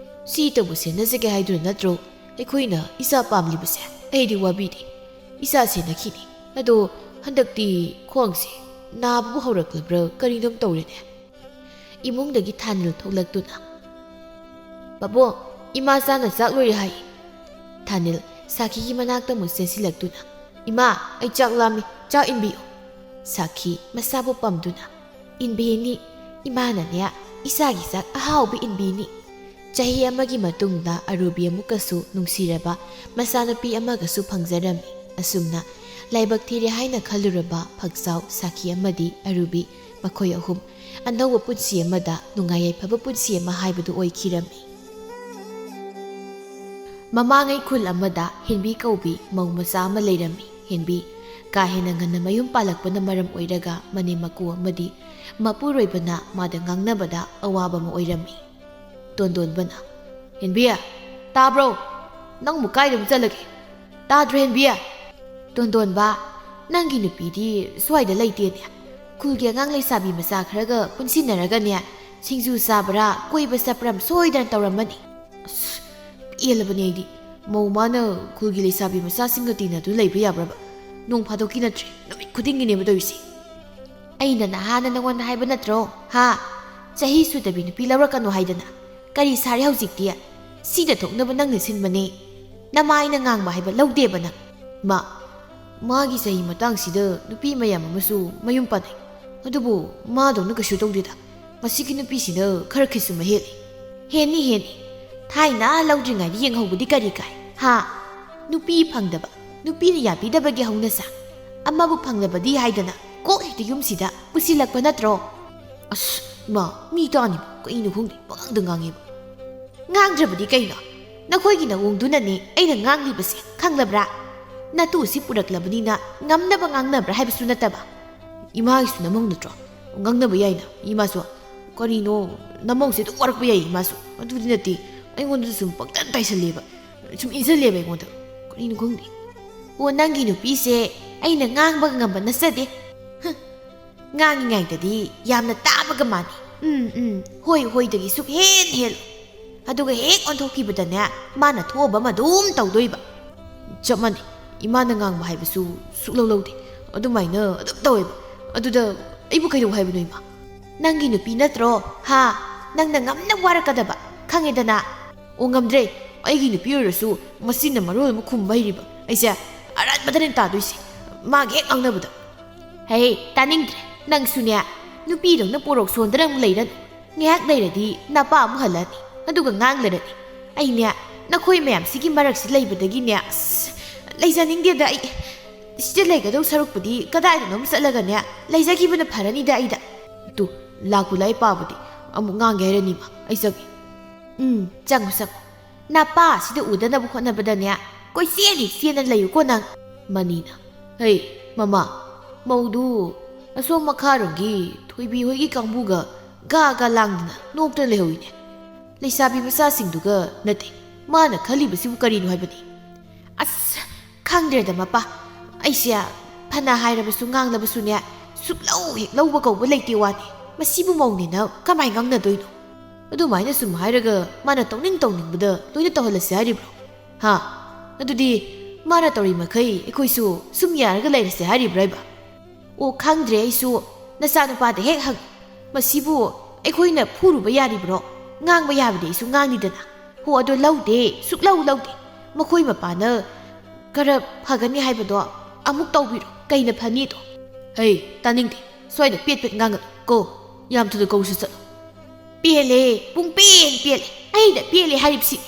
ꯁꯤꯇꯕꯨ ꯁꯦꯟꯅꯖꯒꯦ ꯍꯥꯏꯗꯨꯅ ꯅꯠꯇ꯭ꯔꯣ ꯑꯩꯈꯣꯏꯅ ꯏꯆꯥ ꯄꯥꯝꯂꯤꯕꯁꯦ ꯑꯩꯗꯤ ꯋꯥꯕꯤꯗꯦ ꯏꯆꯥ ꯁꯦꯟꯅꯈꯤꯅꯤ ꯑꯗꯣ ꯍꯟꯗꯛꯇꯤ ꯈ꯭ꯋꯥꯡꯁꯦ ꯅꯥꯕꯕꯨ ꯍꯧꯔꯛꯂꯕ꯭ꯔꯥ ꯀꯔꯤꯅꯣꯝ ꯇꯧꯔꯦꯅꯦ ꯏꯃꯨꯡꯗꯒꯤ ꯊꯥꯅꯤꯜ ꯊꯣꯛꯂꯛꯇꯨꯅ ꯄꯥꯕꯨꯡ ꯏꯃꯥ ꯆꯥꯅ ꯆꯥꯛ ꯂꯣꯏꯔꯦ ꯍꯥꯏ ꯊꯥꯅꯤꯜ ꯁꯥꯈꯤꯒꯤ ꯃꯅꯥꯛꯇ ꯑꯃꯨꯛ ꯆꯦꯟꯁꯤꯜꯂꯛꯇꯨꯅ ꯏꯃꯥ ꯑꯩ ꯆꯥꯛ ꯂꯥꯝꯃꯤ ꯆꯥꯛ ꯏꯟꯕꯤꯌꯨ ꯁꯥꯈꯤ ꯃꯁꯥꯕꯨ ꯄꯝꯗꯨꯅ ꯏꯟꯕꯤꯅꯤ ꯏꯃꯥꯅꯅꯦ ꯏꯆꯥꯒꯤ ꯆꯥꯛ ꯑꯍꯥꯎꯕ ꯏꯟꯕꯤꯅꯤ ꯆꯍꯤ ꯑꯃꯒꯤ ꯃꯇꯨꯡꯗ ꯑꯔꯨꯕꯤ ꯑꯃꯨꯛꯀꯁꯨ ꯅꯨꯡꯁꯤꯔꯕ ꯃꯆꯥꯅꯨꯄꯤ ꯑꯃꯒꯁꯨ ꯐꯪꯖꯔꯝꯃꯤ ꯑꯁꯨꯝꯅ ꯂꯥꯏꯕꯛ ꯊꯤꯔꯦ ꯍꯥꯏꯅ ꯈꯜꯂꯨꯔꯕ ꯐꯛꯆꯥꯎ ꯁꯥꯈꯤ ꯑꯃꯗꯤ ꯑꯔꯨꯕꯤ ꯃꯈꯣꯏ ꯑꯍꯨꯝ ꯑꯅꯧꯕ ꯄꯨꯟꯁꯤ ꯑꯃꯗ ꯅꯨꯡꯉꯥꯏ ꯌꯥꯏꯐꯕ ꯄꯨꯟꯁꯤ ꯑꯃ ꯍꯥꯏꯕꯗꯨ ꯑꯣꯏꯈꯤꯔꯝꯃꯤ ꯃꯃꯥꯡꯉꯩ ꯈꯨꯜ ꯑꯃꯗ ꯍꯦꯟꯕꯤ ꯀꯧꯕꯤ ꯃꯧ ꯃꯆꯥ ꯑꯃ ꯂꯩꯔꯝꯃꯤ ꯍꯦꯟꯕꯤ ꯀꯥ ꯍꯦꯟꯅ ꯉꯟꯅ ꯃꯌꯨꯝ ꯄꯥꯜꯂꯛꯄꯅ ꯃꯔꯝ ꯑꯣꯏꯔꯒ ꯃꯅꯦꯝ ꯃꯀꯨ ꯑꯃꯗꯤ ꯃꯄꯨꯔꯣꯏꯕꯅ ꯃꯥꯗ ꯉꯥꯡꯅꯕꯗ ꯑꯋꯥꯕ ꯑꯃ ꯑꯣꯏꯔꯝꯃꯤ ꯇꯣꯟꯗꯣꯟꯕꯅ ꯍꯦꯟꯕꯤ ꯇꯥꯕ꯭ꯔꯣ ꯅꯪꯕꯨ ꯀꯥꯏꯗꯕꯨ ꯆꯠꯂꯒꯦ ꯇꯥꯗ꯭ꯔꯦꯟꯕꯤ ꯇꯣꯟꯗꯣꯟꯕ ꯅꯪꯒꯤ ꯅꯨꯄꯤꯗꯤ ꯁ꯭ꯋꯥꯏꯗ ꯂꯩꯇꯦꯅꯦ ꯈꯨꯜꯒꯤ ꯑꯉꯥꯡ ꯂꯩꯁꯥꯕꯤ ꯃꯆꯥ ꯈꯔꯒ ꯄꯨꯟꯁꯤꯟꯅꯔꯒꯅꯦ ꯁꯤꯡꯖꯨ ꯆꯥꯕ꯭ꯔꯥ ꯀꯣꯏꯕ ꯆꯠꯄ꯭ꯔꯥ ꯁꯣꯏꯗꯅ ꯇꯧꯔꯝꯃꯅꯤ ꯑꯁ ꯄꯦꯜꯂꯕꯅꯤ ꯑꯩꯗꯤ ꯃꯧ ꯃꯥꯅ ꯈꯨꯜꯒꯤ ꯂꯩꯁꯥꯕꯤ ꯃꯆꯥꯁꯤꯡꯒ ꯇꯤꯟꯅꯗꯨꯅ ꯂꯩꯕ ꯌꯥꯕ꯭ꯔꯕ ꯅꯣꯡ ꯐꯥꯗꯣꯛꯀꯤ ꯅꯠꯇ꯭ꯔꯦ ꯅꯨꯃꯤꯠ ꯈꯨꯗꯤꯡꯒꯤꯅꯦꯕ ꯇꯧꯔꯤꯁꯦ ꯑꯩꯅ ꯅꯍꯥꯟꯅ ꯅꯪꯉꯣꯟꯗ ꯍꯥꯏꯕ ꯅꯠꯇ꯭ꯔꯣ ꯍꯥ ꯆꯍꯤ ꯁꯨꯗꯕꯤ ꯅꯨꯄꯤ ꯂꯧꯔꯛꯀꯅꯣ ꯍꯥꯏꯗꯅ ꯀꯔꯤ ꯁꯥꯔꯦ ꯍꯧꯖꯤꯛꯇꯤ ꯁꯤꯗ ꯊꯣꯛꯅꯕ ꯅꯪꯅ ꯁꯤꯟꯕꯅꯦ ꯅꯃꯥꯏꯅ ꯉꯥꯡꯕ ꯍꯥꯏꯕ ꯂꯧꯗꯦꯕ ꯅꯪ ꯃꯥꯒꯤ ꯆꯍꯤ ꯃꯇꯥꯡꯁꯤꯗ ꯅꯨꯄꯤ ꯃꯌꯥꯝ ꯑꯃꯁꯨ ꯃꯌꯨꯝ ꯄꯥꯟꯅꯩ ꯑꯗꯨꯕꯨ ꯃꯥꯗꯧꯅ ꯀꯩꯁꯨ ꯇꯧꯗꯦꯗ ꯃꯁꯤꯒꯤ ꯅꯨꯄꯤꯁꯤꯅ ꯈꯔ ꯈꯤꯁꯨꯝꯕ ꯍꯦꯟꯅꯤ ꯊꯥꯏꯅ ꯂꯧꯗ꯭ꯔꯤꯉꯩꯗ ꯌꯦꯡꯍꯧꯕꯗꯤ ꯀꯔꯤ ꯀꯥꯏ ꯍꯥ ꯅꯨꯄꯤ ꯐꯪꯗꯕ ꯅꯨꯄꯤꯅ ꯌꯥꯕꯤꯗꯕꯒꯤ ꯍꯧꯅꯁꯥ ꯑꯃꯕꯨ ꯐꯪꯂꯕꯗꯤ ꯍꯥꯏꯗꯅ ꯀꯣꯛ ꯍꯦꯛꯇ ꯌꯨꯝꯁꯤꯗ ꯄꯨꯁꯤꯜꯂꯛꯄ ꯅꯠꯇ꯭ꯔꯣ ꯑꯁ ꯃꯤ ꯇꯥꯅꯤꯕ ꯀꯩꯅꯣ ꯈꯪꯗꯦ ꯄꯉꯥꯡꯗ ꯉꯥꯡꯉꯦꯕ ꯉꯥꯡꯗ꯭ꯔꯕꯗꯤ ꯀꯩꯅꯣ ꯅꯈꯣꯏꯒꯤ ꯅꯑꯣꯡꯗꯨꯅꯅꯦ ꯑꯩꯅ ꯉꯥꯡꯂꯤꯕꯁꯦ ꯈꯪꯂꯕ꯭ꯔꯥ ꯅꯇꯨꯁꯤ ꯄꯨꯔꯛꯂꯕꯅꯤꯅ ꯉꯝꯅꯕ ꯉꯥꯡꯅꯕ꯭ꯔꯥ ꯍꯥꯏꯕꯁꯨ ꯅꯠꯇꯕ ꯏꯃꯥꯒꯤꯁꯨ ꯅꯃꯧ ꯅꯠꯇ꯭ꯔꯣ ꯉꯥꯡꯅꯕ ꯌꯥꯏꯅ ꯏꯃꯥꯁꯨ ꯀꯔꯤꯅꯣ ꯅꯃꯧꯁꯦ ꯑꯗꯨꯝ ꯋꯥꯔꯛꯄ ꯌꯥꯏ ꯏꯃꯥꯁꯨ ꯑꯗꯨꯗꯤ ꯅꯠꯇꯦ ꯑꯩꯉꯣꯟꯗꯁꯨ ꯁꯨꯝ ꯄꯪꯇꯟ ꯇꯥꯏꯁꯜꯂꯦꯕ ꯁꯨꯝ ꯏꯟꯁꯤꯜꯂꯦꯕ ꯑꯩꯉꯣꯟꯗ ꯀꯔꯤꯅꯣ ꯈꯪꯗꯦ ꯑꯣ ꯅꯪꯒꯤ ꯅꯨꯄꯤꯁꯦ ꯑꯩꯅ ꯉꯥꯡꯕꯒ ꯉꯝꯕ ꯅꯠꯆꯗꯦ ꯉꯥꯡꯉꯤꯉꯩꯗꯗꯤ ꯌꯥꯝꯅ ꯇꯥꯕꯒ ꯃꯥꯟꯅꯤ ꯍꯣꯏꯗꯒꯤ ꯁꯨꯛ ꯍꯦꯜꯂꯨ ꯑꯗꯨꯒ ꯍꯦꯛ ꯑꯣꯟꯊꯣꯛꯈꯤꯕꯗꯅꯦ ꯃꯥꯅ ꯊꯣꯛꯑꯕ ꯑꯃ ꯑꯗꯨꯝ ꯇꯧꯗꯣꯏꯕ ꯆꯞ ꯃꯥꯟꯅꯩ ꯏꯃꯥꯅ ꯉꯥꯡꯕ ꯍꯥꯏꯕꯁꯨ ꯁꯨꯛꯂꯧ ꯂꯧꯗꯦ ꯑꯗꯨꯃꯥꯏꯅ ꯑꯗꯨꯝ ꯇꯧꯋꯦꯕ ꯑꯗꯨꯗ ꯑꯩꯕꯨ ꯀꯩꯗꯧ ꯍꯥꯏꯕꯅꯣ ꯏꯃꯥ ꯅꯪꯒꯤ ꯅꯨꯄꯤ ꯅꯠꯇ꯭ꯔꯣ ꯍꯥ ꯅꯪꯅ ꯉꯝꯅ ꯋꯥꯔꯛꯀꯗꯕ ꯈꯪꯉꯦꯗꯅ ꯑꯣ ꯉꯝꯗ꯭ꯔꯦ ꯑꯩꯒꯤ ꯅꯨꯄꯤ ꯑꯣꯏꯔꯁꯨ ꯃꯁꯤꯅ ꯃꯔꯣꯜ ꯑꯃ ꯈꯨꯝꯕ ꯍꯩꯔꯤꯕ ꯑꯩꯁꯦ ꯑꯔꯥꯟꯕꯗꯅꯦ ꯇꯥꯗꯣꯏꯁꯦ ꯃꯥꯒ ꯍꯦꯛ ꯉꯥꯡꯅꯕꯗ ꯍꯦ ꯇꯥꯅꯤꯡꯗ꯭ꯔꯦ ꯅꯪꯁꯨꯅꯦ ꯅꯨꯄꯤꯗꯧꯅ ꯄꯣꯔꯣꯛ ꯁꯣꯟꯗꯅ ꯑꯃꯨꯛ ꯂꯩꯔꯅꯨ ꯉꯥꯏꯍꯥꯛ ꯂꯩꯔꯗꯤ ꯅꯄꯥ ꯑꯃꯨꯛ ꯍꯜꯂꯛꯑꯅꯤ ꯑꯗꯨꯒ ꯉꯥꯡꯂꯔꯅꯤ ꯑꯩꯅꯦ ꯅꯈꯣꯏ ꯃꯌꯥꯝꯁꯤꯒꯤ ꯃꯔꯛꯁꯤ ꯂꯩꯕꯗꯒꯤꯅꯦ ꯑꯁ ꯂꯩꯖꯅꯤꯡꯗꯦꯗ ꯑꯩ ꯁꯤꯗ ꯂꯩꯒꯗꯧ ꯁꯔꯨꯛꯄꯨꯗꯤ ꯀꯗꯥꯏꯗꯅꯣꯝ ꯆꯠꯂꯒꯅꯦ ꯂꯩꯖꯈꯤꯕꯅ ꯐꯔꯅꯤꯗ ꯑꯩꯗ ꯇꯨ ꯂꯥꯛꯄꯨ ꯂꯥꯏ ꯄꯥꯕꯗꯤ ꯑꯃꯨꯛ ꯉꯥꯡꯒꯦ ꯍꯥꯏꯔꯅꯤꯃ ꯑꯩ ꯆꯪꯒꯦ ꯆꯪꯉꯨ ꯅꯄꯥ ꯁꯤꯗ ꯎꯗꯅꯕ ꯍꯣꯠꯅꯕꯗꯅꯦ ꯀꯣꯏꯆꯦꯟ ꯆꯦꯟꯅ ꯂꯩꯌꯨꯀꯣ ꯅꯪ ꯃꯅꯤꯅ ꯍꯩ ꯃꯃꯥ ꯃꯧꯗꯨ ꯑꯁꯣꯝ ꯃꯈꯥꯔꯣꯝꯒꯤ ꯊꯣꯏꯕꯤ ꯍꯣꯏꯒꯤ ꯀꯥꯡꯕꯨꯒ ꯒꯥ ꯂꯥꯡꯗꯅ ꯅꯣꯛꯇꯅ ꯂꯩꯍꯧꯏꯅꯦ ꯂꯩꯁꯥꯕꯤ ꯃꯆꯥꯁꯤꯡꯗꯨꯒ ꯅꯠꯇꯦ ꯃꯥꯅ ꯈꯜꯂꯤꯕꯁꯤꯕꯨ ꯀꯔꯤꯅꯣ ꯍꯥꯏꯕꯅꯤ ꯑꯁ ꯈꯪꯗ꯭ꯔꯦꯗ ꯃꯄꯥ ꯑꯩꯁꯦ ꯐꯅ ꯍꯥꯏꯔꯕꯁꯨ ꯉꯥꯡꯂꯕꯁꯨꯅꯦ ꯁꯨꯛꯂꯧ ꯍꯦꯛ ꯂꯧꯕ ꯀꯧꯕ ꯂꯩꯇꯦ ꯋꯥꯅꯤ ꯃꯁꯤꯕꯨ ꯃꯧꯅꯦꯅ ꯀꯃꯥꯏ ꯉꯥꯡꯅꯗꯣꯏꯅꯣ ꯑꯗꯨꯃꯥꯏꯅ ꯁꯨꯝ ꯍꯥꯏꯔꯒ ꯃꯥꯅ ꯇꯧꯅꯤꯡꯕꯗ ꯂꯣꯏꯅ ꯇꯧꯍꯜꯂꯁꯤ ꯍꯥꯏꯔꯤꯕ꯭ꯔꯣ ꯍꯥ ꯑꯗꯨꯗꯤ ꯃꯥꯅ ꯇꯧꯔꯤ ꯃꯈꯩ ꯑꯩꯈꯣꯏꯁꯨ ꯁꯨꯝ ꯌꯥꯔꯒ ꯂꯩꯔꯁꯦ ꯍꯥꯏꯔꯤꯕ꯭ꯔꯥ ꯍꯥꯏꯕ ꯑꯣ ꯈꯪꯗ꯭ꯔꯦ ꯑꯩꯁꯨ ꯅꯆꯥꯅꯨꯄꯥꯗ ꯍꯦꯛ ꯍꯪꯉꯨ ꯃꯁꯤꯕꯨ ꯑꯩꯈꯣꯏꯅ ꯐꯨꯔꯨꯕ ꯌꯥꯔꯤꯕ꯭ꯔꯣ ꯉꯥꯡꯕ ꯌꯥꯕꯗꯤ ꯑꯩꯁꯨ ꯉꯥꯡꯅꯤꯗꯅ ꯍꯣ ꯑꯗꯣ ꯂꯧꯗꯦ ꯁꯨꯛꯂꯧ ꯂꯧꯗꯦ ꯃꯈꯣꯏ ꯃꯄꯥꯅ ꯈꯔ ꯐꯒꯅꯤ ꯍꯥꯏꯕꯗꯣ ꯑꯃꯨꯛ ꯇꯧꯕꯤꯔꯣ ꯀꯩꯅ ꯐꯅꯤꯗꯣ ꯍꯩ ꯇꯥꯅꯤꯡꯗꯦ ꯁ꯭ꯋꯥꯏꯗ ꯄꯦꯠ ꯉꯥꯡꯒꯅꯨ ꯀꯣ ꯌꯥꯝ ꯊꯨꯅ ꯀꯧꯁꯨ ꯆꯠꯂꯣ ꯄꯦꯜꯂꯦ ꯄꯦꯜꯂꯦ ꯑꯩꯅ ꯄꯦꯜꯂꯦ ꯍꯥꯏꯔꯤꯕꯁꯤ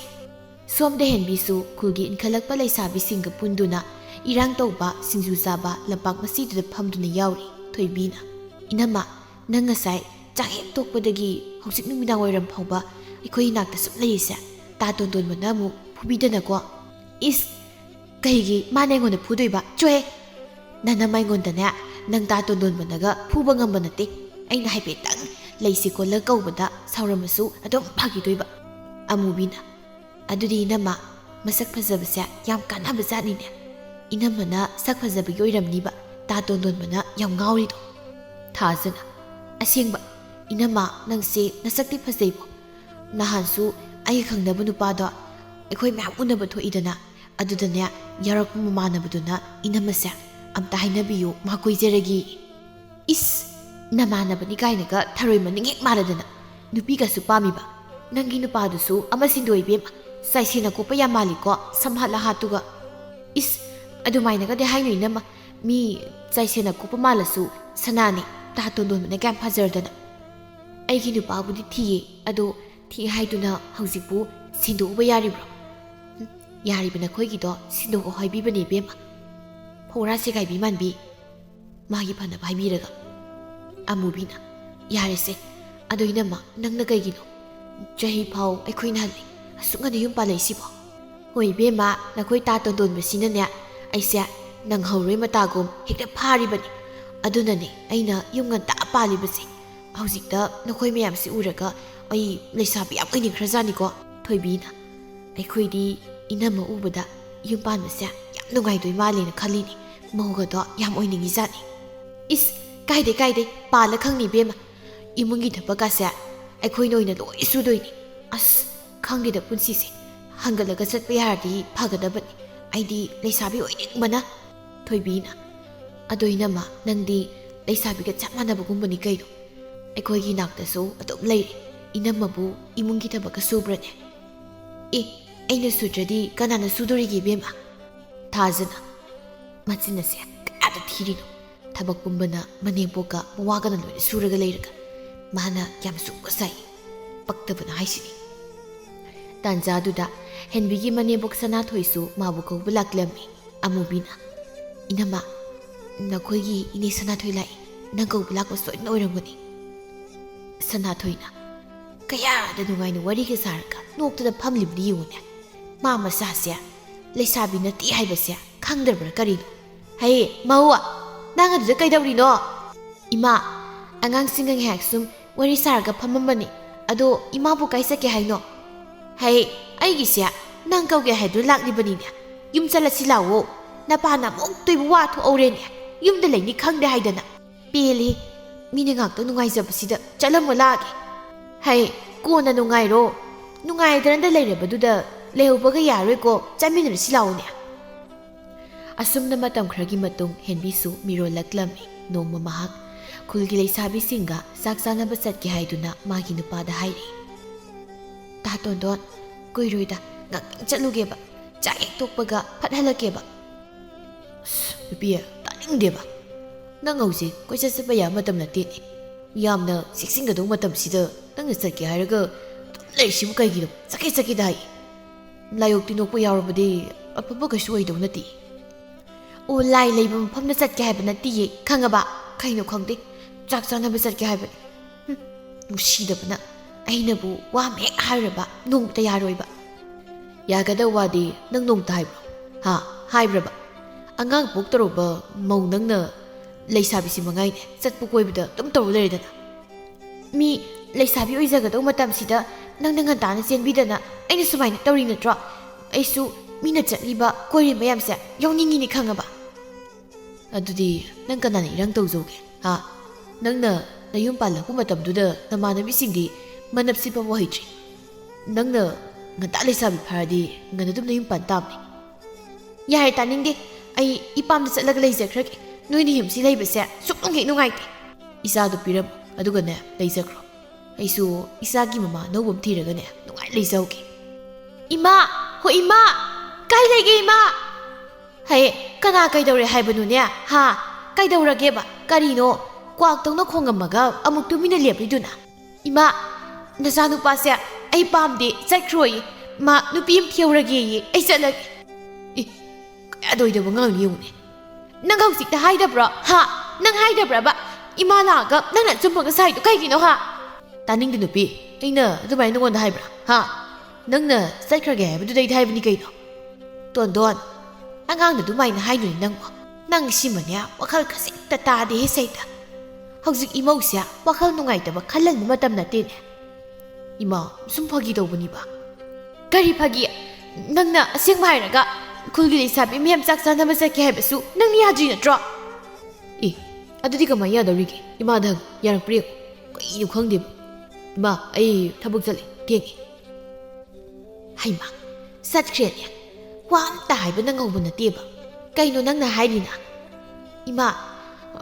ꯁꯣꯝꯗ ꯍꯦꯟꯕꯤꯁꯨ ꯈꯨꯜꯒꯤ ꯏꯟꯈꯠꯂꯛꯄ ꯂꯩꯁꯥꯕꯤꯁꯤꯡꯒ ꯄꯨꯟꯗꯨꯅ ꯏꯔꯥꯡ ꯇꯧꯕ ꯁꯤꯡꯖꯨ ꯆꯥꯕ ꯂꯝꯄꯥꯛ ꯃꯁꯤꯗꯨꯗ ꯐꯝꯗꯨꯅ ꯌꯥꯎꯔꯤ ꯊꯣꯏꯕꯤꯅ ꯏꯅꯝꯃ ꯅꯪ ꯉꯁꯥꯏ ꯆꯥꯛ ꯍꯦꯛ ꯇꯣꯛꯄꯗꯒꯤ ꯍꯧꯖꯤꯛ ꯅꯨꯃꯤꯗꯥꯡ ꯋꯥꯏꯔꯝ ꯐꯥꯎꯕ ꯑꯩꯈꯣꯏ ꯏꯅꯥꯛꯇ ꯁꯨꯝ ꯂꯩꯔꯤꯁꯦ ꯇꯥ ꯇꯣꯟꯗꯣꯟꯕꯅ ꯑꯃꯨꯛ ꯐꯨꯕꯤꯗꯅꯀꯣ ꯏꯁ ꯀꯩꯒꯤ ꯃꯥꯅ ꯑꯩꯉꯣꯟꯗ ꯐꯨꯗꯣꯏꯕ ꯆꯣꯍꯦ ꯅꯅꯝꯃ ꯑꯩꯉꯣꯟꯗꯅꯦ ꯅꯪ ꯇꯥ ꯇꯣꯟꯗꯣꯟꯕꯅꯒ ꯐꯨꯕ ꯉꯝꯕ ꯅꯠꯇꯦ ꯑꯩꯅ ꯍꯥꯏꯐꯦꯠꯇꯪ ꯂꯩꯁꯤ ꯀꯣꯜꯂ ꯀꯧꯕꯗ ꯁꯥꯎꯔꯝꯃꯁꯨ ꯑꯗꯨꯝ ꯐꯥꯈꯤꯗꯣꯏꯕ ꯑꯃꯨꯕꯤꯅ ꯑꯗꯨꯗꯤ ꯏꯅꯝꯃ ꯃꯁꯛ ꯐꯖꯕꯁꯦ ꯌꯥꯝ ꯀꯥꯟꯅꯕ ꯖꯥꯠꯅꯤꯅꯦ ꯏꯅꯝꯃꯅ ꯁꯛ ꯐꯖꯕꯒꯤ ꯑꯣꯏꯔꯝꯅꯤꯕ ꯇꯥ ꯇꯣꯟꯗꯣꯟꯕꯅ ꯌꯥꯝ ꯉꯥꯎꯔꯤꯗꯣ ꯊꯥꯖꯅ ꯑꯁꯦꯡꯕ ꯏꯅꯝꯃ ꯅꯪꯁꯦ ꯅꯁꯛꯇꯤ ꯐꯖꯩꯕꯣ ꯅꯍꯥꯟꯁꯨ ꯑꯩ ꯈꯪꯅꯕ ꯅꯨꯄꯥꯗꯣ ꯑꯩꯈꯣꯏ ꯃꯌꯥꯝ ꯎꯅꯕ ꯊꯣꯛꯏꯗꯅ ꯑꯗꯨꯗꯅꯦ ꯌꯥꯎꯔꯛꯄ ꯃꯃꯥꯟꯅꯕꯗꯨꯅ ꯏꯅꯝꯃꯁꯦ ꯑꯝꯇ ꯍꯥꯏꯅꯕꯤꯌꯨ ꯃꯥ ꯀꯣꯏꯖꯔꯒꯤ ꯏꯁ ꯅꯃꯥꯟꯅꯕꯅꯤ ꯀꯥꯏꯅꯒ ꯊꯔꯣꯏ ꯃꯅꯤꯡ ꯍꯦꯛ ꯃꯥꯜꯂꯗꯅ ꯅꯨꯄꯤꯒꯁꯨ ꯄꯥꯝꯃꯤꯕ ꯅꯪꯒꯤ ꯅꯨꯄꯥꯗꯨꯁꯨ ꯑꯃ ꯁꯤꯟꯗꯣꯏ ꯏꯕꯦꯝꯃ ꯆꯥꯏꯁꯦꯟꯅ ꯀꯣꯞꯄ ꯌꯥꯝ ꯃꯥꯜꯂꯤꯀꯣ ꯁꯝꯍꯥꯠ ꯂꯍꯥꯠꯇꯨꯒ ꯏꯁ ꯑꯗꯨꯃꯥꯏꯅꯒꯗꯤ ꯍꯥꯏꯅꯨ ꯏꯅꯝꯃ ꯃꯤ ꯆꯥꯏꯁꯦꯟꯅ ꯀꯣꯞꯄ ꯃꯥꯜꯂꯁꯨ ꯁꯅꯥꯅꯤ ꯇꯥ ꯇꯣꯟꯗꯣꯟꯕꯅ ꯀꯌꯥꯝ ꯐꯖꯔꯗꯅ ꯑꯩꯒꯤ ꯅꯨꯄꯥꯕꯨꯗꯤ ꯊꯤꯌꯦ ꯑꯗꯣ ꯊꯤ ꯍꯥꯏꯗꯨꯅ ꯍꯧꯖꯤꯛꯄꯨ ꯁꯤꯟꯗꯣꯛꯎꯕ ꯌꯥꯔꯤꯕ꯭ꯔꯣ ꯌꯥꯔꯤꯕ ꯅꯈꯣꯏꯒꯤꯗꯣ ꯁꯤꯟꯗꯣꯛꯑꯣ ꯍꯥꯏꯕꯤꯕꯅꯦ ꯏꯕꯦꯝꯃ ꯐꯧꯔꯥ ꯆꯦꯒꯥꯏꯕꯤ ꯃꯥꯟꯕꯤ ꯃꯥꯒꯤ ꯐꯅꯕ ꯍꯥꯏꯕꯤꯔꯒ ꯑꯃꯨꯕꯤꯅ ꯌꯥꯔꯦꯁꯦ ꯑꯗꯣ ꯏꯅꯝꯃ ꯅꯪꯅ ꯀꯩꯒꯤꯅꯣ ꯆꯍꯤ ꯐꯥꯎ ꯑꯩꯈꯣꯏꯅ ꯍꯜꯂꯤ ꯑꯁꯨꯛ ꯉꯟꯅ ꯌꯨꯝ ꯄꯥꯜꯂꯛꯏꯁꯤꯕꯣ ꯍꯣꯏ ꯏꯕꯦꯝꯃ ꯅꯈꯣꯏ ꯇꯥ ꯇꯣꯟꯗꯣꯟꯕꯁꯤꯅꯅꯦ ꯑꯩꯁꯦ ꯅꯪꯍꯧꯔꯣꯏ ꯃꯇꯥꯒꯨꯝ ꯍꯦꯛꯇ ꯐꯥꯔꯤꯕꯅꯤ ꯑꯗꯨꯅꯅꯦ ꯑꯩꯅ ꯌꯨꯝ ꯉꯟꯇꯥ ꯄꯥꯜꯂꯤꯕꯁꯦ ꯍꯧꯖꯤꯛꯇ ꯅꯈꯣꯏ ꯃꯌꯥꯝꯁꯤ ꯎꯔꯒ ꯑꯩ ꯂꯩꯁꯥꯕꯤ ꯌꯥꯝ ꯑꯣꯏꯅꯤꯡꯈ꯭ꯔꯖꯥꯠꯅꯤꯀꯣ ꯊꯣꯏꯕꯤꯅ ꯑꯩꯈꯣꯏꯗꯤ ꯏꯅꯝꯃ ꯎꯕꯗ ꯌꯨꯝ ꯄꯥꯟꯕꯁꯦ ꯌꯥꯝ ꯅꯨꯡꯉꯥꯏꯗꯣꯏ ꯃꯥꯜꯂꯦꯅ ꯈꯜꯂꯤꯅꯤ ꯃꯧꯒꯗꯣ ꯌꯥꯝ ꯑꯣꯏꯅꯤꯡꯉꯤ ꯖꯥꯠꯅꯤ ꯏꯁ ꯀꯥꯏꯗꯦ ꯄꯥꯜꯂ ꯈꯪꯅꯤ ꯕꯦꯝꯃ ꯏꯃꯨꯡꯒꯤ ꯊꯕꯛꯀꯥꯁꯦ ꯑꯩꯈꯣꯏꯅ ꯑꯣꯏꯅ ꯂꯣꯏ ꯁꯨꯗꯣꯏꯅꯤ ꯑꯁ ꯈꯪꯗꯦꯗ ꯄꯨꯟꯁꯤꯁꯦ ꯍꯪꯒꯠꯂꯒ ꯆꯠꯄ ꯌꯥꯔꯗꯤ ꯐꯒꯗꯕꯅꯤ ꯑꯩꯗꯤ ꯂꯩꯁꯥꯕꯤ ꯑꯣꯏꯅꯤꯡꯕꯅ ꯊꯣꯏꯕꯤꯅ ꯑꯗꯣ ꯏꯅꯝꯃ ꯅꯪꯗꯤ ꯂꯩꯁꯥꯕꯤꯒ ꯆꯞ ꯃꯥꯟꯅꯕꯒꯨꯝꯕꯅꯤ ꯀꯩꯅꯣ ꯑꯩꯈꯣꯏꯒꯤ ꯅꯥꯛꯇꯁꯨ ꯑꯗꯨꯝ ꯂꯩꯔꯤ ꯏꯅꯝꯃꯕꯨ ꯏꯃꯨꯡꯒꯤ ꯊꯕꯛꯀ ꯁꯨꯕ꯭ꯔꯅꯦ ꯑꯦ ꯑꯩꯅ ꯁꯨꯗ꯭ꯔꯗꯤ ꯀꯅꯥꯅ ꯁꯨꯗꯣꯔꯤꯒꯦ ꯏꯕꯦꯝꯃ ꯊꯥꯖꯅ ꯃꯆꯤꯟ ꯑꯁꯦ ꯀꯌꯥꯗ ꯊꯤꯔꯤꯅꯣ ꯊꯕꯛ ꯄꯨꯝꯕꯅ ꯃꯅꯦꯝꯄꯣꯛꯀ ꯃꯋꯥꯒꯅ ꯂꯣꯏꯅ ꯁꯨꯔꯒ ꯂꯩꯔꯒ ꯃꯥꯅ ꯌꯥꯝ ꯁꯨꯕ ꯁꯥꯏ ꯄꯛꯇꯕꯅ ꯍꯥꯏꯁꯤꯅꯤ ꯇꯥꯟꯖꯥꯗꯨꯗ ꯍꯦꯟꯕꯤꯒꯤ ꯃꯅꯦꯝꯄꯣꯛ ꯁꯅꯥꯊꯣꯏꯁꯨ ꯃꯥꯕꯨ ꯀꯧꯕ ꯂꯥꯛꯂꯝꯃꯤ ꯑꯃꯨꯕꯤꯅ ꯏꯅꯝꯃ ꯅꯈꯣꯏꯒꯤ ꯏꯅꯦ ꯁꯅꯥꯊꯣꯏ ꯂꯥꯛꯏ ꯅꯪ ꯀꯧꯕ ꯂꯥꯛꯄ ꯁꯣꯏꯗꯅ ꯑꯣꯏꯔꯝꯒꯅꯤ ꯁꯅꯥꯊꯣꯏꯅ ꯀꯌꯥꯗ ꯅꯨꯡꯉꯥꯏꯅ ꯋꯥꯔꯤꯒ ꯁꯥꯔꯒ ꯅꯣꯛꯇꯅ ꯐꯝꯂꯤꯕꯅꯤ ꯌꯦꯡꯉꯨꯅꯦ ꯃꯥ ꯃꯆꯥꯁꯦ ꯂꯩꯁꯥꯕꯤ ꯅꯠꯇꯦ ꯍꯥꯏꯕꯁꯦ ꯈꯪꯗ꯭ꯔꯕ꯭ꯔꯥ ꯀꯔꯤꯅꯣ ꯍꯩ ꯃꯧ ꯅꯪ ꯑꯗꯨꯗ ꯀꯩꯗꯧꯔꯤꯅꯣ ꯏꯃꯥ ꯑꯉꯥꯡꯁꯤꯡꯒ ꯉꯥꯏꯍꯥꯛ ꯁꯨꯝ ꯋꯥꯔꯤ ꯁꯥꯔꯒ ꯐꯝꯃꯝꯕꯅꯤ ꯑꯗꯣ ꯏꯃꯥꯕꯨ ꯀꯥꯏ ꯆꯠꯀꯦ ꯍꯥꯏꯅꯣ ꯍꯩ ꯑꯩꯒꯤꯁꯦ ꯅꯪ ꯀꯧꯒꯦ ꯍꯥꯏꯗꯨꯅ ꯂꯥꯛꯂꯤꯕꯅꯤꯅꯦ ꯌꯨꯝ ꯆꯠꯂꯁꯤ ꯂꯥꯛꯑꯣ ꯅꯄꯥꯅ ꯑꯃꯨꯛ ꯇꯣꯏꯕ ꯋꯥ ꯊꯣꯛꯍꯧꯔꯦꯅꯦ ꯌꯨꯝꯗ ꯂꯩꯅꯤ ꯈꯪꯗꯦ ꯍꯥꯏꯗꯅ ꯄꯦꯜꯂꯤ ꯃꯤꯅ ꯉꯥꯛꯇꯪ ꯅꯨꯡꯉꯥꯏꯖꯕꯁꯤꯗ ꯆꯠꯂꯝꯃꯣ ꯂꯥꯛꯑꯒꯦ ꯍꯩ ꯀꯣꯟꯅ ꯅꯨꯡꯉꯥꯏꯔꯣ ꯅꯨꯡꯉꯥꯏꯗꯅ ꯂꯩꯔꯕꯗꯨꯗ ꯂꯩꯍꯧꯕꯒ ꯌꯥꯔꯣꯏꯀꯣ ꯆꯠꯃꯤꯟꯅꯔꯁꯤ ꯂꯥꯛꯑꯣꯅꯦ ꯑꯁꯨꯝꯅ ꯃꯇꯝ ꯈꯔꯒꯤ ꯃꯇꯨꯡ ꯍꯦꯟꯕꯤꯁꯨ ꯃꯤꯔꯣꯜꯂꯛꯂꯝꯃꯤ ꯅꯣꯡꯃ ꯃꯍꯥꯛ ꯈꯨꯜꯒꯤ ꯂꯩꯁꯥꯕꯤꯁꯤꯡꯒ ꯆꯥꯛ ꯆꯥꯅꯕ ꯆꯠꯀꯦ ꯍꯥꯏꯗꯨꯅ ꯃꯥꯒꯤ ꯅꯨꯄꯥꯗ ꯍꯥꯏꯔꯤ ꯇꯥ ꯇꯣꯟꯗꯣꯟ ꯀꯨꯏꯔꯣꯏꯗ ꯉꯥꯛꯇꯪ ꯆꯠꯂꯨꯒꯦꯕ ꯆꯥꯛ ꯍꯦꯛ ꯇꯣꯛꯄꯒ ꯐꯠ ꯍꯜꯂꯛꯀꯦꯕ ꯅꯨꯄꯤ ꯇꯥꯅꯤꯡꯗꯦꯕ ꯅꯪ ꯍꯧꯖꯤꯛ ꯀꯣꯏꯆꯠ ꯆꯠꯄ ꯌꯥꯕ ꯃꯇꯝ ꯅꯠꯇꯦꯅꯦ ꯌꯥꯝꯅ ꯆꯦꯛꯁꯤꯟꯒꯗꯧꯕ ꯃꯇꯝꯁꯤꯗ ꯅꯪꯅ ꯆꯠꯀꯦ ꯍꯥꯏꯔꯒ ꯑꯗꯨꯝ ꯂꯩꯔꯤꯁꯤꯕꯨ ꯀꯩꯒꯤꯅꯣ ꯆꯠꯀꯦꯗ ꯍꯥꯏ ꯂꯥꯏꯌꯣꯛ ꯇꯤꯟꯅꯣꯛꯄ ꯌꯥꯎꯔꯕꯗꯤ ꯑꯐꯕ ꯀꯩꯁꯨ ꯑꯣꯏꯗꯧ ꯅꯠꯇꯦ ꯑꯣ ꯂꯥꯏ ꯂꯩꯕ ꯃꯐꯝꯗ ꯆꯠꯀꯦ ꯍꯥꯏꯕ ꯅꯠꯇꯦꯌꯦ ꯈꯪꯉꯕ ꯀꯩꯅꯣ ꯈꯪꯗꯦ ꯆꯥꯛ ꯆꯥꯅꯕ ꯆꯠꯀꯦ ꯍꯥꯏꯕꯅꯤ ꯅꯨꯡꯁꯤꯗꯕꯅ ꯑꯩꯅꯕꯨ ꯋꯥ ꯑꯃ ꯍꯦꯛ ꯍꯥꯏꯔꯕ ꯅꯣꯡꯇ ꯌꯥꯔꯣꯏꯕ ꯌꯥꯒꯗꯕ ꯋꯥꯗꯤ ꯅꯪ ꯅꯣꯡꯇ ꯍꯥꯏꯕ꯭ꯔꯣ ꯍꯥꯏꯕ꯭ꯔꯕ ꯑꯉꯥꯡ ꯄꯣꯛꯇꯧꯔꯕ ꯃꯧ ꯅꯪꯅ ꯂꯩꯁꯥꯕꯤꯁꯤ ꯃꯉꯥꯏꯅꯦ ꯆꯠꯄ ꯀꯣꯏꯕꯗ ꯑꯗꯨꯝ ꯇꯧꯔ ꯂꯩꯔꯦꯗꯅ ꯃꯤ ꯂꯩꯁꯥꯕꯤ ꯑꯣꯏꯖꯒꯗꯧ ꯃꯇꯝꯁꯤꯗ ꯅꯪꯅ ꯉꯟꯇꯥꯅ ꯆꯦꯟꯕꯤꯗꯅ ꯑꯩꯅ ꯁꯨꯃꯥꯏꯅ ꯇꯧꯔꯤ ꯅꯠꯇ꯭ꯔꯣ ꯑꯩꯁꯨ ꯃꯤꯅ ꯆꯠꯂꯤꯕ ꯀꯣꯏꯔꯤꯕ ꯃꯌꯥꯝꯁꯦ ꯌꯥꯎꯅꯤꯡꯉꯤꯅꯤ ꯈꯪꯉꯕ ꯑꯗꯨꯗꯤ ꯅꯪ ꯀꯅꯥꯅ ꯏꯔꯥꯡ ꯇꯧꯖꯧꯒꯦ ꯅꯪꯅ ꯅꯌꯨꯝ ꯄꯥꯜꯂꯛꯄ ꯃꯇꯝꯗꯨꯗ ꯅꯃꯥꯟꯅꯕꯤꯁꯤꯡꯗꯤ ꯃꯅꯞ ꯁꯤꯠꯄꯕꯨ ꯍꯩꯇ꯭ꯔꯤ ꯅꯪꯅ ꯉꯟꯇꯥ ꯂꯩꯁꯥꯕꯤ ꯐꯔꯗꯤ ꯉꯟꯅ ꯑꯗꯨꯝ ꯅꯌꯨꯝ ꯄꯥꯟ ꯇꯥꯕꯅꯤ ꯌꯥꯔꯦ ꯇꯥꯅꯤꯡꯗꯦ ꯑꯩ ꯏꯄꯥꯝꯗ ꯆꯠꯂꯒ ꯂꯩꯖꯈ꯭ꯔꯒꯦ ꯅꯣꯏꯅ ꯌꯨꯝꯁꯤ ꯂꯩꯕꯁꯦ ꯁꯨꯛꯅꯨꯡ ꯍꯦꯛ ꯅꯨꯡꯉꯥꯏꯇꯦ ꯏꯆꯥꯗꯨ ꯄꯤꯔꯝꯃꯨ ꯑꯗꯨꯒꯅꯦ ꯂꯩꯖꯈ꯭ꯔꯣ ꯑꯩꯁꯨ ꯏꯆꯥꯒꯤ ꯃꯃꯥ ꯑꯅꯧꯕ ꯑꯃ ꯊꯤꯔꯒꯅꯦ ꯅꯨꯡꯉꯥꯏꯅ ꯂꯩꯖꯍꯧꯒꯦ ꯏꯃꯥ ꯍꯣꯏ ꯏꯃꯥ ꯀꯥꯏ ꯂꯩꯒꯦ ꯏꯃꯥ ꯍꯩ ꯀꯅꯥ ꯀꯩꯗꯧꯔꯦ ꯍꯥꯏꯕꯅꯣꯅꯦ ꯀꯩꯗꯧꯔꯒꯦꯕ ꯀꯔꯤꯅꯣ ꯀ꯭ꯋꯥꯛꯇꯧꯅ ꯈꯣꯡꯉꯝꯃꯒ ꯑꯃꯨꯛ ꯇꯨꯃꯤꯟꯅ ꯂꯦꯞꯂꯤꯗꯨꯅ ꯏꯃꯥ ꯅꯆꯥꯅꯨꯄꯥꯁꯦ ꯑꯩ ꯄꯥꯝꯗꯦ ꯆꯠꯈ꯭ꯔꯣꯌꯦ ꯃꯥ ꯅꯨꯄꯤ ꯑꯃ ꯊꯤꯍꯧꯔꯒꯦꯌꯦ ꯑꯩ ꯆꯠꯂꯒꯦ ꯀꯌꯥꯗꯣꯏꯗꯕ ꯉꯥꯡꯅꯤ ꯌꯦꯡꯉꯨꯅꯦ ꯅꯪ ꯍꯧꯖꯤꯛꯇ ꯍꯥꯏꯗꯕ꯭ꯔꯣ ꯅꯪ ꯍꯥꯏꯗꯕ꯭ꯔꯕ ꯏꯃꯥ ꯂꯥꯛꯑꯒ ꯅꯪꯅ ꯑꯆꯨꯝꯕꯒ ꯁꯥꯏꯗꯣ ꯀꯩꯒꯤꯅꯣ ꯇꯥꯅꯤꯡꯗꯦ ꯅꯨꯄꯤ ꯑꯩꯅ ꯑꯗꯨꯃꯥꯏꯅ ꯅꯉꯣꯟꯗ ꯍꯥꯏꯕ꯭ꯔꯥ ꯅꯪꯅ ꯆꯠꯈ꯭ꯔꯒꯦ ꯍꯥꯏꯕꯗꯨꯗꯩꯗꯤ ꯍꯥꯏꯕꯅꯤ ꯀꯩꯅꯣ ꯇꯣꯟꯗꯣꯟ ꯑꯉꯥꯡꯗ ꯑꯗꯨꯃꯥꯏꯅ ꯍꯥꯏꯅꯨꯅꯦ ꯅꯪꯕꯨ ꯅꯪ ꯁꯤꯃꯅꯦ ꯋꯥꯈꯜ ꯈꯖꯤꯛꯇ ꯇꯥꯗꯦꯍꯦ ꯁꯩꯇ ꯍꯧꯖꯤꯛ ꯏꯃꯧꯁꯦ ꯋꯥꯈꯜ ꯅꯨꯡꯉꯥꯏꯇꯕ ꯈꯜꯍꯟꯕ ꯃꯇꯝ ꯅꯠꯇꯦꯅꯦ ꯏꯃꯥ ꯁꯨꯝ ꯐꯥꯒꯤ ꯇꯧꯕꯅꯤꯕ ꯀꯔꯤ ꯐꯥꯒꯤ ꯅꯪꯅ ꯑꯁꯦꯡꯕ ꯍꯥꯏꯔꯒ ꯈꯨꯜꯒꯤ ꯂꯩꯁꯥꯕꯤ ꯃꯌꯥꯝ ꯆꯥꯛ ꯆꯥꯅꯕ ꯆꯠꯀꯦ ꯍꯥꯏꯕꯁꯨ ꯅꯪꯅ ꯌꯥꯗ꯭ꯔꯤ ꯅꯠꯇ꯭ꯔꯣ ꯑꯗꯨꯗꯤ ꯀꯃꯥꯏꯅ ꯌꯥꯗꯧꯔꯤꯒꯦ ꯏꯃꯥꯗ ꯌꯥꯔꯛꯄ꯭ꯔꯦ ꯀꯩꯅꯣ ꯈꯪꯗꯦꯕ ꯏꯃꯥ ꯑꯩ ꯊꯕꯛ ꯆꯠꯂꯤ ꯊꯦꯡꯉꯤ ꯍꯩꯃꯥ ꯆꯠꯈ꯭ꯔꯦꯅꯦ ꯋꯥ ꯑꯝꯇ ꯍꯥꯏꯕ ꯅꯪꯍꯧꯕ ꯅꯠꯇꯦꯕ ꯀꯩꯅꯣ ꯅꯪꯅ ꯍꯥꯏꯔꯤꯅ ꯏꯃꯥ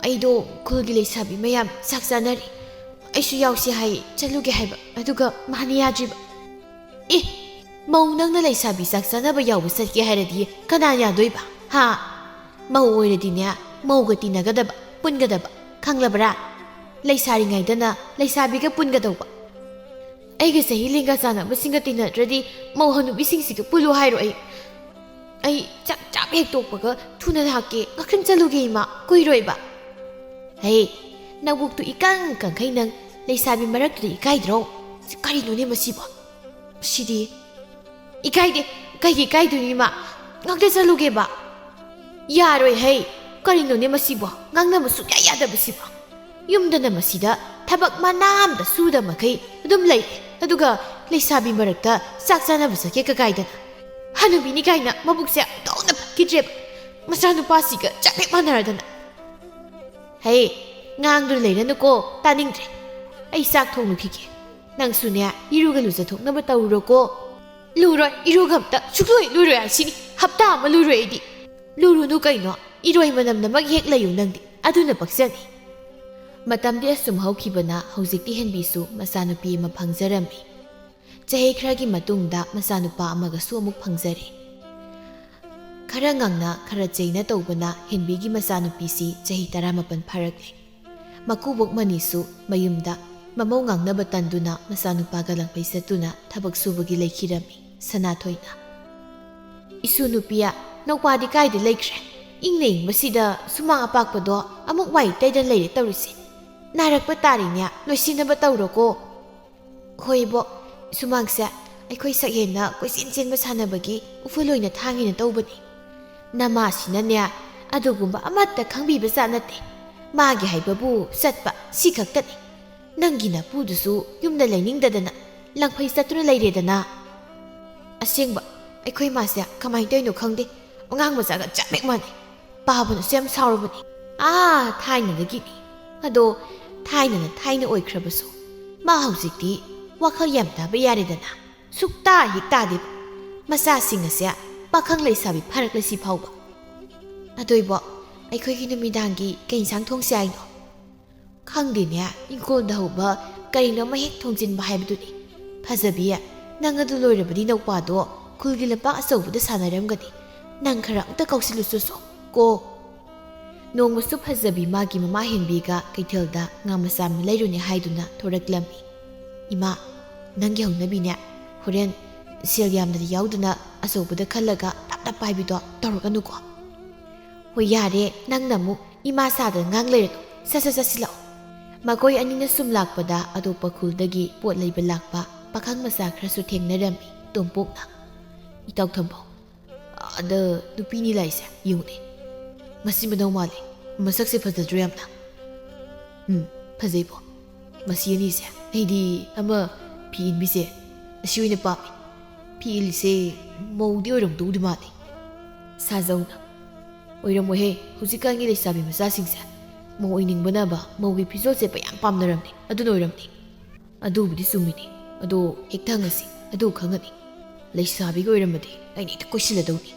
ꯑꯩꯗꯣ ꯈꯨꯜꯒꯤ ꯂꯩꯁꯥꯕꯤ ꯃꯌꯥꯝ ꯆꯥꯛ ꯆꯥꯅꯔꯤ ꯑꯩꯁꯨ ꯌꯥꯎꯁꯤ ꯍꯥꯏ ꯆꯠꯂꯨꯒꯦ ꯍꯥꯏꯕ ꯑꯗꯨꯒ ꯃꯥꯅ ꯌꯥꯗ꯭ꯔꯤꯕ ꯃꯧ ꯅꯪꯅ ꯂꯩꯁꯥꯕꯤ ꯆꯥꯛ ꯆꯥꯅꯕ ꯌꯥꯎꯕ ꯆꯠꯀꯦ ꯍꯥꯏꯔꯗꯤ ꯀꯅꯥ ꯌꯥꯗꯣꯏꯕ ꯃꯧ ꯑꯣꯏꯔꯗꯤꯅꯦ ꯃꯧꯒ ꯇꯤꯟꯅꯒꯗꯕ ꯄꯨꯟꯒꯗꯕ ꯈꯪꯂꯕ꯭ꯔꯥ ꯂꯩꯁꯥꯔꯤꯉꯩꯗꯅ ꯂꯩꯁꯥꯕꯤꯒ ꯄꯨꯟꯒꯗꯧꯕ ꯑꯩꯒ ꯆꯍꯤ ꯂꯦꯡꯒꯥ ꯆꯥꯟꯅꯕꯁꯤꯡꯒ ꯇꯤꯟꯅꯗ꯭ꯔꯗꯤ ꯃꯧ ꯍꯅꯨꯕꯤꯁꯤꯡꯁꯤꯒ ꯄꯨꯜꯂꯨ ꯍꯥꯏꯔꯣ ꯑꯩ ꯆꯥꯛ ꯍꯦꯛ ꯇꯣꯛꯄꯒ ꯊꯨꯅ ꯂꯥꯛꯀꯦ ꯉꯥꯛꯇꯪ ꯆꯠꯂꯨꯒꯦ ꯏꯃꯥ ꯀꯨꯏꯔꯣꯏꯕ ꯅꯕꯨꯛꯇꯨ ꯏꯀꯪ ꯀꯪꯈꯩ ꯅꯪ ꯂꯩꯁꯥꯕꯤ ꯃꯔꯛꯇꯨꯗ ꯏꯀꯥꯏꯗ꯭ꯔꯣ ꯀꯔꯤꯅꯣꯅꯦ ꯃꯁꯤꯕꯣ ꯁꯤꯗꯤ ꯏꯀꯥꯏꯗꯦ ꯀꯩꯒꯤ ꯏꯀꯥꯏꯗꯣꯏꯅꯣ ꯏꯃꯥ ꯉꯥꯛꯇ ꯆꯠꯂꯨꯒꯦꯕ ꯌꯥꯔꯣꯏ ꯀꯔꯤꯅꯣꯅꯦ ꯃꯁꯤꯕꯣ ꯉꯥꯡꯅꯕ ꯁꯨꯛꯌꯥ ꯌꯥꯗꯕꯁꯤꯕꯣ ꯌꯨꯝꯗꯅ ꯃꯁꯤꯗ ꯊꯕꯛ ꯃꯅꯥ ꯑꯃꯇ ꯁꯨꯗꯕ ꯃꯈꯩ ꯑꯗꯨꯝ ꯂꯩ ꯑꯗꯨꯒ ꯂꯩꯁꯥꯕꯤ ꯃꯔꯛꯇ ꯆꯥꯛ ꯆꯥꯅꯕ ꯆꯠꯀꯦ ꯀꯥꯏꯗꯅ ꯍꯅꯨꯕꯤꯅꯤ ꯀꯥꯏꯅ ꯃꯕꯨꯛꯁꯦ ꯇꯧꯅ ꯐꯠꯈꯤꯗ꯭ꯔꯦꯕ ꯃꯆꯥꯅꯨꯄꯥꯁꯤꯒ ꯆꯞ ꯍꯦꯛ ꯃꯥꯟꯅꯔꯗꯅ ꯍꯦ ꯉꯥꯡꯗꯨꯅ ꯂꯩꯔꯅꯨꯀꯣ ꯇꯥꯅꯤꯡꯗ꯭ꯔꯦ ꯑꯩ ꯆꯥꯛ ꯊꯣꯡꯂꯨꯈꯤꯒꯦ ꯅꯪꯁꯨꯅꯦ ꯏꯔꯨꯒ ꯂꯨꯖꯊꯣꯛꯅꯕ ꯇꯧꯔꯨꯔꯣꯀꯣ ꯂꯨꯔꯣꯏ ꯏꯔꯨꯒ ꯑꯝꯇ ꯁꯨꯛꯂꯣꯏ ꯂꯨꯔꯣꯏ ꯍꯥꯏꯁꯤꯅꯤ ꯍꯞꯇꯥ ꯑꯃ ꯂꯨꯔꯣꯏ ꯑꯩꯗꯤ ꯂꯨꯔꯨꯅꯨ ꯀꯩꯅꯣ ꯏꯔꯣꯏ ꯃꯅꯝ ꯅꯃꯛ ꯍꯦꯛ ꯂꯩꯌꯨ ꯅꯪꯗꯤ ꯑꯗꯨꯅ ꯄꯛꯆꯅꯤ ꯃꯇꯝꯗꯤ ꯑꯁꯨꯝ ꯍꯧꯈꯤꯕꯅ ꯍꯧꯖꯤꯛꯇꯤ ꯍꯦꯟꯕꯤꯁꯨ ꯃꯆꯥꯅꯨꯄꯤ ꯑꯃ ꯐꯪꯖꯔꯝꯃꯤ ꯆꯍꯤ ꯈꯔꯒꯤ ꯃꯇꯨꯡꯗ ꯃꯆꯥꯅꯨꯄꯥ ꯑꯃꯒꯁꯨ ꯑꯃꯨꯛ ꯐꯪꯖꯔꯦ ꯈꯔ ꯉꯪꯅ ꯈꯔ ꯆꯩꯅ ꯇꯧꯕꯅ ꯍꯦꯟꯕꯤꯒꯤ ꯃꯆꯥꯅꯨꯄꯤꯁꯤ ꯆꯍꯤ 19 ꯐꯥꯔꯛꯂꯦ ꯃꯀꯨꯕꯣꯛ ꯃꯅꯤꯁꯨ ꯃꯌꯨꯝꯗ ꯃꯃꯧ ꯉꯥꯡꯅꯕ ꯇꯟꯗꯨꯅ ꯃꯆꯥꯅꯨꯄꯥꯒ ꯂꯪꯐꯩ ꯆꯠꯇꯨꯅ ꯊꯕꯛ ꯁꯨꯕꯒꯤ ꯂꯩꯈꯤꯔꯝꯃꯤ ꯁꯅꯥꯊꯣꯏꯅ ꯏꯁꯨ ꯅꯨꯄꯤꯌꯥ ꯅꯧꯄꯥꯗꯤ ꯀꯥꯏꯗ ꯂꯩꯈ꯭ꯔꯦ ꯏꯪꯅ ꯏꯪꯕꯁꯤꯗ ꯁꯨꯃꯥꯡ ꯑꯄꯥꯛꯄꯗꯣ ꯑꯃꯨꯛ ꯋꯥꯏ ꯇꯩꯗꯅ ꯂꯩꯔꯦ ꯇꯧꯔꯤꯁꯦ ꯅꯥꯔꯛꯄ ꯇꯥꯔꯤꯅꯦ ꯂꯣꯏꯁꯤꯟꯅꯕ ꯇꯧꯔꯣꯀꯣ ꯍꯣꯏꯕꯣ ꯁꯨꯃꯥꯡꯁꯦ ꯑꯩꯈꯣꯏ ꯁꯛꯍꯦꯟꯅ ꯀꯣꯏꯆꯦꯟ ꯆꯦꯟꯕ ꯁꯥꯟꯅꯕꯒꯤ ꯎꯐꯨꯜ ꯑꯣꯏꯅ ꯊꯥꯡꯉꯤꯅ ꯇꯧꯕꯅꯤ ꯅꯃꯥꯁꯤꯅꯅꯦ ꯑꯗꯨꯒꯨꯝꯕ ꯑꯃꯠꯇ ꯈꯪꯕꯤꯕ ꯖꯥꯠ ꯅꯠꯇꯦ ꯃꯥꯒꯤ ꯍꯥꯏꯕꯕꯨ ꯆꯠꯄ ꯁꯤ ꯈꯛꯇꯅꯤ ꯅꯪꯒꯤ ꯅꯄꯨꯗꯨꯁꯨ ꯌꯨꯝꯗ ꯂꯩꯅꯤꯡꯗꯗꯅ ꯂꯪꯐꯩ ꯆꯠꯇꯨꯅ ꯂꯩꯔꯦꯗꯅ ꯑꯁꯦꯡꯕ ꯑꯩꯈꯣꯏ ꯃꯥꯁꯦ ꯀꯃꯥꯏꯅ ꯇꯧꯔꯤꯅꯣ ꯈꯪꯗꯦ ꯑꯉꯥꯡ ꯃꯆꯥꯒ ꯆꯞ ꯍꯦꯛ ꯃꯥꯟꯅꯩ ꯄꯥꯕꯅꯁꯨ ꯌꯥꯝ ꯁꯥꯎꯔꯕꯅꯤ ꯊꯥꯏꯅꯗꯒꯤꯅꯤ ꯑꯗꯣ ꯊꯥꯏꯅ ꯑꯣꯏꯈ꯭ꯔꯕꯁꯨ ꯃꯥ ꯍꯧꯖꯤꯛꯇꯤ ꯋꯥꯈꯜ ꯌꯥꯝ ꯇꯥꯕ ꯌꯥꯔꯦꯗꯅ ꯁꯨꯛꯇꯥ ꯍꯦꯛ ꯇꯥꯗꯦꯕ ꯃꯆꯥꯁꯤꯡ ꯑꯁꯦ ꯄꯥꯈꯪ ꯂꯩꯁꯥꯕꯤ ꯐꯥꯔꯛꯂꯁꯤ ꯐꯥꯎꯕ ꯑꯗꯣꯏꯕꯣ ꯑꯩꯈꯣꯏꯒꯤ ꯅꯨꯃꯤꯗꯥꯡꯒꯤ ꯀꯩ ꯏꯟꯁꯥꯡ ꯊꯣꯡꯁꯤ ꯍꯥꯏꯅꯣ ꯈꯪꯗꯦꯅꯦ ꯏꯪꯈꯣꯜꯗ ꯍꯧꯕ ꯀꯔꯤꯅꯣꯃ ꯍꯦꯛ ꯊꯣꯡꯖꯤꯟꯕ ꯍꯥꯏꯕꯗꯨꯅꯤ ꯐꯖꯕꯤ ꯅꯪ ꯑꯗꯨ ꯂꯣꯏꯔꯕꯗꯤ ꯅꯧꯄꯥꯗꯣ ꯈꯨꯜꯒꯤ ꯂꯝꯄꯥꯛ ꯑꯆꯧꯕꯗ ꯁꯥꯟꯅꯔꯝꯒꯅꯤ ꯅꯪ ꯈꯔ ꯑꯝꯇ ꯀꯧꯁꯤꯜꯂꯨꯆꯣ ꯀꯣ ꯅꯣꯡꯃꯁꯨ ꯐꯖꯕꯤ ꯃꯥꯒꯤ ꯃꯃꯥ ꯍꯦꯟꯕꯤꯒ ꯀꯩꯊꯦꯜꯗ ꯉꯥ ꯃꯆꯥ ꯑꯃ ꯂꯩꯔꯨꯅꯤ ꯍꯥꯏꯗꯨꯅ ꯊꯣꯔꯛꯂꯝꯃꯤ ꯏꯃꯥ ꯅꯪꯒꯤ ꯍꯧꯅꯕꯤꯅꯦ ꯍꯣꯔꯦꯟ ꯁꯦꯜ ꯌꯥꯝꯅꯗꯤ ꯌꯥꯎꯗꯅ ꯑꯆꯧꯕꯗ ꯈꯜꯂꯒ ꯇꯞ ꯇꯞ ꯄꯥꯏꯕꯤꯗꯣ ꯇꯧꯔꯛꯀꯅꯨꯀꯣ ꯍꯣꯏ ꯌꯥꯔꯦ ꯅꯪꯅ ꯑꯃꯨꯛ ꯏꯃꯥ ꯁꯥꯗꯅ ꯉꯥꯡ ꯂꯩꯔꯅꯨ ꯆꯠꯁꯤꯜꯂꯛꯑꯣ ꯃꯈꯣꯏ ꯑꯅꯤꯅ ꯁꯨꯝ ꯂꯥꯛꯄꯗ ꯑꯇꯣꯞꯄ ꯈꯨꯜꯗꯒꯤ ꯄꯣꯠ ꯂꯩꯕ ꯂꯥꯛꯄ ꯄꯥꯈꯪ ꯃꯆꯥ ꯈꯔꯁꯨ ꯊꯦꯡꯅꯔꯝꯃꯤ ꯇꯣꯝꯄꯣꯛꯅ ꯏꯇꯥꯎ ꯊꯝꯕꯧ ꯑꯗ ꯅꯨꯄꯤꯅꯤ ꯂꯥꯛꯏꯁꯦ ꯌꯦꯡꯉꯨꯅꯦ ꯃꯁꯤ ꯃꯅꯧ ꯃꯥꯜꯂꯤ ꯃꯁꯛꯁꯦ ꯐꯖꯗ꯭ꯔꯣ ꯌꯥꯝꯅ ꯐꯖꯩꯕꯣ ꯃꯁꯤ ꯑꯅꯤꯁꯦ ꯑꯩꯗꯤ ꯑꯃ ꯐꯤ ꯏꯟꯕꯤꯁꯦ ꯑꯁꯤ ꯑꯣꯏꯅ ꯄꯥꯝꯃꯤ ꯐꯤ ꯏꯜꯂꯤꯁꯦ ꯃꯧꯗꯤ ꯑꯣꯏꯔꯝꯗꯧꯗꯤ ꯃꯥꯜꯂꯤ ꯁꯥꯖꯧꯅ ꯑꯣꯏꯔꯝꯃꯣꯏꯍꯦ ꯍꯧꯖꯤꯛꯀꯥꯟꯒꯤ ꯂꯩꯁꯥꯕꯤ ꯃꯆꯥꯁꯤꯡꯁꯦ ꯃꯧ ꯑꯣꯏꯅꯤꯡꯕꯅꯕ ꯃꯧꯒꯤ ꯐꯤꯖꯣꯜ ꯁꯦꯠꯄ ꯌꯥꯝ ꯄꯥꯝꯅꯔꯝꯅꯤ ꯑꯗꯨꯅ ꯑꯣꯏꯔꯝꯅꯤ ꯑꯗꯨꯕꯨꯗꯤ ꯆꯨꯝꯃꯤꯅꯤ ꯑꯗꯣ ꯍꯦꯛꯇ ꯍꯪꯉꯁꯤ ꯑꯗꯨ ꯈꯪꯉꯅꯤ ꯂꯩꯁꯥꯕꯤꯒ ꯑꯣꯏꯔꯝꯃꯗꯤ ꯑꯩꯅ ꯍꯦꯛꯇ ꯀꯣꯏꯁꯤꯜꯂꯗꯧꯅꯤ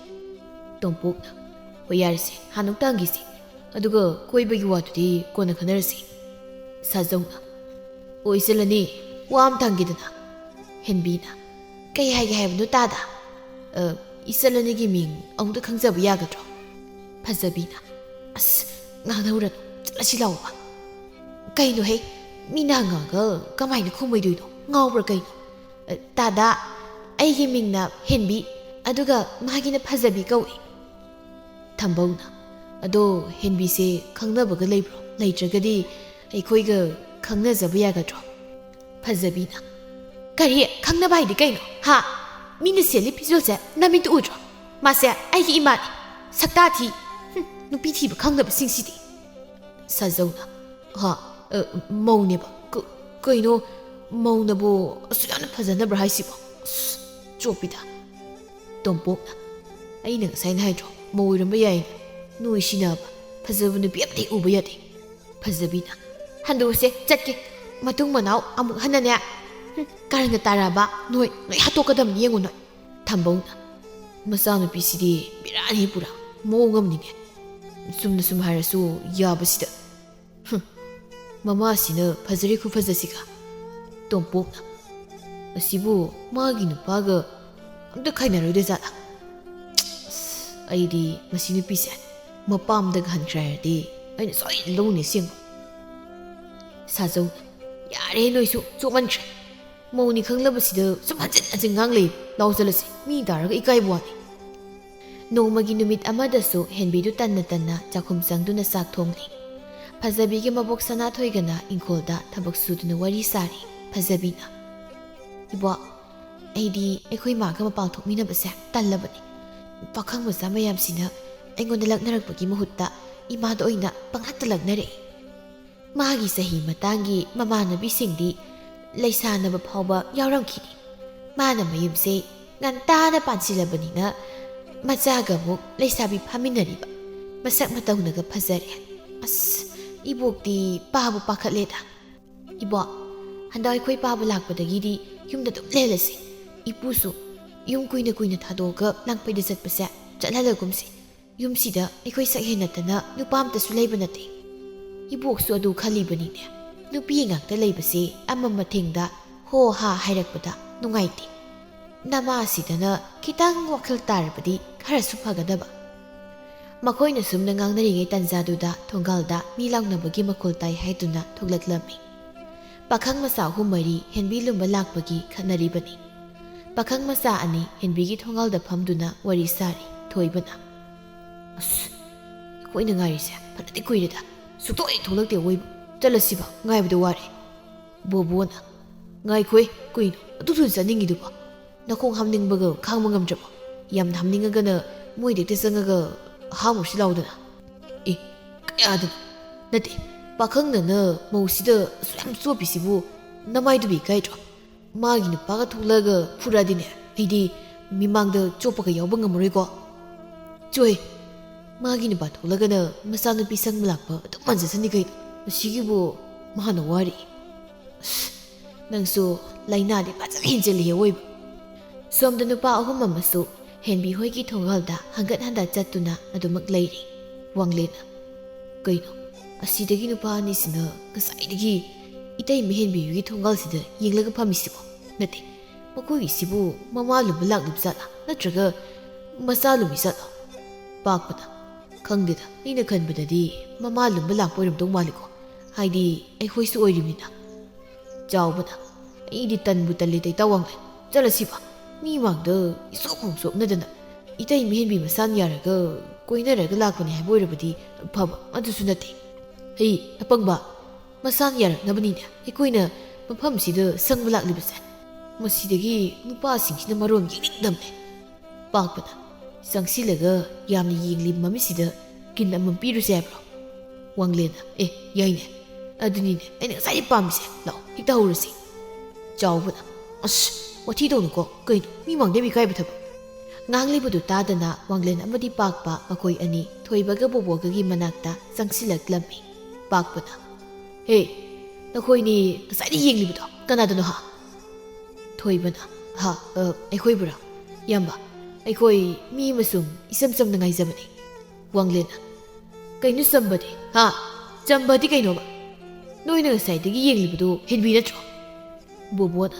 ꯇꯣꯝꯄꯣꯛꯅ ꯍꯣꯏ ꯌꯥꯔꯁꯤ ꯍꯥꯟꯅꯛꯇ ꯍꯪꯈꯤꯁꯤ ꯑꯗꯨꯒ ꯀꯣꯏꯕꯒꯤ ꯋꯥꯗꯨꯗꯤ ꯀꯣꯟꯅ ꯈꯟꯅꯔꯁꯤ ꯁꯥꯖꯧꯅ ꯑꯣꯏꯁꯤꯜꯂꯅꯤ ꯋꯥ ꯑꯃ ꯊꯪꯒꯤꯗꯅ ꯍꯦꯟꯕꯤꯅ ꯀꯩ ꯍꯥꯏꯒꯦ ꯍꯥꯏꯕꯅꯣ ꯇꯥꯗ ꯏꯆꯜꯂꯅꯤꯒꯤ ꯃꯤꯡ ꯑꯃꯨꯛꯇ ꯈꯪꯖꯕ ꯌꯥꯒꯗ꯭ꯔꯣ ꯐꯖꯕꯤꯅ ꯑꯁ ꯉꯥꯡꯅꯧꯔꯅꯨ ꯆꯠꯂꯁꯤ ꯂꯥꯛꯑꯣꯕ ꯀꯩꯅꯣ ꯍꯦ ꯃꯤꯅ ꯍꯪꯉꯒ ꯀꯃꯥꯏꯅ ꯈꯨꯝꯃꯣꯏꯗꯣꯏꯅꯣ ꯉꯥꯎꯕ꯭ꯔꯥ ꯀꯩꯅꯣ ꯇꯥꯗꯥ ꯑꯩꯒꯤ ꯃꯤꯡꯅ ꯍꯦꯟꯕꯤ ꯑꯗꯨꯒ ꯃꯥꯒꯤꯅ ꯐꯖꯕꯤ ꯀꯧꯏ ꯊꯝꯕꯧꯅ ꯑꯗꯣ ꯍꯦꯟꯕꯤꯁꯦ ꯈꯪꯅꯕꯒ ꯂꯩꯕ꯭ꯔꯣ ꯂꯩꯇ꯭ꯔꯒꯗꯤ ꯑꯩꯈꯣꯏꯒ ꯈꯪꯅꯖꯕ ꯌꯥꯒꯗ꯭ꯔꯣ ꯐꯖꯕꯤꯅ ꯀꯔꯤ ꯈꯪꯅꯕ ꯍꯥꯏꯗꯤ ꯀꯩꯅꯣ ꯃꯤꯅ ꯁꯦꯠꯂꯤ ꯐꯤꯖꯣꯜꯁꯦ ꯅꯃꯤꯠꯇ ꯎꯗ꯭ꯔꯣ ꯃꯥꯁꯦ ꯑꯩꯒꯤ ꯏꯃꯥꯅꯤ ꯁꯛꯇꯥ ꯊꯤ ꯅꯨꯄꯤ ꯊꯤꯕ ꯈꯪꯗꯕꯁꯤꯡꯁꯤꯗꯤ ꯁꯥꯖꯧꯅ ꯃꯧꯅꯦꯕ ꯀꯩꯅꯣ ꯃꯧꯅꯕꯨ ꯑꯁꯨꯛ ꯌꯥꯝꯅ ꯐꯖꯅꯕ꯭ꯔꯥ ꯍꯥꯏꯁꯤꯕꯣ ꯑꯁ ꯆꯣꯞꯄꯤꯗ ꯇꯣꯝꯄꯣꯛꯅ ꯑꯩꯅ ꯉꯁꯥꯏꯅ ꯍꯥꯏꯗ꯭ꯔꯣ ꯃꯧ ꯑꯣꯏꯔꯝꯕ ꯌꯥꯏꯅ ꯅꯣꯏ ꯁꯤꯅꯕ ꯐꯖꯕ ꯅꯨꯄꯤ ꯑꯝꯇ ꯎꯕ ꯌꯥꯗꯦ ꯐꯖꯕꯤꯅ ꯍꯟꯗꯣꯛꯁꯦ ꯆꯠꯀꯦ ꯃꯇꯨꯡ ꯃꯅꯥꯎ ꯑꯃꯨꯛ ꯍꯟꯅꯅꯦ ꯀꯥꯔꯟꯒ ꯇꯥꯔꯛꯑꯕ ꯅꯣꯏ ꯍꯥꯠꯇꯣꯛꯀꯗꯕꯅꯤ ꯌꯦꯡꯉꯨ ꯅꯣꯏ ꯊꯝꯕꯧꯅ ꯃꯆꯥꯅꯨꯄꯤꯁꯤꯗꯤ ꯕꯤꯔꯥꯅꯤ ꯄꯨꯔꯥ ꯃꯑꯣꯡ ꯑꯃꯅꯤꯅꯦ ꯆꯨꯝꯅ ꯁꯨꯝ ꯍꯥꯏꯔꯁꯨ ꯌꯥꯕꯁꯤꯗ ꯃꯃꯥꯁꯤꯅ ꯐꯖꯔꯦ ꯈꯨꯐꯖꯁꯤꯒ ꯇꯣꯝꯄꯣꯛꯅ ꯑꯁꯤꯕꯨ ꯃꯥꯒꯤ ꯅꯨꯄꯥꯒ ꯑꯝꯇ ꯈꯥꯏꯅꯔꯣꯏꯗ ꯖꯥꯠꯂꯥ ꯑꯩꯗꯤ ꯃꯁꯤ ꯅꯨꯄꯤꯁꯦ ꯃꯄꯥꯝꯗꯒ ꯍꯟꯈ꯭ꯔꯦ ꯍꯥꯏꯔꯗꯤ ꯑꯩꯅ ꯁꯣꯏꯅ ꯂꯧꯅꯤ ꯑꯁꯦꯡꯕ ꯁꯥꯖꯧꯅ ꯌꯥꯔꯦ ꯅꯣꯏꯁꯨ ꯆꯣꯞꯃꯟꯈ꯭ꯔꯦ ꯃꯧꯅꯤ ꯈꯪꯂꯕꯁꯤꯗ ꯁꯨꯝ ꯍꯟꯖꯤꯟ ꯉꯥꯡꯂꯩ ꯂꯥꯎꯖꯜꯂꯁꯤ ꯃꯤ ꯇꯥꯔꯒ ꯏꯀꯥꯏꯕ ꯋꯥꯅꯤ ꯅꯣꯡꯃꯒꯤ ꯅꯨꯃꯤꯠ ꯑꯃꯗꯁꯨ ꯍꯦꯟꯕꯤꯗꯨ ꯇꯟꯅ ꯆꯥꯛꯈꯨꯝ ꯆꯪꯗꯨꯅ ꯆꯥꯛ ꯊꯣꯡꯂꯤ ꯐꯖꯕꯤꯒꯤ ꯃꯕꯣꯛ ꯁꯅꯥꯊꯣꯏꯒꯅ ꯏꯪꯈꯣꯜꯗ ꯊꯕꯛ ꯁꯨꯗꯨꯅ ꯋꯥꯔꯤ ꯁꯥꯔꯤ ꯐꯖꯕꯤꯅ ꯏꯕꯣ ꯑꯩꯗꯤ ꯑꯩꯈꯣꯏ ꯃꯥꯒ ꯃꯄꯥꯟ ꯊꯣꯛꯃꯤꯟꯅꯕꯁꯦ ꯇꯜꯂꯕꯅꯤ ꯄꯥꯈꯪ ꯃꯆꯥ ꯃꯌꯥꯝꯁꯤꯅ ꯑꯩꯉꯣꯟꯗ ꯂꯛꯅꯔꯛꯄꯒꯤ ꯃꯍꯨꯠꯇ ꯏꯃꯥꯗ ꯑꯣꯏꯅ ꯄꯪꯍꯠꯇ ꯂꯛꯅꯔꯛꯏ ꯃꯥꯒꯤ ꯆꯍꯤ ꯃꯇꯥꯡꯒꯤ ꯃꯃꯥꯟꯅꯕꯤꯁꯤꯡꯗꯤ ꯂꯩꯁꯥꯅꯕ ꯐꯥꯎꯕ ꯌꯥꯎꯔꯝꯈꯤꯅꯤ ꯃꯥꯅ ꯃꯌꯨꯝꯁꯦ ꯉꯟꯇꯥꯅ ꯄꯥꯟꯁꯤꯜꯂꯕꯅꯤꯅ ꯃꯆꯥꯒ ꯑꯃꯨꯛ ꯂꯩꯁꯥꯕꯤ ꯐꯥꯃꯤꯟꯅꯔꯤꯕ Masak mataunaga phajare. As ibokti pabu pakhatleda. Ibo handa akhoi pabu lakpadagidi yumda dum lelasi. Ipusu yum kuina kuina thadoga langpaida chatpase chathalagumsi. Yumsida akhoi sakhe natana nupa amtasu leiba nate. Iboksu adu khalibanine. Nupi ngakta leibase amma mathengda ho ha hairakpada nungaiti. Nama asidana kitang wakhal tarabadi kharasu phagadaba. Makoina sumna ngangnari tanjaduda thongalda mi laungnabagi makol tai haiduna thoglaklami. Pakhang masa humari henbi lumba lakpagi khanaribani. Pakhang masa ani henbigi thongalda phamduna wari sari thoibana. As koina ngarise phanati kuireda sutoi tholakte oi chalasiba ngaibdu ware. Bobona ngai khoi kuino adu chaningi duba. Nakong hamningbaga khangmangam jabo. Yam hamningagana moidekte sangaga hamusi laudana. Kayada nate pakhangna mausida suyam sopisibu namaidubi kaidro. Magi nupaga thulaga furadine aidi mimangda chopaga yawba ngamoriko. Choi magi nupa thulagana masanupi sangmalakpa adum manjasani kaid. Masigibu mahana wari. Nangsu lainade pacham henjeli oiba. Somda nupa ahum amasu henbi hoigi thongalda hangat handa chatuna adumak leiri. Wanglena kaino asidagi nupa anisina kasaidagi itai mehenbi yugi thongalsida yenglaga phamisibo nate makogi sibu mamalu balak lubsala natraga masalu misala pakpada khangdeda ina khanbadadi mamalu balak poirum dong maliko haidi ai hoisu oirimina jawbada idi tanbu talle tai tawang jalasiba mi wangda isokong sopnadana itai mehenbi masan yaraga koinaraga lakpani haiboirabadi phaba adusu nate hei apangba masan yaraknabani aikoina mafamsida sangba laklibase masidagi nupasingsina marom yengningdamne pakpada sangsilaga yamna yengli mamisida kin amam piruse habro wanglena yaine adunine aina ngasai pamise lao hikta hurasi chawbada as wathi dongko kaino mi mangdebi kaiba thaba nganglibadu tadana wanglen amadi pakpa makoi ani thoibaga bobogagi manakta sangsilaklammi pakpada he nakhoini ngasai yenglibado kanadano ha thoibana ha aikhoibura yamba aikoi mi masum isam samna ngaijabani wanglena kaino sambadi ha chambadi kaino ba noina ngasai dagi yenglibado henbi natro bobona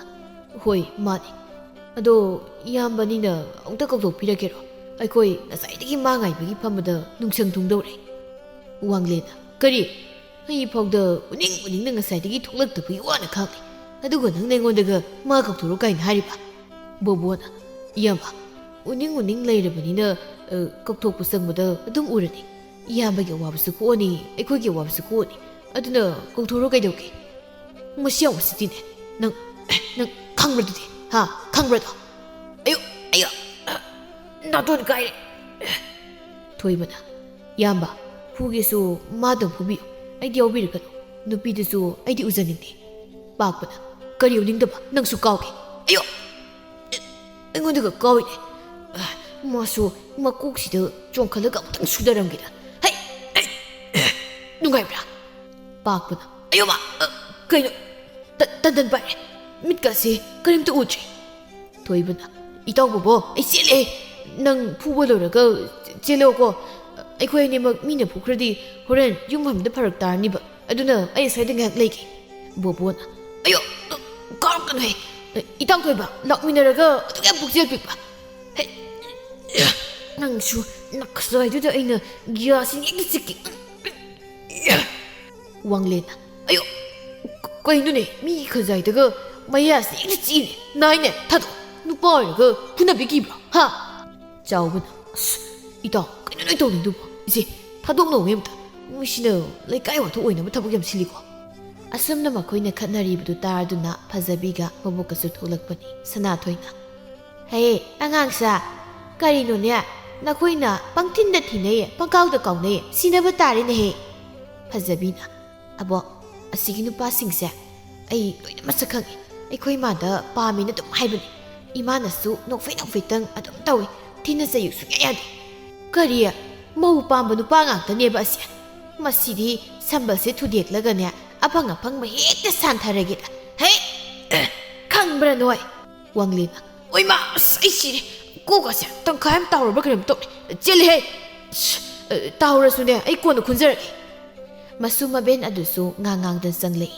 hoi mani ado yambanina ongta koktok pirakero aikoi ngasai mangaibagi phamada nungsang tungdore wanglena kari ai phawda uning ngasai thoklaktabagi wana khangni aduga nang nengondaga ma kokthoro kain hariba bobona yamba uning leirabanina kokthokpa sangmada adum urani yambagi wabasu koani aikoigi wabasu koani aduna kokthoro kaidauke masiyaw sitine nang khangradudi ha khangbrado ayo naton kai thoibana yamba fugesu madam fubi aidi obirkano nupidesu aidi ujaningni pakpana kari uningdaba nangsu kawke ayo aingondaga kawine masu makoksida chongkhalaga amtang sudaramgida hai nungaibra pakpana ayo ma kaino tandan pai mitkasi karimta uchi thoibana itaw bobo ai chele nang fuba loraga cheloko aikhoi ni mak mina phukradi horen yumhamda pharak tarniba aduna ai saida ngak leiki bobona ayo karam kan he itaw thoiba lakminaraga aduga bukjel pikpa nang su naksai du aina giasin ikchiki wanglena ayo kainune mi khajaidaga mayas ikchi naine thado nupairaga punabikibra ha chawbana ita kainune tawnindu ise thadokno wemta musina laikai watho oinaba thabuk yam siliko asumna makoina khatnaribadu taraduna phajabiga mabukasu tholakpani sanathoina hey angangsa karino ne nakoina pangthinda thinei pangkauda kaunei sinaba tarine he phajabina abo asigi nupa singse ai loina masakhangi aikoi mada pamina dum haibani imanasu nokfei tang adum tawi thina sayu su yadi kariya mau pamba nupa ngaktaneba ase masidi sambalse thudeklagane apang apang ma hekta santharageda he khangbra noi wanglina oima sai sire kokase tangkhaim tawrba khrem tok chele he tawra sune ai konu khunjarage masuma ben adusu ngangang dan sanglei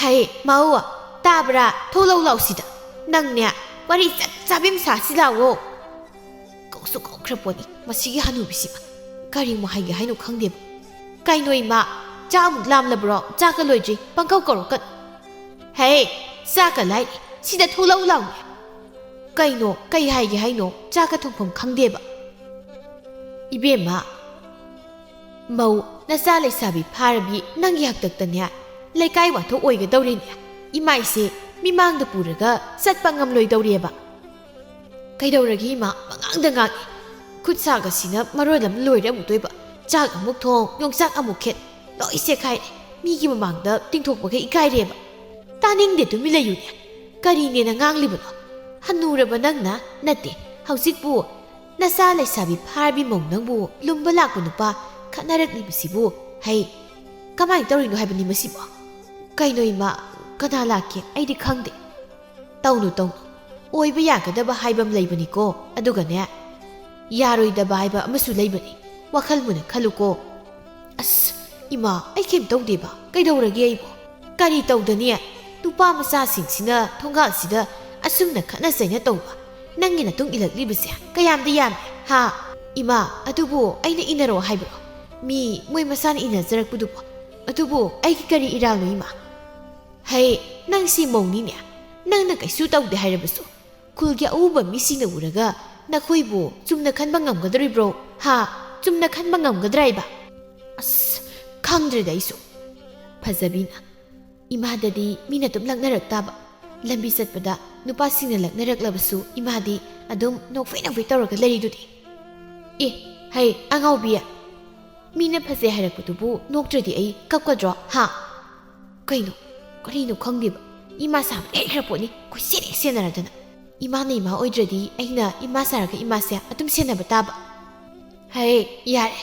hai mawa tabra tholau lausida nangnya wari chabim sasi lawo kausu kaukraponi masigi hanubisima kari mo haige hainu khangdeb kainoi ma chamuk lam labro chaka loiji pangkau korokat hey chaka lai sida tholau law kaino kai haige haino chaka thongphom khangdeba ibema mau nasa leisabi pharabi nangi haktaktanya leikai watho oiga dawrine imaise mimangda puraga satpa ngamloi dawrieba kaidawragi ma mangangda ngaki khutsaga sina marodam loire amu toiba chak amuk thong yongsak amuk khet loi se khai migi mamangda tingthokpa ke ikai reba taning de tumi layune kari ne na nganglibano hanuraba nangna nate hausikbu nasa leisabi pharbi mong nangbu lumba lakpu nupa khanarak libisibu hai kamai tawrino haibani masibo kaino ima kana lake aidi khangde tawnu oiba yagadaba haibam leibani ko adugane yaroidaba haiba amasu leibani wakhal muna khaluko as ima ai kem tawdeba kaidawrage aibo kari tawdani nupa masa singsina thonga sida asumna khana saina tawba nangina tung ilaklibase kayamda yam ha ima adubu aina inaro haibro mi moi masana inajarakpudubo adubu aigi kari iralno ima hai nang si mongni ne nangna kaisu tawde hairabasu kulgi auba misina uraga nakhoibu chumna khanba ngamgadribro ha chumna khanba ngamgadraiba as khangdre daisu phajabina imadadi mina tum laknarak taba lambi satpada nupa singna laknarak labasu imadi adum nokfei tawraga laridudi e hai angaubiya mina phaje hairakutubu noktradi ai kapkadro ha kaino karino khangdiba ima sam ekraponi koi senaradana ima ne ima oidradi aina ima saraka ima se atum senaba taba hai yare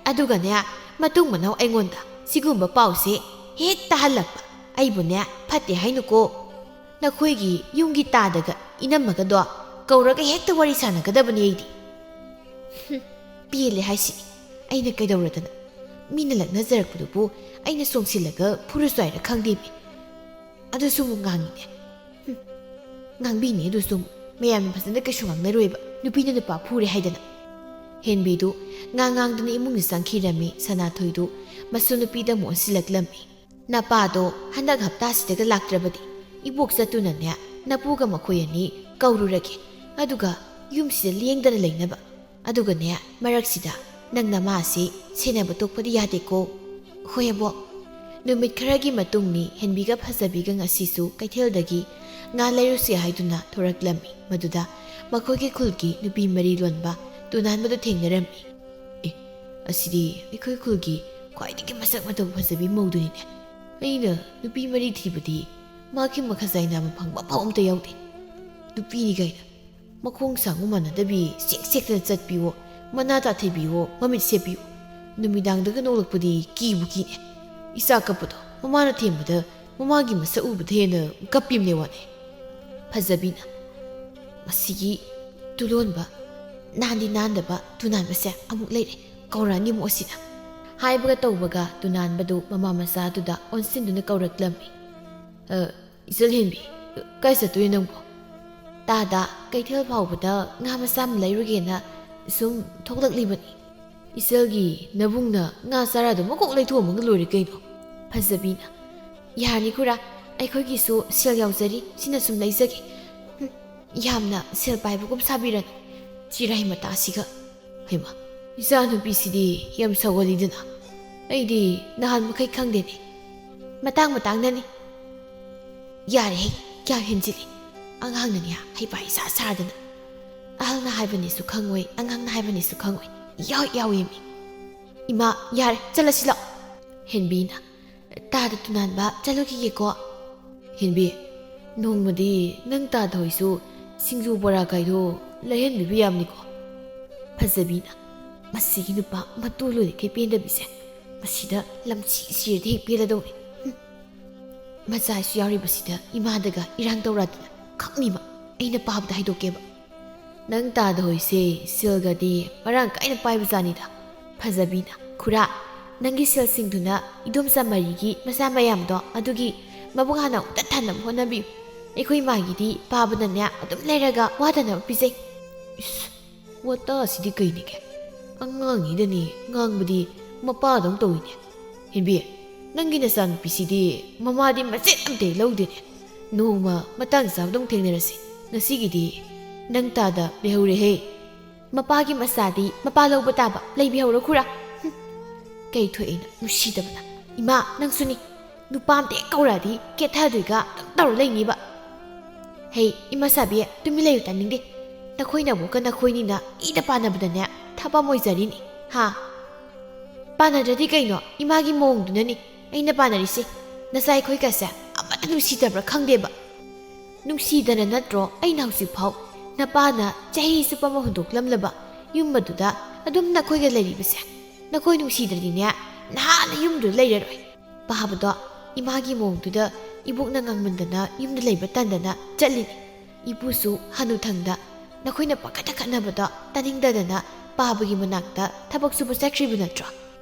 aduga ne matung manau aingonda sigumba pause hek tahalakpa aibune phate hainuko nakhoigi yumgi tadaga inamaga do kauraga hekta wari sanagadabani aidi pile haisi aina kaidawradana mina lakna jarakpudubu aina songsilaga puruswaira khangdibi adusumu ngangine ngangbini adusumu mayam phasana kaisu ngangnaroiba nupina nupa phure haidana henbidu ngangangdana imungni sangkhirami sanathoidu masu nupida mo silaklami napado handak hapta sidaga laktrabadi ibok satunanya napuga makhoyani kaururage aduga yumsida lengdana leinaba aduga ne maraksida nangna masi senaba tokpadi yadeko hoyabo numit kharagi matungni henbiga phajabiga ngasisu kaitheldagi nga leirusi haiduna thoraklami maduda makhogi khulgi nupi mari lonba tunan madu thengnarammi e asidi ikhoi khulgi khwaidigi masak mataw phajabi mawduni ne aina nupi mari thibadi maki makhazaina mphangba phawmta yawde nupi ni gaina makhong sangu manadabi seksekta chatpiwo manata thebiwo mamit sepiwo numidangdaga nolakpudi kibuki ne isa kapudo mamana thembada mamagi masa ubada hena kapimne wane phajabina masigi tulonba nandi nandaba tunanbase amuk leire kaurani mosina haibaga tawbaga tunanbadu mama masa duda onsinduna kauraklammi isal henbi kaisa tuinangbo tada kaithel phawbada nga masam leirugena sum thoklaklibani isalgi nabungna nga saradu makok leithomanga lori kaino phajabina yani kura aikhogi su sel yauzari sina sum leizagi yamna sel paibugum sabiran chirai mata siga hema isanu bisidi yam sawalidana aidi nahan makai khangdeni matang nani yare kya henjili angang nani haipa isa sardana ahalna haibani su khangoi angang na haibani su khangoi yaw yemi ima yare chalasila henbina tada tunanba chaloki yeko henbi nongmadi nang ta thoisu singju bora kaido lehen bibiyamni ko phajabina ꯃꯁꯤꯒꯤ ꯅꯨꯄꯥ ꯃꯇꯨ ꯂꯣꯏꯔꯤꯈꯩ ꯄꯦꯟꯗꯕꯤꯁꯦ ꯃꯁꯤꯗ ꯂꯝꯆꯤ ꯁꯤꯔꯗꯤ ꯍꯦꯛ ꯄꯦꯜꯂꯗꯧꯅꯤ ꯃꯆꯥꯁꯨ ꯌꯥꯎꯔꯤꯕꯁꯤꯗ ꯏꯃꯥꯗꯒ ꯏꯔꯥꯡ ꯇꯧꯔꯗꯅ ꯈꯪꯅꯤꯕ ꯑꯩꯅ ꯄꯥꯕꯗ ꯍꯥꯏꯗꯣꯛꯀꯦꯕ ꯅꯪ ꯇꯥꯗ ꯍꯣꯏꯁꯦ ꯁꯦꯜꯒꯗꯤ ꯃꯔꯥꯡ ꯀꯥꯏꯅ ꯄꯥꯏꯕꯖꯥꯅꯤꯗ ꯐꯖꯕꯤꯅ ꯈꯨꯔꯥ ꯅꯪꯒꯤ ꯁꯦꯜꯁꯤꯡꯗꯨꯅ ꯏꯗꯣꯝꯆꯥ ꯃꯔꯤꯒꯤ ꯃꯆꯥ ꯃꯌꯥꯝꯗꯣ ꯑꯗꯨꯒꯤ ꯃꯕꯨꯛ ꯍꯥꯟꯅ ꯑꯃꯨꯛꯇ ꯊꯟꯅꯕ ꯍꯣꯠꯅꯕꯤꯌꯨ ꯑꯩꯈꯣꯏ ꯃꯥꯒꯤꯗꯤ ꯄꯥꯕꯅꯅꯦ ꯑꯗꯨꯝ ꯂꯩꯔꯒ ꯋꯥꯗꯅꯕ ꯄꯤꯖꯩ ꯏꯁ ꯋꯥꯇꯥ ꯑꯁꯤꯗꯤ ꯀꯩꯅꯤꯒꯦ ꯑꯉꯥꯡꯉꯤꯗꯅꯤ ꯉꯥꯡꯕꯗꯤ ꯃꯄꯥꯗꯧ ꯇꯧꯏꯅꯦ ꯍꯦꯟꯕꯤ ꯅꯪꯒꯤ ꯅꯆꯥꯅꯨꯄꯤꯁꯤꯗꯤ ꯃꯃꯥꯗꯤ ꯃꯆꯦꯠ ꯑꯝꯇ ꯂꯧꯗꯦꯅꯦ ꯅꯣꯡꯃ ꯃꯇꯥꯡ ꯆꯥꯕꯗꯧ ꯊꯦꯡꯅꯔꯁꯤ ꯉꯁꯤꯒꯤꯗꯤ ꯅꯪ ꯇꯥꯗ ꯂꯩꯍꯧꯔꯦꯍꯦ ꯃꯄꯥꯒꯤ ꯃꯆꯥꯗꯤ ꯃꯄꯥ ꯂꯧꯕ ꯇꯥꯕ ꯂꯩꯕꯤꯍꯧꯔꯣ ꯈꯨꯔꯥ ꯀꯩ ꯊꯣꯛꯑꯦꯅ ꯅꯨꯡꯁꯤꯗꯕꯅ ꯏꯃꯥ ꯅꯪꯁꯨꯅꯤ ꯅꯨꯄꯥ ꯑꯝꯇ ꯍꯦꯛ ꯀꯧꯔꯛꯑꯗꯤ ꯀꯦꯊꯗꯣꯏꯒ ꯑꯗꯨꯝ ꯇꯧꯔ ꯂꯩꯅꯤꯕ ꯍꯩ ꯏꯃꯥ ꯁꯥꯕꯤ ꯇꯨꯃꯤꯟ ꯂꯩꯌꯨ ꯇꯥꯅꯤꯡꯗꯦ ꯅꯈꯣꯏꯅ ꯑꯃꯨꯛꯀ ꯅꯈꯣꯏꯅꯤꯅ ꯏꯗ ꯄꯥꯟꯅꯕꯗꯅꯦ ꯊꯕꯛ ꯑꯣꯏꯖꯔꯤꯅꯤ ꯍꯥ ꯄꯥꯟꯅꯗ꯭ꯔꯗꯤ ꯀꯩꯅꯣ ꯏꯃꯥꯒꯤ ꯃꯑꯣꯡꯗꯨꯅꯅꯤ ꯑꯩꯅ ꯄꯥꯟꯅꯔꯤꯁꯦ ꯅꯆꯥ ꯑꯩꯈꯣꯏꯒꯁꯦ ꯑꯃꯠꯇ ꯅꯨꯡꯁꯤꯗꯕ꯭ꯔꯥ ꯈꯪꯗꯦꯕ ꯅꯨꯡꯁꯤꯗꯅ ꯅꯠꯇ꯭ꯔꯣ ꯑꯩꯅ ꯍꯧꯖꯤꯛꯐꯥꯎ ꯅꯄꯥꯅ ꯆꯍꯤ ꯆꯨꯞꯄ ꯑꯃ ꯍꯨꯟꯗꯣꯛꯂꯝꯂꯕ ꯌꯨꯝ ꯑꯗꯨꯗ ꯑꯗꯨꯝ ꯅꯈꯣꯏꯒ ꯂꯩꯔꯤꯕꯁꯦ ꯅꯈꯣꯏ ꯅꯨꯡꯁꯤꯗ꯭ꯔꯗꯤꯅꯦ ꯅꯍꯥꯟꯅ ꯌꯨꯝꯗꯨ ꯂꯩꯔꯔꯣꯏ ꯄꯥꯕꯗꯣ ꯏꯃꯥꯒꯤ ꯃꯑꯣꯡꯗꯨꯗ ꯏꯕꯣꯛꯅ ꯉꯥꯡꯃꯟꯗꯅ ꯌꯨꯝꯗ ꯂꯩꯕ ꯇꯟꯗꯅ ꯆꯠꯂꯤꯅꯤ ꯏꯄꯨꯁꯨ ꯍꯅꯨꯊꯪꯗ ꯅꯈꯣꯏꯅ ꯄꯪꯈꯠꯇ ꯈꯠꯅꯕꯗꯣ ꯇꯥꯅꯤꯡꯗꯗꯅ ꯄꯥꯕꯒꯤ ꯃꯅꯥꯛꯇ ꯊꯕꯛ ꯁꯨꯕ ꯆꯠꯈ꯭ꯔꯤꯕ ꯅꯠꯇ꯭ꯔꯣ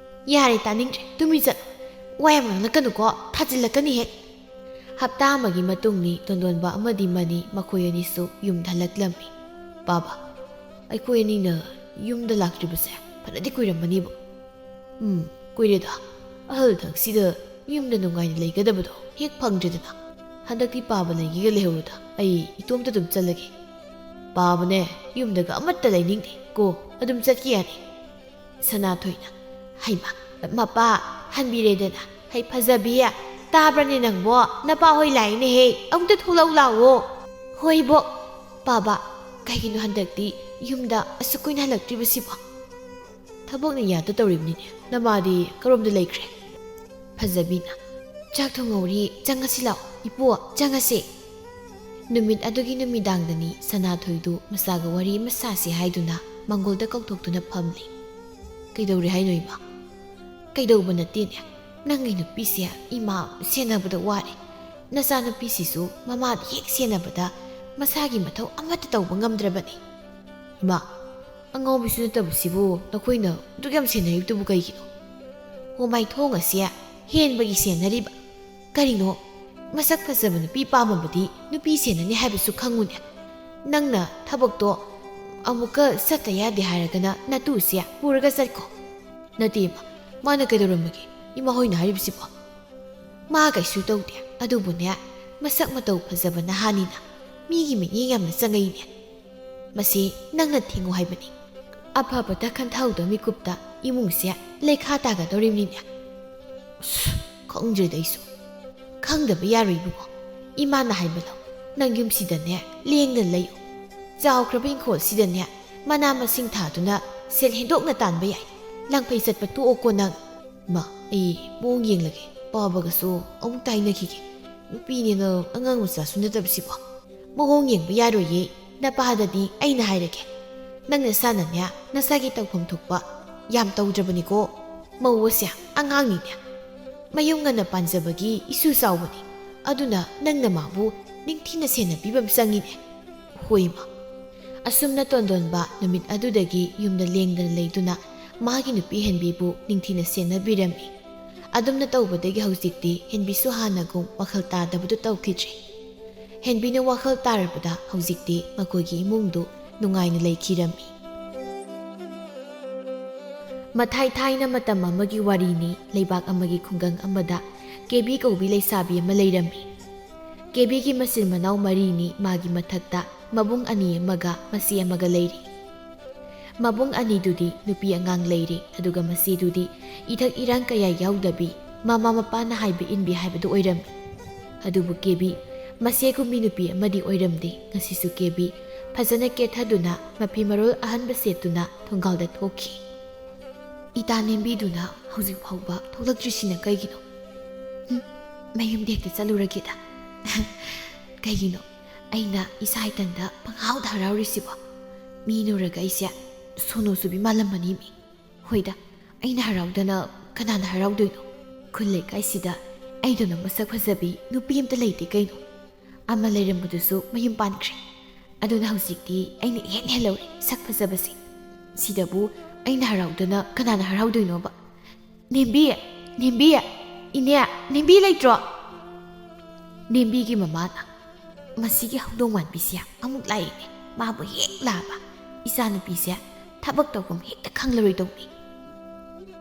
ꯌꯥꯔꯦ ꯇꯥꯅꯤꯡꯗ꯭ꯔꯦ ꯇꯨꯃꯤ ꯆꯠꯂꯣ ꯋꯥ ꯌꯥꯝ ꯉꯥꯡꯂꯛꯀꯅꯨꯀꯣ ꯊꯥꯖꯤꯜꯂꯛꯀꯅꯤ ꯍꯦꯛ ꯍꯞꯇꯥ ꯑꯃꯒꯤ ꯃꯇꯨꯡꯅꯤ ꯇꯣꯟꯗꯣꯟꯕ ꯑꯃꯗꯤ ꯃꯅꯤ ꯃꯈꯣꯏ ꯑꯅꯤꯁꯨ ꯌꯨꯝꯗ ꯍꯜꯂꯛꯂꯝꯃꯤ ꯄꯥꯕ ꯑꯩꯈꯣꯏ ꯑꯅꯤꯅ ꯌꯨꯝꯗ ꯂꯥꯛꯇ꯭ꯔꯤꯕꯁꯦ ꯐꯅꯗꯤ ꯀꯨꯏꯔꯝꯃꯅꯤꯕ ꯀꯨꯏꯔꯦꯗ ꯑꯍꯜꯊꯛꯁꯤꯗ ꯌꯨꯝꯗ ꯅꯨꯡꯉꯥꯏꯅ ꯂꯩꯒꯗꯕꯗꯣ ꯍꯦꯛ ꯐꯪꯗ꯭ꯔꯦꯗꯅ ꯍꯟꯗꯛꯇꯤ ꯄꯥꯕ ꯂꯩꯒꯦꯒ ꯂꯩꯍꯧꯔꯨꯗ ꯑꯩ ꯏꯇꯣꯝꯇ ꯑꯗꯨꯝ ꯆꯠꯂꯒꯦ ꯄꯥꯕꯅꯦ ꯌꯨꯝꯗꯒ ꯑꯃꯠꯇ ꯂꯩꯅꯤꯡꯗꯦ ꯀꯣ ꯑꯗꯨꯝ ꯆꯠꯈꯤ ꯌꯥꯅꯤ ꯁꯅꯥꯊꯣꯏꯅ ꯍꯩꯃ ꯃꯄꯥ ꯍꯟꯕꯤꯔꯦꯗꯅ ꯍꯩ ꯐꯖꯕꯤ ꯇꯥꯕ꯭ꯔꯅꯦ ꯅꯪꯕꯣ ꯅꯄꯥ ꯍꯣꯏ ꯂꯥꯛꯏꯅꯦꯍꯦ ꯑꯃꯨꯛꯇ ꯊꯣꯛꯂꯛꯎ ꯂꯥꯛꯑꯣ ꯍꯣꯏ ꯕꯣ ꯄꯥꯕ ꯀꯩꯒꯤꯅꯣ ꯍꯟꯗꯛꯇꯤ ꯌꯨꯝꯗ ꯑꯁꯨꯛ ꯀꯨꯏꯅ ꯍꯜꯂꯛꯇ꯭ꯔꯤꯕꯁꯤꯕꯣ ꯊꯕꯛꯅ ꯌꯥꯗ ꯇꯧꯔꯤꯕꯅꯤꯅꯦ ꯅꯃꯥꯗꯤ ꯀꯔꯣꯝꯗ ꯂꯩꯈ꯭ꯔꯦ ꯐꯖꯕꯤꯅ ꯆꯥꯛ ꯊꯣꯡꯍꯧꯔꯤ ꯆꯪꯉꯁꯤ ꯂꯥꯛꯑꯣ ꯏꯄꯨ ꯆꯪꯉꯁꯤ ꯅꯨꯃꯤꯠ ꯑꯗꯨꯒꯤ ꯅꯨꯃꯤꯗꯥꯡꯗꯅꯤ ꯁꯅꯥꯊꯣꯏꯗꯨ ꯃꯆꯥꯒ ꯋꯥꯔꯤ ꯑꯃ ꯁꯥꯁꯤ ꯍꯥꯏꯗꯨꯅ ꯃꯪꯒꯣꯜꯗ ꯀꯧꯊꯣꯛꯇꯨꯅ ꯐꯝꯂꯤ ꯀꯩꯗꯧꯔꯦ ꯍꯥꯏꯅꯣ ꯏꯃꯥ ꯀꯩꯗꯧꯕ ꯅꯠꯇꯦꯅꯦ ꯅꯪꯒꯤ ꯅꯨꯄꯤꯁꯦ ꯏꯃꯥ ꯁꯦꯟꯅꯕꯗ ꯋꯥꯔꯦ ꯅꯆꯥꯅꯨꯄꯤꯁꯤꯁꯨ ꯃꯃꯥꯗ ꯍꯦꯛ ꯁꯦꯟꯅꯕꯗ ꯃꯁꯥꯒꯤ ꯃꯊꯧ ꯑꯃꯠꯇ ꯇꯧꯕ ꯉꯝꯗ꯭ꯔꯕꯅꯤ ꯏꯃꯥ ꯑꯉꯥꯎꯕꯤꯁꯨ ꯅꯠꯇꯕꯁꯤꯕꯨ ꯅꯈꯣꯏꯅ ꯑꯗꯨꯛ ꯌꯥꯝ ꯁꯦꯟꯅꯔꯤꯕꯗꯨꯕꯨ ꯀꯩꯒꯤꯅꯣ ꯍꯣꯃꯥꯏꯊꯣꯡ ꯑꯁꯤ ꯍꯦꯟꯕꯒꯤ ꯁꯦꯟꯅꯔꯤꯕ ꯀꯔꯤꯅꯣ ꯃꯁꯛ ꯐꯖꯕ ꯅꯨꯄꯤ ꯄꯥꯝꯃꯕꯗꯤ ꯅꯨꯄꯤ ꯁꯦꯟꯅꯅꯤ ꯍꯥꯏꯕꯁꯨ ꯈꯪꯉꯨꯅꯦ ꯅꯪꯅ ꯊꯕꯛꯇꯣ ꯑꯃꯨꯛꯀ ꯆꯠꯇ ꯌꯥꯗꯦ ꯍꯥꯏꯔꯒꯅ ꯅꯇꯨꯁꯦ ꯄꯨꯔꯒ ꯆꯠꯀꯣ ꯅꯠꯇꯦ ꯏꯃꯥ ꯃꯥꯅ ꯀꯩꯗꯧꯔꯝꯃꯒꯦ ꯏꯃꯥ ꯍꯣꯏꯅ ꯍꯥꯏꯔꯤꯕꯁꯤꯕꯣ ꯃꯥ ꯀꯩꯁꯨ ꯇꯧꯗꯦ ꯑꯗꯨꯕꯨꯅꯦ ꯃꯁꯛ ꯃꯇꯧ ꯐꯖꯕ ꯅꯍꯥꯅꯤꯅ ꯃꯤꯒꯤ ꯃꯤꯠꯌꯦꯡ ꯌꯥꯝꯅ ꯆꯪꯉꯛꯏꯅꯦ ꯃꯁꯤ ꯅꯪꯅ ꯊꯤꯡꯉꯨ ꯍꯥꯏꯕꯅꯤ ꯑꯐꯕꯇ ꯈꯟꯊꯍꯧꯗꯕ ꯃꯤꯀꯨꯞꯇ ꯏꯃꯨꯡꯁꯦ ꯂꯩꯈꯥ ꯇꯥꯒꯗꯧꯔꯤꯕꯅꯤꯅꯦ ꯈꯪꯗ꯭ꯔꯦꯗ ꯑꯩꯁꯨ ꯈꯪꯗꯕ ꯌꯥꯔꯣꯏ ꯏꯕꯨꯡꯉꯣ ꯏꯃꯥꯅ ꯍꯥꯏꯕ ꯂꯧ ꯅꯪ ꯌꯨꯝꯁꯤꯗꯅꯦ ꯂꯦꯡꯗꯅ ꯂꯩꯌꯨ ꯆꯥꯎꯈ꯭ꯔꯕ ꯏꯪꯈꯣꯜꯁꯤꯗꯅꯦ ꯃꯅꯥ ꯃꯁꯤꯡ ꯊꯥꯗꯨꯅ ꯁꯦꯜ ꯍꯦꯟꯗꯣꯛꯅ ꯇꯥꯟꯕ ꯌꯥꯏ ꯂꯪꯐꯩ ꯆꯠꯄ ꯇꯣꯛꯑꯣꯀꯣ ꯅꯪ ꯃꯥ ꯑꯩ ꯃꯑꯣꯡ ꯌꯦꯡꯂꯒꯦ ꯄꯥꯕꯒꯁꯨ ꯑꯃꯨꯛ ꯇꯥꯏꯅꯈꯤꯒꯦ ꯅꯨꯄꯤꯅꯦꯅ ꯑꯉꯥꯡ ꯃꯆꯥꯁꯨ ꯅꯠꯇꯕꯁꯤꯕꯣ ꯃꯑꯣꯡ ꯌꯦꯡꯕ ꯌꯥꯔꯣꯏꯌꯦ ꯅꯄꯥꯗꯗꯤ ꯑꯩꯅ ꯍꯥꯏꯔꯒꯦ ꯅꯪ ꯅꯁꯥꯅꯅꯦ ꯅꯁꯥꯒꯤ ꯇꯧꯐꯝ ꯊꯣꯛꯄ ꯌꯥꯝ ꯇꯧꯗ꯭ꯔꯕꯅꯤꯀꯣ ꯃꯧ ꯑꯁꯦ ꯑꯉꯥꯡꯅꯤꯅꯦ ꯃꯌꯨꯝ ꯉꯟꯅ ꯄꯥꯟꯖꯕꯒꯤ ꯏꯁꯨ ꯆꯥꯎꯕꯅꯤ ꯑꯗꯨꯅ ꯅꯪꯅ ꯃꯥꯕꯨ ꯅꯤꯡꯊꯤꯅ ꯁꯦꯟꯅꯕꯤꯕ ꯆꯪꯉꯤꯅꯦ ꯍꯣꯏ ꯃꯥ ꯑꯁꯨꯝꯅ ꯇꯣꯟꯗꯣꯟꯕ ꯅꯨꯃꯤꯠ ꯑꯗꯨꯗꯒꯤ ꯌꯨꯝꯗ ꯂꯦꯡꯗꯅ ꯂꯩꯗꯨꯅ ꯃꯥꯒꯤ ꯅꯨꯄꯤ ꯍꯦꯟꯕꯤꯕꯨ ꯅꯤꯡꯊꯤꯅ ꯁꯦꯟꯅꯕꯤꯔꯝꯃꯤ ꯑꯗꯨꯝꯅ ꯇꯧꯕꯗꯒꯤ ꯍꯧꯖꯤꯛꯇꯤ ꯍꯦꯟꯕꯤꯁꯨ ꯍꯥꯟꯅꯒꯨꯝ ꯋꯥꯈꯜ ꯇꯥꯗꯕꯗꯨ ꯇꯧꯈꯤꯗ꯭ꯔꯦ ꯍꯦꯟꯕꯤꯅ ꯋꯥꯈꯜ ꯇꯥꯔꯕꯗ ꯍꯧꯖꯤꯛꯇꯤ ꯃꯈꯣꯏꯒꯤ ꯏꯃꯨꯡꯗꯨ ꯅꯨꯡꯉꯥꯏꯅ ꯂꯩꯈꯤꯔꯝꯃꯤ ꯃꯊꯥꯏ ꯊꯥꯏꯅ ꯃꯇꯝ ꯑꯃꯒꯤ ꯋꯥꯔꯤꯅꯤ ꯂꯩꯕꯥꯛ ꯑꯃꯒꯤ ꯈꯨꯡꯒꯪ ꯑꯃꯗ ꯀꯦꯕꯤ ꯀꯧꯕꯤ ꯂꯩꯁꯥꯕꯤ ꯑꯃ ꯂꯩꯔꯝꯃꯤ ꯀꯦꯕꯤꯒꯤ ꯃꯆꯤꯟ ꯃꯅꯥꯎ ꯃꯔꯤꯅꯤ ꯃꯥꯒꯤ ꯃꯊꯛꯇ ꯃꯕꯨꯡ ꯑꯅꯤ ꯑꯃꯒ ꯃꯆꯦ ꯑꯃꯒ ꯂꯩꯔꯤ ꯃꯕꯨꯡ ꯑꯅꯤꯗꯨꯗꯤ ꯅꯨꯄꯤ ꯑꯉꯥꯡ ꯂꯩꯔꯤ ꯑꯗꯨꯒ ꯃꯆꯦꯗꯨꯗꯤ ꯏꯊꯛ ꯏꯔꯥꯡ ꯀꯌꯥ ꯌꯥꯎꯗꯕꯤ ꯃꯃꯥ ꯃꯄꯥꯅ ꯍꯥꯏꯕ ꯏꯟꯕꯤ ꯍꯥꯏꯕꯗꯨ ꯑꯣꯏꯔꯝꯃꯤ ꯑꯗꯨꯕꯨ ꯀꯦꯕꯤ ꯃꯆꯦꯒꯨꯝꯕꯤ ꯅꯨꯄꯤ ꯑꯃꯗꯤ ꯑꯣꯏꯔꯝꯗꯦ ꯉꯁꯤꯁꯨ ꯀꯦꯕꯤ ꯐꯖꯅ ꯀꯦꯊꯗꯨꯅ ꯃꯐꯤ ꯃꯔꯣꯜ ꯑꯍꯟꯕ ꯁꯦꯠꯇꯨꯅ ꯊꯣꯡꯒꯥꯜꯗ ꯊꯣꯛꯈꯤ ꯏꯇꯥ ꯅꯦꯝꯕꯤꯗꯨꯅ ꯍꯧꯖꯤꯛ ꯐꯥꯎꯕ ꯊꯣꯛꯂꯛꯇ꯭ꯔꯤꯁꯤꯅ ꯀꯩꯒꯤꯅꯣ ꯃꯌꯨꯝꯗ ꯍꯦꯛꯇ ꯆꯠꯂꯨꯔꯒꯦꯗ ꯀꯩꯒꯤꯅꯣ ꯑꯩꯅ ꯏꯁꯥ ꯏꯊꯟꯗ ꯄꯪꯍꯥꯎꯗ ꯍꯔꯥꯎꯔꯤꯁꯤꯕꯣ ꯃꯤꯅ ꯎꯔꯒ ꯑꯩꯁꯦ ꯁꯣꯅꯣ ꯆꯨꯕꯤ ꯃꯥꯜꯂꯝꯃꯅꯤ ꯃꯤ ꯍꯣꯏꯗ ꯑꯩꯅ ꯍꯔꯥꯎꯗꯅ ꯀꯅꯥꯅ ꯍꯔꯥꯎꯗꯣꯏꯅꯣ ꯈꯨꯜ ꯂꯩꯀꯥꯏꯁꯤꯗ ꯑꯩꯗꯨꯅ ꯃꯁꯛ ꯐꯖꯕꯤ ꯅꯨꯄꯤ ꯑꯝꯇ ꯂꯩꯇꯦ ꯀꯩꯅꯣ ꯑꯃ ꯂꯩꯔꯝꯕꯗꯨꯁꯨ ꯃꯌꯨꯝ ꯄꯥꯟꯈ꯭ꯔꯦ ꯑꯗꯨꯅ ꯍꯧꯖꯤꯛꯇꯤ ꯑꯩꯅ ꯏꯍꯦꯟ ꯍꯦꯜꯍꯧꯔꯦ ꯁꯛ ꯐꯖꯕꯁꯤ ꯁꯤꯗꯕꯨ ꯑꯩꯅ ꯍꯔꯥꯎꯗꯅ ꯀꯅꯥꯅ ꯍꯔꯥꯎꯗꯣꯏꯅꯣꯕ ꯅꯦꯝꯕꯤ ꯅꯦꯝꯕꯤ ꯏꯅꯦ ꯅꯦꯝꯕꯤ ꯂꯩꯇ꯭ꯔꯣ ꯅꯦꯝꯕꯤꯒꯤ ꯃꯃꯥꯅ ꯃꯁꯤꯒꯤ ꯍꯧꯗꯣꯡ ꯃꯥꯟꯕꯤꯁꯦ ꯑꯃꯨꯛ ꯂꯥꯛꯏꯅꯦ ꯃꯥꯕꯨ ꯍꯦꯛ ꯂꯥꯛꯑꯕ ꯏꯆꯥꯅꯨꯄꯤꯁꯦ ꯊꯕꯛ ꯇꯧꯐꯝ ꯍꯦꯛꯇ ꯈꯪꯂꯔꯣꯏꯗꯧꯅꯤ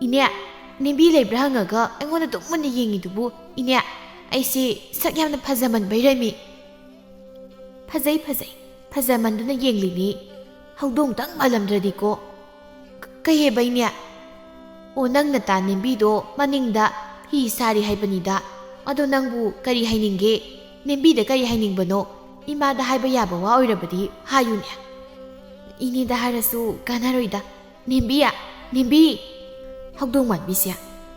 ꯏꯅꯦ ꯅꯦꯝꯕꯤ ꯂꯩꯕ꯭ꯔꯥ ꯍꯪꯉꯒ ꯑꯩꯉꯣꯟꯗ ꯑꯗꯨꯝ ꯃꯨꯟꯅ ꯌꯦꯡꯉꯤꯗꯨꯕꯨ ꯏꯅꯦ ꯑꯩꯁꯤ ꯁꯛ ꯌꯥꯝꯅ ꯐꯖꯃꯟꯕꯩꯔꯃꯤ ꯐꯖꯩ ꯐꯖꯃꯟꯗꯨꯅ ꯌꯦꯡꯂꯤꯅꯤ ꯍꯧꯗꯣꯡꯇꯪ ꯃꯥꯜꯂꯝꯗ꯭ꯔꯗꯤꯀꯣ ꯀꯩꯍꯦꯕ ꯏꯅꯦ ꯑꯣ ꯅꯪ ꯅꯇꯥ ꯅꯦꯝꯕꯤꯗꯣ ꯃꯅꯤꯡꯗ ꯍꯤ ꯁꯥꯔꯤ ꯍꯥꯏꯕꯅꯤꯗ ꯑꯗꯣ ꯅꯪꯕꯨ ꯀꯔꯤ ꯍꯥꯏꯅꯤꯡꯒꯦ ꯅꯦꯝꯕꯤꯗ ꯀꯔꯤ ꯍꯥꯏꯅꯤꯡꯕꯅꯣꯏꯃꯥꯗ ꯍꯥꯏꯕ ꯌꯥꯕ ꯋꯥ ꯑꯣꯏꯔꯕꯗꯤ ꯍꯥꯏꯌꯨꯅꯦ ꯏꯅꯦꯗ ꯍꯥꯏꯔꯁꯨ ꯀꯥꯟꯅꯔꯣꯏꯗ ꯅꯦꯝꯕꯤ ꯍꯧꯗꯣꯡ ꯃꯥꯟꯕꯤꯁꯦ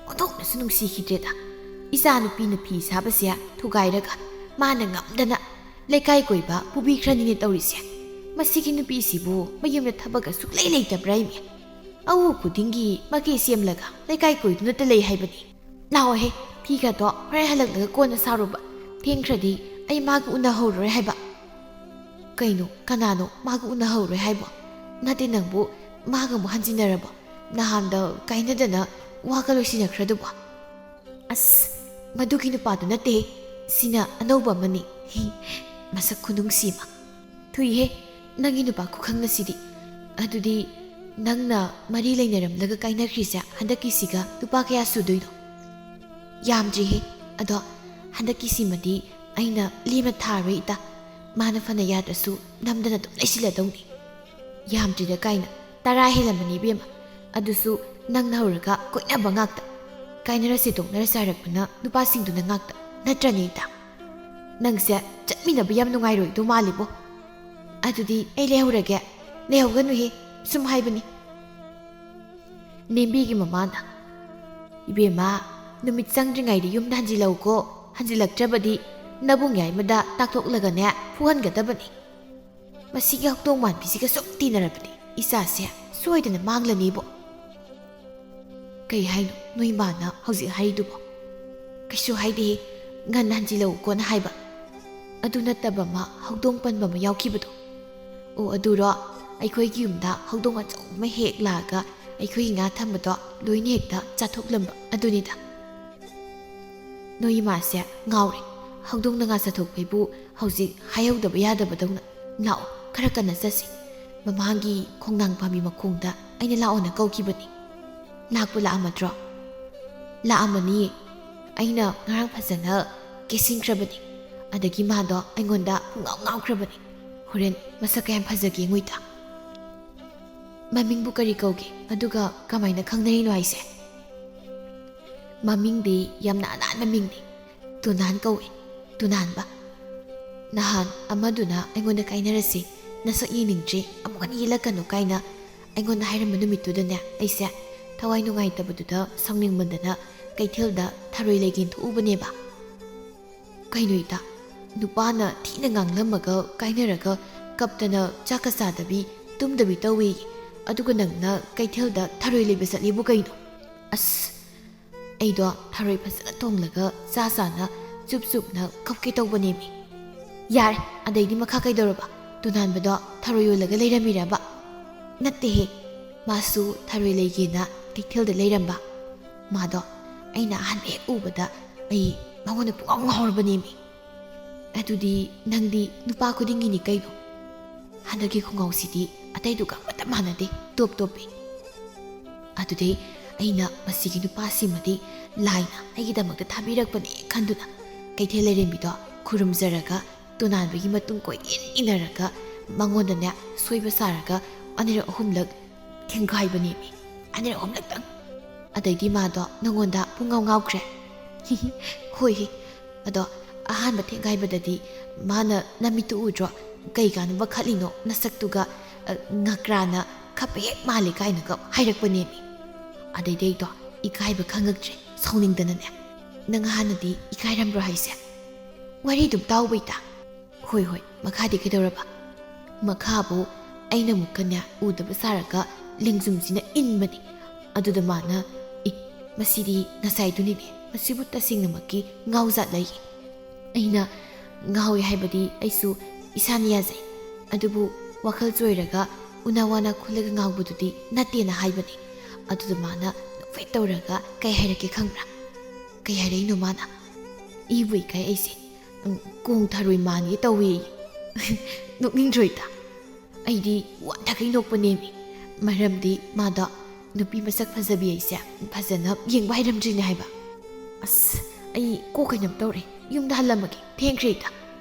ꯑꯣꯟꯊꯣꯛꯅꯁꯨ ꯅꯨꯡꯁꯤꯈꯤꯗ꯭ꯔꯦꯗ ꯏꯆꯥꯅꯨꯄꯤꯅ ꯐꯤ ꯁꯥꯕꯁꯦ ꯊꯨꯒꯥꯏꯔꯒ ꯃꯥꯅ ꯉꯝꯗꯅ ꯂꯩꯀꯥꯏ ꯀꯣꯏꯕ ꯄꯨꯕꯤꯈ꯭ꯔꯅꯤꯅꯦ ꯇꯧꯔꯤꯁꯦ ꯃꯁꯤꯒꯤ ꯅꯨꯄꯤꯁꯤꯕꯨ ꯃꯌꯨꯝꯗ ꯊꯕꯛꯀ ꯁꯨꯛꯂꯩ ꯂꯩꯇꯕ꯭ꯔꯥ ꯏꯃꯦ ꯑꯋꯨ ꯈꯨꯗꯤꯡꯒꯤ ꯃꯀꯦ ꯁꯦꯝꯂꯒ ꯂꯩꯀꯥꯏ ꯀꯣꯏꯗꯨꯅꯇ ꯂꯩ ꯍꯥꯏꯕꯅꯤ ꯂꯥꯛꯑꯣꯍꯦ ꯐꯤꯒꯗꯣ ꯍꯣꯔꯦꯟ ꯍꯜꯂꯛꯂꯒ ꯀꯣꯟꯅ ꯁꯥꯔꯨꯕ ꯊꯦꯡꯈ꯭ꯔꯗꯤ ꯑꯩ ꯃꯥꯒ ꯎꯅꯍꯧꯔꯣꯏ ꯍꯥꯏꯕ ꯀꯩꯅꯣ ꯀꯅꯥꯅꯣ ꯃꯥꯒ ꯎꯅꯍꯧꯔꯣꯏ ꯍꯥꯏꯕꯣ ꯅꯠꯇꯦ ꯅꯪꯕꯨ ꯃꯥꯒ ꯑꯃꯨꯛ ꯍꯟꯖꯤꯟꯅꯔꯕꯣ ꯅꯍꯥꯟꯗ ꯀꯥꯏꯅꯗꯅ ꯋꯥꯒ ꯂꯣꯏꯁꯤꯟꯅꯈ꯭ꯔꯗꯨꯕꯣ ꯑꯁ ꯃꯗꯨꯒꯤ ꯅꯨꯄꯥꯗꯨ ꯅꯠꯇꯦ ꯁꯤꯅ ꯑꯅꯧꯕ ꯑꯃꯅꯤ ꯃꯁꯛ ꯈꯨꯅꯨꯡꯁꯤꯃ ꯊꯨꯏꯍꯦ ꯅꯪꯒꯤ ꯅꯨꯄꯥ ꯈꯨꯈꯪꯅꯁꯤꯗꯤ ꯑꯗꯨꯗꯤ ꯅꯪꯅ ꯃꯔꯤ ꯂꯩꯅꯔꯝꯂꯒ ꯀꯥꯏꯅꯈ꯭ꯔꯤꯁꯦ ꯍꯟꯗꯛꯀꯤꯁꯤꯒ ꯅꯨꯄꯥ ꯀꯌꯥ ꯁꯨꯗꯣꯏꯅꯣ ꯌꯥꯝꯗ꯭ꯔꯤꯍꯦ ꯑꯗꯣ ꯍꯟꯗꯛꯀꯤꯁꯤꯃꯗꯤ ꯑꯩꯅ ꯂꯦꯝꯅ ꯊꯥꯔꯣꯏ ꯏꯇꯥ ꯃꯥꯅ ꯐꯅ ꯌꯥꯗ꯭ꯔꯁꯨ ꯅꯝꯗꯅ ꯑꯗꯨꯝ ꯂꯩꯁꯤꯜꯂꯗꯧꯅꯤ ꯌꯥꯝꯗ꯭ꯔꯤꯗ ꯀꯥꯏꯅ 10 ꯍꯦꯜꯂꯝꯃꯅꯤ ꯏꯕꯦꯝꯃ ꯑꯗꯨꯁꯨ ꯅꯪꯅ ꯍꯧꯔꯒ ꯀꯣꯏꯅꯕ ꯉꯥꯛꯇ ꯀꯥꯏꯅꯔꯁꯤ ꯇꯣꯛꯅꯔꯁꯤ ꯍꯥꯏꯔꯛꯄꯅ ꯅꯨꯄꯥꯁꯤꯡꯗꯨꯅ ꯉꯥꯛꯇ ꯅꯠꯇ꯭ꯔꯅꯦ ꯏꯇꯥ ꯅꯪꯁꯦ ꯆꯠꯃꯤꯟꯅꯕ ꯌꯥꯝ ꯅꯨꯡꯉꯥꯏꯔꯣꯏꯗꯧ ꯃꯥꯜꯂꯤꯕꯣ ꯑꯗꯨꯗꯤ ꯑꯩ ꯂꯩꯍꯧꯔꯒꯦ ꯂꯩꯍꯧꯒꯅꯨꯍꯦ ꯁꯨꯝ ꯍꯥꯏꯕꯅꯤ ꯅꯦꯝꯕꯤꯒꯤ ꯃꯃꯥꯅ ꯏꯕꯦꯝꯃ ꯅꯨꯃꯤꯠ ꯆꯪꯗ꯭ꯔꯤꯉꯩꯗ ꯌꯨꯝꯗ ꯍꯟꯖꯤꯜꯂꯧꯀꯣ ꯍꯟꯖꯤꯜꯂꯛꯇ꯭ꯔꯕꯗꯤ ꯅꯕꯨꯡ ꯌꯥꯏꯃꯗ ꯇꯥꯛꯊꯣꯛꯂꯒꯅꯦ ꯐꯨꯍꯟꯒꯗꯕꯅꯤ ꯃꯁꯤꯒꯤ ꯍꯧꯗꯣꯡ ꯃꯥꯟꯕꯤꯁꯤꯒ ꯁꯨꯝ ꯇꯤꯟꯅꯔꯕꯗꯤ ꯏꯆꯥꯁꯦ ꯁꯣꯏꯗꯅ ꯃꯥꯡꯂꯅꯤꯕꯣ ꯀꯩ ꯍꯥꯏꯅꯣ ꯅꯣꯏ ꯃꯥꯅ ꯍꯧꯖꯤꯛ ꯍꯥꯏꯔꯤꯗꯨꯕꯣ ꯀꯩꯁꯨ ꯍꯥꯏꯗꯦ ꯉꯟꯅ ꯍꯟꯖꯤꯜꯂꯧꯀꯣꯅ ꯍꯥꯏꯕ ꯑꯗꯨ ꯅꯠꯇꯕ ꯑꯃ ꯍꯧꯗꯣꯡ ꯄꯟꯕ ꯑꯃ ꯌꯥꯎꯈꯤꯕꯗꯣ ꯑꯣ ꯑꯗꯨꯔꯣ ꯑꯩꯈꯣꯏꯒꯤ ꯌꯨꯝꯗ ꯍꯧꯗꯣꯡ ꯑꯆꯧꯕ ꯑꯃ ꯍꯦꯛ ꯂꯥꯛꯑꯒ ꯑꯩꯈꯣꯏꯒꯤ ꯉꯥ ꯊꯝꯕꯗꯣ ꯂꯣꯏꯅ ꯍꯦꯛꯇ ꯆꯥꯊꯣꯛꯂꯝꯕ ꯑꯗꯨꯅꯤꯗ ꯅꯣꯏ ꯏꯃꯥꯁꯦ ꯉꯥꯎꯔꯦ ꯍꯧꯗꯣꯡꯅ ꯉꯥ ꯆꯥꯊꯣꯛꯄꯩꯕꯨ ꯍꯧꯖꯤꯛ ꯍꯥꯏꯍꯧꯗꯕ ꯌꯥꯗꯕꯗꯧꯅ ꯂꯥꯛꯑꯣ ꯈꯔ ꯀꯟꯅ ꯆꯠꯁꯤ ꯃꯃꯥꯡꯒꯤ ꯈꯣꯡꯅꯥꯡ ꯄꯥꯝꯕꯤ ꯃꯈꯣꯡꯗ ꯑꯩꯅ ꯂꯥꯛꯑꯣꯅ ꯀꯧꯈꯤꯕꯅꯤ ꯂꯥꯛꯄ ꯂꯥꯛꯑꯝꯃꯗ꯭ꯔꯣ ꯂꯥꯛꯑꯝꯃꯅꯤꯌꯦ ꯑꯩꯅ ꯉꯔꯥꯡ ꯐꯖꯅ ꯀꯦꯁꯤꯟꯈ꯭ꯔꯕꯅꯤ ꯑꯗꯒꯤ ꯃꯥꯗꯣ ꯑꯩꯉꯣꯟꯗ ꯄꯨꯡꯉꯥꯎ ꯉꯥꯎꯈ꯭ꯔꯕꯅꯤ ꯍꯣꯔꯦꯟ ꯃꯁꯛ ꯀꯌꯥꯝ ꯐꯖꯒꯦ ꯉꯨꯏꯇ ꯃꯃꯤꯡꯕꯨ ꯀꯔꯤ ꯀꯧꯒꯦ ꯑꯗꯨꯒ ꯀꯃꯥꯏꯅ ꯈꯪꯅꯔꯤꯅꯣ ꯍꯥꯏꯁꯦ ꯃꯃꯤꯡꯗꯤ ꯌꯥꯝꯅ ꯑꯅꯥꯟꯕ ꯃꯤꯡꯅꯤ ꯇꯨꯅꯥꯟ ꯀꯧꯏ ꯇꯨꯅꯥꯟꯕ ꯅꯍꯥꯟ ꯑꯃꯗꯨꯅ ꯑꯩꯉꯣꯟꯗ ꯀꯥꯏꯅꯔꯁꯤ ꯅꯁꯛ ꯌꯦꯡꯅꯤꯡꯗ꯭ꯔꯤ ꯑꯃꯨꯛ ꯍꯟꯅ ꯌꯦꯜꯂꯛꯀꯅꯨ ꯀꯥꯏꯅ ꯑꯩꯉꯣꯟꯗ ꯍꯥꯏꯔꯝꯕ ꯅꯨꯃꯤꯠꯇꯨꯗꯅꯦ ꯑꯩꯁꯦ ꯊꯋꯥꯏ ꯅꯨꯡꯉꯥꯏꯇꯕꯗꯨꯗ ꯁꯥꯎꯅꯤꯡꯃꯟꯗꯅ ꯀꯩꯊꯦꯜꯗ ꯊꯔꯣꯏ ꯂꯩꯒꯦꯅ ꯊꯣꯛꯎꯕꯅꯦꯕ ꯀꯩꯅꯣ ꯏꯇꯥ ꯅꯨꯄꯥꯅ ꯊꯤꯅ ꯉꯥꯡꯂꯝꯃꯒ ꯀꯥꯏꯅꯔꯒ ꯀꯞꯇꯅ ꯆꯥꯛꯀ ꯆꯥꯗꯕꯤ ꯇꯨꯝꯗꯕꯤ ꯇꯧꯏ ꯑꯗꯨꯒ ꯅꯪꯅ ꯀꯩꯊꯦꯜꯗ ꯊꯔꯣꯏ ꯂꯩꯕ ꯆꯠꯂꯤꯕꯨ ꯀꯩꯅꯣ ꯑꯁ ꯑꯩꯗꯣ ꯊꯔꯣꯏ ꯐꯖꯅ ꯊꯣꯡꯂꯒ ꯆꯥꯅ ꯆꯨꯞ ꯆꯨꯞꯅ ꯀꯞꯀꯦ ꯇꯧꯕꯅꯦꯃꯤ ꯌꯥꯔꯦ ꯑꯗꯩꯗꯤ ꯃꯈꯥ ꯀꯩꯗꯧꯔꯕ ꯇꯨꯅꯥꯟꯕꯗꯣ ꯊꯔꯣꯏ ꯌꯣꯜꯂꯒ ꯂꯩꯔꯝꯃꯤꯔꯕ ꯅꯠꯇꯦꯍꯦ ꯃꯥꯁꯨ ꯊꯔꯣꯏ ꯂꯩꯒꯦꯅ ꯀꯩꯊꯦꯜꯗ ꯂꯩꯔꯝꯕ ꯃꯥꯗꯣ ꯑꯩꯅ ꯑꯍꯥꯟꯕ ꯍꯦꯛ ꯎꯕꯗ ꯑꯩ ꯃꯉꯣꯟꯗ ꯄꯨꯡꯉꯥꯎ ꯉꯥꯎꯔꯕꯅꯦꯃꯤ ꯑꯗꯨꯗꯤ ꯅꯪꯗꯤ ꯅꯨꯄꯥ ꯈꯨꯗꯤꯡꯒꯤꯅꯤ ꯀꯩꯅꯣ ꯍꯟꯗꯛꯀꯤ ꯈꯣꯡꯒ꯭ꯔꯥꯎꯁꯤꯗꯤ ꯑꯇꯩꯗꯨꯒ ꯑꯃꯠꯇ ꯃꯥꯟꯅꯗꯦ ꯇꯣꯞ ꯇꯣꯞꯄꯤ ꯑꯗꯨꯗꯩ ꯑꯩꯅ ꯃꯁꯤꯒꯤ ꯅꯨꯄꯥꯁꯤꯃꯗꯤ ꯂꯥꯏꯅ ꯑꯩꯒꯤꯗꯃꯛꯇ ꯊꯥꯕꯤꯔꯛꯄꯅꯦ ꯈꯟꯗꯨꯅ ꯀꯩꯊꯦꯜ ꯂꯩꯔꯦꯝꯕꯤꯗꯣ ꯈꯨꯔꯨꯝꯖꯔꯒ ꯇꯨꯅꯥꯟꯕꯒꯤ ꯃꯇꯨꯡ ꯀꯣꯏꯏꯟ ꯏꯟꯅꯔꯒ ꯃꯉꯣꯟꯗꯅꯦ ꯁꯣꯏꯕ ꯁꯥꯔꯒ 2-3 ꯊꯦꯡꯒꯥꯏꯕꯅꯦꯃꯤ 2-3ꯇꯪ ꯑꯗꯩꯗꯤ ꯃꯥꯗꯣ ꯅꯉꯣꯟꯗ ꯄꯨꯡꯉꯥꯎ ꯉꯥꯎꯈ꯭ꯔꯦ ꯍꯣꯏꯍꯦ ꯑꯗꯣ ꯑꯍꯥꯟꯕ ꯊꯦꯡꯒꯥꯏꯕꯗꯗꯤ ꯃꯥꯅ ꯅꯃꯤꯠꯇꯨ ꯎꯗ꯭ꯔꯣ ꯀꯩ ꯀꯥꯟꯅꯕ ꯈꯠꯂꯤꯅꯣ ꯅꯁꯛꯇꯨꯒ ꯉꯀ꯭ꯔꯥꯅ ꯈꯞꯄ ꯍꯦꯛ ꯃꯥꯜꯂꯤ ꯀꯥꯏꯅꯒ ꯍꯥꯏꯔꯛꯄꯅꯦꯃꯤ ꯑꯗꯩꯗꯩꯗꯣ ꯏꯀꯥꯏꯕ ꯈꯪꯉꯛꯇ꯭ꯔꯦ ꯁꯥꯎꯅꯤꯡꯗꯅꯅꯦ ꯅꯪ ꯍꯥꯟꯅꯗꯤ ꯏꯀꯥꯏꯔꯝꯕ꯭ꯔꯣ ꯍꯥꯏꯁꯦ ꯋꯥꯔꯤꯗꯨꯝ ꯇꯥꯎꯕꯩꯇ ꯍꯣꯏ ꯃꯈꯥꯗꯤ ꯀꯩꯗꯧꯔꯕ ꯃꯈꯥꯕꯨ ꯑꯩꯅ ꯑꯃꯨꯛꯀꯅꯦ ꯎꯗꯕ ꯁꯥꯔꯒ ꯂꯦꯡꯖꯨꯝꯁꯤꯅ ꯏꯟꯕꯅꯤ ꯑꯗꯨꯗ ꯃꯥꯅ ꯃꯁꯤꯗꯤ ꯉꯁꯥꯏꯗꯨꯅꯤꯅꯦ ꯃꯁꯤꯕꯨ ꯇꯁꯦꯡꯅꯃꯛꯀꯤ ꯉꯥꯎꯖꯥꯠ ꯂꯩ ꯑꯩꯅ ꯉꯥꯎꯏ ꯍꯥꯏꯕꯗꯤ ꯑꯩꯁꯨ ꯏꯁꯥꯅ ꯌꯥꯖꯩ ꯑꯗꯨꯕꯨ ꯋꯥꯈꯜ ꯆꯣꯏꯔꯒ ꯎꯅꯥ ꯋꯥꯅ ꯈꯨꯜꯂꯒ ꯉꯥꯎꯕꯗꯨꯗꯤ ꯅꯠꯇꯦꯅ ꯍꯥꯏꯕꯅꯤ ꯑꯗꯨꯗ ꯃꯥꯅ ꯅꯣꯛꯐꯦꯠ ꯇꯧꯔꯒ ꯀꯩ ꯍꯥꯏꯔꯛꯀꯦ ꯈꯪꯕ꯭ꯔꯥ ꯀꯩ ꯍꯥꯏꯔꯛꯏꯅꯣ ꯃꯥꯅ ꯏꯕꯨ ꯏꯀꯥꯏ ꯑꯩꯁꯦ ꯀꯣꯡ ꯊꯔꯣꯏ ꯃꯥꯟꯒꯦ ꯇꯧꯏ ꯅꯣꯛꯅꯤꯡꯗ꯭ꯔꯣꯏꯗ ꯑꯩꯗꯤ ꯋꯥꯟꯊꯈꯩ ꯅꯣꯛꯄꯅꯦꯃꯤ ꯃꯔꯝꯗꯤ ꯃꯥꯗꯣ ꯅꯨꯄꯤ ꯃꯁꯛ ꯐꯖꯕꯤ ꯑꯩꯁꯦ ꯐꯖꯅ ꯌꯦꯡꯕ ꯍꯩꯔꯝꯗ꯭ꯔꯤꯅꯦ ꯍꯥꯏꯕ ꯑꯁ ꯑꯩ ꯀꯣꯛ ꯀꯩꯅꯣꯝ ꯇꯧꯔꯦ ꯌꯨꯝꯗ ꯍꯜꯂꯝꯃꯒꯦ ꯊꯦꯡꯈ꯭ꯔꯦꯗ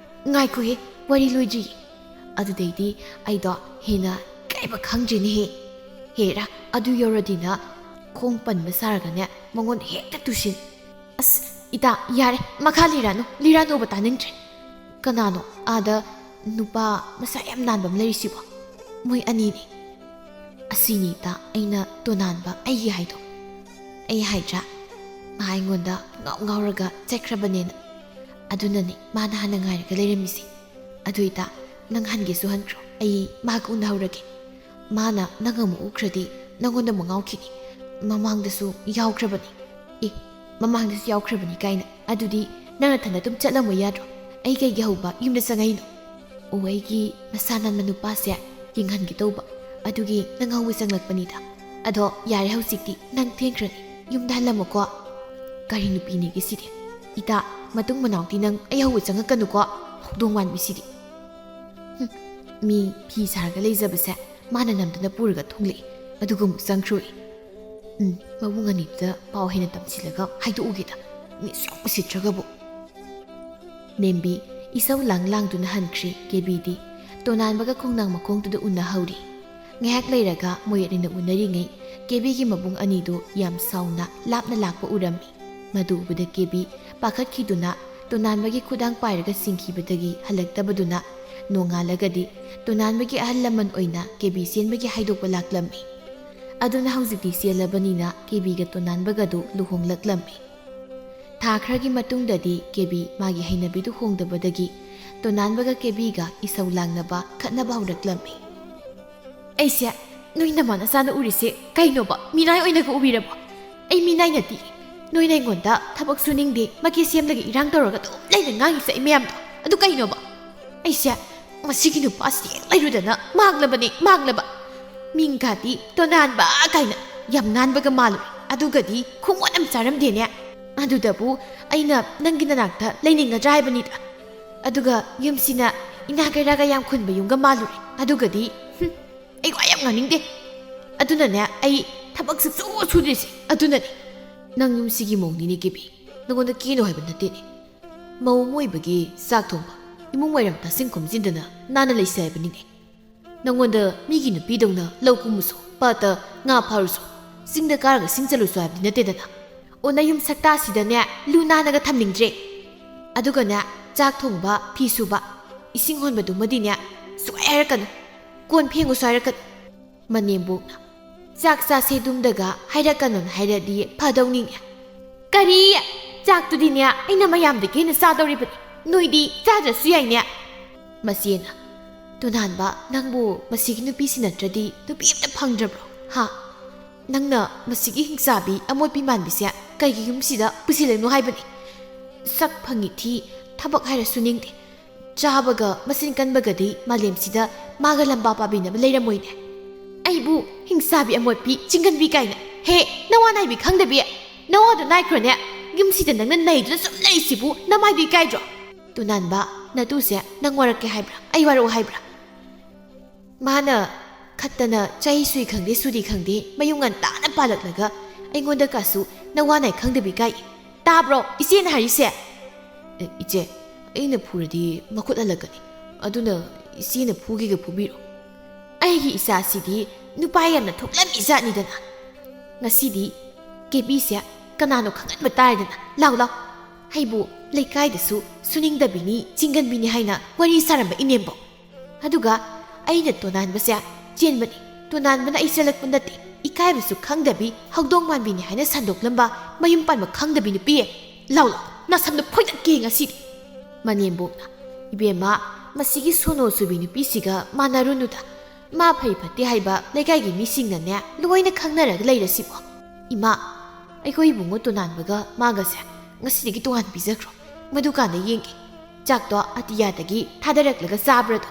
ꯉꯥꯏꯈꯣꯍꯦ ꯋꯥꯔꯤ ꯂꯣꯏꯗ꯭ꯔꯤꯌꯦ ꯑꯗꯨꯗꯩꯗꯤ ꯑꯩꯗꯣ ꯍꯦꯟꯅ ꯏꯀꯥꯏꯕ ꯈꯪꯗ꯭ꯔꯤꯅꯦꯍꯦ ꯍꯦꯔꯥ ꯑꯗꯨ ꯌꯧꯔꯗꯤꯅ ꯈꯣꯡ ꯄꯟꯕ ꯁꯥꯔꯒꯅꯦ ꯃꯉꯣꯟꯗ ꯍꯦꯛꯇ ꯇꯨꯁꯤꯟ ꯑꯁ ꯏꯇꯥ ꯌꯥꯔꯦ ꯃꯈꯥ ꯂꯤꯔꯥꯅꯣꯕ ꯇꯥꯅꯤꯡꯗ꯭ꯔꯦ ꯀꯅꯥꯅꯣ ꯑꯥꯗ ꯅꯨꯄꯥ ꯃꯁꯥ ꯌꯥꯝ ꯅꯥꯟꯕ ꯑꯃ ꯂꯩꯔꯤꯁꯤꯕꯣ ꯃꯣꯏ ꯑꯅꯤꯅꯤ ꯑꯁꯤꯅꯤ ꯏꯇꯥ ꯑꯩꯅ ꯇꯣꯅꯥꯟꯕ ꯑꯩꯒꯤ ꯍꯥꯏꯗꯣ ꯑꯩ ꯍꯥꯏꯗ꯭ꯔꯥ ꯃꯥ ꯑꯩꯉꯣꯟꯗ ꯉꯥꯎꯔꯒ ꯆꯠꯈ꯭ꯔꯕꯅꯦꯅ ꯑꯗꯨꯅꯅꯦ ꯃꯥꯅ ꯍꯥꯟꯅ ꯉꯥꯏꯔꯒ ꯂꯩꯔꯝꯃꯤꯁꯦ ꯑꯗꯨ ꯏꯇꯥ ꯅꯪ ꯍꯟꯒꯦꯁꯨ ꯍꯟꯈ꯭ꯔꯣ ꯑꯩ ꯃꯥꯒ ꯎꯅꯍꯧꯔꯒꯦ ꯃꯥꯅ ꯅꯪ ꯑꯃꯨꯛ ꯎꯈ꯭ꯔꯗꯤ ꯅꯪꯉꯣꯟꯗ ꯑꯃꯨꯛ ꯉꯥꯎꯈꯤꯅꯤ ꯃꯃꯥꯡꯗꯁꯨ ꯌꯥꯎꯈ꯭ꯔꯕꯅꯤ ꯃꯃꯥꯡꯗꯁꯨ ꯌꯥꯎꯈ꯭ꯔꯕꯅꯤ ꯀꯥꯏꯅ ꯑꯗꯨꯗꯤ ꯅꯪ ꯅꯊꯟꯗ ꯑꯗꯨꯝ ꯆꯠꯂꯝꯃꯣ ꯌꯥꯗ꯭ꯔꯣ ꯑꯩ ꯀꯩꯒꯤ ꯍꯧꯕ ꯌꯨꯝꯗ ꯆꯪꯉꯛꯏꯅꯣ ꯑꯣ ꯑꯩꯒꯤ ꯃꯁꯥ ꯅꯥꯟꯕ ꯅꯨꯄꯥꯁꯦ ꯌꯦꯡꯍꯟꯒꯦ ꯇꯧꯕ ꯑꯗꯨꯒꯤ ꯅꯪ ꯍꯧꯕ ꯆꯪꯂꯛꯄꯅꯤꯗ ꯑꯗꯣ ꯌꯥꯔꯦ ꯍꯧꯖꯤꯛꯇꯤ ꯅꯪ ꯊꯦꯡꯈ꯭ꯔꯅꯤ ꯌꯨꯝꯗ ꯍꯜꯂꯝꯃꯣꯀꯣ ꯀꯔꯤ ꯅꯨꯄꯤꯅꯦꯒꯦ ꯁꯤꯗꯤ ꯏꯇꯥ ꯃꯇꯨꯡ ꯃꯅꯥꯎꯗꯤ ꯅꯪ ꯑꯩ ꯍꯧꯕ ꯆꯪꯉꯛꯀꯅꯨꯀꯣ ꯍꯧꯗꯣꯡ ꯃꯥꯟꯕꯤꯁꯤꯗꯤ ꯃꯤ ꯐꯤ ꯁꯥꯔꯒ ꯂꯩꯖꯕꯁꯦ ꯃꯥꯅ ꯅꯝꯗꯅ ꯄꯨꯔꯒ ꯊꯣꯡꯂꯛꯏ ꯑꯗꯨꯒ ꯑꯃꯨꯛ ꯆꯪꯈ꯭ꯔꯣꯏ ꯃꯕꯨꯡ ꯑꯅꯤꯗꯨꯗ ꯄꯥꯎ ꯍꯦꯟꯅ ꯇꯝꯁꯤꯜꯂꯒ ꯍꯥꯏꯗꯣꯛꯎꯒꯦꯗ ꯃꯤꯁꯨ ꯎꯁꯤꯠꯇ꯭ꯔꯒꯕꯨ ꯅꯦꯝꯕꯤ ꯏꯁꯧ ꯂꯥꯡꯗꯨꯅ ꯍꯟꯈ꯭ꯔꯤ ꯀꯦꯕꯤꯗꯤ ꯇꯣꯅꯥꯟꯕꯒ ꯈꯣꯡꯅꯥꯡ ꯃꯈꯣꯡꯗꯨꯗ ꯎꯅꯍꯧꯔꯤ ꯉꯥꯏꯍꯥꯛ ꯂꯩꯔꯒ ꯃꯣꯏ ꯑꯅꯤꯅ ꯎꯅꯔꯤꯉꯩ ꯀꯦꯕꯤꯒꯤ ꯃꯕꯨꯡ ꯑꯅꯤꯗꯨ ꯌꯥꯝ ꯁꯥꯎꯅ ꯂꯥꯞꯅ ꯂꯥꯛꯄ ꯎꯔꯝꯃꯤ ꯃꯗꯨ ꯎꯕꯗ ꯀꯦꯕꯤ ꯄꯥꯈꯠꯈꯤꯗꯨꯅ ꯇꯣꯅꯥꯟꯕꯒꯤ ꯈꯨꯗꯥꯡ ꯄꯥꯏꯔꯒ ꯆꯤꯡꯈꯤꯕꯗꯒꯤ ꯍꯜꯂꯛꯇꯕꯗꯨꯅ ꯅꯣꯡꯉꯥꯜꯂꯒꯗꯤ ꯇꯣꯅꯥꯟꯕꯒꯤ ꯑꯍꯜ ꯂꯃꯟ ꯑꯣꯏꯅ ꯀꯦꯕꯤ ꯆꯦꯟꯕꯒꯤ ꯍꯥꯏꯗꯣꯛꯄ ꯂꯥꯛꯂꯝꯃꯤ ꯑꯗꯨꯅ ꯍꯧꯖꯤꯛꯇꯤ ꯆꯦꯜꯂꯕꯅꯤꯅ ꯀꯦꯕꯤꯒ ꯇꯣꯅꯥꯟꯕꯒꯗꯨ ꯂꯨꯍꯣꯡꯂꯛꯂꯝꯃꯤ ꯊꯥ ꯈꯔꯒꯤ ꯃꯇꯨꯡꯗꯗꯤ ꯀꯦꯕꯤ ꯃꯥꯒꯤ ꯍꯩꯅꯕꯤꯗꯨ ꯍꯣꯡꯗꯕꯗꯒꯤ ꯇꯣꯅꯥꯟꯕꯒ ꯀꯦꯕꯤꯒ ꯏꯁꯧ ꯂꯥꯡꯅꯕ ꯈꯠꯅꯕ ꯍꯧꯔꯛꯂꯝꯃꯤ ꯑꯩꯁꯦ ꯅꯣꯏ ꯅꯃꯥ ꯅꯆꯥꯅ ꯎꯔꯤꯁꯦ ꯀꯩꯅꯣꯕ ꯃꯤꯅꯥꯏ ꯑꯣꯏꯅꯒ ꯎꯕꯤꯔꯕꯣ ꯑꯩ ꯃꯤꯅꯥꯏ ꯅꯠꯇꯦ ꯅꯣꯏꯅ ꯑꯩꯉꯣꯟꯗ ꯊꯕꯛ ꯁꯨꯅꯤꯡꯗꯦ ꯃꯀꯦ ꯁꯦꯝꯂꯒ ꯏꯔꯥꯡ ꯇꯧꯔꯒ ꯑꯗꯨꯝ ꯂꯩꯅ ꯉꯥꯡꯉꯤꯁꯦ ꯑꯩ ꯃꯌꯥꯝꯗꯣ ꯑꯗꯨ ꯀꯩꯅꯣꯕ ꯑꯩꯁꯦ ꯃꯁꯤꯒꯤ ꯅꯨꯄꯥꯁꯤ ꯂꯩꯔꯨꯗꯅ ꯃꯥꯡꯂꯕ ꯃꯤꯡꯒꯥꯗꯤ ꯇꯣꯅꯥꯟꯕ ꯀꯥꯏꯅ ꯌꯥꯝ ꯅꯥꯟꯕꯒ ꯃꯥꯜꯂꯨꯔꯦ ꯑꯗꯨꯒꯗꯤ ꯈꯣꯡꯋꯥꯠ ꯑꯃ ꯆꯥꯔꯝꯗꯦꯅꯦ ꯑꯗꯨꯗꯕꯨ ꯑꯩꯅ ꯅꯪꯒꯤ ꯅꯅꯥꯛꯇ ꯂꯩꯅꯤꯡꯒꯗ꯭ꯔꯥ ꯍꯥꯏꯕꯅꯤꯗ ꯑꯗꯨꯒ ꯌꯨꯝꯁꯤꯅ ꯏꯅꯥ ꯀꯩꯔꯥꯒ ꯌꯥꯝ ꯈꯨꯟꯕ ꯌꯨꯝꯒ ꯃꯥꯜꯂꯨꯔꯦ ꯑꯗꯨꯒꯗꯤ ꯑꯩ ꯋꯥ ꯌꯥꯝ ꯉꯥꯡꯅꯤꯡꯗꯦ ꯑꯗꯨꯅꯅꯦ ꯑꯩ ꯊꯕꯛ ꯁꯨꯗ꯭ꯔꯤꯁꯦ ꯑꯗꯨꯅꯅꯦ ꯅꯪ ꯌꯨꯝꯁꯤꯒꯤ ꯃꯧꯅꯤꯅꯦ ꯀꯦꯕꯤ ꯅꯪꯉꯣꯟꯗ ꯀꯦꯅꯣ ꯍꯥꯏꯕ ꯅꯠꯇꯦꯅꯦ ꯃꯧ ꯑꯃ ꯑꯣꯏꯕꯒꯤ ꯆꯥꯛ ꯊꯣꯡꯕ ꯏꯃꯨꯡ ꯋꯥꯏꯔꯝ ꯇꯥꯁꯤꯟ ꯈꯣꯝꯖꯤꯟꯗꯅ ꯅꯥꯟꯅ ꯂꯩꯁꯦ ꯍꯥꯏꯕꯅꯤꯅꯦ ꯅꯪꯉꯣꯟꯗ ꯃꯤꯒꯤ ꯅꯨꯄꯤꯗꯧꯅ ꯂꯧ ꯀꯨꯝꯃꯨꯁꯨ ꯄꯥꯠꯇ ꯉꯥ ꯐꯥꯔꯨꯁꯨ ꯆꯤꯡꯗ ꯀꯥꯔꯒ ꯁꯤꯡ ꯆꯠꯂꯨꯁꯨ ꯍꯥꯏꯕꯗꯤ ꯅꯠꯇꯦꯗꯅ ꯑꯣ ꯅꯌꯨꯝ ꯁꯛꯇꯥꯁꯤꯗꯅꯦ ꯂꯨ ꯅꯥꯟꯅꯒ ꯊꯝꯅꯤꯡꯗ꯭ꯔꯦ ꯑꯗꯨꯒꯅꯦ ꯆꯥꯛ ꯊꯣꯡꯕ ꯐꯤ ꯁꯨꯕ ꯏꯁꯤꯡ ꯍꯣꯟꯕꯗꯨꯃꯗꯤꯅꯦ ꯁꯨꯡꯍꯥꯏ ꯍꯥꯏꯔꯛꯀꯅꯨ ꯀꯣꯟ ꯐꯦꯡꯉꯨꯁꯨ ꯍꯥꯏꯔꯛꯀꯅꯨ ꯃꯅꯦꯝꯕꯣꯛꯅ ꯆꯥꯛ ꯆꯥꯁꯦꯗꯨꯝꯗꯒ ꯍꯥꯏꯔꯛꯀꯅꯨꯅ ꯍꯥꯏꯔꯗꯤ ꯐꯗꯧꯅꯤꯅꯦ ꯀꯔꯤ ꯆꯥꯛꯇꯨꯗꯤꯅꯦ ꯑꯩꯅ ꯃꯌꯥꯝꯗꯒꯤ ꯍꯦꯟꯅ ꯆꯥꯗꯧꯔꯤꯕꯅꯤ ꯅꯣꯏꯗꯤ ꯆꯥꯗ꯭ꯔꯁꯨ ꯌꯥꯏꯅꯦ ꯃꯆꯦꯅ ꯇꯣꯅꯥꯟꯕ ꯅꯪꯕꯨ ꯃꯁꯤꯒꯤ ꯅꯨꯄꯤꯁꯤ ꯅꯠꯇ꯭ꯔꯗꯤ ꯅꯨꯄꯤ ꯑꯃꯇ ꯐꯪꯗ꯭ꯔꯕ꯭ꯔꯣ ꯍꯥ ꯅꯪꯅ ꯃꯁꯤꯒꯤ ꯍꯤꯡꯆꯥꯕꯤ ꯑꯃꯣꯠꯄꯤ ꯃꯥꯟꯕꯤꯁꯦ ꯀꯩꯒꯤ ꯌꯨꯝꯁꯤꯗ ꯄꯨꯁꯤꯜꯂꯛꯅꯣ ꯍꯥꯏꯕꯅꯤ ꯁꯛ ꯐꯪꯉꯤ ꯊꯤ ꯊꯕꯛ ꯍꯥꯏꯔꯁꯨ ꯅꯤꯡꯗꯦ ꯆꯥꯕꯒ ꯃꯆꯤꯟ ꯀꯟꯕꯒꯗꯤ ꯃꯥꯂꯦꯝꯁꯤꯗ ꯃꯥꯒ ꯂꯝꯕꯥ ꯄꯥꯕꯤꯅꯕ ꯂꯩꯔꯝꯃꯣꯏꯅꯦ ꯑꯩꯕꯨ ꯍꯤꯡꯆꯥꯕꯤ ꯑꯃꯣꯠꯄꯤ ꯆꯤꯡꯒꯟꯕꯤ ꯀꯥꯏꯅ ꯍꯦ ꯅꯋꯥ ꯅꯥꯏꯕꯤ ꯈꯪꯗꯕꯤ ꯅꯋꯥꯗꯣ ꯅꯥꯏꯈ꯭ꯔꯣꯅꯦ ꯌꯨꯝꯁꯤꯗ ꯅꯪꯅ ꯅꯩꯗꯨꯅ ꯁꯨꯝ ꯂꯩꯔꯤꯁꯤꯕꯨ ꯅꯃꯥꯏꯗꯨ ꯏꯀꯥꯏꯗ꯭ꯔꯣ ꯇꯣꯅꯥꯟꯕ ꯅꯇꯨꯁꯦ ꯅꯪ ꯋꯥꯔꯛꯀꯦ ꯍꯥꯏꯕ꯭ꯔꯥ ꯑꯩ ꯋꯥꯔꯛꯑꯣ ꯍꯥꯏꯕ꯭ꯔꯥ ꯃꯥꯅ ꯈꯠꯇꯅ ꯆꯍꯤ ꯁꯨꯏ ꯈꯪꯗꯦ ꯁꯨꯗꯤ ꯈꯪꯗꯦ ꯃꯌꯨꯝ ꯉꯟꯇꯥꯅ ꯄꯥꯜꯂꯛꯂꯒ ꯑꯩꯉꯣꯟꯗ ꯀꯥꯁꯨ ꯅꯋꯥ ꯅꯥꯏ ꯈꯪꯗꯕꯤ ꯀꯥꯏ ꯇꯥꯕ꯭ꯔꯣ ꯏꯆꯦꯅ ꯍꯥꯏꯔꯤꯁꯦ ꯏꯆꯦ ꯑꯩꯅ ꯐꯨꯔꯗꯤ ꯃꯈꯨꯠ ꯍꯜꯂꯛꯀꯅꯤ ꯑꯗꯨꯅ ꯏꯆꯦꯅ ꯐꯨꯒꯦꯒ ꯐꯨꯕꯤꯔꯣ ꯑꯩꯒꯤ ꯏꯆꯥꯁꯤꯗꯤ ꯅꯨꯄꯥ ꯌꯥꯝꯅ ꯊꯣꯛꯂꯝꯃꯤ ꯖꯥꯠꯅꯤꯗꯅ ꯉꯁꯤꯗꯤ ꯀꯦꯕꯤꯁꯦ ꯀꯅꯥꯅꯣ ꯈꯪꯍꯟꯕ ꯇꯥꯔꯦꯗꯅ ꯂꯥꯎ ꯑꯩꯕꯨ ꯂꯩꯀꯥꯏꯗꯁꯨ ꯁꯨꯅꯤꯡꯗꯕꯤꯅꯤ ꯆꯤꯡꯒꯟꯕꯤꯅꯤ ꯍꯥꯏꯅ ꯋꯥꯔꯤ ꯁꯥꯔꯝꯕ ꯏꯅꯦꯝꯕꯣ ꯑꯗꯨꯒ ꯑꯩꯅ ꯇꯣꯅꯥꯟꯕꯁꯦ ꯆꯦꯟꯕꯅꯤ ꯇꯣꯅꯥꯟꯕꯅ ꯑꯩ ꯆꯦꯜꯂꯛꯄ ꯅꯠꯇꯦ ꯏꯀꯥꯏꯕꯁꯨ ꯈꯪꯗꯕꯤ ꯍꯧꯗꯣꯡ ꯃꯥꯟꯕꯤꯅꯤ ꯍꯥꯏꯅ ꯁꯟꯗꯣꯛꯂꯝꯕ ꯃꯌꯨꯝ ꯄꯥꯟꯕ ꯈꯪꯗꯕꯤ ꯅꯨꯄꯤꯌꯦ ꯂꯥꯎ ꯅꯁꯝꯗꯣ ꯐꯣꯏꯗꯠꯀꯦ ꯉꯁꯤꯗꯤ ꯃꯅꯦꯝꯕꯣꯛꯅ ꯏꯕꯦꯝꯃ ꯃꯁꯤꯒꯤ ꯁꯣꯅꯣ ꯆꯨꯕꯤ ꯅꯨꯄꯤꯁꯤꯒ ꯃꯥꯟꯅꯔꯨꯅꯨꯗ ꯃꯥ ꯐꯩ ꯐꯠꯇꯦ ꯍꯥꯏꯕ ꯂꯩꯀꯥꯏꯒꯤ ꯃꯤꯁꯤꯡꯅꯅꯦ ꯂꯣꯏꯅ ꯈꯪꯅꯔꯒ ꯂꯩꯔꯁꯤꯕꯣ Ima, ꯑꯩꯈꯣꯏ ꯏꯕꯨꯡꯉꯣ ꯇꯣꯅꯥꯟꯕꯒ ꯃꯥꯒꯁꯦ ꯉꯁꯤꯗꯒꯤ ꯇꯣꯉꯥꯟ ꯄꯤꯖꯈ꯭ꯔꯣ. ꯃꯗꯨꯀꯥꯟꯗ ꯌꯦꯡꯒꯦ. ꯆꯥꯛꯇꯣ ꯑꯇꯤꯌꯥꯗꯒꯤ ꯊꯥꯗꯔꯛꯂꯒ ꯆꯥꯕ꯭ꯔꯗꯣ.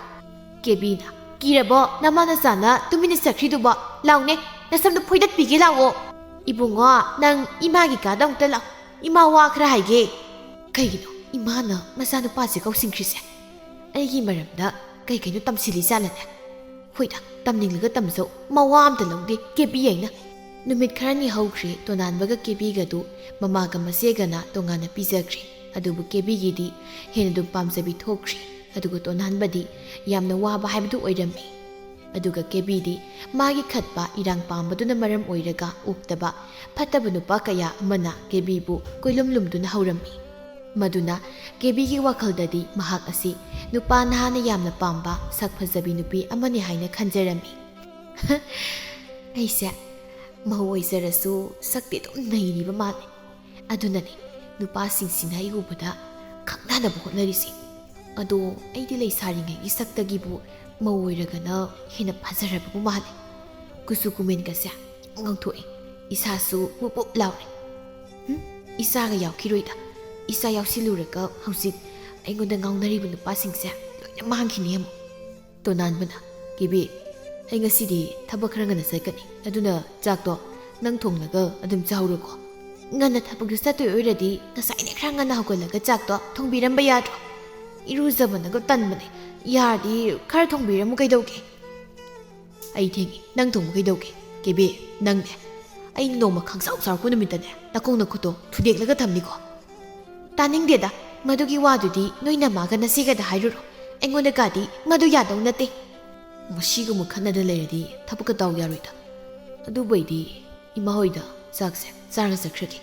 ꯀꯦꯕꯤꯅ, ꯀꯤꯔꯕꯣ ꯅꯃꯥ ꯅꯆꯥꯅ ꯇꯨꯃꯤꯟꯅ ꯆꯠꯈ꯭ꯔꯤꯗꯨꯕꯣ? ꯂꯥꯎꯅꯦ, ꯅꯁꯝꯗꯣ ꯐꯣꯏꯗꯠꯄꯤꯒꯦ ꯂꯥꯛꯑꯣ. ꯏꯕꯨꯡꯉꯣ, ꯅꯪ ꯏꯃꯥꯒꯤ ꯀꯥꯗ ꯑꯃꯨꯛꯇ ꯂꯥꯛꯑꯣ. ꯏꯃꯥ ꯋꯥ ꯈꯔ ꯍꯥꯏꯒꯦ. ꯀꯩꯒꯤꯅꯣ ꯏꯃꯥꯅ ꯃꯆꯥꯅꯨꯄꯥꯁꯦ ꯀꯧꯁꯤꯟꯈ꯭ꯔꯤꯁꯦ? ꯑꯩꯒꯤ ꯃꯔꯝꯗ ꯀꯩ-ꯀꯩꯅꯣ ꯇꯝꯁꯤꯜꯂꯤ ꯖꯥꯠꯂꯅꯦ? ꯍꯣꯏꯗ, ꯇꯝꯅꯤꯡꯂꯒ ꯇꯝꯖꯧ. ꯃꯋꯥ ꯑꯝꯇ ꯂꯧꯗꯦ ꯀꯦꯕꯤ ꯑꯩꯅ. ꯅꯨꯃꯤꯠ ꯈꯔꯅꯤ ꯍꯧꯈ꯭ꯔꯦ ꯇꯣꯅꯥꯟꯕꯒ ꯀꯦꯕꯤꯒꯗꯨ ꯃꯃꯥꯒ ꯃꯆꯦꯒꯅ ꯇꯣꯉꯥꯟꯅ ꯄꯤꯖꯈ꯭ꯔꯦ. ꯑꯗꯨꯕꯨ ꯀꯦꯕꯤꯒꯤꯗꯤ ꯍꯦꯟꯅ ꯑꯗꯨꯝ ꯄꯥꯝꯖꯕꯤ ꯊꯣꯛꯈ꯭ꯔꯦ. ꯑꯗꯨꯒ ꯇꯣꯅꯥꯟꯕꯗꯤ ꯌꯥꯝꯅ ꯋꯥꯕ ꯍꯥꯏꯕꯗꯨ ꯑꯣꯏꯔꯝꯃꯤ. ꯑꯗꯨꯒ ꯀꯦꯕꯤꯗꯤ ꯃꯥꯒꯤ ꯈꯠꯄ ꯏꯔꯥꯡ ꯄꯥꯝꯕꯗꯨꯅ ꯃꯔꯝ ꯑꯣꯏꯔꯒ ꯎꯛꯇꯕ ꯐꯠꯇꯕ ꯅꯨꯄꯥ ꯀꯌꯥ ꯑꯃꯅ ꯀꯦꯕꯤꯕꯨ ꯀꯣꯏꯂꯨꯝ ꯂꯨꯝꯗꯨꯅ ꯍꯧꯔꯝꯃꯤ. ꯃꯗꯨꯅ ꯀꯦꯕꯤꯒꯤ ꯋꯥꯈꯜꯗꯗꯤ ꯃꯍꯥꯛ ꯑꯁꯤ ꯅꯨꯄꯥ ꯅꯍꯥꯅ ꯌꯥꯝꯅ ꯄꯥꯝꯕ ꯁꯛ ꯐꯖꯕꯤ ꯅꯨꯄꯤ ꯑꯃꯅꯤ ꯍꯥꯏꯅ ꯈꯟꯖꯔꯝꯃꯤ. ꯑꯩꯁꯦ ꯃꯧ ꯑꯣꯏꯖꯔꯁꯨ ꯁꯛꯇꯤ ꯑꯗꯨꯝ ꯅꯩꯔꯤꯕ ꯃꯥꯜꯂꯦ. ꯑꯗꯨꯅꯅꯤ ꯅꯨꯄꯥꯁꯤꯡꯁꯤꯅ ꯑꯩ ꯎꯕꯗ ꯈꯪꯅꯅꯕ ꯍꯣꯠꯅꯔꯤꯁꯤ. ꯑꯗꯣ ꯑꯩꯗꯤ ꯂꯩꯁꯥꯔꯤꯉꯩꯒꯤ ꯁꯛꯇꯒꯤꯕꯨ ꯃꯧ ꯑꯣꯏꯔꯒꯅ ꯍꯦꯟꯅ ꯐꯖꯔꯕꯕꯨ ꯃꯥꯜꯂꯦ. ꯀꯨꯆꯨ ꯀꯨꯃꯦꯟꯒꯁꯦ ꯉꯧꯊꯣꯛꯑꯦ. ꯏꯁꯥꯁꯨ ꯄꯨꯞ ꯄꯨꯞ ꯂꯥꯎꯔꯦ. ꯏꯆꯥꯒ ꯌꯥꯎꯈꯤꯔꯣꯏꯗ. ꯏꯆꯥ ꯌꯥꯎꯁꯤꯜꯂꯨꯔꯒ ꯍꯧꯖꯤꯛ ꯑꯩꯉꯣꯟꯗ ꯉꯥꯎꯅꯔꯤꯕ ꯅꯨꯄꯥꯁꯤꯡꯁꯦ ꯂꯣꯏꯅ ꯃꯥꯡꯈꯤꯅꯤ ꯑꯃꯨꯛ. ꯇꯣꯅꯥꯟꯕꯅ, ꯀꯦꯕꯤ, ꯑꯩ ꯉꯁꯤꯗꯤ ꯊꯕꯛ ꯈꯔ ꯉꯟꯅ ꯆꯠꯀꯅꯤ. ꯑꯗꯨꯅ ꯆꯥꯛꯇꯣ ꯅꯪ ꯊꯣꯡꯂꯒ ꯑꯗꯨꯝ ꯆꯥꯍꯧꯔꯣꯀꯣ. ꯉꯟꯅ ꯊꯕꯛꯇꯨ ꯆꯠꯇꯣꯏ ꯑꯣꯏꯔꯗꯤ ꯉꯁꯥꯏꯅ ꯈꯔ ꯉꯟꯅ ꯍꯧꯒꯠꯂꯒ ꯆꯥꯛꯇꯣ ꯊꯣꯡꯕꯤꯔꯝꯕ ꯌꯥꯗ꯭ꯔꯣ? ꯏꯔꯨꯖꯕꯅꯒ ꯇꯟꯕꯅꯦ. ꯌꯥꯔꯗꯤ ꯈꯔ ꯊꯣꯡꯕꯤꯔꯝꯃꯨ ꯀꯩꯗꯧꯒꯦ? ꯑꯩ ꯊꯦꯡꯉꯤ, ꯅꯪ ꯊꯣꯡꯕ ꯀꯩꯗꯧꯒꯦ? ꯀꯦꯕꯤ, ꯅꯪꯅꯦ, ꯑꯩꯅ ꯅꯣꯡꯃ ꯈꯪꯁꯥꯎ ꯁꯥꯎꯔꯛꯄ ꯅꯨꯃꯤꯠꯇꯅꯦ ꯅꯈꯣꯡ ꯅꯈꯨꯠꯇꯣ ꯊꯨꯗꯦꯛꯂꯒ ꯊꯝꯅꯤꯀꯣ. ꯇꯥꯅꯤꯡꯗꯦꯗ, ꯃꯗꯨꯒꯤ ꯋꯥꯗꯨꯗꯤ ꯅꯣꯏ ꯅꯃꯥꯒ ꯅꯆꯦꯒꯗ ꯍꯥꯏꯔꯨꯔꯣ. ꯑꯩꯉꯣꯟꯗꯒꯗꯤ ꯃꯗꯨ ꯌꯥꯗꯧ ꯅꯠꯇꯦ. ꯃꯁꯤꯒꯨꯝꯕ ꯈꯟꯅꯗ ꯂꯩꯔꯗꯤ ꯊꯕꯛꯀ ꯇꯧ ꯌꯥꯔꯣꯏꯗ. ꯑꯗꯨꯕꯨ ꯑꯩꯗꯤ ꯏꯃꯥ ꯍꯣꯏꯗ ꯆꯥꯛꯁꯦ ꯆꯥꯔꯒ ꯆꯠꯈ꯭ꯔꯒꯦ.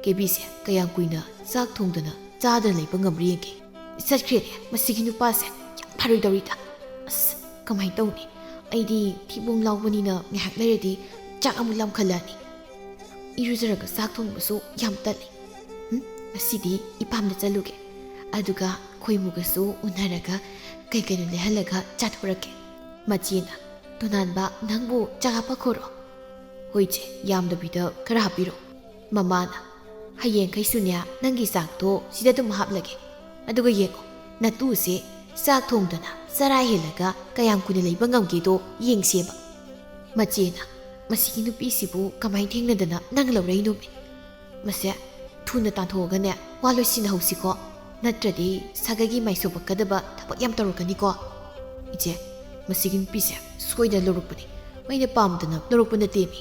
ꯀꯦꯕꯤꯁꯦ ꯀꯌꯥꯝ ꯀꯨꯏꯅ ꯆꯥꯛ ꯊꯣꯡꯗꯅ ꯆꯥꯗꯅ ꯂꯩꯕ ꯉꯝꯕ꯭ꯔꯥ ꯌꯦꯡꯒꯦ. ꯆꯠꯈ꯭ꯔꯦꯅꯦ ꯃꯁꯤꯒꯤ ꯅꯨꯄꯥꯁꯦ, ꯌꯥꯝ ꯐꯔꯣꯏꯗꯧꯔꯤꯗ. ꯑꯁ, ꯀꯃꯥꯏꯅ ꯇꯧꯅꯤ? ꯑꯩꯗꯤ ꯊꯤꯕꯣꯡ ꯂꯥꯎꯕꯅꯤꯅ ꯉꯥꯏꯍꯥꯛ ꯂꯩꯔꯗꯤ ꯆꯥꯛ ꯑꯃꯨꯛ ꯂꯥꯝꯈꯠꯂꯛꯑꯅꯤ. ꯏꯔꯨꯖꯔꯒ ꯆꯥꯛ ꯊꯣꯡꯕꯁꯨ ꯌꯥꯝ ꯇꯜꯂꯤ. ꯉꯁꯤꯗꯤ ꯏꯄꯥꯝꯗ ꯆꯠꯂꯨꯒꯦ. ꯑꯗꯨꯒ ꯈꯣꯏꯃꯨꯒꯁꯨ ꯎꯅꯔꯒ ꯀꯩ-ꯀꯩꯅꯣ ꯂꯩꯍꯜꯂꯒ ꯆꯥꯊꯣꯔꯛꯀꯦ. ꯃꯆꯦꯅ, ꯇꯣꯅꯥꯟꯕ, ꯅꯪꯕꯨ ꯆꯥꯛ ꯍꯥꯞꯄꯛꯈꯣꯔꯣ? ꯍꯣꯏ ꯆꯦ, ꯌꯥꯝꯗꯕꯤꯗ ꯈꯔ ꯍꯥꯞꯄꯤꯔꯣ. ꯃꯃꯥꯅ, ꯍꯌꯦꯡꯈꯩꯁꯨꯅꯦ ꯅꯪꯒꯤ ꯆꯥꯛꯇꯣ ꯁꯤꯗ ꯑꯗꯨꯝ ꯍꯥꯞꯂꯒꯦ. ꯑꯗꯨꯒ ꯌꯦꯡꯉꯣ, ꯅꯇꯨꯁꯦ ꯆꯥꯛ ꯊꯣꯡꯗꯅ ꯆꯔꯥ ꯍꯦꯜꯂꯒ ꯀꯌꯥꯝ ꯀꯨꯏꯅ ꯂꯩꯕ ꯉꯝꯒꯦꯗꯣ ꯌꯦꯡꯁꯦꯕ. ꯃꯆꯦꯅ, ꯃꯁꯤꯒꯤ ꯅꯨꯄꯤꯁꯤꯕꯨ ꯀꯃꯥꯏꯅ ꯊꯦꯡꯅꯗꯅ ꯅꯪ ꯂꯧꯔꯛꯏꯅꯣꯃꯦ? ꯃꯁꯦ ꯊꯨꯅ ꯇꯥꯟꯊꯣꯛꯑꯒꯅꯦ ꯋꯥ ꯂꯣꯏꯁꯤꯟꯅꯍꯧꯁꯤꯀꯣ. ꯅꯠꯇ꯭ꯔꯗꯤ ꯁꯥꯒꯩꯒꯤ ꯃꯥꯏꯁꯣꯛꯄꯛꯀꯗꯕ ꯊꯕꯛ ꯌꯥꯝ ꯇꯧꯔꯛꯀꯅꯤꯀꯣ. ꯏꯆꯦ, ꯃꯁꯤꯒꯤ ꯅꯨꯄꯤꯁꯦ ꯁꯣꯏꯗꯅ ꯂꯧꯔꯛꯄꯅꯤ. ꯑꯩꯅ ꯄꯥꯝꯗꯅ ꯂꯧꯔꯛꯄ ꯅꯠꯇꯦꯃꯤ.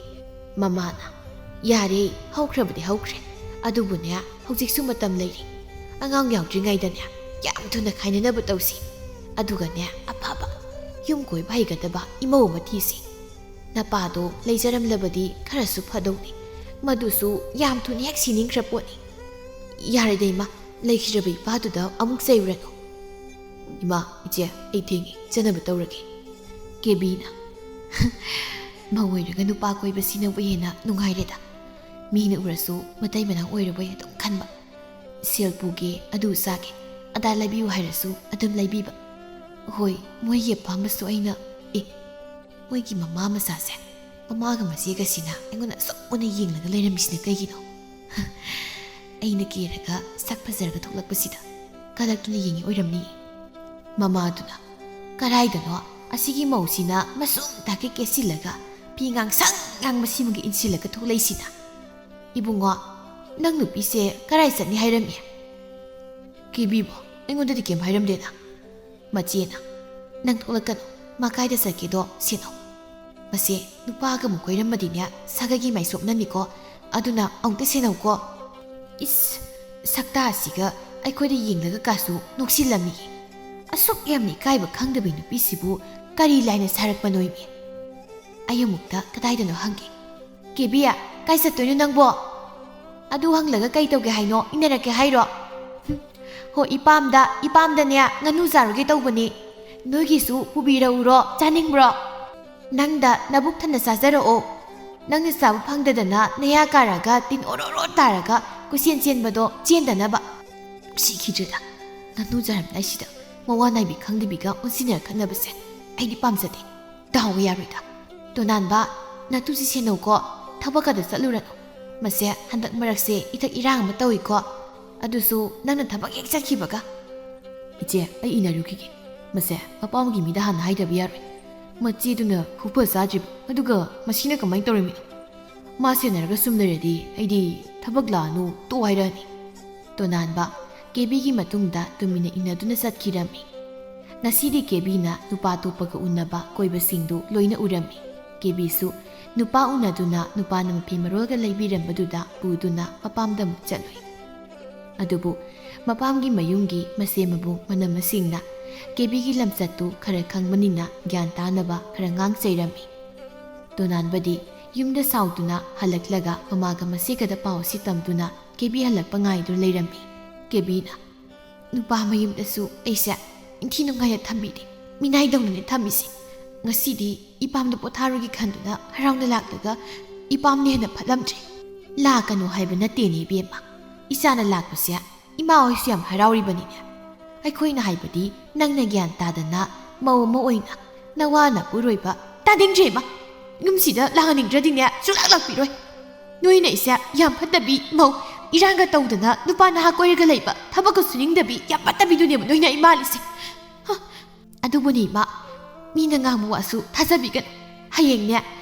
ꯃꯃꯥꯅ, ꯌꯥꯔꯦ, ꯍꯧꯈ꯭ꯔꯕꯗꯤ ꯍꯧꯈ꯭ꯔꯦ. ꯑꯗꯨꯕꯨꯅꯦ ꯍꯧꯖꯤꯛꯁꯨ ꯃꯇꯝ ꯂꯩꯔꯤ. ꯑꯉꯥꯡ ꯌꯥꯎꯗ꯭ꯔꯤꯉꯩꯗꯅꯦ ꯌꯥꯝ ꯊꯨꯅ ꯈꯥꯏꯅꯅꯕ ꯇꯧꯁꯤ. ꯑꯗꯨꯒꯅꯦ ꯑꯐꯕ ꯌꯨꯝ ꯀꯣꯏꯕ ꯍꯩꯒꯗꯕ ꯏꯃꯧ ꯑꯃ ꯊꯤꯁꯤ. ꯅꯄꯥꯗꯣ ꯂꯩꯖꯔꯝꯂꯕꯗꯤ ꯈꯔꯁꯨ ꯐꯗꯧꯅꯤ. ꯃꯗꯨꯁꯨ ꯌꯥꯝ ꯊꯨꯅ ꯍꯦꯛ ꯁꯤꯅꯤꯡꯈ꯭ꯔ ꯄꯣꯠꯅꯤ. ꯌꯥꯔꯦꯗ ꯏꯃꯥ, ꯂꯩꯈꯤꯗ꯭ꯔꯕ ꯏꯄꯥꯗꯨꯗ ꯑꯃꯨꯛ ꯆꯩꯔꯨꯔꯅꯨ. ꯏꯃꯥ, ꯏꯆꯦ, ꯑꯩ ꯊꯦꯡꯉꯤ, ꯆꯠꯅꯕ ꯇꯧꯔꯒꯦ. ꯀꯦꯕꯤꯅ, ꯃꯧ ꯑꯣꯏꯔꯒ ꯅꯨꯄꯥ ꯀꯣꯏꯕꯁꯤꯅꯕꯨ ꯍꯦꯟꯅ ꯅꯨꯡꯉꯥꯏꯔꯦꯗ. ꯃꯤꯅ ꯎꯔꯁꯨ ꯃꯇꯩ ꯃꯅꯥꯎ ꯑꯣꯏꯔꯕꯣꯏ ꯑꯗꯨꯝ ꯈꯟꯕ. ꯁꯦꯜ ꯄꯨꯒꯦ, ꯑꯗꯨ ꯆꯥꯒꯦ, ꯑꯗꯥ ꯂꯩꯕꯤꯌꯨ ꯍꯥꯏꯔꯁꯨ ꯑꯗꯨꯝ ꯂꯩꯕꯤꯕ. ꯍꯣꯏ, ꯃꯣꯏꯒꯤ ꯑꯄꯥꯝꯕꯁꯨ ꯑꯩꯅ ꯃꯣꯏꯒꯤ ꯃꯃꯥ ꯃꯆꯥꯁꯦ, ꯃꯃꯥꯒ ꯃꯆꯦꯒꯁꯤꯅ ꯑꯩꯉꯣꯟꯗ ꯑꯁꯨꯛ ꯃꯨꯟꯅ ꯌꯦꯡꯂꯒ ꯂꯩꯔꯝꯃꯤꯁꯤꯅ ꯀꯩꯒꯤꯅꯣ? ꯑꯩꯅ ꯀꯦꯔꯒ ꯁꯛ ꯐꯖꯔꯒ ꯊꯣꯛꯂꯛꯄꯁꯤꯗ ꯀꯂꯛꯇꯨꯅ ꯌꯦꯡꯉꯤ ꯑꯣꯏꯔꯝꯅꯤ. ꯃꯃꯥꯗꯨꯅ, ꯀꯔꯥꯏꯗꯅꯣ ꯑꯁꯤꯒꯤ ꯃꯧꯁꯤꯅ ꯃꯁꯨꯝ ꯇꯥꯛꯀꯦ ꯀꯦꯁꯤꯜꯂꯒ ꯐꯤ ꯉꯥꯡꯁꯪ ꯉꯥꯡꯕꯁꯤꯃꯒ ꯏꯟꯁꯤꯜꯂꯒ ꯊꯣꯛꯂꯛꯏꯁꯤꯅ? ꯏꯕꯨꯡꯉꯣ, ꯅꯪ ꯅꯨꯄꯤꯁꯦ ꯀꯔꯥꯏ ꯆꯠꯅꯤ ꯍꯥꯏꯔꯝꯃꯤ? ꯀꯦꯕꯤꯕꯣ, ꯑꯩꯉꯣꯟꯗꯗꯤ ꯀꯩꯝ ꯍꯥꯏꯔꯝꯗꯦꯅ. ꯃꯆꯦꯅ, ꯅꯪ ꯊꯣꯛꯂꯛꯀꯅꯨ, ꯃꯥ ꯀꯥꯏꯗ ꯆꯠꯀꯦꯗꯣ ꯁꯦꯟꯅꯧ. ꯃꯁꯦ ꯅꯨꯄꯥꯒ ꯑꯃꯨꯛ ꯀꯣꯏꯔꯝꯃꯗꯤꯅꯦ ꯁꯥꯒꯩꯒꯤ ꯃꯥꯏꯁꯣꯞꯅꯅꯤꯀꯣ. ꯑꯗꯨꯅ ꯑꯃꯨꯛꯇ ꯁꯦꯟꯅꯧꯀꯣ. ꯏꯁ, ꯁꯛꯇꯥ ꯑꯁꯤꯒ ꯑꯩꯈꯣꯏꯗ ꯌꯦꯡꯂꯒ ꯀꯥꯁꯨ ꯅꯣꯛꯁꯤꯜꯂꯝꯃꯤ. ꯑꯁꯨꯛ ꯌꯥꯝꯅ ꯏꯀꯥꯏꯕ ꯈꯪꯗꯕꯩ ꯅꯨꯄꯤꯁꯤꯕꯨ ꯀꯔꯤ ꯂꯥꯏꯅ ꯁꯥꯔꯛꯄꯅꯣꯏꯃꯤ? ꯑꯩ ꯑꯃꯨꯛꯇ ꯀꯗꯥꯏꯗꯅꯣ ꯍꯪꯒꯦ. ꯀꯦꯕꯤꯌꯥ, ꯀꯥꯏ ꯆꯠꯇꯣꯏꯅꯣ ꯅꯪꯕꯣ? ꯑꯗꯨ ꯍꯪꯂꯒ ꯀꯩ ꯇꯧꯒꯦ ꯍꯥꯏꯅꯣ? ꯏꯟꯅꯔꯛꯀꯦ ꯍꯥꯏꯔꯣ? ꯍꯣ, ꯏꯄꯥꯝꯗꯅꯦ ꯉꯥꯅꯨ ꯆꯥꯔꯨꯒꯦ ꯇꯧꯕꯅꯤ. ꯅꯣꯏꯒꯤꯁꯨ ꯄꯨꯕꯤꯔꯛꯎꯔꯣ? ꯆꯥꯅꯤꯡꯕ꯭ꯔꯣ? ꯅꯪꯗ ꯅꯕꯨꯛ ꯊꯟꯅ ꯆꯥꯖꯔꯛꯑꯣ. ꯅꯪꯅ ꯆꯥꯕ ꯐꯪꯗꯗꯅ ꯅꯌꯥ ꯀꯥꯔꯒ ꯇꯤꯟ ꯑꯣꯔꯣꯔꯣ ꯇꯥꯔꯒ ꯀꯣꯏꯆꯦꯟ ꯆꯦꯟꯕꯗꯣ ꯆꯦꯟꯗꯅꯕ. ꯁꯤꯈꯤꯗ꯭ꯔꯦꯗ, ꯉꯥꯅꯨ ꯆꯥꯔꯝꯗꯥꯏꯁꯤꯗ ꯃꯋꯥ ꯅꯥꯏꯕꯤ ꯈꯪꯗꯕꯤꯒ ꯑꯣꯟꯁꯤꯟꯅꯔ ꯈꯠꯅꯕꯁꯦ ꯑꯩꯗꯤ ꯄꯥꯝꯖꯗꯦ. ꯇꯥꯎꯕ ꯌꯥꯔꯣꯏꯗ. ꯇꯣꯅꯥꯟꯕ, ꯅꯇꯨꯁꯤ ꯁꯦꯟꯅꯧꯀꯣ. ꯊꯕꯛꯀꯗ ꯆꯠꯂꯨꯔꯅꯨ. ꯃꯁꯦ ꯍꯟꯗꯛ ꯃꯔꯛꯁꯦ ꯏꯊꯛ ꯏꯔꯥꯡ ꯑꯃ ꯇꯧꯏꯀꯣ ꯑꯗꯨꯁꯨ ꯅꯪꯅ ꯊꯕꯛ ꯍꯦꯛ ꯆꯠꯈꯤꯕꯒ ꯏꯆꯦ ꯑꯩ ꯏꯅꯔꯨꯈꯤꯒꯦ ꯃꯁꯦ ꯃꯄꯥꯝꯒꯤ ꯃꯤꯗ ꯍꯥꯟꯅ ꯍꯥꯏꯗꯕ ꯌꯥꯔꯣꯏ ꯃꯆꯦꯗꯨꯅ ꯍꯨꯄ ꯆꯥꯗ꯭ꯔꯤꯕ ꯑꯗꯨꯒ ꯃꯁꯤꯅ ꯀꯃꯥꯏꯅ ꯇꯧꯔꯝꯃꯤꯅꯣ ꯃꯥ ꯁꯦꯟꯅꯔꯒ ꯁꯨꯝ ꯂꯩꯔꯗꯤ ꯑꯩꯗꯤ ꯊꯕꯛ ꯂꯥꯛꯑꯅꯨ ꯇꯣꯛ ꯍꯥꯏꯔꯛꯑꯅꯤ ꯇꯣꯅꯥꯟꯕ ꯀꯦꯕꯤꯒꯤ ꯃꯇꯨꯡꯗ ꯇꯨꯃꯤꯟꯅ ꯏꯟꯅꯗꯨꯅ ꯆꯠꯈꯤꯔꯝꯃꯤ ꯉꯁꯤꯗꯤ ꯀꯦꯕꯤꯅ ꯅꯨꯄꯥ ꯑꯇꯣꯞꯄꯒ ꯎꯅꯕ ꯀꯣꯏꯕꯁꯤꯡꯗꯨ ꯂꯣꯏꯅ ꯎꯔꯝꯃꯤ ꯀꯦꯕꯤꯁꯨ ꯅꯨꯄꯥ ꯎꯅꯗꯨꯅ ꯅꯨꯄꯥꯅ ꯃꯐꯤ ꯃꯔꯣꯜꯒ ꯂꯩꯕꯤꯔꯝꯕꯗꯨꯗ ꯄꯨꯗꯨꯅ ꯃꯄꯥꯝꯗ ꯑꯃꯨꯛ ꯆꯠꯂꯨꯏ ꯑꯗꯨꯕꯨ ꯃꯄꯥꯝꯒꯤ ꯃꯌꯨꯝꯒꯤ ꯃꯆꯦ ꯃꯕꯨꯡ ꯃꯅꯝꯃꯁꯤꯡꯅ ꯀꯦꯕꯤꯒꯤ ꯂꯝꯆꯠꯇꯨ ꯈꯔ ꯈꯪꯕꯅꯤꯅ ꯒ꯭ꯌꯥꯟ ꯇꯥꯅꯕ ꯈꯔ ꯉꯥꯡꯆꯩꯔꯝꯃꯤ ꯇꯣꯅꯥꯟꯕꯗꯤ ꯌꯨꯝꯗ ꯁꯥꯎꯗꯨꯅ ꯍꯜꯂꯛꯂꯒ ꯃꯃꯥꯒ ꯃꯆꯦꯒꯗ ꯄꯥꯎ ꯑꯁꯤ ꯇꯝꯗꯨꯅ ꯀꯦꯕꯤ ꯍꯜꯂꯛꯄ ꯉꯥꯏꯗꯨꯅ ꯂꯩꯔꯝꯃꯤ ꯀꯦꯕꯤꯅ ꯅꯨꯄꯥ ꯃꯌꯨꯝꯗꯁꯨ ꯑꯩꯁꯦ ꯏꯟꯊꯤ ꯅꯨꯡꯉꯥꯏꯅ ꯊꯝꯕꯤꯗꯦ ꯃꯤꯅꯥꯏꯗꯧꯅꯅꯦ ꯊꯝꯃꯤꯁꯤ ꯉꯁꯤꯗꯤ ꯏꯄꯥꯝꯗ ꯄꯣꯊꯥꯔꯨꯒꯤ ꯈꯟꯗꯨꯅ ꯍꯔꯥꯎꯅ ꯂꯥꯛꯂꯒ ꯏꯄꯥꯝꯅ ꯍꯦꯟꯅ ꯐꯠꯂꯝꯗ꯭ꯔꯦ ꯂꯥꯛꯀꯅꯨ ꯍꯥꯏꯕ ꯅꯠꯇꯦꯅꯦ ꯏꯕꯦꯝꯃ ꯏꯆꯥꯅ ꯂꯥꯛꯄꯁꯦ ꯏꯃꯥ ꯍꯣꯏꯁꯨ ꯌꯥꯝ ꯍꯔꯥꯎꯔꯤꯕꯅꯤꯅꯦ ꯑꯩꯈꯣꯏꯅ ꯍꯥꯏꯕꯗꯤ ꯅꯪꯅ ꯒ꯭ꯌꯥꯟ ꯇꯥꯗꯅ ꯃꯧ ꯑꯃ ꯑꯣꯏꯅ ꯅꯋꯥꯅ ꯄꯨꯔꯣꯏꯕ ꯇꯥꯅꯤꯡꯗ꯭ꯔꯦꯃ ꯌꯨꯝꯁꯤꯗ ꯂꯥꯛꯍꯟꯅꯤꯡꯗ꯭ꯔꯗꯤꯅꯦ ꯁꯨꯡꯂꯥꯛ ꯂꯥꯛꯄꯤꯔꯣꯏ ꯅꯣꯏꯅ ꯏꯁꯦ ꯌꯥꯝ ꯐꯠꯇꯕꯤ ꯃꯧ ꯏꯔꯥꯡꯒ ꯇꯧꯗꯅ ꯅꯨꯄꯥ ꯅꯍꯥ ꯀꯣꯏꯔꯒ ꯂꯩꯕ ꯊꯕꯛꯀ ꯁꯨꯅꯤꯡꯗꯕꯤ ꯌꯥꯝ ꯐꯠꯇꯕꯤꯗꯨꯅꯦꯕ ꯅꯣꯏꯅ ꯏꯃꯥꯜꯂꯤꯁꯦ ꯑꯗꯨꯕꯨꯅꯤ ꯏꯃꯥ ꯃꯤꯅ ꯉꯥꯡꯕ ꯋꯥꯁꯨ ꯊꯥꯖꯕꯤꯒꯅꯨ ꯍꯌꯦꯡꯅꯦ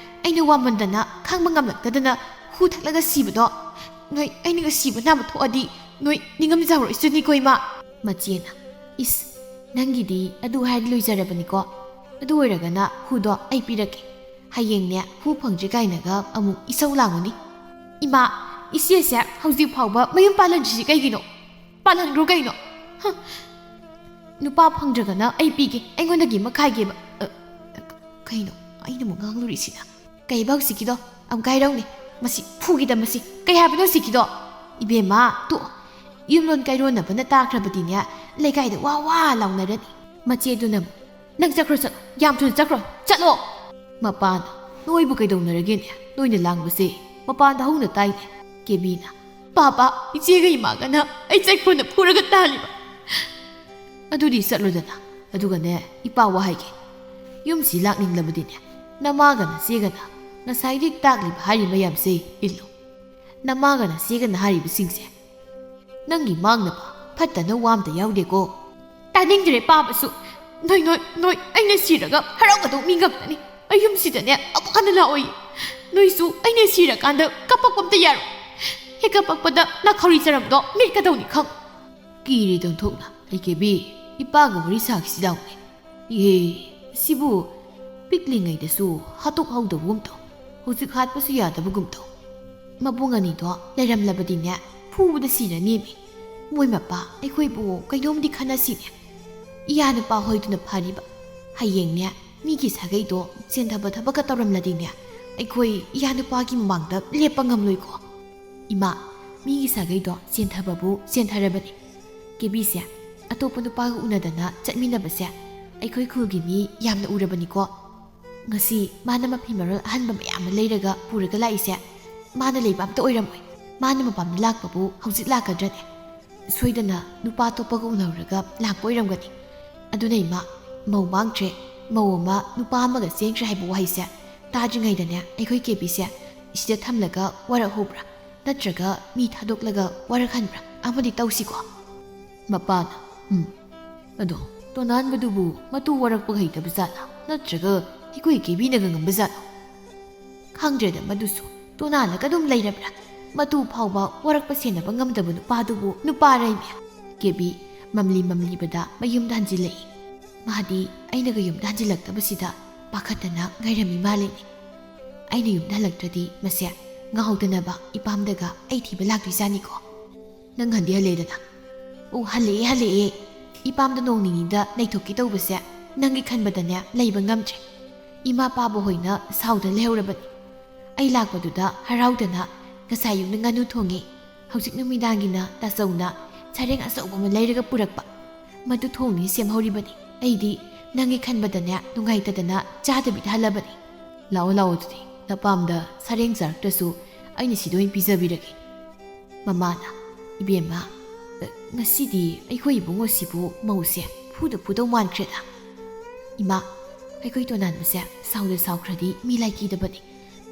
ꯑꯩꯅ ꯋꯥꯃꯟꯗꯅ ꯈꯥꯡꯕ ꯉꯝꯂꯛꯇꯗꯅ ꯍꯨ ꯊꯛꯂꯒ ꯁꯤꯕꯗꯣ ꯅꯣꯏ ꯑꯩꯅꯒ ꯁꯤꯕ ꯅꯥꯕ ꯊꯣꯛꯑꯗꯤ ꯅꯣꯏ ꯅꯤꯡꯉꯝꯖꯥꯔꯣꯏꯁꯨꯅꯤꯀꯣ ꯏꯃꯥ ꯃꯆꯦꯅ ꯏꯁ ꯅꯪꯒꯤꯗꯤ ꯑꯗꯨ ꯍꯥꯏꯔꯗꯤ ꯂꯣꯏꯖꯔꯕꯅꯤꯀꯣ ꯑꯗꯨ ꯑꯣꯏꯔꯒꯅ ꯍꯨꯗꯣ ꯑꯩ ꯄꯤꯔꯛꯀꯦ ꯍꯌꯦꯡꯅꯦ ꯍꯨ ꯐꯪꯗ꯭ꯔꯤ ꯀꯥꯏꯅꯒ ꯑꯃꯨꯛ ꯏꯁꯧ ꯂꯥꯡꯉꯨꯅꯤ ꯏꯃꯥ ꯏꯆꯦꯁꯦ ꯍꯧꯖꯤꯛ ꯐꯥꯎꯕ ꯃꯌꯨꯝ ꯄꯥꯜꯍꯟꯗ꯭ꯔꯤꯁꯤ ꯀꯩꯒꯤꯅꯣ ꯄꯥꯜꯍꯟꯈ꯭ꯔꯣ ꯀꯩꯅꯣ ꯅꯨꯄꯥ ꯐꯪꯗ꯭ꯔꯒꯅ ꯑꯩ ꯄꯤꯒꯦ ꯑꯩꯉꯣꯟꯗꯒꯤ ꯑꯃ ꯈꯥꯏꯒꯦꯕ ꯀꯩꯅꯣ ꯑꯩꯅ ꯑꯃꯨꯛ ꯉꯥꯡꯂꯨꯔꯤꯁꯤꯅ ꯀꯩꯕ ꯍꯧꯖꯤꯛꯀꯤꯗꯣ ꯑꯃꯨꯛ ꯍꯥꯏꯔꯧꯅꯦ ꯃꯁꯤ ꯐꯨꯒꯤꯗ ꯃꯁꯤ ꯀꯩ ꯍꯥꯏꯕꯅꯣ ꯍꯧꯖꯤꯛꯀꯤꯗꯣ ꯏꯕꯦꯝꯃ ꯇꯣꯛꯑꯣ ꯌꯨꯝꯂꯣꯟ ꯀꯩꯔꯣꯟꯅꯕꯅ ꯇꯥꯈ꯭ꯔꯕꯗꯤꯅꯦ ꯂꯩꯀꯥꯏꯗ ꯋꯥ ꯋꯥ ꯂꯥꯎꯅꯔꯅꯤ ꯃꯆꯦꯗꯨꯅ ꯑꯃꯨꯛ ꯅꯪ ꯆꯠꯈ꯭ꯔꯣ ꯆꯠꯂꯣ ꯌꯥꯝ ꯊꯨꯅ ꯆꯠꯈ꯭ꯔꯣ ꯆꯠꯂꯣ ꯃꯄꯥꯅ ꯅꯣꯏꯕꯨ ꯀꯩꯗꯧꯅꯔꯒꯦꯅꯦ ꯅꯣꯏꯅ ꯂꯥꯡꯕꯁꯦ ꯃꯄꯥꯟꯗ ꯍꯧꯅ ꯇꯥꯏꯅꯦ ꯀꯦꯕꯤꯅ ꯄꯥꯄꯥ ꯏꯆꯦꯒ ꯏꯃꯥꯒꯅ ꯑꯩ ꯆꯩꯈꯣꯟꯗ ꯐꯨꯔꯒ ꯇꯥꯜꯂꯤꯕ ꯑꯗꯨꯗꯤ ꯆꯠꯂꯨꯗꯅ ꯑꯗꯨꯒꯅꯦ ꯏꯄꯥ ꯋꯥꯍꯩꯒꯦ ꯌꯨꯝꯁꯤ ꯂꯥꯛꯅꯤꯡꯂꯕꯗꯤꯅꯦ ꯅꯃꯥꯒ ꯅꯆꯦꯒꯅ ꯉꯁꯥꯏꯗꯒꯤ ꯇꯥꯛꯂꯤꯕ ꯍꯥꯏꯔꯤꯕ ꯃꯌꯥꯝꯁꯦ ꯏꯜꯂꯨ ꯅꯃꯥꯒ ꯅꯆꯦꯒꯅ ꯍꯥꯏꯔꯤꯕꯁꯤꯡꯁꯦ ꯅꯪꯒꯤ ꯃꯥꯡꯅꯕ ꯐꯠꯇꯅ ꯋꯥꯝꯇ ꯌꯥꯎꯗꯦꯀꯣ ꯇꯥꯅꯤꯡꯗ꯭ꯔꯦ ꯄꯥꯕꯁꯨ ꯅꯣꯏ ꯑꯩꯅ ꯁꯤꯔꯒ ꯍꯔꯥꯎꯒꯗꯧ ꯃꯤ ꯉꯛꯇꯅꯤ ꯑꯩ ꯌꯨꯝꯁꯤꯗꯅꯦ ꯑꯃꯨꯛ ꯍꯟꯅ ꯂꯥꯛꯑꯣꯏ ꯅꯣꯏꯁꯨ ꯑꯩꯅ ꯁꯤꯔꯀꯥꯟꯗ ꯀꯞꯄꯛꯄ ꯑꯝꯇ ꯌꯥꯔꯣꯏ ꯍꯦꯛ ꯀꯞꯄꯛꯄꯗ ꯅꯥꯈꯧꯔꯤ ꯆꯔꯝꯗꯣ ꯃꯤꯠꯀꯗꯧꯅꯤ ꯈꯪ ꯀꯤꯔꯦ ꯗꯣꯟꯊꯣꯛꯅ ꯑꯩ ꯀꯦꯕꯤ ꯏꯄꯥꯒ ꯋꯥꯔꯤ ꯁꯥꯈꯤꯁꯤ ꯂꯥꯎꯅꯦ ꯏꯍꯦ ꯁꯤꯕꯨ ꯄꯤꯛꯂꯤꯉꯩꯗꯁꯨ ꯍꯥꯠꯇꯣꯛꯍꯧꯗꯕꯒꯨꯝ ꯇꯧ ꯍꯧꯖꯤꯛ ꯍꯥꯠꯄꯁꯨ ꯌꯥꯗꯕꯒꯨꯝ ꯇꯧ ꯃꯕꯨꯡ ꯑꯅꯤꯗꯣ ꯂꯩꯔꯝꯂꯕꯗꯤꯅꯦ ꯐꯨꯕꯗ ꯁꯤꯔꯅꯦꯃꯤ ꯃꯣꯏ ꯃꯄꯥ ꯑꯩꯈꯣꯏꯕꯨ ꯀꯩꯅꯣꯝꯗꯤ ꯈꯟꯅꯁꯤꯅꯦ ꯏꯌꯥ ꯅꯨꯄꯥ ꯍꯣꯏꯗꯨꯅ ꯐꯔꯤꯕ ꯍꯌꯦꯡꯅꯦ ꯃꯤꯒꯤ ꯁꯥꯒꯩꯗꯣ ꯆꯦꯟꯊꯕ ꯊꯕꯛꯀ ꯇꯧꯔꯝꯂꯗꯤꯅꯦ ꯑꯩꯈꯣꯏ ꯏꯌꯥ ꯅꯨꯄꯥꯒꯤ ꯃꯃꯥꯡꯗ ꯂꯦꯞꯄ ꯉꯝꯂꯣꯏꯀꯣ ꯏꯃꯥ ꯃꯤꯒꯤ ꯁꯥꯒꯩꯗꯣ ꯆꯦꯟꯊꯕꯕꯨ ꯆꯦꯟꯊꯔꯕꯅꯤ ꯀꯦꯕꯤꯁꯦ ꯑꯇꯣꯞꯄ ꯅꯨꯄꯥꯒ ꯎꯅꯗꯅ ꯆꯠꯃꯤꯟꯅꯕꯁꯦ ꯑꯩꯈꯣꯏ ꯈꯨꯜꯒꯤ ꯃꯤ ꯌꯥꯝꯅ ꯎꯔꯕꯅꯤꯀꯣ ꯉꯁꯤ ꯃꯥꯅ ꯃꯐꯤ ꯃꯔꯣꯜ ꯑꯍꯟꯕ ꯃꯌꯥꯝ ꯑꯃ ꯂꯩꯔꯒ ꯄꯨꯔꯒ ꯂꯥꯛꯏꯁꯦ ꯃꯥꯅ ꯂꯩꯕ ꯑꯝꯇ ꯑꯣꯏꯔꯝꯃꯣꯏ ꯃꯥꯅ ꯃꯄꯥꯝꯗ ꯂꯥꯛꯄꯕꯨ ꯍꯧꯖꯤꯛ ꯂꯥꯛꯀꯗ꯭ꯔꯅꯦ ꯁꯣꯏꯗꯅ ꯅꯨꯄꯥ ꯑꯇꯣꯞꯄꯒ ꯎꯅꯔꯒ ꯂꯥꯛꯄ ꯑꯣꯏꯔꯝꯒꯅꯤ ꯑꯗꯨꯅ ꯏꯃꯥ ꯃꯧ ꯃꯥꯡꯈ꯭ꯔꯦ ꯃꯧ ꯑꯃ ꯅꯨꯄꯥ ꯑꯃꯒ ꯆꯦꯟꯈ꯭ꯔꯦ ꯍꯥꯏꯕ ꯋꯥꯍꯩꯁꯦ ꯇꯥꯗ꯭ꯔꯤꯉꯩꯗꯅꯦ ꯑꯩꯈꯣꯏ ꯀꯦꯕꯤꯁꯦ ꯁꯤꯗ ꯊꯝꯂꯒ ꯋꯥꯔꯛꯍꯧꯕ꯭ꯔꯥ ꯅꯠꯇ꯭ꯔꯒ ꯃꯤ ꯊꯥꯗꯣꯛꯂꯒ ꯋꯥꯔꯛꯍꯟꯕ꯭ꯔꯥ ꯑꯃꯗꯤ ꯇꯧꯁꯤꯀꯣ ꯃꯄꯥꯅ ꯑꯗꯣ ꯇꯣꯅꯥꯟꯕꯗꯨꯕꯨ ꯃꯇꯨ ꯋꯥꯔꯛꯄꯒ ꯍꯩꯇꯕ ꯖꯥꯠꯂꯥ ꯅꯠꯇ꯭ꯔꯒ ꯑꯩꯈꯣꯏ ꯀꯦꯕꯤꯅꯒ ꯉꯝꯕ ꯖꯥꯠꯂꯣ ꯈꯪꯗ꯭ꯔꯦꯗ ꯃꯗꯨꯁꯨ ꯇꯣꯅꯥꯜꯂꯒ ꯑꯗꯨꯝ ꯂꯩꯔꯕ꯭ꯔꯥ ꯃꯇꯨ ꯐꯥꯎꯕ ꯋꯥꯔꯛꯄ ꯁꯦꯟꯅꯕ ꯉꯝꯗꯕ ꯅꯨꯄꯥꯗꯨꯕꯨ ꯅꯨꯄꯥꯔꯩꯃꯦ ꯀꯦꯕꯤ ꯃꯝꯂꯤꯕꯗ ꯃꯌꯨꯝꯗ ꯍꯟꯖꯤꯜꯂꯛꯏ ꯃꯥꯗꯤ ꯑꯩꯅꯒ ꯌꯨꯝꯗ ꯍꯟꯖꯤꯜꯂꯛꯇꯕꯁꯤꯗ ꯄꯥꯈꯠꯇꯅ ꯉꯥꯏꯔꯝꯃꯤ ꯃꯥꯜꯂꯤꯅꯤ ꯑꯩꯅ ꯌꯨꯝꯗ ꯍꯜꯂꯛꯇ꯭ꯔꯗꯤ ꯃꯁꯦ ꯉꯥꯎꯗꯅꯕ ꯏꯄꯥꯝꯗꯒ ꯑꯩ ꯊꯤꯕ ꯂꯥꯛꯇꯣꯏꯖꯥꯅꯤꯀꯣ ꯅꯪ ꯍꯟꯗꯤ ꯍꯜꯂꯦꯗꯅ ꯑꯣ ꯍꯜꯂꯛꯑꯦ ꯏꯄꯥꯝꯗ ꯅꯣꯡ ꯅꯤꯅꯤꯗ ꯂꯩꯊꯣꯛꯀꯦ ꯇꯧꯕꯁꯦ ꯅꯪꯒꯤ ꯈꯟꯕꯗꯅꯦ ꯂꯩꯕ ꯉꯝꯗ꯭ꯔꯦ ꯏꯃꯥ ꯄꯥꯕ ꯍꯣꯏꯅ ꯁꯥꯎꯗꯅ ꯂꯩꯍꯧꯔꯕꯅꯤ ꯑꯩ ꯂꯥꯛꯄꯗꯨꯗ ꯍꯔꯥꯎꯗꯅ ꯉꯁꯥꯏ ꯌꯨꯝꯗ ꯉꯥꯅꯨ ꯊꯣꯡꯉꯤ ꯍꯧꯖꯤꯛ ꯅꯨꯃꯤꯗꯥꯡꯒꯤꯅ ꯇꯥꯆꯧꯅ ꯁꯔꯦꯡ ꯑꯆꯧꯕ ꯑꯃ ꯂꯩꯔꯒ ꯄꯨꯔꯛꯄ ꯃꯗꯨ ꯊꯣꯡꯅꯤ ꯁꯦꯝꯍꯧꯔꯤꯕꯅꯤ ꯑꯩꯗꯤ ꯅꯪꯒꯤ ꯈꯟꯕꯗꯅꯦ ꯅꯨꯡꯉꯥꯏꯇꯗꯅ ꯆꯥꯗꯕꯤꯗ ꯍꯜꯂꯕꯅꯤ ꯂꯥꯛꯑꯣ ꯑꯗꯨꯗꯤ ꯅꯄꯥꯝꯗ ꯁꯔꯦꯡ ꯆꯥꯔꯛꯇ꯭ꯔꯁꯨ ꯑꯩꯅ ꯁꯤꯗ ꯑꯣꯏꯅ ꯄꯤꯖꯕꯤꯔꯒꯦ ꯃꯃꯥꯅ ꯏꯕꯦꯝꯃ ꯉꯁꯤꯗꯤ ꯑꯩꯈꯣꯏ ꯏꯕꯨꯡꯉꯣꯁꯤꯕꯨ ꯃꯧꯁꯦ ꯐꯨꯗꯧ ꯃꯥꯟꯈ꯭ꯔꯦꯗ ꯏꯃꯥ ꯑꯩꯈꯣꯏ ꯇꯣꯅꯥꯟꯕꯁꯦ ꯁꯥꯎꯈ꯭ꯔꯗꯤ ꯃꯤ ꯂꯥꯏꯀꯤꯗꯕꯅꯤ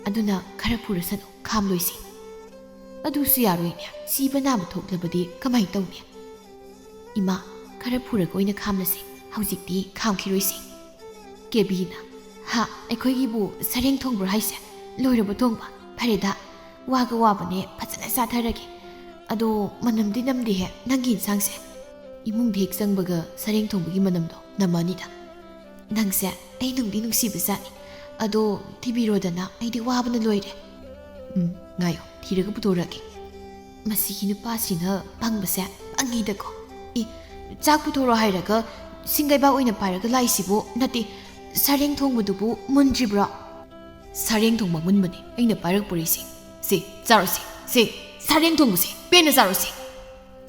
ꯑꯗꯨꯅ ꯈꯔ ꯐꯨꯔꯁꯅꯨ ꯈꯥꯝꯂꯣꯏꯁꯤ ꯑꯗꯨꯁꯨ ꯌꯥꯔꯣꯏꯅꯦ ꯁꯤꯕ ꯅꯥꯕ ꯊꯣꯛꯂꯕꯗꯤ ꯀꯃꯥꯏꯅ ꯇꯧꯅꯤ ꯏꯃꯥ ꯈꯔ ꯐꯨꯔꯒ ꯑꯣꯏꯅ ꯈꯥꯝꯂꯁꯤ ꯍꯧꯖꯤꯛꯇꯤ ꯈꯥꯝꯈꯤꯔꯣꯏꯁꯤ ꯀꯦꯕꯤꯅ ꯍꯥ ꯑꯩꯈꯣꯏꯒꯤꯕꯨ ꯁꯔꯦꯡ ꯊꯣꯡꯕ꯭ꯔꯣ ꯍꯥꯏꯁꯦ ꯂꯣꯏꯔꯕ ꯊꯣꯡꯕ ꯐꯔꯦꯗ ꯋꯥꯒ ꯋꯥꯕꯅꯦ ꯐꯖꯅ ꯆꯥꯊꯔꯒꯦ ꯑꯗꯣ ꯃꯅꯝꯗꯤ ꯅꯝꯗꯦꯍꯦ ꯅꯪꯒꯤ ꯏꯟꯁꯥꯡꯁꯦ ꯏꯃꯨꯡꯗ ꯍꯦꯛ ꯆꯪꯕꯒ ꯁꯔꯦꯡ ꯊꯣꯡꯕꯒꯤ ꯃꯅꯝꯗꯣ ꯅꯝꯃꯅꯤꯗ ꯅꯪꯁꯦ ꯑꯩ ꯅꯨꯡꯗꯤ ꯅꯨꯡꯁꯤꯕꯖꯥꯠꯅꯤ ꯑꯗꯣ ꯊꯤꯕꯤꯔꯣꯗꯅ ꯑꯩꯗꯤ ꯋꯥꯕꯅ ꯂꯣꯏꯔꯦ ꯉꯥꯏꯌꯣ ꯊꯤꯔꯒ ꯄꯨꯊꯣꯔꯛꯑꯒꯦ ꯃꯁꯤꯒꯤ ꯅꯨꯄꯥꯁꯤꯅ ꯄꯪꯕꯁꯦ ꯄꯪꯉꯤꯗꯀꯣ ꯆꯥꯛ ꯄꯨꯊꯣꯔꯣ ꯍꯥꯏꯔꯒ ꯁꯤꯡꯒꯩꯕꯥꯛ ꯑꯣꯏꯅ ꯄꯥꯏꯔꯒ ꯂꯥꯛꯏꯁꯤꯕꯨ ꯅꯠꯇꯦ ꯁꯔꯦꯡ ꯊꯣꯡꯕꯗꯨꯕꯨ ꯃꯨꯟꯗ꯭ꯔꯤꯕ꯭ꯔꯣ ꯁꯔꯦꯡ ꯊꯣꯡꯕ ꯃꯨꯟꯕꯅꯤ ꯑꯩꯅ ꯄꯥꯏꯔꯛꯄꯣꯔꯤꯁꯤ ꯁꯤ ꯆꯥꯔꯣꯁꯤ ꯁꯤ ꯁꯔꯦꯡ ꯊꯣꯡꯕꯁꯤ ꯄꯦꯟꯅ ꯆꯥꯔꯣꯁꯤ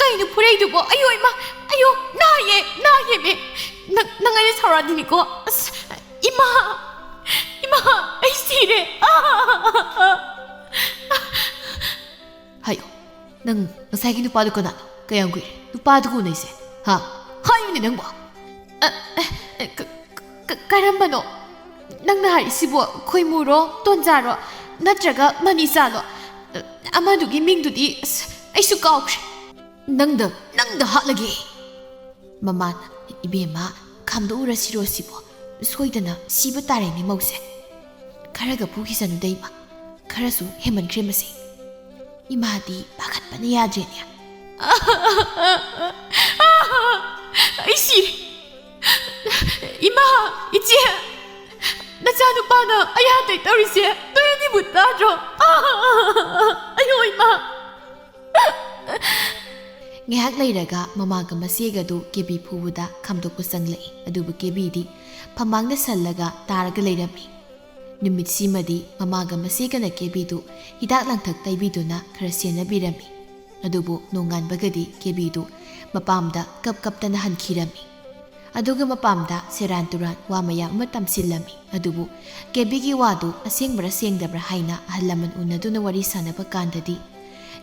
ꯀꯩꯅꯣ ꯐꯨꯔꯩꯗꯨꯕꯣ ꯑꯌꯣ ꯏꯃꯥ ꯑꯌꯣ ꯅꯥꯌꯦꯃꯦ ꯅꯪ ꯑꯩꯅ ꯁꯥꯎꯔꯛꯑꯗꯤꯅꯤꯀꯣ ꯑꯁ 이마 ꯑꯩ ꯁꯤꯔꯦ ꯍꯥꯏꯌꯣ ꯅꯪ ꯉꯁꯥꯏꯒꯤ ꯅꯨꯄꯥꯗꯨ ꯀꯅꯥꯅꯣ ꯀꯌꯥꯝ ꯀꯨꯏꯔꯦ ꯅꯨꯄꯥꯗꯨ ꯎꯅꯩꯁꯦ ꯍꯥ ꯍꯥꯏꯌꯨꯅꯦ ꯅꯪꯕꯣ ꯀꯔꯝꯕꯅꯣ ꯅꯪꯅ ꯍꯥꯏꯔꯤꯁꯤꯕꯨ ꯈꯣꯏꯃꯨꯔꯣ ꯇꯣꯟꯖꯥꯔꯣ ꯅꯠꯇ꯭ꯔꯒ ꯃꯅꯤꯆꯥꯂꯣ ꯑꯃꯗꯨꯒꯤ ꯃꯤꯡꯗꯨꯗꯤ ꯑꯩꯁꯨ ꯀꯥꯎꯈ꯭ꯔꯦ ꯅꯪꯗ ꯍꯥꯠꯂꯒꯦ ꯃꯃꯥꯅ 이베마 감도우라시로 시보 소이드나 시부 따래니 모세 카라가 부기사는 데이마 카라수 해먼 크레마시 이마디 바갓바니 야제냐 아이씨 이마 이제 나자누빠나 아야한테 떠리세 너희니 못다줘 아유 이마 ngehak leiraga mamaga masiga du kebi phubuda khamdokpu sanglai adubu kebi di phamangna sallaga taraga leirami numit simadi mamaga masiga na kebi du hidak langthak taibiduna khara sena birami adubu nongan bagadi kebi du mapamda kaptana hankhirami aduga mapamda seran turan wa maya matam sillami adubu kebi gi wadu asengbra sengdabra haina ahlaman unaduna wari sanaba kandadi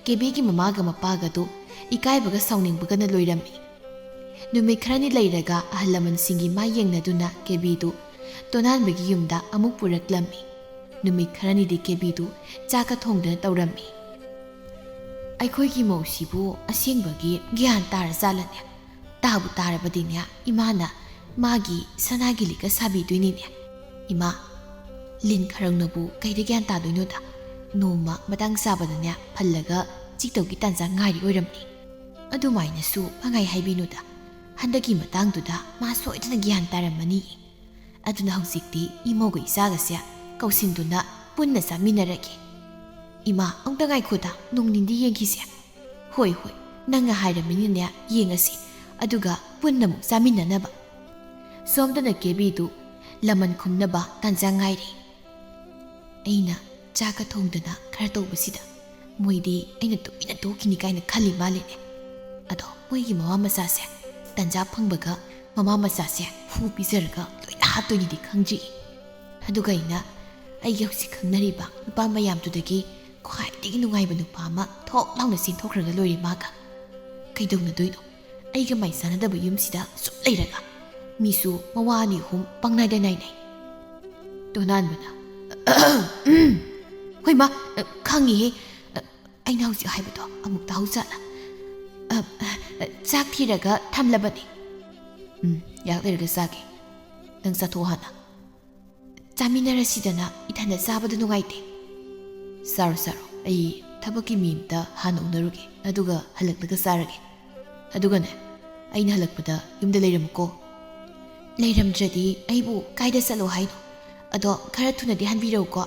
kebi gi mamaga mapaga du ꯏꯀꯥꯏꯕꯒ ꯁꯥꯎꯅꯤꯡꯕꯒꯅ ꯂꯣꯏꯔꯝꯃꯤ ꯅꯨꯃꯤꯠ ꯈꯔꯅꯤ ꯂꯩꯔꯒ ꯑꯍꯜ ꯂꯃꯟꯁꯤꯡꯒꯤ ꯃꯥꯏ ꯌꯦꯡꯅꯗꯨꯅ ꯀꯦꯕꯤꯗꯨ ꯇꯣꯅꯥꯟꯕꯒꯤ ꯌꯨꯝꯗ ꯑꯃꯨꯛ ꯄꯨꯔꯛꯂꯝꯃꯤ ꯅꯨꯃꯤꯠ ꯈꯔꯅꯤꯗꯤ ꯀꯦꯕꯤꯗꯨ ꯆꯥꯛꯀ ꯊꯣꯡꯗꯨꯅ ꯇꯧꯔꯝꯃꯤ ꯑꯩꯈꯣꯏꯒꯤ ꯃꯧꯁꯤꯕꯨ ꯑꯁꯦꯡꯕꯒꯤ ꯒ꯭ꯌꯥꯟ ꯇꯥꯔꯖꯥꯠꯂꯅꯦ ꯇꯥꯕꯨ ꯇꯥꯔꯕꯗꯤꯅꯦ ꯏꯃꯥꯅ ꯃꯥꯒꯤ ꯁꯅꯥꯒꯤ ꯂꯤꯛꯀ ꯁꯥꯕꯤꯗꯣꯏꯅꯤꯅꯦ ꯏꯃꯥ ꯂꯤꯟ ꯈꯔꯪꯅꯕꯨ ꯀꯩꯗ ꯒ꯭ꯌꯥꯟ ꯇꯥꯗꯣꯏꯅꯣꯗ ꯅꯣꯡꯃ ꯃꯇꯥꯡ ꯆꯥꯕꯗꯅꯦ ꯐꯜꯂꯒ ꯆꯤꯛꯇꯧꯒꯤ ꯇꯥꯟꯖꯥ ꯉꯥꯏꯔꯤ ꯑꯣꯏꯔꯝꯅꯤ ꯑꯗꯨꯃꯥꯏꯅꯁꯨ ꯄꯪꯉꯥꯏ ꯍꯥꯏꯕꯤꯅꯨꯗ ꯍꯟꯗꯛꯀꯤ ꯃꯇꯥꯡꯗꯨꯗ ꯃꯥ ꯁꯣꯏꯗꯅ ꯒ꯭ꯌꯥꯟ ꯇꯥꯔꯝꯃꯅꯤ ꯑꯗꯨꯅ ꯍꯧꯖꯤꯛꯇꯤ ꯏꯃꯧꯒ ꯏꯆꯥꯒꯁꯦ ꯀꯧꯁꯤꯟꯗꯨꯅ ꯄꯨꯟꯅ ꯆꯥꯃꯤꯟꯅꯔꯒꯦ ꯏꯃꯥ ꯑꯝꯇ ꯉꯥꯏꯈꯣꯗ ꯅꯣꯡ ꯅꯤꯅꯤ ꯌꯦꯡꯈꯤꯁꯦ ꯍꯣꯏ ꯅꯪꯅ ꯍꯥꯏꯔꯝꯃꯤꯅꯅꯦ ꯌꯦꯡꯉꯁꯤ ꯑꯗꯨꯒ ꯄꯨꯟꯅ ꯑꯃꯨꯛ ꯆꯥꯃꯤꯟꯅꯅꯕ ꯁꯣꯝꯗꯅ ꯀꯦꯕꯤꯗꯨ ꯂꯃꯟ ꯈꯨꯝꯅꯕ ꯇꯥꯟꯖꯥ ꯉꯥꯏꯔꯤ ꯑꯩꯅ ꯆꯥꯛꯀ ꯊꯣꯡꯗꯅ ꯈꯔ ꯇꯧꯕꯁꯤꯗ ꯃꯣꯏꯗꯤ ꯑꯩꯅ ꯇꯨꯃꯤꯟꯅ ꯇꯣꯛꯈꯤꯅꯤ ꯀꯥꯏꯅ ꯈꯜꯂꯤ ꯃꯥꯜꯂꯤꯅꯦ ꯑꯗꯣ ꯃꯣꯏꯒꯤ ꯃꯃꯥ ꯃꯆꯥꯁꯦ ꯇꯟꯖꯥ ꯐꯪꯕꯒ ꯃꯃꯥ ꯃꯆꯥꯁꯦ ꯍꯨ ꯄꯤꯖꯔꯒ ꯂꯣꯏꯅ ꯍꯥꯠꯇꯣꯏꯅꯤꯗꯤ ꯈꯪꯗ꯭ꯔꯤ ꯑꯗꯨꯒ ꯑꯩꯅ ꯑꯩꯒꯤ ꯍꯧꯖꯤꯛ ꯈꯪꯅꯔꯤꯕ ꯅꯨꯄꯥ ꯃꯌꯥꯝꯗꯨꯗꯒꯤ ꯈ꯭ꯋꯥꯏꯗꯒꯤ ꯅꯨꯡꯉꯥꯏꯕ ꯅꯨꯄꯥ ꯑꯃ ꯊꯣꯛ ꯂꯥꯎꯅ ꯆꯦꯟꯊꯣꯛꯈ꯭ꯔꯒ ꯂꯣꯏꯔꯦ ꯃꯥꯒ ꯀꯩꯗꯧꯅꯗꯣꯏꯅꯣ ꯑꯩꯒ ꯃꯥꯏ ꯆꯥꯟꯅꯗꯕ ꯌꯨꯝꯁꯤꯗ ꯁꯨꯝ ꯂꯩꯔꯒ ꯃꯤꯁꯨ ꯃꯋꯥ ꯑꯅꯤ ꯑꯍꯨꯝ ꯄꯪꯅꯥꯏꯗ ꯅꯥꯏꯅꯩ ꯇꯣꯅꯥꯟꯕꯅ ꯍꯣꯏ ꯃꯥ ꯈꯪꯉꯤꯍꯦ ꯑꯩꯅ ꯍꯧꯖꯤꯛ ꯍꯥꯏꯕꯗꯣ ꯑꯃꯨꯛ ꯇꯥꯍꯧꯖꯥꯠꯂ ꯆꯥꯛ ꯊꯤꯔꯒ ꯊꯝꯂꯕꯅꯤ ꯌꯥꯛ ꯂꯩꯔꯒ ꯆꯥꯒꯦ ꯅꯪ ꯆꯥꯊꯣꯛ ꯍꯥꯟꯅ ꯆꯥꯃꯤꯟꯅꯔꯁꯤꯗꯅ ꯏꯊꯟꯗ ꯆꯥꯕꯗ ꯅꯨꯡꯉꯥꯏꯇꯦ ꯆꯥꯔꯣ ꯑꯩ ꯊꯕꯛꯀꯤ ꯃꯤ ꯑꯃꯇ ꯍꯥꯟꯅ ꯎꯅꯔꯨꯒꯦ ꯑꯗꯨꯒ ꯍꯜꯂꯛꯂꯒ ꯆꯥꯔꯒꯦ ꯑꯗꯨꯒꯅꯦ ꯑꯩꯅ ꯍꯜꯂꯛꯄꯗ ꯌꯨꯝꯗ ꯂꯩꯔꯝꯃꯨꯀꯣ ꯂꯩꯔꯝꯗ꯭ꯔꯗꯤ ꯑꯩꯕꯨ ꯀꯥꯏꯗ ꯆꯠꯂꯣ ꯍꯥꯏꯅꯣ ꯑꯗꯣ ꯈꯔ ꯊꯨꯅꯗꯤ ꯍꯟꯕꯤꯔꯛꯎꯀꯣ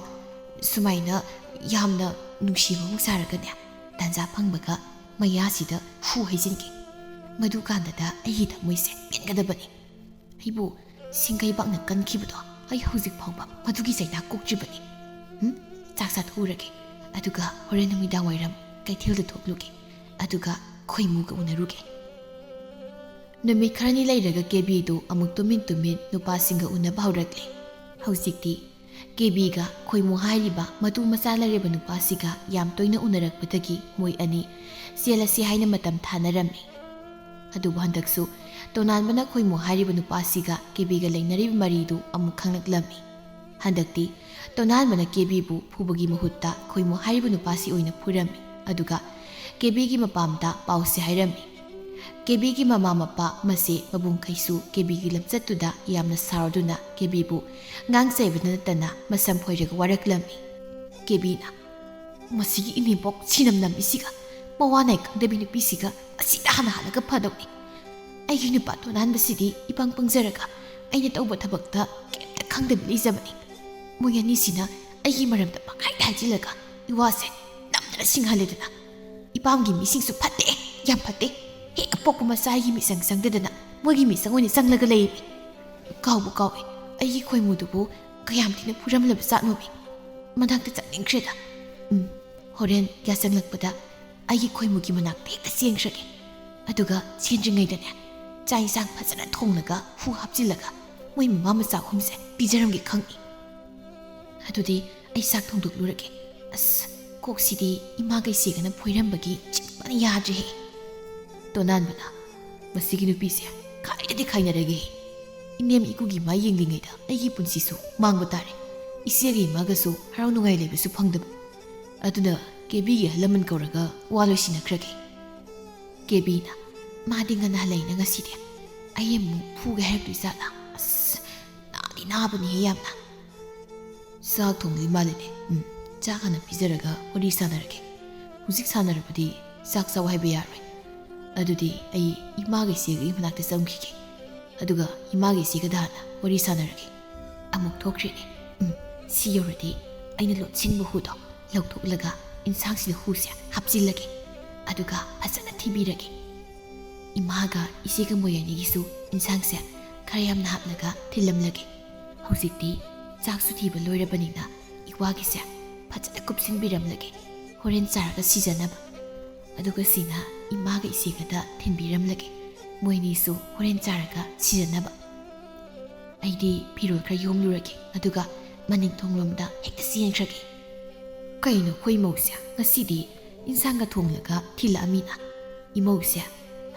ꯁꯨꯃꯥꯏꯅ ꯌꯥꯝꯅ ꯅꯨꯡꯁꯤꯕ ꯑꯃꯨꯛ ꯁꯥꯔꯒꯅꯦ ꯇꯥꯟꯖꯥ ꯐꯪꯕꯒ ꯃꯌꯥꯁꯤꯗ ꯍꯨ ꯍꯩꯖꯤꯟꯒꯦ ꯃꯗꯨꯀꯥꯟꯗꯗ ꯑꯩꯒꯤ ꯊꯃꯣꯏꯁꯦ ꯄꯦꯟꯒꯗꯕꯅꯤ ꯑꯩꯕꯨ ꯁꯤꯡꯒꯩꯕꯥꯛꯅ ꯀꯟꯈꯤꯕꯗꯣ ꯑꯩ ꯍꯧꯖꯤꯛ ꯐꯥꯎꯕ ꯃꯗꯨꯒꯤ ꯆꯩꯅꯥ ꯀꯣꯛꯇ꯭ꯔꯤꯕꯅꯤ ꯆꯥꯛ ꯆꯥꯊꯣꯛꯎꯔꯒꯦ ꯑꯗꯨꯒ ꯍꯣꯔꯦꯟ ꯅꯨꯃꯤꯗꯥꯡ ꯋꯥꯏꯔꯝ ꯀꯩꯊꯦꯜꯗ ꯊꯣꯛꯂꯨꯒꯦ ꯑꯗꯨꯒ ꯈꯣꯏꯃꯨꯒ ꯎꯅꯔꯨꯒꯦ ꯅꯨꯃꯤꯠ ꯈꯔꯅꯤ ꯂꯩꯔꯒ ꯀꯦꯕꯤꯗꯨ ꯑꯃꯨꯛ ꯇꯨꯃꯤꯟ ꯅꯨꯄꯥꯁꯤꯡꯒ ꯎꯅꯕ ꯍꯧꯔꯛꯂꯤ ꯍꯧꯖꯤꯛꯇꯤ ꯀꯦꯕꯤꯒ ꯈꯣꯏꯃꯨ ꯍꯥꯏꯔꯤꯕ ꯃꯇꯨ ꯃꯆꯥ ꯂꯩꯔꯤꯕ ꯅꯨꯄꯥꯁꯤꯒ ꯌꯥꯝ ꯇꯣꯏꯅ ꯎꯅꯔꯛꯄꯗꯒꯤ ꯃꯣꯏ ꯑꯅꯤ ꯆꯦꯜꯂꯁꯤ ꯍꯥꯏꯅ ꯃꯇꯝ ꯊꯥꯅꯔꯝꯃꯤ ꯑꯗꯨꯕꯨ ꯍꯟꯗꯛꯁꯨ ꯇꯣꯅꯥꯟꯕꯅ ꯈꯣꯏꯃꯨ ꯍꯥꯏꯔꯤꯕ ꯅꯨꯄꯥꯁꯤꯒ ꯀꯦꯕꯤꯒ ꯂꯩꯅꯔꯤꯕ ꯃꯔꯤꯗꯨ ꯑꯃꯨꯛ ꯈꯪꯂꯛꯂꯝꯃꯤ ꯍꯟꯗꯛꯇꯤ ꯇꯣꯅꯥꯟꯕꯅ ꯀꯦꯕꯤꯕꯨ ꯐꯨꯕꯒꯤ ꯃꯍꯨꯠꯇ ꯈꯣꯏꯃꯨ ꯍꯥꯏꯔꯤꯕ ꯅꯨꯄꯥꯁꯤ ꯑꯣꯏꯅ ꯐꯨꯔꯝꯃꯤ ꯑꯗꯨꯒ ꯀꯦꯕꯤꯒꯤ ꯃꯄꯥꯝꯗ ꯄꯥꯎꯁꯦ ꯍꯥꯏꯔꯝꯃꯤ꯫ ꯀꯦꯕꯤꯒꯤ ꯃꯃꯥ ꯃꯄꯥ ꯃꯁꯤ ꯃꯕꯨꯡꯈꯩꯁꯨ ꯀꯦꯕꯤꯒꯤ ꯂꯝꯆꯠꯇꯨꯗ ꯌꯥꯝꯅ ꯁꯥꯎꯗꯨꯅ ꯀꯦꯕꯤꯕꯨ ꯉꯥꯡꯆꯩꯕꯗ ꯅꯠꯇꯅ ꯃꯁꯝ ꯐꯣꯏꯔꯒ ꯋꯥꯔꯛꯂꯝꯃꯤ꯫ ꯀꯦꯕꯤꯅ "ꯃꯁꯤꯒꯤ ꯏꯅꯦꯝꯄꯣꯛ ꯁꯤꯅꯝ ꯅꯝꯃꯤꯁꯤꯒ ꯃꯋꯥ ꯅꯥꯏ ꯈꯪꯗꯕꯤ ꯅꯨꯄꯤꯁꯤꯒ ꯑꯁꯤꯗ ꯍꯥꯟꯅꯒ ꯐꯗꯧꯅꯤ꯫ ꯑꯩꯒꯤ ꯅꯨꯄꯥ ꯇꯣꯅꯥꯟꯕꯁꯤꯗꯤ ꯏꯄꯪ ꯄꯪꯖꯔꯒ ꯑꯩꯅ ꯇꯧꯕ ꯊꯕꯛꯇ ꯀꯩꯝꯇ ꯈꯪꯗꯕꯤ ꯂꯩꯖꯕꯅꯤ꯫ ꯃꯣꯏ ꯑꯅꯤꯁꯤꯅ ꯑꯩꯒꯤ ꯃꯔꯝꯗ ꯄꯪꯍꯥꯏꯗ ꯍꯥꯏꯖꯤꯜꯂꯒ ꯏꯋꯥꯁꯦ ꯅꯝꯗꯅ ꯁꯤꯡꯍꯜꯂꯦꯗꯅ꯫ ꯏꯄꯥꯝꯒꯤ ꯃꯤꯁꯤꯡꯁꯨ ꯐꯠꯇꯦ, ꯌꯥꯝ ꯐꯠꯇꯦ꯫ ꯍꯦꯛ ꯑꯄꯣꯛꯄ ꯃꯆꯥꯒꯤ ꯃꯤꯆꯪ ꯆꯪꯗꯗꯅ ꯃꯣꯏꯒꯤ ꯃꯤꯆꯪ ꯑꯣꯏꯅ ꯆꯪꯂꯒ ꯂꯩꯔꯤꯃꯤ꯫ ꯀꯥꯎꯕꯨ ꯀꯥꯎꯏ ꯑꯩꯒꯤ ꯈꯣꯏꯃꯨꯗꯨꯕꯨ ꯀꯌꯥꯝ ꯊꯤꯅ ꯐꯨꯔꯝꯂꯕ ꯖꯥꯠꯅꯣꯃꯤ꯫ ꯃꯅꯥꯛꯇ ꯆꯠꯅꯤꯡꯈ꯭ꯔꯦꯗ꯫ ꯍꯣꯔꯦꯟ ꯌꯥꯆꯪꯂꯛꯄꯗ ꯑꯩꯒꯤ ꯈꯣꯏꯃꯨꯒꯤ ꯃꯅꯥꯛꯇ ꯍꯦꯛꯇ ꯆꯦꯟꯈ꯭ꯔꯒꯦ꯫ ꯑꯗꯨꯒ ꯆꯦꯟꯗ꯭ꯔꯤꯉꯩꯗꯅꯦ ꯆꯥꯛ ꯏꯟꯁꯥꯡ ꯐꯖꯅ ꯊꯣꯡꯂꯒ ꯍꯨ ꯍꯥꯞꯆꯤꯜꯂꯒ ꯃꯣꯏ ꯃꯃꯥ ꯃꯆꯥ ꯑꯍꯨꯝꯁꯦ ꯄꯤꯖꯔꯝꯒꯦ ꯈꯪꯏ꯫ ꯑꯗꯨꯗꯤ ꯑꯩ ꯆꯥꯛ ꯊꯣꯡꯗꯣꯛꯂꯨꯔꯒꯦ꯫ ꯑꯁ ꯀꯣꯛꯁꯤꯗꯤ ꯏꯃꯥꯒ ꯏꯆꯦꯒꯅ ꯐꯣꯏꯔꯝꯕꯒꯤ ꯆꯤꯛꯄꯅ ꯌꯥꯗ꯭ꯔꯦꯍꯦ꯫ ꯇꯣꯅꯥꯟꯕꯅ "ꯃꯁꯤꯒꯤ ꯅꯨꯄꯤꯁꯦ ꯈꯥꯏꯗꯗꯤ ꯈꯥꯏꯅꯔꯒꯦ꯫ ꯏꯅꯦꯝ ꯏꯀꯨꯒꯤ ꯃꯥ ꯌꯦꯡꯂꯤꯉꯩꯗ ꯑꯩꯒꯤ ꯄꯨꯟꯁꯤꯁꯨ ꯃꯥꯡꯕ ꯇꯥꯔꯦ꯫ ꯏꯆꯦꯒ ꯏꯃꯥꯒꯁꯨ ꯍꯔꯥꯎ ꯅꯨꯡꯉꯥꯏ ꯂꯩꯕꯁꯨ ꯐꯪꯗꯕ꯫ ꯑꯗꯨꯅ ꯀꯦꯕꯤꯒꯤ ꯑꯍꯜ ꯂꯃꯟ ꯀꯧꯔꯒ ꯋꯥ ꯂꯣꯏꯁꯤꯟꯅꯈ꯭ꯔꯒꯦ." ꯀꯦꯕꯤꯅ "ꯃꯥꯗꯤ ꯉꯟꯅ ꯍꯜꯂꯛꯏꯅ ꯉꯁꯤꯗꯤ꯫ ꯑꯩ ꯑꯃꯨꯛ ꯐꯨꯒꯦ ꯍꯥꯏꯔꯛꯇꯣꯏꯖꯥꯠꯂꯥ? ꯑꯁ ꯅꯥꯗꯤ ꯅꯥꯕꯅꯤꯍꯦ ꯌꯥꯝꯅ꯫ ꯆꯥꯛ ꯊꯣꯡꯂꯤ ꯃꯥꯜꯂꯤꯅꯦ꯫ ꯆꯥꯛ ꯍꯥꯟꯅ ꯄꯤꯖꯔꯒ ꯋꯥꯔꯤ ꯁꯥꯟꯅꯔꯒꯦ꯫ ꯍꯧꯖꯤꯛ ꯁꯥꯟꯅꯔꯕꯗꯤ ꯆꯥꯛ ꯆꯥꯎ ꯍꯥꯏꯕ ꯌꯥꯔꯣꯏ꯫ ꯑꯗꯨꯗꯤ ꯑꯩ ꯏꯃꯥꯒ ꯏꯆꯦꯒꯤ ꯃꯅꯥꯛꯇ ꯆꯪꯈꯤꯒꯦ꯫ ꯑꯗꯨꯒ ꯏꯃꯥꯒ ꯏꯆꯦꯒꯗ ꯍꯥꯟꯅ ꯋꯥꯔꯤ ꯁꯥꯟꯅꯔꯒꯦ꯫ ꯑꯃꯨꯛ ꯊꯣꯛꯈ꯭ꯔꯦꯅꯦ꯫ ꯁꯤ ꯌꯧꯔꯗꯤ ꯑꯩꯅ ꯂꯣꯠꯁꯤꯟꯕ ꯍꯨꯗꯣ ꯂꯧꯊꯣꯛꯂꯒ ꯏꯟꯁꯥꯡꯁꯤꯗ ꯍꯨꯁꯦ ꯍꯥꯞꯆꯤꯜꯂꯒꯦ꯫ ꯑꯗꯨꯒ ꯐꯖꯅ ꯊꯤꯕꯤꯔꯒꯦ꯫ ꯏꯃꯥꯒ ꯏꯆꯦꯒ ꯃꯣꯏ ꯑꯅꯤꯒꯤꯁꯨ ꯏꯟꯁꯥꯡꯁꯦ ꯈꯔ ꯌꯥꯝꯅ ꯍꯥꯞꯂꯒ ꯊꯤꯜꯂꯝꯂꯒꯦ꯫ ꯍꯧꯖꯤꯛꯇꯤ ꯆꯥꯛꯁꯨ ꯊꯤꯕ ꯂꯣꯏꯔꯕꯅꯤꯅ ꯏꯋꯥꯒꯤꯁꯦ ꯐꯖꯅ ꯀꯨꯞꯁꯤꯟꯕꯤꯔꯝꯂꯒꯦ ꯍꯣꯔꯦꯟ ꯆꯥꯔꯒ ꯁꯤꯖꯅꯕ꯫ ꯑꯗꯨꯒ ꯁꯤꯅ ꯏꯃꯥꯒ ꯏꯆꯦꯒꯗ ꯊꯤꯟꯕꯤꯔꯝꯂꯒꯦ ꯃꯣꯏꯅꯤꯁꯨ ꯍꯣꯔꯦꯟ ꯆꯥꯔꯒ ꯁꯤꯖꯅꯕ꯫ ꯑꯩꯗꯤ ꯐꯤꯔꯣꯜ ꯈꯔ ꯌꯣꯝꯂꯨꯔꯒꯦ ꯑꯗꯨꯒ ꯃꯅꯤꯡ ꯊꯣꯡꯂꯣꯝꯗ ꯍꯦꯛꯇ ꯆꯦꯟꯈ꯭ꯔꯒꯦ꯫ ꯀꯩꯅꯣ ꯑꯩꯈꯣꯏ ꯏꯃꯧꯁꯦ ꯉꯁꯤꯗꯤ ꯏꯟꯁꯥꯡꯒ ꯊꯣꯡꯂꯒ ꯊꯤꯜꯂꯛꯑꯃꯤꯅ꯫ ꯏꯃꯧꯁꯦ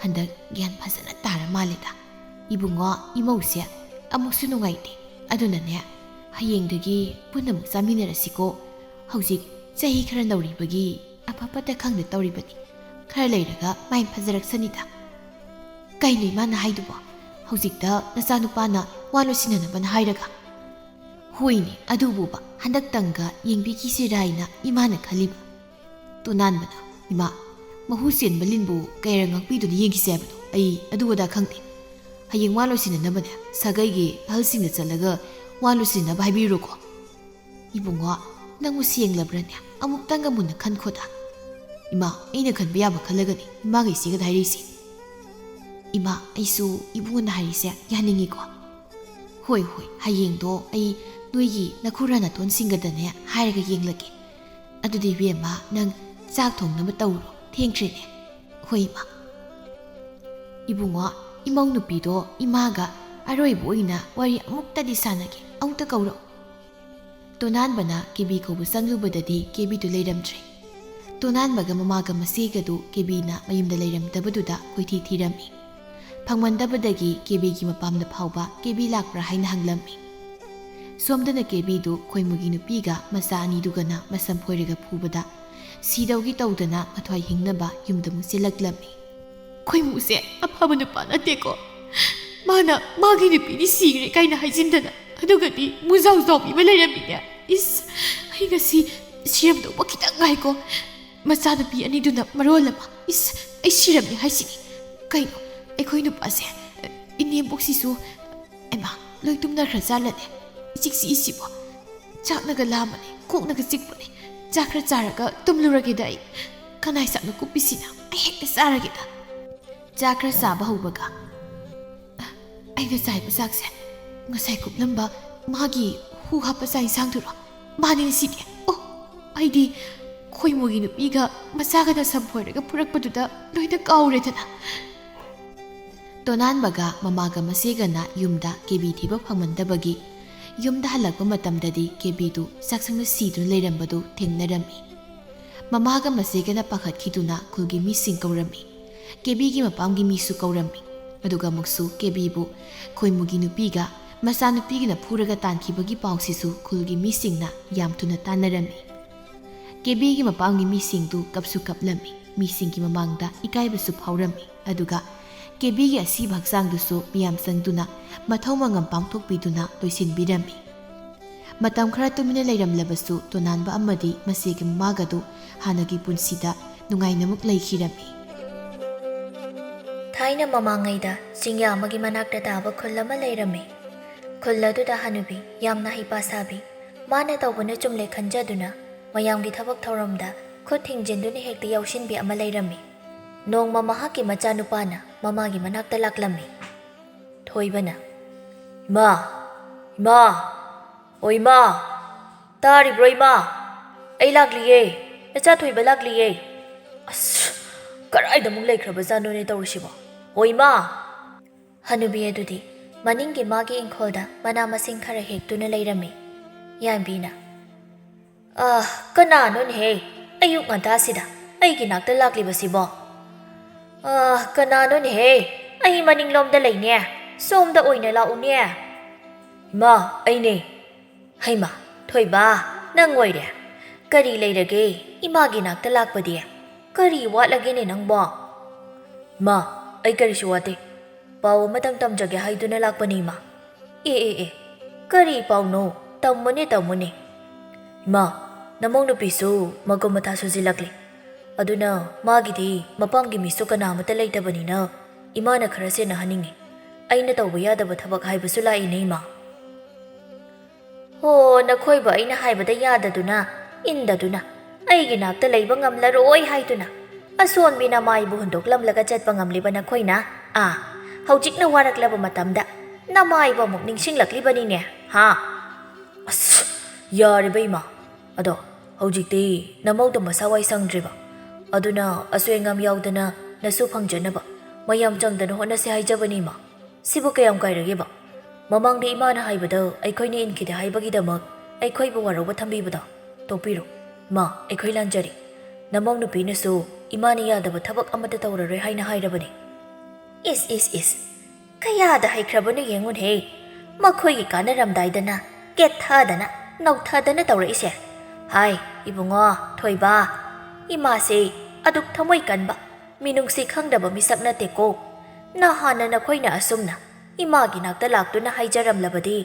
ꯍꯟꯗꯛ ꯒ꯭ꯌꯥꯟ ꯐꯖꯅ ꯇꯥꯔ ꯃꯥꯜꯂꯦꯗ꯫ ꯏꯕꯨꯡꯉꯣ ꯏꯃꯧꯁꯦ ꯑꯃꯨꯛꯁꯨ ꯅꯨꯡꯉꯥꯏꯇꯦ꯫ ꯑꯗꯨꯅꯅꯦ ꯍꯌꯦꯡꯗꯒꯤ ꯄꯨꯟꯅꯃꯨꯛ ꯆꯥꯃꯤꯟꯅꯔꯁꯤꯀꯣ꯫ ꯍꯧꯖꯤꯛ ꯆꯍꯤ ꯈꯔ ꯅꯧꯔꯤꯕꯒꯤ ꯑꯐ ꯐꯠꯇ ꯈꯪꯗ ꯇꯧꯔꯤꯕꯅꯤ꯫ ꯈꯔ ꯂꯩꯔꯒ ꯃꯥꯏ ꯐꯖꯔꯛꯁꯅꯤꯗ꯫ ꯀꯩꯅꯣ ꯏꯃꯥꯅ ꯍꯥꯏꯗꯨꯕꯣ? ꯍꯧꯖꯤꯛꯇ ꯅꯆꯥꯅꯨꯄꯥꯅ ꯋꯥ ꯂꯣꯏꯁꯤꯟꯅꯅꯕꯅ ꯍꯥꯏꯔꯒ? ꯍꯣꯏꯅꯦ ꯑꯗꯨꯕꯨꯕ ꯍꯟꯗꯛꯇꯪꯒ ꯌꯦꯡꯕꯤꯈꯤꯁꯤꯔꯥ ꯍꯥꯏꯅ ꯏꯃꯥꯅ ꯈꯜꯂꯤꯕ꯫ ꯇꯣꯅꯥꯟꯕꯅ "ꯏꯃꯥ ꯃꯍꯨ ꯆꯦꯟꯕ ꯂꯤꯟꯕꯨ ꯀꯌꯥꯔ ꯉꯥꯛꯄꯤꯗꯨꯅ ꯌꯦꯡꯈꯤꯁꯦ ꯍꯥꯏꯕꯅꯣ? ꯑꯩ ꯑꯗꯨ ꯑꯗꯥ ꯈꯪꯗꯦ꯫ ꯍꯌꯦꯡ ꯋꯥ ꯂꯣꯏꯁꯤꯟꯅꯅꯕꯅꯦ ꯁꯥꯒꯩꯒꯤ ꯑꯍꯜꯁꯤꯡꯗ ꯆꯠꯂꯒ ꯋꯥ ꯂꯣꯏꯁꯤꯟꯅꯕ ꯍꯥꯏꯕꯤꯔꯨꯀꯣ꯫ ꯏꯕꯨꯡꯉꯣ ꯅꯪꯕꯨ ꯁꯦꯡꯂꯕ꯭ꯔꯅꯦ? ꯑꯃꯨꯛꯇꯪꯒ ꯃꯨꯟꯅ ꯈꯟꯈꯣꯗ꯫ ꯏꯃꯥ ꯑꯩꯅ ꯈꯟꯕ ꯌꯥꯕ ꯈꯜꯂꯒꯅꯤ ꯏꯃꯥꯒ ꯏꯆꯦꯒꯗ ꯍꯥꯏꯔꯤꯁꯦ꯫ ꯏꯃꯥ ꯑꯩꯁꯨ ꯏꯕꯨꯡꯉꯣꯅ ꯍꯥꯏꯔꯤꯁꯦ ꯌꯥꯅꯤꯡꯉꯤꯀꯣ꯫ ꯍꯣꯏ ꯍꯌꯦꯡꯗꯣ ꯑꯩ ꯅꯣꯏꯒꯤ ꯅꯈꯨꯔꯥ ꯅꯥꯇꯣꯟꯁꯤꯡꯒꯗꯅꯦ ꯍꯥꯏꯔꯒ ꯌꯦꯡꯂꯒꯦ꯫ ꯑꯗꯨꯗꯤ ꯏꯕꯦꯝꯃ ꯅꯪ ꯆꯥꯛ ꯊꯣꯡꯅꯕ ꯇꯧꯔꯣ ꯊꯦꯡꯈ꯭ꯔꯦꯅꯦ꯫ ꯍꯣꯏ ꯏꯃꯥ꯫ ꯏꯕꯨꯡꯉꯣ ꯏꯃꯧ ꯅꯨꯄꯤꯗꯣ ꯏꯃꯥꯒ ꯑꯔꯣꯏꯕ ꯑꯣꯏꯅ ꯋꯥꯔꯤ ꯑꯃꯨꯛꯇꯗꯤ ꯁꯥꯟꯅꯒꯦ ꯑꯃꯨꯛꯇ ꯀꯧꯔꯣ꯫ ꯇꯣꯅꯥꯟꯕꯅ ꯀꯦꯕꯤ ꯀꯧꯕ ꯆꯪꯂꯨꯕꯗꯗꯤ ꯀꯦꯕꯤꯗꯨ ꯂꯩꯔꯝꯗ꯭ꯔꯦ꯫ ꯇꯣꯅꯥꯟꯕꯒ ꯃꯃꯥꯒ ꯃꯆꯦꯒꯗꯨ ꯀꯦꯕꯤꯅ ꯃꯌꯨꯝꯗ ꯂꯩꯔꯝꯗꯕꯗꯨꯗ ꯀꯣꯏꯊꯤ ꯊꯤꯔꯝꯃꯤ꯫ ꯐꯪꯃꯟꯗꯕꯗꯒꯤ ꯀꯦꯕꯤꯒꯤ ꯃꯄꯥꯝꯗ ꯐꯥꯎꯕ ꯀꯦꯕꯤ ꯂꯥꯛꯄ꯭ꯔꯥ ꯍꯥꯏꯅ ꯍꯪꯂꯝꯃꯤ꯫ ꯁꯣꯝꯗꯅ ꯀꯦꯕꯤꯗꯨ ꯈꯣꯏꯃꯨꯒꯤ ꯅꯨꯄꯤꯒ ꯃꯆꯥ ꯑꯅꯤꯗꯨꯒꯅ ꯃꯁꯝ ꯐꯣꯏꯔꯒ ꯐꯨꯕꯗ ꯁꯤꯗꯧꯒꯤ ꯇꯧꯗꯅ ꯃꯊ꯭ꯋꯥꯏ ꯍꯤꯡꯅꯕ ꯌꯨꯝꯗꯃꯨꯛ ꯆꯦꯜꯂꯛꯂꯝꯃꯤ꯫ "ꯈꯣꯏꯃꯨꯁꯦ ꯑꯐꯕ ꯅꯨꯄꯥ ꯅꯠꯇꯦꯀꯣ꯫ ꯃꯥꯅ ꯃꯥꯒꯤ ꯅꯨꯄꯤꯗꯤ ꯁꯤꯈ꯭ꯔꯦ ꯀꯥꯏꯅ ꯍꯥꯏꯖꯤꯟꯗꯅ ꯑꯗꯨꯒꯗꯤ ꯃꯨꯖꯥꯎ ꯆꯥꯎꯕꯤꯕ ꯂꯩꯔꯝꯃꯤꯅꯦ꯫ ꯏꯁ ꯑꯩ ꯉꯁꯤ ꯁꯤꯔꯝꯗꯧꯕ ꯈꯤꯇꯪ ꯉꯥꯏꯀꯣ꯫ ꯃꯆꯥꯅꯨꯄꯤ ꯑꯅꯤꯗꯨꯅ ꯃꯔꯣꯜ ꯑꯃ ꯏꯁ ꯑꯩ ꯁꯤꯔꯝꯅꯤ ꯍꯥꯏꯁꯤꯅꯤ꯫ ꯀꯩꯅꯣ ꯑꯩꯈꯣꯏ ꯅꯨꯄꯥꯁꯦ ꯏꯅꯦꯝꯕꯣꯛꯁꯤꯁꯨ ꯑꯩꯃꯥ ꯂꯣꯏ ꯇꯨꯝꯅꯈ꯭ꯔꯖꯥꯠꯂꯅꯦ꯫ ꯏꯆꯤꯛ ꯆꯤꯛꯏꯁꯤꯕꯣ꯫ ꯆꯥꯛꯅꯒ ꯂꯥꯝꯕꯅꯦ ꯀꯣꯛꯅꯒ ꯆꯤꯛꯄꯅꯦ꯫ ꯆꯥꯛ ꯈꯔ ꯆꯥꯔꯒ ꯇꯨꯝꯂꯨꯔꯒꯦꯗ ꯑꯩ꯫ ꯀꯅꯥꯏ ꯆꯥꯛꯅ ꯀꯨꯞꯄꯤꯁꯤꯅ ꯑꯩ ꯍꯦꯛꯇ ꯆꯥꯔꯒꯦꯗ꯫ ꯆꯥꯛ ꯈꯔ ꯆꯥꯕ ꯍꯧꯕꯒ ꯑꯩꯅ ꯆꯥꯏꯕ ꯆꯥꯛꯁꯦ ꯉꯁꯥꯏ ꯀꯨꯞꯂꯝꯕ ꯃꯥꯒꯤ ꯍꯨ ꯍꯥꯞꯄ ꯆꯥꯛ ꯏꯟꯁꯥꯡꯗꯨꯔꯣ? ꯃꯥꯅꯤꯅꯦ ꯁꯤꯗꯤ꯫ ꯑꯣ ꯑꯩꯗꯤ ꯈꯣꯏꯃꯨꯒꯤ ꯅꯨꯄꯤꯒ ꯃꯆꯥꯒꯅ ꯁꯝ ꯐꯣꯏꯔꯒ ꯄꯨꯔꯛꯄꯗꯨꯗ ꯂꯣꯏꯅ ꯀꯥꯎꯔꯦꯗꯅ꯫ ꯇꯣꯅꯥꯟꯕꯒ ꯃꯃꯥꯒ ꯃꯆꯦꯒꯅ ꯌꯨꯝꯗ ꯀꯦꯕꯤ ꯊꯤꯕ ꯐꯪꯃꯟꯗꯕꯒꯤ ꯌꯨꯝꯗ ꯍꯜꯂꯛꯄ ꯃꯇꯝꯗꯗꯤ ꯀꯦꯕꯤꯗꯨ ꯆꯥꯛꯁꯪꯗ ꯁꯤꯗꯨꯅ ꯂꯩꯔꯝꯕꯗꯨ ꯊꯦꯡꯅꯔꯝꯃꯤ꯫ ꯃꯃꯥꯒ ꯃꯆꯦꯒꯅ ꯄꯥꯈꯠꯈꯤꯗꯨꯅ ꯈꯨꯜꯒꯤ ꯃꯤꯁꯤꯡ ꯀꯧꯔꯝꯃꯤ꯫ ꯀꯦꯕꯤꯒꯤ ꯃꯄꯥꯝꯒꯤ ꯃꯤꯁꯨ ꯀꯧꯔꯝꯃꯤ꯫ ꯑꯗꯨꯒ ꯑꯃꯨꯛꯁꯨ ꯀꯦꯕꯤꯕꯨ ꯈꯣꯏꯃꯨꯒꯤ ꯅꯨꯄꯤꯒ ꯃꯆꯥꯅꯨꯄꯤꯒꯅ ꯐꯨꯔꯒ ꯇꯥꯟꯈꯤꯕꯒꯤ ꯄꯥꯎꯁꯤꯁꯨ ꯈꯨꯜꯒꯤ ꯃꯤꯁꯤꯡꯅ ꯌꯥꯝ ꯊꯨꯅ ꯇꯥꯟꯅꯔꯝꯃꯤ꯫ ꯀꯦꯕꯤꯒꯤ ꯃꯄꯥꯝꯒꯤ ꯃꯤꯁꯤꯡꯗꯨ ꯀꯞꯁꯨ ꯀꯞꯂꯝꯃꯤ, ꯃꯤꯁꯤꯡꯒꯤ ꯃꯃꯥꯡꯗ ꯏꯀꯥꯏꯕꯁꯨ ꯐꯥꯎꯔꯝꯃꯤ, ꯑꯗꯨꯒ ꯀꯦꯕꯤꯒꯤ ꯑꯁꯤꯕ ꯍꯛꯆꯥꯡꯗꯨꯁꯨ ꯃꯤꯌꯥꯝ ꯆꯪꯗꯨꯅ ꯃꯊꯧ ꯃꯉꯝ ꯄꯥꯡꯊꯣꯛꯄꯤꯗꯨꯅ ꯂꯣꯏꯁꯤꯟꯕꯤꯔꯝꯃꯤ꯫ ꯃꯇꯝ ꯈꯔ ꯇꯨꯃꯤꯟꯅ ꯂꯩꯔꯝꯂꯕꯁꯨ ꯇꯣꯅꯥꯟꯕ ꯑꯃꯗꯤ ꯃꯁꯤꯒꯤ ꯃꯃꯥꯒꯗꯨ ꯍꯥꯟꯅꯒꯤ ꯄꯨꯟꯁꯤꯗ ꯅꯨꯡꯉꯥꯏꯅꯃꯨꯛ ꯂꯩꯈꯤꯔꯝꯃꯤ꯫ ꯊꯥꯏꯅ ꯃꯃꯥꯡꯉꯩꯗ ꯆꯤꯡꯌꯥ ꯑꯃꯒꯤ ꯃꯅꯥꯛꯇ ꯇꯥꯕ ꯈꯨꯜ ꯑꯃ ꯂꯩꯔꯝꯃꯤ꯫ ꯈꯨꯜ ꯑꯗꯨꯗ ꯍꯅꯨꯕꯤ ꯌꯥꯝꯅ ꯍꯩꯄꯥ ꯁꯥꯕꯤ, ꯃꯥꯅ ꯇꯧꯕꯅ ꯆꯨꯝꯂꯦ ꯈꯟꯖꯗꯨꯅ ꯃꯌꯥꯝꯒꯤ ꯊꯕꯛ ꯊꯧꯔꯝꯗ ꯈꯨꯠ ꯊꯤꯡꯖꯤꯟꯗꯨꯅ ꯍꯦꯛꯇ ꯌꯥꯎꯁꯤꯟꯕꯤ ꯑꯃ ꯂꯩꯔꯝꯃꯤ꯫ ꯅꯣꯡꯃ ꯃꯍꯥꯛꯀꯤ ꯃꯆꯥꯅꯨꯄꯥꯅ ꯃꯃꯥꯒꯤ ꯃꯅꯥꯛꯇ ꯂꯥꯛꯂꯝꯃꯤ꯫ ꯊꯣꯏꯕꯅ, "ꯏꯃꯥ, ꯏꯃꯥ, ꯑꯣ ꯏꯃꯥ, ꯇꯥꯔꯤꯕ꯭ꯔꯣ ꯏꯃꯥ? ꯑꯩ ꯂꯥꯛꯂꯤꯌꯦ, ꯅꯆꯥ ꯊꯣꯏꯕ ꯂꯥꯛꯂꯤꯌꯦ꯫ ꯑꯁ, ꯀꯔꯥꯏꯗ ꯑꯃꯨꯛ ꯂꯩꯈ꯭ꯔꯕꯖꯥꯠꯅꯣꯅꯦ ꯇꯧꯔꯤꯁꯤꯕꯣ? ꯑꯣ ꯏꯃꯥ!" ꯍꯅꯨꯕꯤ ꯑꯗꯨꯗꯤ ꯃꯅꯤꯡꯒꯤ ꯃꯥꯒꯤ ꯏꯪꯈꯣꯜꯗ ꯃꯅꯥ ꯃꯁꯤꯡ ꯈꯔ ꯍꯦꯛꯇꯨꯅ ꯂꯩꯔꯝꯃꯤ꯫ ꯌꯥꯏꯝꯕꯤꯅ, "ꯀꯅꯥꯅꯣꯅꯦꯍꯦ ꯑꯌꯨꯛ ꯉꯟꯇꯥꯁꯤꯗ ꯑꯩꯒꯤ ꯅꯥꯛꯇ ꯂꯥꯛꯂꯤꯕꯁꯤꯕꯣ? ꯀꯅꯥꯅꯣꯅꯦꯍꯦ? ꯑꯩ ꯃꯅꯤꯡꯂꯣꯝꯗ ꯂꯩꯅꯦ, ꯁꯣꯝꯗ ꯑꯣꯏꯅ ꯂꯥꯛꯎꯅꯦ." "ꯏꯃꯥ, ꯑꯩꯅꯦ." "ꯍꯩꯃꯥ, ꯊꯣꯏꯕ, ꯅꯪ ꯑꯣꯏꯔꯦ? ꯀꯔꯤ ꯂꯩꯔꯒꯦ ꯏꯃꯥꯒꯤ ꯅꯥꯛꯇ ꯂꯥꯛꯄꯗꯤ? ꯀꯔꯤ ꯋꯥꯠꯂꯒꯦꯅꯦ ꯅꯪꯕꯣ?" "ꯏꯃꯥ, ꯑꯩ ꯀꯔꯤꯁꯨ ꯋꯥꯠꯇꯦ, ꯄꯥꯎ ꯑꯃꯇꯪ ꯇꯝꯖꯒꯦ ꯍꯥꯏꯗꯨꯅ ꯂꯥꯛꯄꯅꯤ ꯏꯃꯥ." "ꯑꯦ, ꯀꯔꯤ ꯄꯥꯎꯅꯣ? ꯇꯝꯃꯨꯅꯦ ꯇꯝꯃꯨꯅꯦ." "ꯏꯃꯥ, ꯅꯃꯧ ꯅꯨꯄꯤꯁꯨ ꯃꯀꯨꯝ ꯃꯊꯥ ꯁꯨꯖꯤꯜꯂꯛꯂꯤ, ꯑꯗꯨꯅ ꯃꯥꯒꯤꯗꯤ ꯃꯄꯥꯝꯒꯤ ꯃꯤꯁꯨ ꯀꯅꯥ ꯑꯃꯠꯇ ꯂꯩꯇꯕꯅꯤꯅ ꯏꯃꯥꯅ ꯈꯔ ꯁꯦꯟꯅꯍꯟꯅꯤꯡꯉꯤ. ꯑꯩꯅ ꯇꯧꯕ ꯌꯥꯗꯕ ꯊꯕꯛ ꯍꯥꯏꯕꯁꯨ ꯂꯥꯛꯏꯅꯦ ꯏꯃꯥ." "ꯍꯣ, ꯅꯈꯣꯏꯕꯨ ꯑꯩꯅ ꯍꯥꯏꯕꯗ ꯌꯥꯗꯗꯨꯅ, ꯏꯟꯗꯗꯨꯅ, ꯑꯩꯒꯤ ꯅꯥꯛꯇ ꯂꯩꯕ ꯉꯝꯂꯔꯣꯏ ꯍꯥꯏꯗꯨꯅ ꯑꯁꯣꯟꯕꯤ ꯅꯃꯥꯏꯕꯨ ꯍꯨꯟꯗꯣꯛꯂꯝꯂꯒ ꯆꯠꯄ ꯉꯝꯂꯤꯕ ꯅꯈꯣꯏꯅ ꯍꯧꯖꯤꯛꯅ ꯋꯥꯔꯛꯂꯕ ꯃꯇꯝꯗ ꯅꯃꯥꯏꯕꯨ ꯑꯃꯨꯛ ꯅꯤꯡꯁꯤꯡꯂꯛꯂꯤꯕꯅꯤꯅꯦ, ꯍꯥ? ꯑꯁ, ꯌꯥꯔꯤꯕ ꯏꯃꯥ, ꯑꯗꯣ ꯍꯧꯖꯤꯛꯇꯤ ꯅꯃꯧꯗꯣ ꯃꯁꯥ ꯋꯥꯏ ꯁꯪꯗ꯭ꯔꯤꯕ, ꯑꯗꯨꯅ ꯑꯁꯣꯏ ꯑꯉꯥꯝ ꯌꯥꯎꯗꯅ ꯅꯁꯨ ꯐꯪꯖꯅꯕ ꯃꯌꯥꯝ ꯆꯪꯗꯅ ꯍꯣꯠꯅꯁꯤ ꯍꯥꯏꯖꯕꯅꯤ ꯏꯃꯥ꯫ ꯁꯤꯕꯨ ꯀꯌꯥꯝ ꯀꯥꯏꯔꯒꯦꯕ? ꯃꯃꯥꯡꯗ ꯏꯃꯥꯅ ꯍꯥꯏꯕꯗ ꯑꯩꯈꯣꯏꯅ ꯏꯟꯈꯤꯗꯦ ꯍꯥꯏꯕꯒꯤꯗꯃꯛ ꯑꯩꯈꯣꯏꯕꯨ ꯋꯥꯔꯧꯕ ꯊꯝꯕꯤꯕꯗꯣ ꯇꯣꯛꯄꯤꯔꯣ ꯏꯃꯥ, ꯑꯩꯈꯣꯏ ꯂꯥꯟꯖꯔꯤ. ꯅꯃꯧ ꯅꯨꯄꯤꯅꯁꯨ ꯏꯃꯥꯅ ꯌꯥꯗꯕ ꯊꯕꯛ ꯑꯃꯠꯇ ꯇꯧꯔꯔꯣꯏ ꯍꯥꯏꯅ ꯍꯥꯏꯔꯕꯅꯤ." "ꯏꯁ, ꯀꯌꯥꯗ ꯍꯩꯈ꯭ꯔꯕꯅꯣ ꯌꯦꯡꯉꯨꯅꯦ, ꯃꯈꯣꯏꯒꯤ ꯀꯥꯟꯅꯔꯝꯗꯥꯏꯗꯅ ꯀꯦꯠꯊꯗꯅ ꯅꯧꯊꯗꯅ ꯇꯧꯔꯛꯏꯁꯦ꯫ ꯍꯥꯏ ꯏꯕꯨꯡꯉꯣ, ꯊꯣꯏꯕ, ꯏꯃꯥꯁꯦ ꯑꯗꯨꯛ ꯊꯃꯣꯏ ꯀꯟꯕ, ꯃꯤꯅꯨꯡꯁꯤ ꯈꯪꯗꯕ ꯃꯤꯁꯛ ꯅꯠꯇꯦꯀꯣ. ꯅꯍꯥꯟꯅ ꯅꯈꯣꯏꯅ ꯑꯁꯨꯝꯅ ꯏꯃꯥꯒꯤ ꯅꯥꯛꯇ ꯂꯥꯛꯇꯨꯅ ꯍꯥꯏꯖꯔꯝꯂꯕꯗꯤ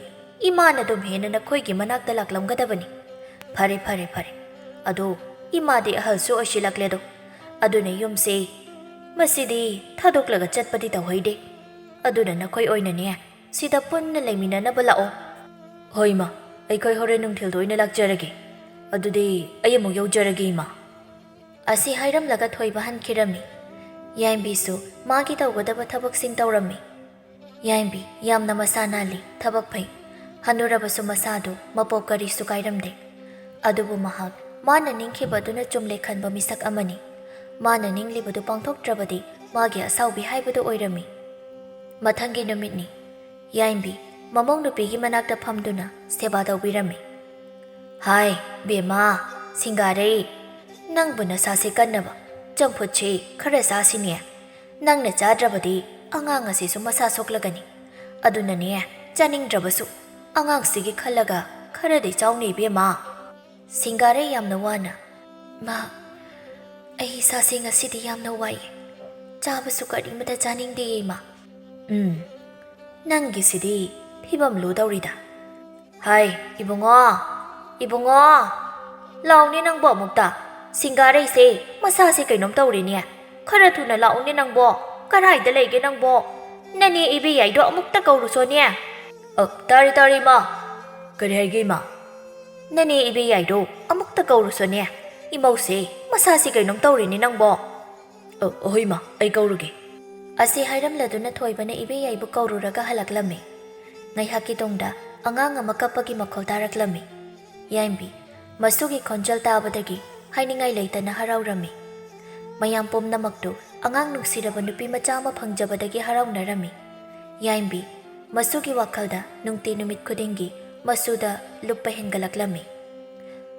ꯏꯃꯥꯅ ꯑꯗꯨꯝ ꯍꯦꯟꯅ ꯅꯈꯣꯏꯒꯤ ꯃꯅꯥꯛꯇ ꯂꯥꯛꯂꯝꯒꯗꯕꯅꯤ. ꯐꯔꯦ. ꯑꯗꯣ ꯏꯃꯥꯗꯤ ꯑꯍꯜꯁꯨ ꯑꯣꯏꯁꯤꯜꯂꯛꯂꯦꯗꯣ, ꯑꯗꯨꯅ ꯌꯨꯝꯁꯦ ꯃꯁꯤꯗꯤ ꯊꯥꯗꯣꯛꯂꯒ ꯆꯠꯄꯗꯤ ꯇꯧꯍꯩꯗꯦ. ꯑꯗꯨꯅ ꯅꯈꯣꯏ ꯑꯣꯏꯅꯅꯦ ꯁꯤꯗ ꯄꯨꯟꯅ ꯂꯩꯃꯤꯟꯅꯅꯕ ꯂꯥꯛꯑꯣ." "ꯍꯣꯏ ꯏꯃꯥ, ꯑꯩꯈꯣꯏ ꯍꯣꯔꯦꯟ ꯅꯨꯡꯊꯤꯜꯗ ꯑꯣꯏꯅ ꯂꯥꯛꯆꯔꯒꯦ. ꯑꯗꯨꯗꯤ ꯑꯩ ꯑꯃꯨꯛ ꯌꯧꯖꯔꯒꯦ ꯏꯃꯥ." ꯑꯁꯤ ꯍꯥꯏꯔꯝꯂꯒ ꯊꯣꯏꯕ ꯍꯟꯈꯤꯔꯝꯃꯤ꯫ ꯌꯥꯏꯝꯕꯤꯁꯨ ꯃꯥꯒꯤ ꯇꯧꯒꯗꯕ ꯊꯕꯛꯁꯤꯡ ꯇꯧꯔꯝꯃꯤ꯫ ꯌꯥꯏꯝꯕꯤ ꯌꯥꯝꯅ ꯃꯁꯥ ꯅꯥꯜꯂꯤ, ꯊꯕꯛ ꯐꯩ, ꯍꯟꯅꯨꯔꯕꯁꯨ ꯃꯁꯥꯗꯨ ꯃꯄꯣꯛ ꯀꯔꯤꯁꯨ ꯀꯥꯏꯔꯝꯗꯦ꯫ ꯑꯗꯨꯕꯨ ꯃꯍꯥꯛ ꯃꯥꯅ ꯅꯤꯡꯈꯤꯕꯗꯨꯅ ꯆꯨꯝꯂꯦ ꯈꯟꯕ ꯃꯤꯁꯛ ꯑꯃꯅꯤ꯫ ꯃꯥꯅ ꯅꯤꯡꯂꯤꯕꯗꯨ ꯄꯥꯡꯊꯣꯛꯇ꯭ꯔꯕꯗꯤ ꯃꯥꯒꯤ ꯑꯁꯥꯎꯕꯤ ꯍꯥꯏꯕꯗꯨ ꯑꯣꯏꯔꯝꯃꯤ꯫ ꯃꯊꯪꯒꯤ ꯅꯨꯃꯤꯠꯅꯤ꯫ ꯌꯥꯏꯝꯕꯤ ꯃꯃꯧ ꯅꯨꯄꯤꯒꯤ ꯃꯅꯥꯛꯇ ꯐꯝꯗꯨꯅ ꯁꯦꯕꯥ ꯇꯧꯕꯤꯔꯝꯃꯤ꯫ "ꯍꯥꯏ ꯕꯦꯝꯃ, ꯁꯤꯡꯒꯥꯔꯩ, ꯅꯪꯕꯨ ꯅꯁꯥꯁꯦ ꯀꯟꯅꯕ ꯆꯝꯐꯨꯠꯁꯦ ꯈꯔ ꯆꯥꯁꯤꯅꯦ. ꯅꯪꯅ ꯆꯥꯗ꯭ꯔꯕꯗꯤ ꯑꯉꯥꯡ ꯑꯁꯤꯁꯨ ꯃꯁꯥ ꯁꯣꯛꯂꯒꯅꯤ. ꯑꯗꯨꯅꯅꯦ, ꯆꯥꯅꯤꯡꯗ꯭ꯔꯕꯁꯨ ꯑꯉꯥꯡꯁꯤꯒꯤ ꯈꯜꯂꯒ ꯈꯔꯗꯤ ꯆꯥꯎꯅꯦ ꯏꯕꯦꯝꯃ." ꯁꯤꯡꯒꯥꯔꯩ ꯌꯥꯝꯅ ꯋꯥꯅ, "ꯃꯥ, ꯑꯩ ꯏꯁꯥꯁꯦ ꯉꯁꯤꯗꯤ ꯌꯥꯝꯅ ꯋꯥꯏꯌꯦ. ꯆꯥꯕꯁꯨ ꯀꯔꯤꯃꯇ ꯆꯥꯅꯤꯡꯗꯦ ꯏꯃꯥ." "ꯅꯪꯒꯤꯁꯤꯗꯤ ꯐꯤꯕꯝ ꯂꯨꯗꯧꯔꯤꯗ. ꯍꯥꯏ ꯏꯕꯨꯡꯉꯣ, ꯂꯥꯎꯅꯦ ꯅꯪꯕꯣ ꯑꯃꯨꯛꯇ. ꯁꯤꯡꯒꯥꯔꯩꯁꯦ ꯃꯁꯥꯁꯦ ꯀꯩꯅꯣꯝ ꯇꯧꯔꯦꯅꯦ. ꯈꯔ ꯊꯨꯅ ꯂꯥꯛꯎꯅꯦ ꯅꯪꯕꯣ. ꯀꯔꯥꯏꯗ ꯂꯩꯒꯦ ꯅꯪꯕꯣ? ꯅꯅꯦ ꯏꯕꯦꯌꯥꯏꯗꯣ ꯑꯃꯨꯛꯇ ꯀꯧꯔꯨꯁꯣꯅꯦ." "ꯇꯥꯔꯦ ꯏꯃꯥ." "ꯀꯔꯤ ꯍꯥꯏꯒꯦ ꯏꯃꯥ?" "ꯅꯅꯦ ꯏꯕꯦꯌꯥꯏꯗꯣ ꯑꯃꯨꯛꯇ ꯀꯧꯔꯨꯁꯣꯅꯦ. ꯏꯃꯧꯁꯦ ꯃꯁꯥꯁꯦ ꯀꯩꯅꯣꯝ ꯇꯧꯔꯦꯅꯦ ꯅꯪꯕꯣ." "ꯍꯣꯏ ꯏꯃꯥ, ꯑꯩ ꯀꯧꯔꯨꯒꯦ." ꯑꯁꯤ ꯍꯥꯏꯔꯝꯂꯗꯨꯅ ꯊꯣꯏꯕꯅ ꯏꯕꯦꯌꯥꯏꯕꯨ ꯀꯧꯔꯨꯔꯒ ꯍꯜꯂꯛꯂꯝꯃꯤ꯫ ꯉꯥꯏꯍꯥꯛꯀꯤ ꯇꯨꯡꯗ ꯑꯉꯥꯡ ꯑꯃ ꯀꯞꯄꯒꯤ ꯃꯈꯣꯜ ꯇꯥꯔꯛꯂꯝꯃꯤ꯫ ꯌꯥꯏꯝꯕꯤ ꯃꯁꯨꯒꯤ ꯈꯣꯟꯖꯦꯜ ꯇꯥꯕꯗꯒꯤ ꯍꯥꯏꯅꯤꯡꯉꯥꯏ ꯂꯩꯇꯅ ꯍꯔꯥꯎꯔꯝꯃꯤ꯫ ꯃꯌꯥꯝ ꯄꯨꯝꯅꯃꯛꯇꯨ ꯑꯉꯥꯡ ꯅꯨꯡꯁꯤꯔꯕ ꯅꯨꯄꯤ ꯃꯆꯥ ꯑꯃ ꯐꯪꯖꯕꯗꯒꯤ ꯍꯔꯥꯎꯅꯔꯝꯃꯤ꯫ ꯌꯥꯏꯝꯕꯤ ꯃꯁꯨꯒꯤ ꯋꯥꯈꯜꯗ ꯅꯨꯡꯇꯤ ꯅꯨꯃꯤꯠ ꯈꯨꯗꯤꯡꯒꯤ ꯃꯁꯨꯗ ꯂꯨꯞꯄ ꯍꯦꯟꯒꯠꯂꯛꯂꯝꯃꯤ꯫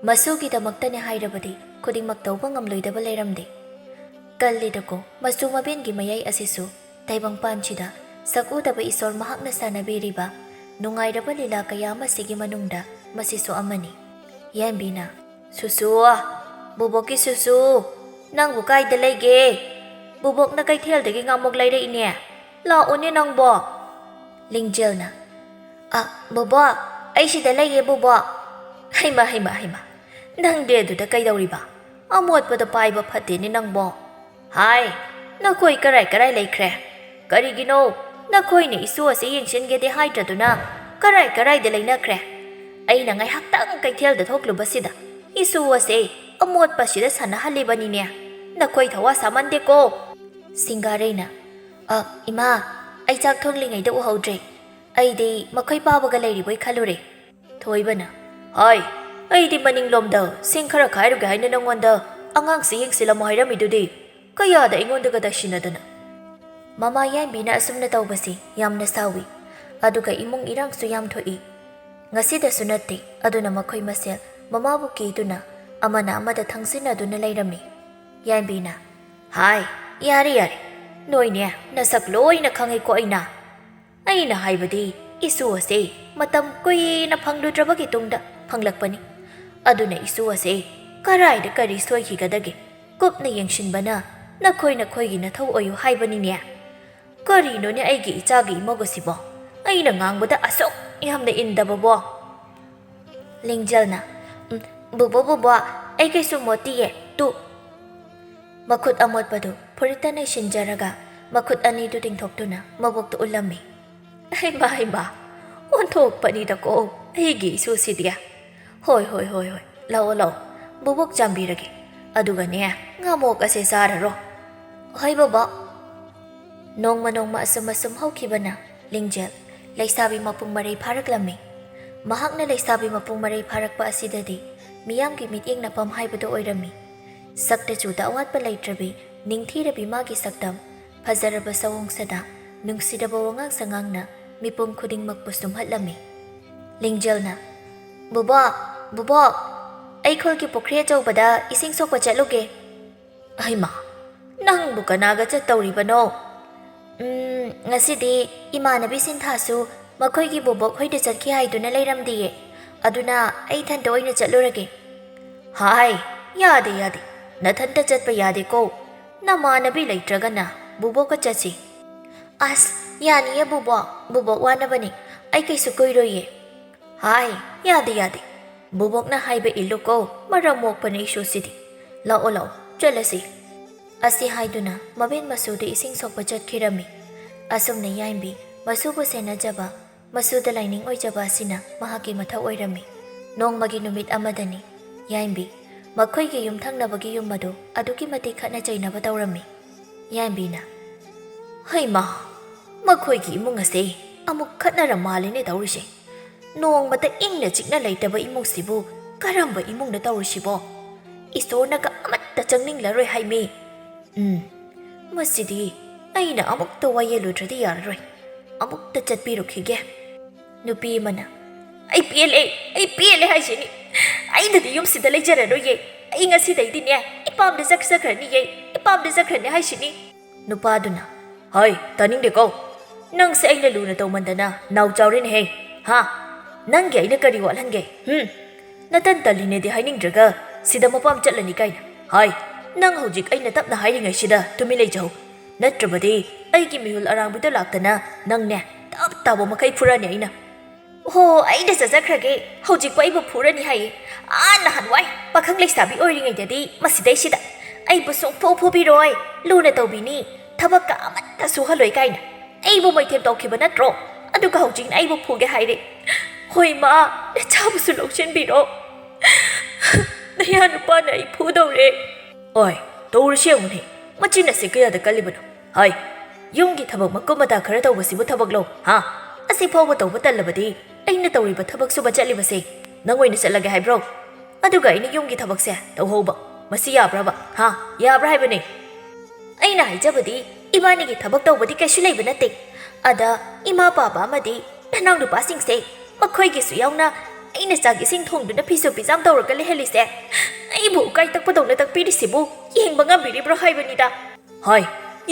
ꯃꯁꯨꯒꯤꯗꯃꯛꯇꯅꯦ ꯍꯥꯏꯔꯕꯗꯤ ꯈꯨꯗꯤꯡꯃꯛ ꯇꯧꯕ ꯉꯝꯂꯣꯏꯗꯕ ꯂꯩꯔꯝꯗꯦ꯫ ꯀꯜꯂꯤꯗꯀꯣ ꯃꯆꯨ ꯃꯕꯦꯟꯒꯤ ꯃꯌꯥꯏ ꯑꯁꯤꯁꯨ ꯇꯥꯏꯕꯪꯄꯥꯟꯁꯤꯗ ꯁꯛꯎꯗꯕ ꯏꯁꯣꯔ ꯃꯍꯥꯛꯅ ꯁꯥꯟꯅꯕꯤꯔꯤꯕ ꯅꯨꯡꯉꯥꯏꯔꯕ ꯂꯤꯂꯥ ꯀꯌꯥ ꯑꯃꯁꯤꯒꯤ ꯃꯅꯨꯡꯗ ꯃꯁꯤꯁꯨ ꯑꯃꯅꯤ꯫ ꯌꯥꯏꯝꯕꯤꯅ, "ꯁꯨꯁꯨ, ꯕꯨꯕꯣꯛꯀꯤ ꯁꯨꯁꯨ ꯅꯪꯕꯨ ꯀꯥꯏꯗ ꯂꯩꯒꯦ ꯕꯨꯕꯣꯛꯅ ꯀꯩꯊꯦꯜꯗꯒꯤ ꯉꯥꯃꯨꯛ ꯂꯩꯔꯛꯏꯅꯦ ꯂꯥꯛꯑꯣꯅꯦ ꯅꯪꯕꯣ ꯂꯤꯡꯖꯦꯜꯅ ꯕꯨꯕꯣꯛ ꯑꯩ ꯁꯤꯗ ꯂꯩꯌꯦ ꯕꯨꯕꯣꯛ ꯍꯩꯃ ꯅꯪꯗꯤ ꯑꯗꯨꯗ ꯀꯩꯗꯧꯔꯤꯕ ꯑꯃꯣꯠꯄꯗ ꯄꯥꯏꯕ ꯐꯠꯇꯦꯅꯦ ꯅꯪꯕꯣ ꯍꯥꯏ ꯅꯈꯣꯏ ꯀꯔꯥꯏ ꯂꯩꯈ꯭ꯔꯦ ꯀꯔꯤꯒꯤꯅꯣ ꯅꯈꯣꯏꯅ ꯏꯁꯨ ꯑꯁꯤ ꯌꯦꯡꯁꯤꯟꯒꯦꯗꯤ ꯍꯥꯏꯗ꯭ꯔꯗꯨꯅ ꯀꯔꯥꯏꯗ ꯂꯩꯅꯈ꯭ꯔꯦ ꯑꯩꯅ ꯉꯥꯏꯍꯥꯛꯇꯪ ꯀꯩꯊꯦꯜꯗ ꯊꯣꯛꯂꯨꯕꯁꯤꯗ ꯏꯁꯨ ꯑꯁꯤ ꯑꯃꯣꯠꯄꯁꯤꯗ ꯁꯥꯟꯅꯍꯜꯂꯤꯕꯅꯤꯅꯦ ꯅꯈꯣꯏ ꯊꯋꯥ ꯁꯥꯃꯟꯗꯦꯀꯣ ꯁꯤꯡꯒꯥꯔꯩꯅ ꯏꯃꯥ ꯑꯩ ꯆꯥꯛ ꯊꯣꯡꯂꯤꯉꯩꯗ ꯎꯍꯧꯗ꯭ꯔꯦ ꯑꯩꯗꯤ ꯃꯈꯣꯏ ꯄꯥꯕꯒ ꯂꯩꯔꯤꯕꯣꯏ ꯈꯜꯂꯨꯔꯦ ꯊꯣꯏꯕꯅ ꯍꯥꯏ ꯑꯩꯗꯤ ꯃꯅꯤꯡꯂꯣꯝꯗ ꯁꯤꯡ ꯈꯔ ꯈꯥꯏꯔꯨꯒꯦ ꯍꯥꯏꯅ ꯅꯪꯉꯣꯟꯗ ꯑꯉꯥꯡꯁꯤ ꯌꯦꯡꯁꯤꯜꯂꯝꯃꯣ ꯍꯥꯏꯔꯝꯃꯤꯗꯨꯗꯤ ꯀꯌꯥꯗ ꯑꯩꯉꯣꯟꯗꯒ ꯇꯥꯏꯁꯤꯟꯅꯗꯅ ꯃꯃꯥ ꯌꯥꯏꯝꯕꯤꯅ ꯑꯁꯨꯝꯅ ꯇꯧꯕꯁꯤ ꯌꯥꯝꯅ ꯁꯥꯎꯏ ꯑꯗꯨꯒ ꯏꯃꯨꯡ ꯏꯔꯥꯡꯁꯨ ꯌꯥꯝ ꯊꯣꯛꯏ ꯉꯁꯤꯗꯁꯨ ꯅꯠꯇꯦ ꯑꯗꯨꯅ ꯃꯈꯣꯏ ꯃꯁꯦꯜ ꯃꯃꯥꯕꯨ ꯀꯤꯗꯨꯅ ꯑꯃꯅ ꯑꯃꯗ ꯊꯪꯖꯤꯟꯅꯗꯨꯅ ꯂꯩꯔꯝꯃꯤ ꯌꯥꯏꯝꯕꯤꯅ ꯍꯥꯏ ꯌꯥꯔꯦ ꯅꯣꯏꯅꯦ ꯅꯁꯛ ꯂꯣꯏꯅ ꯈꯪꯉꯤꯀꯣ ꯑꯩꯅ ꯍꯥꯏꯕꯗꯤ ꯏꯁꯨ ꯑꯁꯦ ꯃꯇꯝ ꯀꯨꯏꯅ ꯐꯪꯂꯨꯗ꯭ꯔꯕꯒꯤ ꯇꯨꯡꯗ ꯐꯪꯂꯛꯄꯅꯤ ꯑꯗꯨꯅ ꯏꯁꯨ ꯑꯁꯦ ꯀꯔꯥꯏꯗ ꯀꯔꯤ ꯁꯣꯏꯈꯤꯒꯗꯒꯦ ꯀꯨꯞꯅ ꯌꯦꯡꯁꯤꯟꯕꯅ ꯅꯈꯣꯏꯒꯤ ꯅꯊꯧ ꯑꯣꯏꯌꯨ ꯍꯥꯏꯕꯅꯤꯅꯦ ꯀꯔꯤꯅꯣꯅꯦ ꯑꯩꯒꯤ ꯏꯆꯥꯒꯤ ꯏꯃꯧꯒꯁꯤꯕꯣ ꯑꯩꯅ ꯉꯥꯡꯕꯗ ꯑꯁꯨꯛ ꯌꯥꯝꯅ ꯏꯟꯗꯕꯕꯣ ꯂꯤꯡꯖꯦꯜꯅ ꯕꯨꯕꯣ ꯑꯩ ꯀꯩꯁꯨ ꯃꯣꯠꯇꯤꯌꯦ ꯇꯨ ꯃꯈꯨꯠ ꯑꯃꯣꯠꯄꯗꯨ ꯐꯨꯔꯤꯠꯇ ꯅꯩꯁꯤꯟꯖꯔꯒ ꯃꯈꯨꯠ ꯑꯅꯤꯗꯨ ꯇꯤꯡꯊꯣꯛꯇꯨꯅ ꯃꯕꯣꯛꯇ ꯎꯠꯂꯝꯃꯤ ꯍꯩꯃ ꯑꯣꯟꯊꯣꯛꯄꯅꯤꯗꯀꯣ ꯑꯩꯒꯤ ꯏꯁꯨꯁꯤꯗꯤ ꯍꯣꯏ ꯂꯥꯛꯑꯣ ꯕꯨꯕꯣꯛ ꯆꯥꯝꯕꯤꯔꯒꯦ ꯑꯗꯨꯒꯅꯦ ꯉꯥꯃꯣꯛ ꯑꯁꯦ ꯆꯥꯔꯔꯣ ꯍꯣꯏ ꯕꯕꯥ ꯅꯣꯡꯃ ꯑꯁꯨꯝ ꯍꯧꯈꯤꯕꯅ ꯂꯤꯡꯖꯦꯜ ꯂꯩꯁꯥꯕꯤ ꯃꯄꯨꯡ ꯃꯔꯩ ꯐꯥꯔꯛꯂꯝꯃꯤ ꯃꯍꯥꯛꯅ ꯂꯩꯁꯥꯕꯤ ꯃꯄꯨꯡ ꯃꯔꯩ ꯐꯥꯔꯛꯄ ꯑꯁꯤꯗꯗꯤ ꯃꯤꯌꯥꯝꯒꯤ ꯃꯤꯠꯌꯦꯡꯅꯐꯝ ꯍꯥꯏꯕꯗꯨ ꯑꯣꯏꯔꯝꯃꯤ ꯁꯛꯇꯆꯨꯗ ꯑꯋꯥꯠꯄ ꯂꯩꯇ꯭ꯔꯕꯤ ꯅꯤꯡꯊꯤꯔꯕꯤ ꯃꯥꯒꯤ ꯁꯛꯇꯝ ꯐꯖꯔꯕ ꯁꯑꯣꯡ ꯁꯗꯥ ꯅꯨꯡꯁꯤꯔꯕ ꯋꯥꯉꯥꯡ ꯁꯉꯥꯡꯅ ꯃꯤꯄꯨꯝ ꯈꯨꯗꯤꯡꯃꯛꯄꯨ ꯁꯨꯝꯍꯠꯂꯝꯃꯤ ꯂꯤꯡꯖꯦꯜꯅ ꯕꯨꯕꯣꯛ ꯑꯩ ꯈꯨꯜꯒꯤ ꯄꯨꯈ꯭ꯔꯤ ꯑꯆꯧꯕꯗ ꯏꯁꯤꯡ ꯁꯣꯛꯄ ꯆꯠꯂꯨꯒꯦ ꯍꯩꯃ ꯅꯪꯕꯨ ꯀꯅꯥꯒ ꯆꯠꯇꯧꯔꯤꯕꯅꯣ ꯉꯁꯤꯗꯤ ꯏꯃꯥꯟꯅꯕꯤ ꯁꯤꯟꯊꯥꯁꯨ ꯃꯈꯣꯏꯒꯤ ꯕꯣꯕꯣꯛ ꯍꯣꯏꯗ ꯆꯠꯈꯤ ꯍꯥꯏꯗꯨꯅ ꯂꯩꯔꯝꯗꯤꯌꯦ ꯑꯗꯨꯅ ꯑꯩ ꯏꯊꯟꯇ ꯑꯣꯏꯅ ꯆꯠꯂꯨꯔꯒꯦ ꯍꯥꯏ ꯌꯥꯗꯦ ꯅꯊꯟꯇ ꯆꯠꯄ ꯌꯥꯗꯦꯀꯣ ꯅꯃꯥꯟꯅꯕꯤ ꯂꯩꯇ꯭ꯔꯒꯅ ꯕꯨꯕꯣꯛꯀ ꯆꯠꯁꯤ ꯑꯁ ꯌꯥꯅꯤꯌꯦ ꯕꯨꯕꯣꯛ ꯋꯥꯅꯕꯅꯤ ꯑꯩ ꯀꯩꯁꯨ ꯀꯨꯏꯔꯣꯏꯌꯦ ꯍꯥꯏ ꯌꯥꯗꯦ ꯕꯨꯕꯣꯛꯅ ꯍꯥꯏꯕ ꯏꯜꯂꯨꯀꯣ ꯃꯔꯝ ꯃꯣꯛꯄꯅ ꯏꯁꯨꯁꯤꯗꯤ ꯂꯥꯛꯑꯣ ꯆꯠꯂꯁꯤ ꯑꯁꯤ ꯍꯥꯏꯗꯨꯅ ꯃꯕꯦꯟ ꯃꯁꯨꯗ ꯏꯁꯤꯡ ꯁꯣꯛꯄ ꯆꯠꯈꯤꯔꯝꯃꯤ ꯑꯁꯨꯝꯅ ꯌꯥꯏꯝꯕꯤ ꯃꯁꯨꯕꯨ ꯁꯦꯟꯅꯖꯕ ꯃꯁꯨꯗ ꯂꯥꯏꯅꯤꯡ ꯑꯣꯏꯖꯕ ꯑꯁꯤꯅ ꯃꯍꯥꯛꯀꯤ ꯃꯊꯧ ꯑꯣꯏꯔꯝꯃꯤ ꯅꯣꯡꯃꯒꯤ ꯅꯨꯃꯤꯠ ꯑꯃꯗꯅꯤ ꯌꯥꯏꯝꯕꯤ ꯃꯈꯣꯏꯒꯤ ꯌꯨꯝꯊꯪꯅꯕꯒꯤ ꯌꯨꯝ ꯑꯗꯨ ꯑꯗꯨꯛꯀꯤ ꯃꯇꯤꯛ ꯈꯠꯅ ꯆꯩꯅꯕ ꯇꯧꯔꯝꯃꯤ ꯌꯥꯏꯝꯕꯤꯅ ꯍꯩꯃ ꯃꯈꯣꯏꯒꯤ ꯏꯃꯨꯡ ꯑꯁꯦ ꯑꯃꯨꯛ ꯈꯠꯅꯔ ꯃꯥꯜꯂꯤꯅꯦ ꯇꯧꯔꯤꯁꯦ ꯅꯣꯡꯃꯇ ꯏꯪꯅ ꯆꯤꯛꯅ ꯂꯩꯇꯕ ꯏꯃꯨꯡꯁꯤꯕꯨ ꯀꯔꯝꯕ ꯏꯃꯨꯡꯅ ꯇꯧꯔꯤꯁꯤꯕꯣ ꯏꯁꯣꯔꯅꯒ ꯑꯃꯠꯇ ꯆꯪꯅꯤꯡꯂꯔꯣꯏ ꯍꯥꯏꯃꯤ ꯃꯁꯤꯗꯤ ꯑꯩꯅ ꯑꯃꯨꯛꯇ ꯋꯥꯌꯦꯜꯂꯨꯗ꯭ꯔꯗꯤ ꯌꯥꯔꯔꯣꯏ ꯑꯃꯨꯛꯇ ꯆꯠꯄꯤꯔꯨꯈꯤꯒꯦ ꯅꯨꯄꯤ ꯑꯃꯅ ꯑꯩ ꯄꯦꯜꯂꯦ ꯍꯥꯏꯁꯤꯅꯤ ꯑꯩꯅꯗꯤ ꯌꯨꯝꯁꯤꯗ ꯂꯩꯖꯔꯔꯣꯏꯌꯦ ꯑꯩ ꯉꯁꯤꯗꯩꯗꯤꯅꯦ ꯏꯄꯥꯝꯗ ꯆꯠꯈ꯭ꯔꯅꯤ ꯍꯥꯏꯁꯤꯅꯤ ꯅꯨꯄꯥꯗꯨꯅ ꯍꯣꯏ ꯇꯥꯅꯤꯡꯗꯦꯀꯣ ꯅꯪꯁꯦ ꯑꯩꯅ ꯂꯨꯅ ꯇꯧꯃꯟꯗꯅ ꯅꯥꯎ ꯆꯥꯎꯔꯦꯅꯦꯍꯦ ꯅꯪꯒꯤ ꯑꯩꯅ ꯀꯔꯤ ꯋꯥꯠꯍꯟꯒꯦ ꯅꯇꯟ ꯇꯜꯂꯤꯅꯦꯗꯤ ꯍꯥꯏꯅꯤꯡꯗ꯭ꯔꯒ ꯁꯤꯗ ꯃꯄꯥꯝ ꯆꯠꯂꯅꯤ ꯀꯥꯏꯅ ꯍꯥꯏ ꯅꯪ ꯍꯧꯖꯤꯛ ꯑꯩꯅ ꯇꯞꯅ ꯍꯥꯏꯔꯤꯉꯩꯁꯤꯗ ꯇꯨꯃꯤꯟ ꯂꯩꯖꯍꯧ ꯅꯠꯇ꯭ꯔꯕꯗꯤ ꯑꯩꯒꯤ ꯃꯤꯍꯨꯜ ꯑꯔꯥꯡꯕꯤꯗ ꯂꯥꯛꯇꯅ ꯅꯪꯅꯦ ꯇꯞ ꯇꯥꯕ ꯃꯈꯩ ꯐꯨꯔꯅꯤ ꯑꯩꯅ ꯍꯣ ꯑꯩꯅ ꯆꯠꯆꯈ꯭ꯔꯒꯦ ꯍꯧꯖꯤꯛꯄꯨ ꯑꯩꯕꯨ ꯐꯨꯔꯅꯤ ꯍꯥꯏꯌꯦ ꯅꯍꯥꯟꯋꯥꯏ ꯄꯥꯈꯪ ꯂꯩꯁꯥꯕꯤ ꯑꯣꯏꯔꯤꯉꯩꯗꯗꯤ ꯃꯁꯤꯗꯩꯁꯤꯗ ꯑꯩꯕꯨ ꯁꯨꯡꯐꯨ ꯐꯨꯕꯤꯔꯣꯏ ꯂꯨꯅ ꯇꯧꯕꯤꯅꯤ ꯊꯕꯛꯀ ꯑꯃꯠꯇ ꯁꯨꯍꯜꯂꯣꯏ ꯀꯥꯏꯅ ꯑꯩꯕꯨ ꯃꯩꯊꯦꯝ ꯇꯧꯈꯤꯕ ꯅꯠꯇ꯭ꯔꯣ ꯑꯗꯨꯒ ꯍꯧꯖꯤꯛꯅ ꯑꯩꯕꯨ ꯐꯨꯒꯦ ꯍꯥꯏꯔꯦ ꯍꯣꯏ ꯃꯥ ꯅꯆꯥꯕꯨꯁꯨ ꯂꯧꯁꯤꯟꯕꯤꯔꯣ ꯅꯌꯥ ꯅꯨꯄꯥꯅ ꯑꯩ ꯐꯨꯗꯧꯔꯦ ꯑꯣꯏ ꯇꯧꯔꯁꯤ ꯌꯦꯡꯉꯨꯅꯦ ꯃꯆꯤꯟ ꯑꯁꯤ ꯀꯌꯥꯗ ꯀꯜꯂꯤꯕꯅꯣ ꯍꯥꯏ ꯌꯨꯝꯒꯤ ꯊꯕꯛ ꯃꯀꯨꯞ ꯃꯇꯥ ꯈꯔ ꯇꯧꯕꯁꯤꯕꯨ ꯊꯕꯛꯂꯣ ꯑꯁꯤ ꯐꯥꯎꯕ ꯇꯧꯕ ꯇꯜꯂꯕꯗꯤ ꯑꯩꯅ ꯇꯧꯔꯤꯕ ꯊꯕꯛ ꯁꯨꯕ ꯆꯠꯂꯤꯕꯁꯦ ꯅꯪ ꯑꯣꯏꯅ ꯆꯠꯂꯒꯦ ꯍꯥꯏꯕ꯭ꯔꯣ ꯑꯗꯨꯒ ꯑꯩꯅ ꯌꯨꯝꯒꯤ ꯊꯕꯛꯁꯦ ꯇꯧꯍꯧꯕ ꯃꯁꯤ ꯌꯥꯕ꯭ꯔꯕ ꯌꯥꯕ꯭ꯔꯥ ꯍꯥꯏꯕꯅꯦ ꯑꯩꯅ ꯍꯥꯏꯖꯕꯗꯤ ꯏꯕꯥꯅꯤꯒꯤ ꯊꯕꯛ ꯇꯧꯕꯗꯤ ꯀꯩꯁꯨ ꯂꯩꯕ ꯅꯠꯇꯦ ꯑꯗ ꯏꯃꯥ ꯄꯥꯕ ꯑꯃꯗꯤ ꯅꯅꯥꯎ ꯅꯨꯄꯥꯁꯤꯡꯁꯦ ꯃꯈꯣꯏꯒꯤꯁꯨ ꯌꯥꯎꯅ ꯑꯩꯅ ꯆꯥꯛ ꯏꯁꯤꯡ ꯊꯣꯡꯗꯨꯅ ꯐꯤꯁꯨ ꯐꯤꯖꯥꯝ ꯇꯧꯔꯒ ꯂꯩꯍꯜꯂꯤꯁꯦ ꯑꯩꯕꯨ ꯎꯀꯥꯏ ꯇꯛꯄꯗꯧꯅ ꯇꯛꯄꯤꯔꯤꯁꯤꯕꯨ ꯌꯦꯡꯕ ꯉꯝꯕꯤꯔꯤꯕ꯭ꯔꯣ ꯍꯥꯏꯕꯅꯤꯗ ꯍꯣꯏ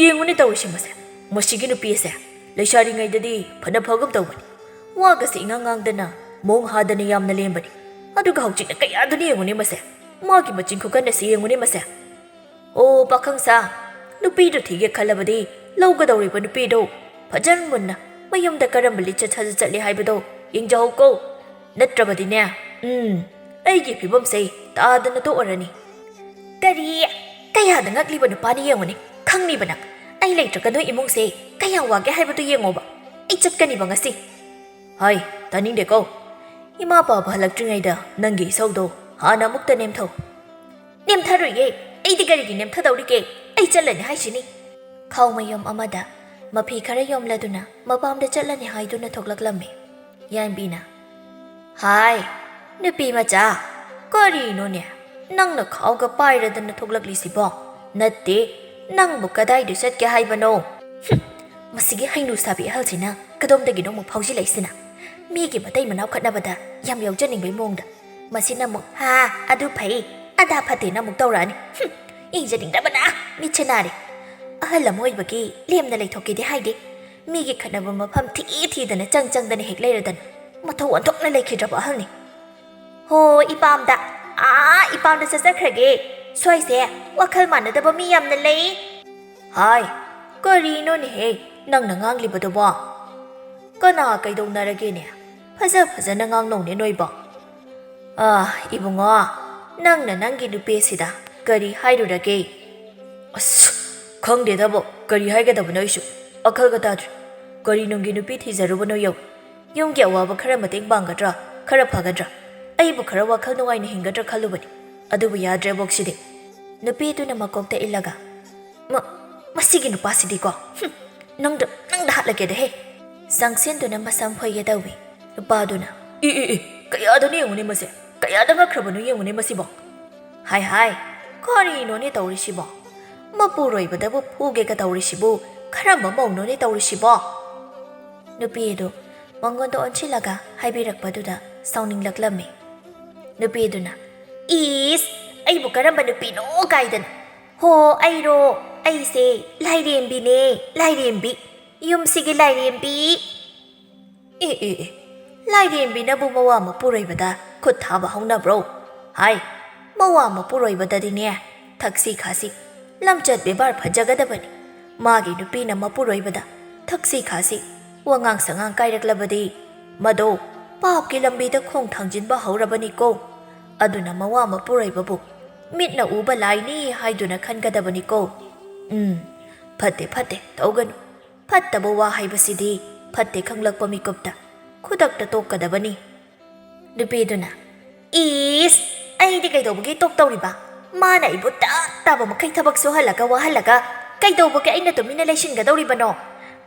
ꯌꯦꯡꯉꯨꯅꯦ ꯇꯧꯔꯤꯁꯤ ꯃꯁꯤꯒꯤ ꯅꯨꯄꯤ ꯑꯁꯦ ꯂꯩꯁꯥꯔꯤꯉꯩꯗꯗꯤ ꯐꯅ ꯐꯒꯨꯝ ꯇꯧꯕꯅꯤ ꯋꯥꯒꯁꯦ ꯏꯉꯥꯡ ꯉꯥꯡꯗꯅ ꯃꯣꯡ ꯍꯥꯗꯅ ꯌꯥꯝꯅ ꯂꯦꯝꯕꯅꯤ ꯑꯗꯨꯒ ꯍꯧꯖꯤꯛꯅ ꯀꯌꯥꯗꯨꯅ ꯌꯦꯡꯉꯨꯅꯦ ꯃꯥꯒꯤ ꯃꯆꯤꯟ ꯈꯨꯀꯟ ꯑꯁꯤ ꯌꯦꯡꯉꯨꯅꯦ ꯃꯁꯦ ꯑꯣ ꯄꯥꯈꯪꯁꯥ ꯅꯨꯄꯤꯗꯨ ꯊꯤꯒꯦ ꯈꯜꯂꯕꯗꯤ ꯂꯧꯒꯗꯧꯔꯤꯕ ꯅꯨꯄꯤꯗꯨ ꯐꯖꯅ ꯃꯨꯟꯅ ꯃꯌꯨꯝꯗ ꯀꯔꯝꯕ ꯂꯤꯆꯠ ꯁꯥꯖꯠ ꯆꯠꯂꯤ ꯍꯥꯏꯕꯗꯣ ꯌꯦꯡꯖꯍꯧꯀꯣ ꯅꯠꯇ꯭ꯔꯕꯗꯤꯅꯦ ꯑꯩꯒꯤ ꯐꯤꯕꯝꯁꯦ ꯇꯥꯗꯅ ꯇꯣꯛꯑꯔꯅꯤ ꯀꯔꯤ ꯀꯌꯥꯗ ꯉꯛꯂꯤꯕ ꯅꯨꯄꯥꯅꯤ ꯌꯦꯡꯉꯨꯅꯦ ꯈꯪꯅꯤꯕ ꯅꯪ ꯑꯩ ꯂꯩꯇ꯭ꯔꯒ ꯅꯣꯏ ꯏꯃꯨꯡꯁꯦ ꯀꯌꯥ ꯋꯥꯒꯦ ꯍꯥꯏꯕꯗꯨ ꯌꯦꯡꯉꯣꯕ ꯑꯩ ꯆꯠꯀꯅꯤꯕ ꯉꯁꯤ ꯍꯥꯏ ꯇꯥꯅꯤꯡꯗꯦꯀꯣ ꯏꯃꯥ ꯄꯥꯕ ꯍꯜꯂꯛꯇ꯭ꯔꯤꯉꯩꯗ ꯅꯪꯒꯤ ꯏꯁꯧꯗꯣ ꯍꯥꯟꯅ ꯑꯃꯨꯛꯇ ꯅꯦꯝꯊꯧ ꯅꯦꯝꯊꯔꯣꯏꯌꯦ ꯑꯩꯗꯤ ꯀꯔꯤꯒꯤ ꯅꯦꯝꯊꯗꯧꯔꯤꯒꯦ ꯑꯩ ꯆꯠꯂꯅꯤ ꯍꯥꯏꯁꯤꯅꯤ ꯈꯥꯎꯃꯌꯨꯝ ꯑꯃꯗ ꯃꯐꯤ ꯈꯔ ꯌꯣꯝꯂꯗꯨꯅ ꯃꯄꯥꯝꯗ ꯆꯠꯂꯅꯤ ꯍꯥꯏꯗꯨꯅ ꯊꯣꯛꯂꯛꯂꯝꯃꯤ ꯌꯥꯏꯝꯕꯤꯅ ꯍꯥꯏ ꯅꯨꯄꯤ ꯃꯆꯥ ꯀꯔꯤꯅꯣꯅꯦ ꯅꯪꯅ ꯈꯥꯎꯒ ꯄꯥꯏꯔꯗꯅ ꯊꯣꯛꯂꯛꯂꯤꯁꯤꯕꯣ ꯅꯠꯇꯦ ꯅꯪꯕꯨ ꯀꯗꯥꯏꯗ ꯆꯠꯀꯦ ꯍꯥꯏꯕꯅꯣ ꯃꯁꯤꯒꯤ ꯍꯩꯅꯨ ꯁꯥꯕꯤ ꯑꯍꯜꯁꯤꯅ ꯀꯗꯣꯝꯗꯒꯤꯅꯣ ꯑꯃꯨꯛ ꯐꯥꯎꯖꯤꯜꯂꯛꯏꯁꯤꯅ ꯃꯤꯒꯤ ꯃꯇꯩ ꯃꯅꯥꯎ ꯈꯠꯅꯕꯗ ꯌꯥꯝ ꯌꯥꯎꯖꯅꯤꯡꯕꯩ ꯃꯑꯣꯡꯗ ꯃꯁꯤꯅ ꯑꯃꯨꯛ ꯑꯗꯨ ꯐꯩ ꯑꯗꯥ ꯐꯠꯇꯦꯅ ꯑꯃꯨꯛ ꯇꯧꯔꯛꯑꯅꯤ ꯌꯦꯡꯖꯅꯤꯡꯗꯕꯅ ꯃꯤꯠꯁꯦ ꯅꯥꯔꯦ ꯑꯍꯜ ꯑꯃ ꯑꯣꯏꯕꯒꯤ ꯂꯦꯝꯅ ꯂꯩꯊꯣꯛꯀꯦꯗꯤ ꯍꯥꯏꯗꯦ ꯃꯤꯒꯤ ꯈꯠꯅꯕ ꯃꯐꯝ ꯊꯤꯗꯅ ꯆꯪꯗꯅ ꯍꯦꯛ ꯂꯩꯔꯗꯅ ꯃꯊꯧ ꯑꯣꯟꯊꯣꯛꯅ ꯂꯩꯈꯤꯗ꯭ꯔꯕ ꯑꯍꯜꯅꯤ ꯍꯣ ꯏꯄꯥꯝꯗ ꯏꯄꯥꯝꯗ ꯆꯠꯆꯈ꯭ꯔꯒꯦ ꯁ꯭ꯋꯥꯏꯁꯦ ꯋꯥꯈꯜ ꯃꯥꯟꯅꯗꯕ ꯃꯤ ꯌꯥꯝꯅ ꯂꯩ ꯍꯥꯏ ꯀꯔꯤꯅꯣꯅꯦꯍꯦ ꯅꯪꯅ ꯉꯥꯡꯂꯤꯕꯗꯨꯕꯣ ꯀꯅꯥ ꯀꯩꯗꯧꯅꯔꯒꯦꯅꯦ ꯐꯖꯅ ꯉꯥꯡꯅꯧꯅꯦ ꯅꯣꯏꯕꯣ ꯏꯕꯨꯡꯉꯣ ꯅꯪꯅ ꯅꯪꯒꯤ ꯅꯨꯄꯤꯁꯤꯗ ꯀꯔꯤ ꯍꯥꯏꯔꯨꯔꯒꯦ ꯑꯁ ꯈꯪꯗꯦꯗꯕꯣ ꯀꯔꯤ ꯍꯥꯏꯒꯗꯕꯅꯣ ꯑꯩꯁꯨ ꯑꯈꯜꯒ ꯇꯥꯗ꯭ꯔꯦ ꯀꯔꯤ ꯅꯨꯡꯒꯤ ꯅꯨꯄꯤ ꯊꯤꯖꯔꯨꯕꯅꯣ ꯌꯨꯝꯒꯤ ꯑꯋꯥꯕ ꯈꯔ ꯃꯇꯦꯡ ꯄꯥꯡꯒꯗ꯭ꯔꯥ ꯈꯔ ꯐꯒꯗ꯭ꯔꯥ ꯑꯩꯕꯨ ꯈꯔ ꯋꯥꯈꯜ ꯅꯨꯡꯉꯥꯏꯅ ꯍꯤꯡꯒꯗ꯭ꯔꯥ ꯈꯜꯂꯨꯕꯅꯤ ꯑꯗꯨꯕꯨ ꯌꯥꯗ꯭ꯔꯦ ꯕꯣꯛꯁꯤꯗꯤ ꯅꯨꯄꯤꯗꯨꯅ ꯃꯀꯣꯛꯇ ꯏꯜꯂꯒ ꯃꯁꯤꯒꯤ ꯅꯨꯄꯥꯁꯤꯗꯤꯀꯣ ꯅꯪꯗ ꯍꯥꯠꯂꯒꯦꯗꯍꯦ ꯆꯪꯁꯤꯟꯗꯨꯅ ꯃꯁꯝ ꯐꯣꯏꯒꯦ ꯇꯧꯏ ꯅꯨꯄꯥꯗꯨꯅ ꯀꯌꯥꯗꯅꯣ ꯌꯦꯡꯉꯨꯅꯦ ꯃꯁꯦ ꯀꯌꯥꯗ ꯉꯛꯈ꯭ꯔꯕꯅꯣ ꯌꯦꯡꯉꯨꯅꯦ ꯃꯁꯤꯕꯣ ꯍꯥꯏ ꯀꯔꯤꯅꯣꯅꯦ ꯇꯧꯔꯤꯁꯤꯕꯣ ꯃꯄꯨꯔꯣꯏꯕꯗꯕꯨ ꯐꯨꯒꯦꯒ ꯇꯧꯔꯤꯁꯤꯕꯨ ꯀꯔꯝꯕ ꯃꯧꯅꯣꯅꯦ ꯇꯧꯔꯤꯁꯤꯕꯣ ꯅꯨꯄꯤ ꯑꯗꯨ ꯃꯉꯣꯟꯗ ꯑꯣꯟꯁꯤꯜꯂꯒ ꯍꯥꯏꯕꯤꯔꯛꯄꯗꯨꯗ ꯁꯥꯎꯅꯤꯡꯂꯛꯂꯝꯃꯤ ꯅꯨꯄꯤꯗꯨꯅ ꯏꯁ ꯑꯩꯕꯨ ꯀꯔꯝꯕ ꯅꯨꯄꯤꯅꯣ ꯀꯥꯏꯗꯅ ꯍꯣ ꯑꯩꯁꯦ ꯂꯥꯏꯔꯦꯝꯕꯤꯅꯦ ꯂꯥꯏꯔꯦꯝꯕꯤ ꯌꯨꯝꯁꯤꯒꯤ ꯂꯥꯏꯔꯦꯝꯕꯤ ꯂꯥꯏꯔꯦꯝꯕꯤꯅꯕꯨ ꯃꯋꯥ ꯃꯄꯨꯔꯣꯏꯕꯗ ꯈꯨꯠ ꯊꯥꯕ ꯍꯧꯅꯕ꯭ꯔꯣ ꯍꯥꯏ ꯃꯋꯥ ꯃꯄꯨꯔꯣꯏꯕꯗꯗꯤꯅꯦ ꯊꯛꯁꯤ ꯈꯥꯁꯤ ꯂꯝꯆꯠ ꯕꯦꯕꯥꯔ ꯐꯖꯒꯗꯕꯅꯤ ꯃꯥꯒꯤ ꯅꯨꯄꯤꯅ ꯃꯄꯨꯔꯣꯏꯕꯗ ꯊꯛꯁꯤ ꯈꯥꯁꯤ ꯋꯥꯉꯥꯡ ꯁꯉꯥꯡ ꯀꯥꯏꯔꯛꯂꯕꯗꯤ ꯃꯗꯣ ꯄꯥꯞꯀꯤ ꯂꯝꯕꯤꯗ ꯈꯣꯡ ꯊꯥꯡꯖꯤꯟꯕ ꯍꯧꯔꯕꯅꯤꯀꯣ ꯑꯗꯨꯅ ꯃꯋꯥ ꯃꯄꯨꯔꯣꯏꯕꯕꯨ ꯃꯤꯠꯅ ꯎꯕ ꯂꯥꯏꯅꯤ ꯍꯥꯏꯗꯨꯅ ꯈꯟꯒꯗꯕꯅꯤꯀꯣ ꯐꯠꯇꯦ ꯇꯧꯒꯅꯨ ꯐꯠꯇꯕ ꯋꯥ ꯍꯥꯏꯕꯁꯤꯗꯤ ꯐꯠꯇꯦ ꯈꯪꯂꯛꯄ ꯃꯤꯀꯨꯞꯇ ꯈꯨꯗꯛꯇ ꯇꯣꯛꯀꯗꯕꯅꯤ ꯅꯨꯄꯤꯗꯨꯅ ꯏꯁ ꯑꯩꯗꯤ ꯀꯩꯗꯧꯕꯒꯤ ꯇꯣꯛꯇꯧꯔꯤꯕ ꯃꯥꯅ ꯑꯩꯕꯨ ꯇꯥꯕ ꯃꯈꯩ ꯊꯕꯛ ꯁꯨꯍꯜꯂꯒ ꯋꯥꯍꯜꯂꯒ ꯀꯩꯗꯧꯕꯒꯤ ꯑꯩꯅ ꯇꯨꯃꯤꯟꯅ ꯂꯩꯁꯤꯟꯒꯗꯧꯔꯤꯕꯅꯣ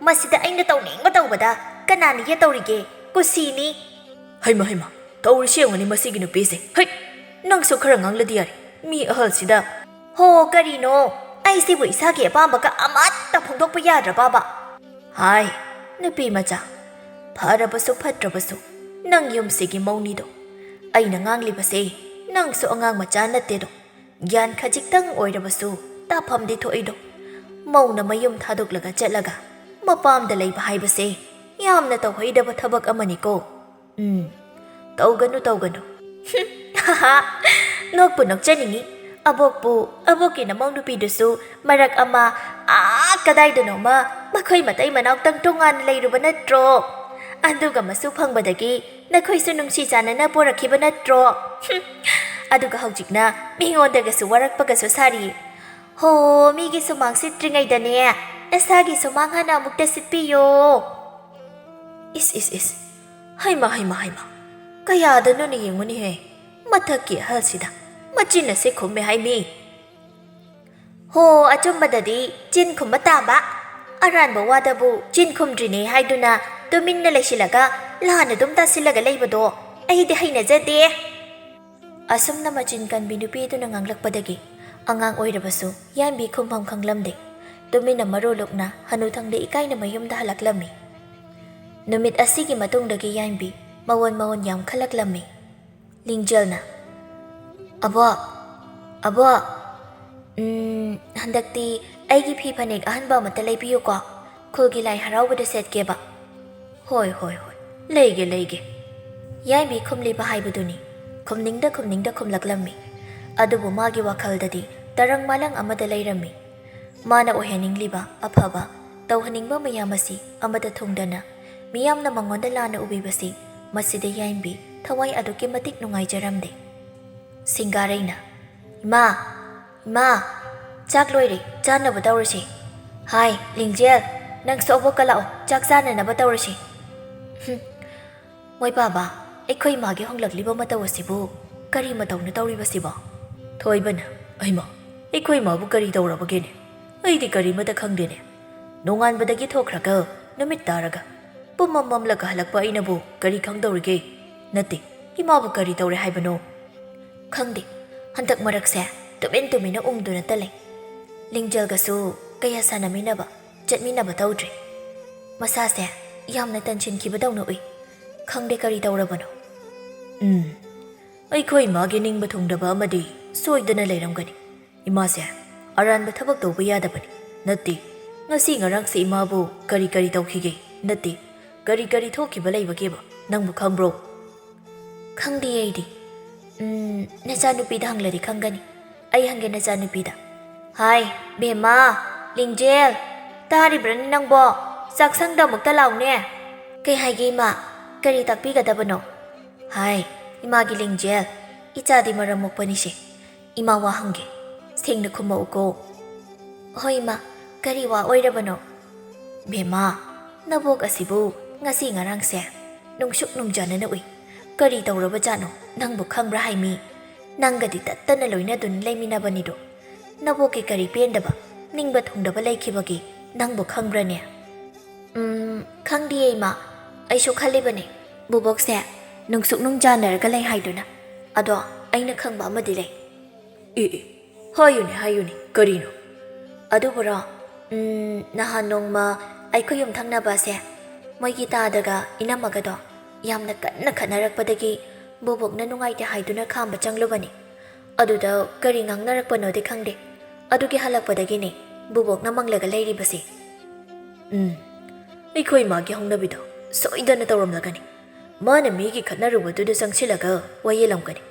ꯃꯁꯤꯗ ꯑꯩꯅ ꯇꯧꯅꯤꯡꯕ ꯇꯧꯕꯗ ꯀꯅꯥꯅ ꯌꯦꯠꯇꯧꯔꯤꯒꯦ ꯀꯨꯁꯤꯅꯤ ꯍꯩꯃ ꯇꯧꯔꯤꯁꯤ ꯌꯦꯡꯉꯨꯅꯤ ꯃꯁꯤꯒꯤ ꯅꯨꯄꯤꯁꯦ ꯍꯩ ꯅꯪꯁꯨ ꯈꯔ ꯉꯥꯡꯂꯗꯤ ꯌꯥꯔꯦ ꯃꯤ ꯑꯍꯜꯁꯤꯗ ꯍꯣ ꯀꯔꯤꯅꯣ ꯑꯩꯁꯤꯕꯨ ꯏꯁꯥꯒꯤ ꯑꯄꯥꯝꯕꯒ ꯑꯃꯠꯇ ꯐꯣꯡꯗꯣꯛꯄ ꯌꯥꯗ꯭ꯔꯕꯕ ꯍꯥꯏ ꯅꯨꯄꯤ ꯃꯆꯥ ꯐꯔꯕꯁꯨ ꯐꯠꯇ꯭ꯔꯕꯁꯨ ꯅꯪ ꯌꯨꯝꯁꯤꯒꯤ ꯃꯧꯅꯤꯗꯣ ꯑꯩꯅ ꯉꯥꯡꯂꯤꯕꯁꯦ ꯅꯪꯁꯨ ꯑꯉꯥꯡ ꯃꯆꯥ ꯅꯠꯇꯦꯗꯣ ꯒ꯭ꯌꯥꯟ ꯈꯖꯤꯛꯇꯪ ꯑꯣꯏꯔꯕꯁꯨ ꯇꯥꯐꯝꯗꯤ ꯊꯣꯛꯏꯗꯣ ꯃꯧꯅ ꯃꯌꯨꯝ ꯊꯥꯗꯣꯛꯂꯒ ꯆꯠꯂꯒ ꯃꯄꯥꯝꯗ ꯂꯩꯕ ꯍꯥꯏꯕꯁꯦ ꯌꯥꯝꯅ ꯇꯧꯍꯩꯗꯕ ꯊꯕꯛ ꯑꯃꯅꯤꯀꯣ ꯇꯧꯒꯅꯨ ꯅꯣꯛꯄꯨ ꯅꯣꯛꯆꯅꯤꯡꯉꯤ ꯑꯕꯣꯛꯀꯤ ꯅꯃꯧ ꯅꯨꯄꯤꯗꯨꯁꯨ ꯃꯔꯛ ꯑꯃ ꯀꯗꯥꯏꯗꯅꯣꯃ ꯃꯈꯣꯏ ꯃꯇꯩ ꯃꯅꯥꯎꯇꯪ ꯇꯣꯉꯥꯟꯅ ꯂꯩꯔꯨꯕ ꯅꯠꯇ꯭ꯔꯣ ꯑꯗꯨꯒ ꯃꯁꯨ ꯐꯪꯕꯗꯒꯤ ꯅꯈꯣꯏꯁꯨ ꯅꯨꯡꯁꯤ ꯆꯥꯟꯅꯅ ꯄꯣꯔꯛꯈꯤꯕ ꯅꯠꯇ꯭ꯔꯣ ꯑꯗꯨꯒ ꯍꯧꯖꯤꯛꯅ ꯃꯤꯉꯣꯟꯗꯒꯁꯨ ꯋꯥꯔꯛꯄꯒꯁꯨ ꯁꯥꯔꯤ ꯍꯣ ꯃꯤꯒꯤ ꯁꯨꯃꯥꯡ ꯁꯤꯠꯇ꯭ꯔꯤꯉꯩꯗꯅꯦ ꯅꯁꯥꯒꯤ ꯁꯨꯃꯥꯡ ꯍꯥꯟꯅ ꯑꯃꯨꯛꯇ ꯁꯤꯠꯄꯤꯌꯣ ꯏꯁ ꯍꯩꯃ ꯀꯌꯥꯗꯅꯣꯅꯦ ꯌꯦꯡꯉꯨꯅꯦꯍꯦ ꯃꯊꯛꯀꯤ ꯑꯍꯜꯁꯤꯗ ꯃꯆꯤꯟ ꯑꯁꯦ ꯈꯨꯝꯃꯦ ꯍꯥꯏꯃꯤ ꯍꯣ ꯑꯆꯨꯝꯕꯗꯗꯤ ꯆꯤꯟ ꯈꯨꯝꯕ ꯇꯥꯕ ꯑꯔꯥꯟꯕ ꯋꯥꯗꯕꯨ ꯆꯤꯟ ꯈꯨꯝꯗ꯭ꯔꯤꯅꯦ ꯍꯥꯏꯗꯨꯅ ꯇꯨꯃꯤꯟꯅ ꯂꯩꯁꯤꯜꯂꯒ ꯂꯥꯟꯅ ꯑꯗꯨꯝ ꯇꯥꯁꯤꯜꯂꯒ ꯂꯩꯕꯗꯣ ꯑꯩꯗꯤ ꯍꯩꯅꯖꯗꯦ ꯑꯁꯨꯝꯅ ꯃꯆꯤꯟ ꯀꯟꯕꯤ ꯅꯨꯄꯤꯗꯨꯅ ꯉꯥꯡꯂꯛꯄꯗꯒꯤ ꯑꯉꯥꯡ ꯑꯣꯏꯔꯕꯁꯨ ꯌꯥꯏꯝꯕꯤ ꯈꯨꯝꯐꯝ ꯈꯪꯂꯝꯗꯦ ꯇꯨꯃꯤꯟꯅ ꯃꯔꯣꯂꯨꯛꯅ ꯍꯅꯨꯊꯪꯗ ꯏꯀꯥꯏꯅ ꯃꯌꯨꯝꯗ ꯍꯜꯂꯛꯂꯝꯃꯤ ꯅꯨꯃꯤꯠ ꯑꯁꯤꯒꯤ ꯃꯇꯨꯡꯗꯒꯤ ꯌꯥꯏꯝꯕꯤ ꯃꯋꯣꯟ ꯌꯥꯝ ꯈꯜꯂꯛꯂꯝꯃꯤ ꯂꯤꯡꯖꯦꯜꯅ ꯑꯕꯣꯛ ꯍꯟꯗꯛꯇꯤ ꯑꯩꯒꯤ ꯐꯤ ꯐꯅꯦꯛ ꯑꯍꯟꯕ ꯑꯃꯠꯇ ꯂꯩꯕꯤꯌꯨꯀꯣ ꯈꯨꯜꯒꯤ ꯂꯥꯏ ꯍꯔꯥꯎꯕꯗ ꯁꯦꯠꯀꯦꯕ ꯍꯣꯏ ꯂꯩꯒꯦ ꯌꯥꯏꯝꯕꯤ ꯈꯨꯝꯂꯤꯕ ꯍꯥꯏꯕꯗꯨꯅꯤ ꯈꯨꯝꯅꯤꯡꯗ ꯈꯨꯝꯂꯛꯂꯝꯃꯤ ꯑꯗꯨꯕꯨ ꯃꯥꯒꯤ ꯋꯥꯈꯜꯗꯗꯤ ꯇꯔꯪ ꯃꯥꯂꯪ ꯑꯃꯗ ꯂꯩꯔꯝꯃꯤ꯫ ꯃꯥꯅ ꯑꯣꯏꯍꯟꯅꯤꯡꯂꯤꯕ ꯑꯐꯕ ꯇꯧꯍꯟꯅꯤꯡꯕ ꯃꯌꯥꯝ ꯑꯁꯤ ꯑꯃꯗ ꯊꯨꯡꯗꯅ ꯃꯤꯌꯥꯝꯅ ꯃꯉꯣꯟꯗ ꯂꯥꯟꯅ ꯎꯕꯤꯕꯁꯤ ꯃꯁꯤꯗ ꯌꯥꯏꯝꯕꯤ ꯊꯋꯥꯏ ꯑꯗꯨꯛꯀꯤ ꯃꯇꯤꯛ ꯅꯨꯡꯉꯥꯏꯖꯔꯝꯗꯦ꯫ ꯁꯤꯡꯒꯥꯔꯩꯅ "ꯏꯃꯥ, ꯏꯃꯥ, ꯆꯥꯛ ꯂꯣꯏꯔꯦ, ꯆꯥꯅꯕ ꯇꯧꯔꯁꯤ꯫ ꯍꯥꯏ ꯂꯤꯡꯖꯦꯜ, ꯅꯪꯁꯨ ꯑꯕꯣꯛꯀ ꯂꯥꯛꯑꯣ, ꯆꯥꯛ ꯆꯥꯅꯅꯕ ꯇꯧꯔꯁꯤ꯫ ꯃꯣꯏ ꯕꯥꯕꯥ, ꯑꯩꯈꯣꯏ ꯏꯃꯥꯒꯤ ꯍꯣꯡꯂꯛꯂꯤꯕ ꯃꯇꯧ ꯑꯁꯤꯕꯨ ꯀꯔꯤ ꯃꯇꯧꯅ ꯇꯧꯔꯤꯕꯁꯤꯕꯣ?" ꯊꯣꯏꯕꯅ "ꯑꯩꯃ, ꯑꯩꯈꯣꯏ ꯏꯃꯥꯕꯨ ꯀꯔꯤ ꯇꯧꯔꯕꯒꯦꯅꯦ? ꯑꯩꯗꯤ ꯀꯔꯤꯃꯇ ꯈꯪꯗꯦꯅꯦ꯫ ꯅꯣꯡꯉꯥꯟꯕꯗꯒꯤ ꯊꯣꯛꯈ꯭ꯔꯒ ꯅꯨꯃꯤꯠ ꯇꯥꯔꯒ ꯄꯨꯝꯃꯝ ꯃꯝꯂꯒ ꯍꯜꯂꯛꯄ ꯑꯩꯅꯕꯨ ꯀꯔꯤ ꯈꯪꯗꯧꯔꯤꯒꯦ? ꯅꯠꯇꯦ, ꯏꯃꯥꯕꯨ ꯀꯔꯤ ꯇꯧꯔꯦ ꯍꯥꯏꯕꯅꯣ?" "ꯈꯪꯗꯦ, ꯍꯟꯗꯛ ꯃꯔꯛꯁꯦ ꯇꯨꯃꯤꯟ ꯎꯪꯗꯨꯅꯇ ꯂꯩ꯫ ꯂꯤꯡꯖꯦꯜꯒꯁꯨ ꯀꯌꯥ ꯁꯥꯟꯅꯃꯤꯟꯅꯕ, ꯆꯠꯃꯤꯟꯅꯕ ꯇꯧꯗ꯭ꯔꯤ꯫ ꯃꯁꯥꯁꯦ ꯌꯥꯝꯅ ꯇꯟꯁꯤꯟꯈꯤꯕꯗꯧꯅ ꯎꯏ꯫ ꯈꯪꯗꯦ ꯀꯔꯤ ꯇꯧꯔꯕꯅꯣ." "ꯑꯩꯈꯣꯏ ꯏꯃꯥꯒꯤ ꯅꯤꯡꯕ ꯊꯨꯡꯗꯕ ꯑꯃꯗꯤ ꯁꯣꯏꯗꯅ ꯂꯩꯔꯝꯒꯅꯤ꯫ ꯏꯃꯥꯁꯦ ꯑꯔꯥꯟꯕ ꯊꯕꯛ ꯇꯧꯕ ꯌꯥꯗꯕꯅꯤ꯫ ꯅꯠꯇꯦ, ꯉꯁꯤ ꯉꯔꯥꯡꯁꯦ ꯏꯃꯥꯕꯨ ꯀꯔꯤ ꯇꯧꯈꯤꯒꯦ? ꯅꯠꯇꯦ, ꯀꯔꯤ ꯊꯣꯛꯈꯤꯕ ꯂꯩꯕꯒꯦꯕ? ꯅꯪꯕꯨ ꯈꯪꯕ꯭ꯔꯣ?" "ꯈꯪꯗꯦ ꯑꯩꯗꯤ꯫ ꯅꯆꯥꯅꯨꯄꯤꯗ ꯍꯪꯂꯗꯤ ꯈꯪꯒꯅꯤ꯫ ꯑꯩ ꯍꯪꯒꯦ ꯅꯆꯥꯅꯨꯄꯤꯗ꯫ ꯍꯥꯏ ꯕꯦꯝꯃ, ꯂꯤꯡꯖꯦꯜ, ꯇꯥꯔꯤꯕ꯭ꯔꯅꯦ ꯅꯪꯕꯣ? ꯆꯥꯛꯁꯪꯗ ꯑꯃꯨꯛꯇ ꯂꯥꯎꯅꯦ." "ꯀꯩ ꯍꯥꯏꯒꯦ ꯏꯃꯥ? ꯀꯔꯤ ꯇꯥꯛꯄꯤꯒꯗꯕꯅꯣ?" "ꯍꯥꯏ ꯏꯃꯥꯒꯤ ꯂꯤꯡꯖꯦꯜ, ꯏꯆꯥꯗꯤ ꯃꯔꯝ ꯃꯣꯛꯄꯅꯤꯁꯦ꯫ ꯏꯃꯥ ꯋꯥ ꯍꯪꯒꯦ, ꯁꯦꯡꯅ ꯈꯨꯝꯃꯛꯎꯀꯣ." "ꯍꯣꯏ ꯏꯃꯥ, ꯀꯔꯤ ꯋꯥ ꯑꯣꯏꯔꯕꯅꯣ?" "ꯕꯦꯝꯃ, ꯅꯕꯣꯛ ꯑꯁꯤꯕꯨ ꯉꯁꯤ ꯉꯔꯥꯡꯁꯦ ꯅꯨꯡꯁꯨꯛ ꯅꯨꯡꯖꯥꯅꯅ ꯎꯏ꯫ ꯀꯔꯤ ꯇꯧꯔꯕꯖꯥꯠꯅꯣ ꯅꯪꯕꯨ ꯈꯪꯕ꯭ꯔꯥ ꯍꯥꯏꯃꯤ? ꯅꯪꯒꯗꯤ ꯇꯠꯇꯅ ꯂꯣꯏꯅꯗꯨꯅ ꯂꯩꯃꯤꯟꯅꯕꯅꯤꯗꯣ꯫ ꯅꯕꯣꯛꯀꯤ ꯀꯔꯤ ꯄꯦꯟꯗꯕ, ꯅꯤꯡꯕ ꯊꯨꯡꯗꯕ ꯂꯩꯈꯤꯕꯒꯦ ꯅꯪꯕꯨ ꯈꯪꯕ꯭ꯔꯅꯦ?" "ꯈꯪꯗꯤꯌꯦ ꯏꯃꯥ, ꯑꯩꯁꯨ ꯈꯜꯂꯤꯕꯅꯦ ꯕꯨꯕꯣꯛꯁꯦ ꯅꯨꯡꯁꯨꯛ ꯅꯨꯡꯖꯥꯅꯔꯒ ꯂꯩ ꯍꯥꯏꯗꯨꯅ꯫ ꯑꯗꯣ ꯑꯩꯅ ꯈꯪꯕ ꯑꯃꯗꯤ ꯂꯩ." "ꯑꯦ, ꯍꯥꯏꯌꯨꯅꯦ, ꯀꯔꯤꯅꯣ?" "ꯑꯗꯨꯕꯨꯔꯣ, ꯅꯍꯥꯟ ꯅꯣꯡꯃ ꯑꯩꯈꯣꯏ ꯌꯨꯝꯊꯪꯅꯕꯁꯦ ꯃꯣꯏꯒꯤ ꯇꯥꯗꯒ ꯏꯅꯝꯃꯒꯗꯣ ꯌꯥꯝꯅ ꯀꯟꯅ ꯈꯠꯅꯔꯛꯄꯗꯒꯤ ꯕꯨꯕꯣꯛꯅ ꯅꯨꯡꯉꯥꯏꯇꯦ ꯍꯥꯏꯗꯨꯅ ꯈꯥꯝꯕ ꯆꯪꯂꯨꯕꯅꯤ꯫ ꯑꯗꯨꯗ ꯀꯔꯤ ꯉꯥꯡꯅꯔꯛꯄꯅꯣꯗꯤ ꯈꯪꯗꯦ꯫ ꯑꯗꯨꯒꯤ ꯍꯜꯂꯛꯄꯗꯒꯤꯅꯦ ꯕꯨꯕꯣꯛꯅ ꯃꯪꯂꯒ ꯂꯩꯔꯤꯕꯁꯦ." "ꯑꯩꯈꯣꯏ ꯏꯃꯥꯒꯤ ꯍꯧꯅꯕꯤꯗꯣ ꯁꯣꯏꯗꯅ ꯇꯧꯔꯝꯂꯒꯅꯤ꯫ ꯃꯥꯅ ꯃꯤꯒꯤ ꯈꯠꯅꯔꯨꯕꯗꯨꯗ ꯆꯪꯁꯤꯜꯂꯒ ꯋꯥꯌꯦꯜꯂꯝꯒꯅꯤ꯫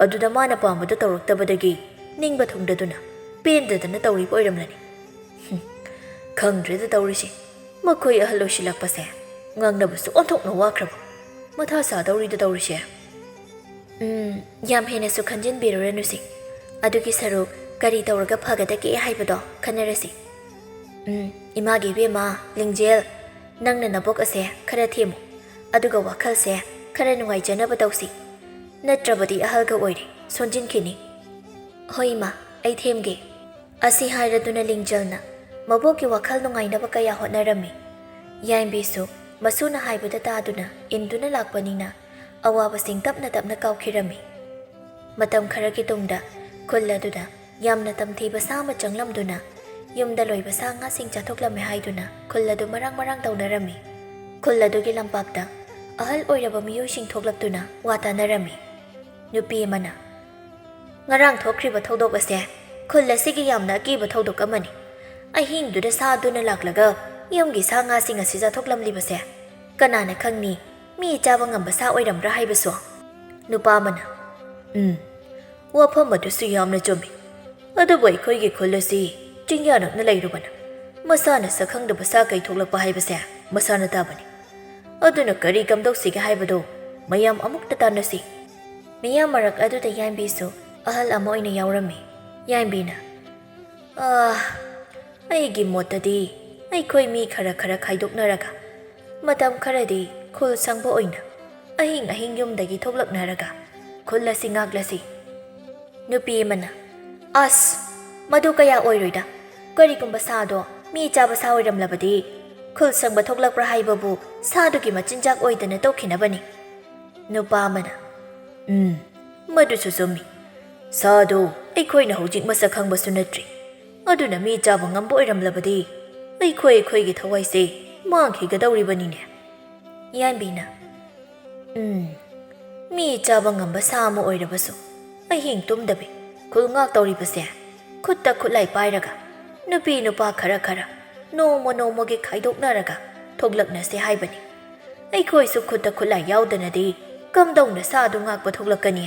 ꯑꯗꯨꯗ ꯃꯥꯅ ꯄꯥꯝꯕꯗꯨ ꯇꯧꯔꯛꯇꯕꯗꯒꯤ ꯅꯤꯡꯕ ꯊꯨꯡꯗꯗꯨꯅ ꯄꯦꯟꯗꯗꯅ ꯇꯧꯔꯤꯕ ꯑꯣꯏꯔꯝꯂꯅꯤ꯫ ꯈꯪꯗ꯭ꯔꯦꯗ ꯇꯧꯔꯤꯁꯤ, ꯃꯈꯣꯏ ꯑꯍꯜ ꯑꯣꯏꯁꯤꯜꯂꯛꯄꯁꯦ ꯉꯥꯡꯅꯕꯁꯨ ꯑꯣꯟꯊꯣꯛꯅ ꯋꯥꯈ꯭ꯔꯕ꯫ ꯃꯊꯥ ꯁꯥꯗꯧꯔꯤꯗ ꯇꯧꯔꯤꯁꯦ." "ꯌꯥꯝ ꯍꯦꯟꯅꯁꯨ ꯈꯟꯖꯤꯟꯕꯤꯔꯨꯔꯅꯨꯁꯤ꯫ ꯑꯗꯨꯒꯤ ꯁꯔꯨꯛ ꯀꯔꯤ ꯇꯧꯔꯒ ꯐꯒꯗꯒꯦ ꯍꯥꯏꯕꯗꯣ ꯈꯟꯅꯔꯁꯤ꯫ ꯏꯃꯥꯒꯤ ꯏꯕꯦꯝꯃ ꯂꯤꯡꯖꯦꯜ, ꯅꯪꯅ ꯅꯕꯣꯛ ꯑꯁꯦ ꯈꯔ ꯊꯦꯝꯃꯨ, ꯑꯗꯨꯒ ꯋꯥꯈꯜꯁꯦ ꯈꯔ ꯅꯨꯡꯉꯥꯏꯖꯅꯕ ꯇꯧꯁꯤ꯫ ꯅꯠꯇ꯭ꯔꯕꯗꯤ ꯑꯍꯜꯒ ꯑꯣꯏꯔꯦ, ꯁꯣꯟꯖꯤꯟꯈꯤꯅꯤ." "ꯍꯣꯏ ꯏꯃꯥ, ꯑꯩ ꯊꯦꯝꯒꯦ." ꯑꯁꯤ ꯍꯥꯏꯔꯗꯨꯅ ꯂꯤꯡꯖꯦꯜꯅ ꯃꯕꯣꯛꯀꯤ ꯋꯥꯈꯜ ꯅꯨꯡꯉꯥꯏꯅꯕ ꯀꯌꯥ ꯍꯣꯠꯅꯔꯝꯃꯤ꯫ ꯌꯥꯏꯝꯕꯤꯁꯨ ꯃꯁꯨꯅ ꯍꯥꯏꯕꯗ ꯇꯥꯗꯨꯅ ꯏꯟꯗꯨꯅ ꯂꯥꯛꯄꯅꯤꯅ ꯑꯋꯥꯕꯁꯤꯡ ꯇꯞꯅ ꯀꯥꯎꯈꯤꯔꯝꯃꯤ꯫ ꯃꯇꯝ ꯈꯔꯒꯤ ꯇꯨꯡꯗ ꯈꯨꯜ ꯑꯗꯨꯗ ꯌꯥꯝꯅ ꯇꯝꯊꯤꯕ ꯁꯥ ꯑꯃ ꯆꯪꯂꯝꯗꯨꯅ ꯌꯨꯝꯗ ꯂꯣꯏꯕ ꯁꯥ ꯉꯥꯁꯤꯡ ꯆꯥꯊꯣꯛꯂꯝꯃꯦ ꯍꯥꯏꯗꯨꯅ ꯈꯨꯜ ꯑꯗꯨ ꯃꯔꯥꯡ ꯇꯧꯅꯔꯝꯃꯤ꯫ ꯈꯨꯜ ꯑꯗꯨꯒꯤ ꯂꯝꯄꯥꯛꯇ ꯑꯍꯜ ꯑꯣꯏꯔꯕ ꯃꯤꯑꯣꯏꯁꯤꯡ ꯊꯣꯛꯂꯛꯇꯨꯅ ꯋꯥ ꯇꯥꯅꯔꯝꯃꯤ꯫ ꯅꯨꯄꯤ ꯑꯃꯅ "ꯉꯔꯥꯡ ꯊꯣꯛꯈ꯭ꯔꯤꯕ ꯊꯧꯗꯣꯛ ꯑꯁꯦ ꯈꯨꯜ ꯑꯁꯤꯒꯤ ꯌꯥꯝꯅ ꯑꯀꯤꯕ ꯊꯧꯗꯣꯛ ꯑꯃꯅꯤ꯫ ꯑꯍꯤꯡꯗꯨꯗ ꯁꯥ ꯑꯗꯨꯅ ꯂꯥꯛꯂꯒ ꯌꯨꯝꯒꯤ ꯁꯥ ꯉꯥꯁꯤꯡ ꯑꯁꯤ ꯆꯥꯊꯣꯛꯂꯝꯂꯤꯕꯁꯦ ꯀꯅꯥꯅ ꯈꯪꯅꯤ ꯃꯤ ꯆꯥꯕ ꯉꯝꯕ ꯁꯥ ꯑꯣꯏꯔꯝꯕ꯭ꯔꯥ ꯍꯥꯏꯕꯁꯨ?" ꯅꯨꯄꯥ ꯑꯃꯅ "ꯋꯥꯐꯝ ꯑꯗꯨꯁꯨ ꯌꯥꯝꯅ ꯆꯨꯝꯃꯤ꯫ ꯑꯗꯨꯕꯨ ꯑꯩꯈꯣꯏꯒꯤ ꯈꯨꯜ ꯑꯁꯤ ꯆꯤꯡꯌꯥ ꯅꯛꯅ ꯂꯩꯔꯨꯕꯅ ꯃꯁꯥꯅ ꯁꯛꯈꯪꯗꯕ ꯁꯥ ꯀꯩ ꯊꯣꯛꯂꯛꯄ ꯍꯥꯏꯕꯁꯦ ꯃꯁꯥꯅ ꯇꯥꯕꯅꯤ꯫ ꯑꯗꯨꯅ ꯀꯔꯤ ꯀꯝꯗꯧꯁꯤꯒꯦ ꯍꯥꯏꯕꯗꯣ ꯃꯌꯥꯝ ꯑꯃꯨꯛꯇ ꯇꯥꯟꯅꯁꯤ." ꯃꯤꯌꯥꯝ ꯃꯔꯛ ꯑꯗꯨꯗ ꯌꯥꯏꯝꯕꯤꯁꯨ ꯑꯍꯜ ꯑꯃ ꯑꯣꯏꯅ ꯌꯥꯎꯔꯝꯃꯤ꯫ ꯌꯥꯏꯝꯕꯤꯅ "ꯑꯩꯒꯤ ꯃꯣꯠꯇꯗꯤ ꯑꯩꯈꯣꯏ ꯃꯤ ꯈꯔ ꯈꯥꯏꯗꯣꯛꯅꯔꯒ ꯃꯇꯝ ꯈꯔꯗꯤ ꯈꯨꯜ ꯁꯪꯕ ꯑꯣꯏꯅ ꯑꯍꯤꯡ ꯌꯨꯝꯗꯒꯤ ꯊꯣꯛꯂꯛꯅꯔꯒ ꯈꯨꯜ ꯑꯁꯤ ꯉꯥꯛꯂꯁꯤ." ꯅꯨꯄꯤ ꯑꯃꯅ "ꯑꯁ, ꯃꯗꯨ ꯀꯌꯥ ꯑꯣꯏꯔꯣꯏꯗ꯫ ꯀꯔꯤꯒꯨꯝꯕ ꯁꯥꯗꯣ ꯃꯤ ꯆꯥꯕ ꯁꯥ ꯑꯣꯏꯔꯝꯂꯕꯗꯤ ꯈꯨꯜ ꯁꯪꯕ ꯊꯣꯛꯂꯛꯄ꯭ꯔꯥ ꯍꯥꯏꯕꯕꯨ ꯁꯥꯗꯨꯒꯤ ꯃꯆꯤꯟꯖꯥꯛ ꯑꯣꯏꯗꯅ ꯇꯧꯈꯤꯅꯕꯅꯤ." ꯅꯨꯄꯥ ꯑꯃꯅ "ꯃꯗꯨꯁꯨ ꯆꯨꯝꯃꯤ꯫ ꯁꯥꯗꯣ ꯑꯩꯈꯣꯏꯅ ꯍꯧꯖꯤꯛ ꯃꯁꯛ ꯈꯪꯕꯁꯨ ꯅꯠꯇ꯭ꯔꯤ꯫ ꯑꯗꯨꯅ ꯃꯤ ꯆꯥꯕ ꯉꯝꯕ ꯑꯣꯏꯔꯝꯂꯕꯗꯤ ꯑꯩꯈꯣꯏꯒꯤ ꯊꯋꯥꯏꯁꯦ ꯃꯥꯡꯈꯤꯒꯗꯧꯔꯤꯕꯅꯤꯅꯦ." ꯌꯥꯏꯝꯕꯤꯅ "ꯃꯤ ꯆꯥꯕ ꯉꯝꯕ ꯁꯥ ꯑꯃ ꯑꯣꯏꯔꯕꯁꯨ ꯑꯍꯤꯡ ꯇꯨꯝꯗꯕꯤ ꯈꯨꯜ ꯉꯥꯛꯇꯧꯔꯤꯕꯁꯦ ꯈꯨꯠꯇ ꯈꯨꯠꯂꯥꯏ ꯄꯥꯏꯔꯒ ꯅꯨꯄꯤ ꯅꯨꯄꯥ ꯈꯔ ꯅꯣꯡꯃꯒꯤ ꯈꯥꯏꯗꯣꯛꯅꯔꯒ ꯊꯣꯛꯂꯛꯅꯁꯦ ꯍꯥꯏꯕꯅꯤ꯫ ꯑꯩꯈꯣꯏꯁꯨ ꯈꯨꯠꯇ ꯈꯨꯠꯂꯥꯏ ꯌꯥꯎꯗꯅꯗꯤ ꯀꯝꯗꯧꯅ ꯁꯥꯗꯨ ꯉꯥꯛꯄ ꯊꯣꯛꯂꯛꯀꯅꯤ?"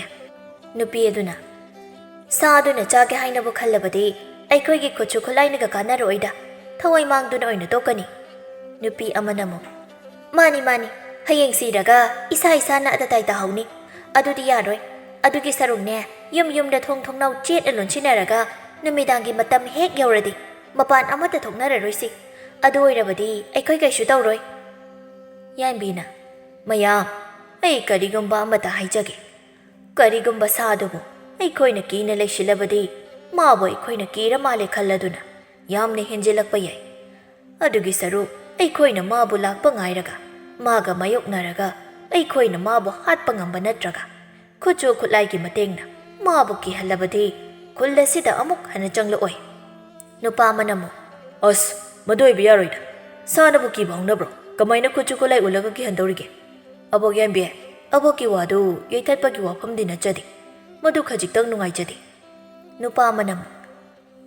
ꯅꯨꯄꯤ ꯑꯗꯨꯅ ꯁꯥꯗꯨꯅ ꯆꯥꯒꯦ ꯍꯥꯏꯅꯕꯨ ꯈꯜꯂꯕꯗꯤ ꯑꯩꯈꯣꯏꯒꯤ ꯈꯨꯠꯁꯨ ꯈꯨꯠꯂꯥꯏꯅꯒ ꯀꯥꯟꯅꯔꯣꯏꯗ ꯊꯋꯥꯏ ꯃꯥꯡꯗꯨꯅ ꯑꯣꯏꯅ ꯇꯣꯛꯀꯅꯤ꯫ ꯅꯨꯄꯤ ꯑꯃꯅ ꯑꯃꯨꯛ ꯃꯥꯅꯤ ꯃꯥꯅꯤ ꯍꯌꯦꯡ ꯁꯤꯔꯒ ꯏꯁꯥꯅ ꯑꯇꯇꯥꯏ ꯇꯥꯍꯧꯅꯤ ꯑꯗꯨꯗꯤ ꯌꯥꯔꯣꯏ ꯑꯗꯨꯒꯤ ꯁꯔꯨꯛꯅꯦ ꯌꯨꯝꯗ ꯊꯣꯡꯅꯥꯎ ꯆꯦꯠꯅ ꯂꯣꯟꯁꯤꯟꯅꯔꯒ ꯅꯨꯃꯤꯗꯥꯡꯒꯤ ꯃꯇꯝ ꯍꯦꯛ ꯌꯧꯔꯗꯤ ꯃꯄꯥꯟ ꯑꯃꯠꯇ ꯊꯣꯛꯅꯔꯔꯣꯏꯁꯤ ꯑꯗꯨ ꯑꯣꯏꯔꯕꯗꯤ ꯑꯩꯈꯣꯏ ꯀꯩꯁꯨ ꯇꯧꯔꯣꯏ꯫ ꯌꯥꯏꯝꯕꯤꯅ ꯃꯌꯥꯝ ꯑꯩ ꯀꯔꯤꯒꯨꯝꯕ ꯑꯃꯇ ꯍꯥꯏꯖꯒꯦ ꯀꯔꯤꯒꯨꯝꯕ ꯁꯥꯗꯨꯕꯨ ꯑꯩꯈꯣꯏꯅ ꯀꯤꯅ ꯂꯩꯁꯤꯜꯂꯕꯗꯤ ꯃꯥꯕꯨ ꯑꯩꯈꯣꯏꯅ ꯀꯤꯔ ꯃꯥꯜꯂꯦ ꯈꯜꯂꯗꯨꯅ ꯌꯥꯝꯅ ꯍꯦꯟꯖꯤꯜꯂꯛꯄ ꯌꯥꯏ꯫ ꯑꯗꯨꯒꯤ ꯁꯔꯨꯛ ꯑꯩꯈꯣꯏꯅ ꯃꯥꯕꯨ ꯂꯥꯛꯄ ꯉꯥꯏꯔꯒ ꯃꯥꯒ ꯃꯥꯌꯣꯛꯅꯔꯒ ꯑꯩꯈꯣꯏꯅ ꯃꯥꯕꯨ ꯍꯥꯠꯄ ꯉꯝꯕ ꯅꯠꯇ꯭ꯔꯒ ꯈꯨꯠꯁꯨ ꯈꯨꯠꯂꯥꯏꯒꯤ ꯃꯇꯦꯡꯅ ꯃꯥꯕꯨ ꯀꯤꯍꯜꯂꯕꯗꯤ ꯈꯨꯜ ꯑꯁꯤꯗ ꯑꯃꯨꯛ ꯍꯟꯅ ꯆꯪꯂꯛꯑꯣꯏ꯫ ꯅꯨꯄꯥ ꯑꯃꯅ ꯑꯃꯨꯛ ꯑꯁ ꯃꯗꯨ ꯑꯣꯏꯕ ꯌꯥꯔꯣꯏꯗ ꯁꯥꯅꯕꯨ ꯀꯤꯕ ꯍꯧꯅꯕ꯭ꯔꯣ ꯀꯃꯥꯏꯅ ꯈꯨꯠꯁꯨ ꯈꯨꯠꯂꯥꯏ ꯎꯜꯂꯒ ꯀꯤꯍꯟꯗꯧꯔꯤꯒꯦ? ꯑꯕꯣꯛ ꯌꯥꯏꯝꯕꯤ ꯑꯕꯣꯛꯀꯤ ꯋꯥꯗꯨ ꯌꯩꯊꯠꯄꯒꯤ ꯋꯥꯐꯝꯗꯤ ꯅꯠꯆꯗꯦ ꯃꯗꯨ ꯈꯖꯤꯛꯇꯪ ꯅꯨꯡꯉꯥꯏꯖꯗꯦ꯫ ꯅꯨꯄꯥ ꯑꯃꯅ ꯑꯃꯨꯛ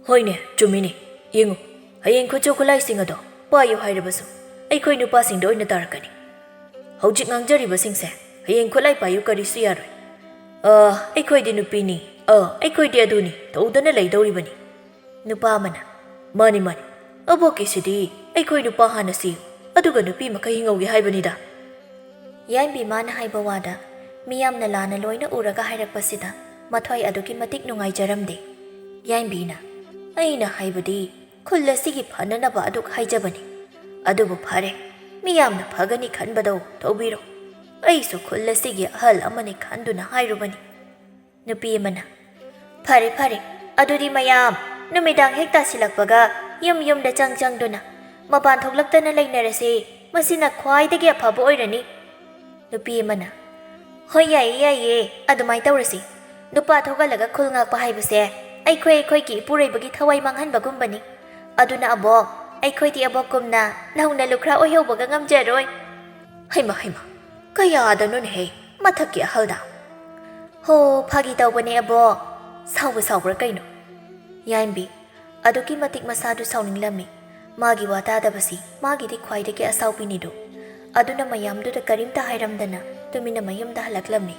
ꯍꯣꯏꯅꯦ ꯆꯨꯝꯃꯤꯅꯦ ꯌꯦꯡꯉꯨ ꯍꯌꯦꯡ ꯈꯨꯠꯁꯨ ꯈꯨꯠꯂꯥꯏꯁꯤꯡ ꯑꯗꯣ ꯄꯥꯏꯌꯨ ꯍꯥꯏꯔꯕꯁꯨ ꯑꯩꯈꯣꯏ ꯅꯨꯄꯥꯁꯤꯡꯗ ꯑꯣꯏꯅ ꯇꯥꯔꯛꯀꯅꯤ꯫ ꯍꯧꯖꯤꯛ ꯉꯥꯡꯖꯔꯤꯕꯁꯤꯡꯁꯦ ꯍꯌꯦꯡ ꯈꯨꯠꯂꯥꯏ ꯄꯥꯏꯌꯨ ꯀꯔꯤꯁꯨ ꯌꯥꯔꯣꯏ꯫ ꯑꯩꯈꯣꯏꯗꯤ ꯅꯨꯄꯤꯅꯤ ꯑꯩꯈꯣꯏꯗꯤ ꯑꯗꯨꯅꯤ ꯇꯧꯗꯅ ꯂꯩꯗꯧꯔꯤꯕꯅꯤ꯫ ꯅꯨꯄꯥ ꯑꯃꯅ ꯃꯥꯅꯤ ꯑꯕꯣꯛꯀꯤꯁꯤꯗꯤ ꯑꯩꯈꯣꯏ ꯅꯨꯄꯥ ꯍꯥꯟꯅ ꯁꯤꯌꯨ ꯑꯗꯨꯒ ꯅꯨꯄꯤ ꯃꯈꯩ ꯍꯤꯡꯍꯧꯒꯦ ꯍꯥꯏꯕꯅꯤꯗ꯫ ꯌꯥꯏꯝꯕꯤ ꯃꯥꯅ ꯍꯥꯏꯕ ꯋꯥꯗ ꯃꯤꯌꯥꯝꯅ ꯂꯥꯟꯅ ꯂꯣꯏꯅ ꯎꯔꯒ ꯍꯥꯏꯔꯛꯄꯁꯤꯗ ꯃꯊ꯭ꯋꯥꯏ ꯑꯗꯨꯛꯀꯤ ꯃꯇꯤꯛ ꯅꯨꯡꯉꯥꯏꯖꯔꯝꯗꯦ꯫ ꯌꯥꯏꯝꯕꯤꯅ ꯑꯩꯅ ꯍꯥꯏꯕꯗꯤ ꯈꯨꯜ ꯑꯁꯤꯒꯤ ꯐꯅꯅꯕ ꯑꯗꯨꯛ ꯍꯥꯏꯖꯕꯅꯤ ꯑꯗꯨꯕꯨ ꯐꯔꯦ ꯃꯤꯌꯥꯝꯅ ꯐꯒꯅꯤ ꯈꯟꯕꯗꯣ ꯇꯧꯕꯤꯔꯣ ꯑꯩꯁꯨ ꯈꯨꯜ ꯑꯁꯤꯒꯤ ꯑꯍꯜ ꯑꯃꯅꯤ ꯈꯟꯗꯨꯅ ꯍꯥꯏꯔꯨꯕꯅꯤ꯫ ꯅꯨꯄꯤ ꯑꯃꯅ ꯐꯔꯦ ꯑꯗꯨꯗꯤ ꯃꯌꯥꯝ ꯅꯨꯃꯤꯗꯥꯡ ꯍꯦꯛ ꯇꯥꯁꯤꯜꯂꯛꯄꯒ ꯌꯨꯝꯗ ꯆꯪꯗꯨꯅ ꯃꯄꯥꯟ ꯊꯣꯛꯂꯛꯇꯅ ꯂꯩꯅꯔꯁꯤ ꯃꯁꯤꯅ ꯈ꯭ꯋꯥꯏꯗꯒꯤ ꯑꯐꯕ ꯑꯣꯏꯔꯅꯤ꯫ ꯅꯨꯄꯤ ꯑꯃꯅ ꯍꯣꯏ ꯌꯥꯏꯌꯦ ꯑꯗꯨꯃꯥꯏꯅ ꯇꯧꯔꯁꯤ ꯅꯨꯄꯥ ꯊꯣꯛꯍꯜꯂꯒ ꯈꯨꯜ ꯉꯥꯛꯄ ꯍꯥꯏꯕꯁꯦ ꯑꯩꯈꯣꯏꯒꯤ ꯏꯄꯨꯔꯣꯏꯕꯒꯤ ꯊꯋꯥꯏ ꯃꯥꯡꯍꯟꯕꯒꯨꯝꯕꯅꯤ ꯑꯗꯨꯅ ꯑꯕꯣꯛ ꯑꯩꯈꯣꯏꯗꯤ ꯑꯕꯣꯛꯀꯨꯝꯅ ꯅꯧꯅ ꯂꯨꯈ꯭ꯔꯥ ꯑꯣꯏꯍꯧꯕꯒ ꯉꯝꯖꯔꯣꯏ꯫ ꯍꯩꯃ ꯀꯌꯥꯗꯅꯣꯅꯦꯍꯦ ꯃꯊꯛꯀꯤ ꯑꯍꯜꯗ ꯍꯣ ꯐꯥꯒꯤ ꯇꯧꯕꯅꯦ ꯑꯕꯣꯛ ꯁꯥꯎꯕ꯭ꯔꯥ ꯀꯩꯅꯣ? ꯌꯥꯏꯝꯕꯤ ꯑꯗꯨꯛꯀꯤ ꯃꯇꯤꯛ ꯃꯁꯥꯗꯨ ꯁꯥꯎꯅꯤꯡꯂꯝꯃꯤ ꯃꯥꯒꯤ ꯋꯥ ꯇꯥꯗꯕꯁꯤ ꯃꯥꯒꯤꯗꯤ ꯈ꯭ꯋꯥꯏꯗꯒꯤ ꯑꯁꯥꯎꯕꯤꯅꯤꯗꯣ ꯑꯗꯨꯅ ꯃꯌꯥꯝꯗꯨꯗ ꯀꯔꯤꯝꯇ ꯍꯥꯏꯔꯝꯗꯅ ꯇꯨꯃꯤꯟꯅ ꯃꯌꯨꯝꯗ ꯍꯜꯂꯛꯂꯝꯃꯤ꯫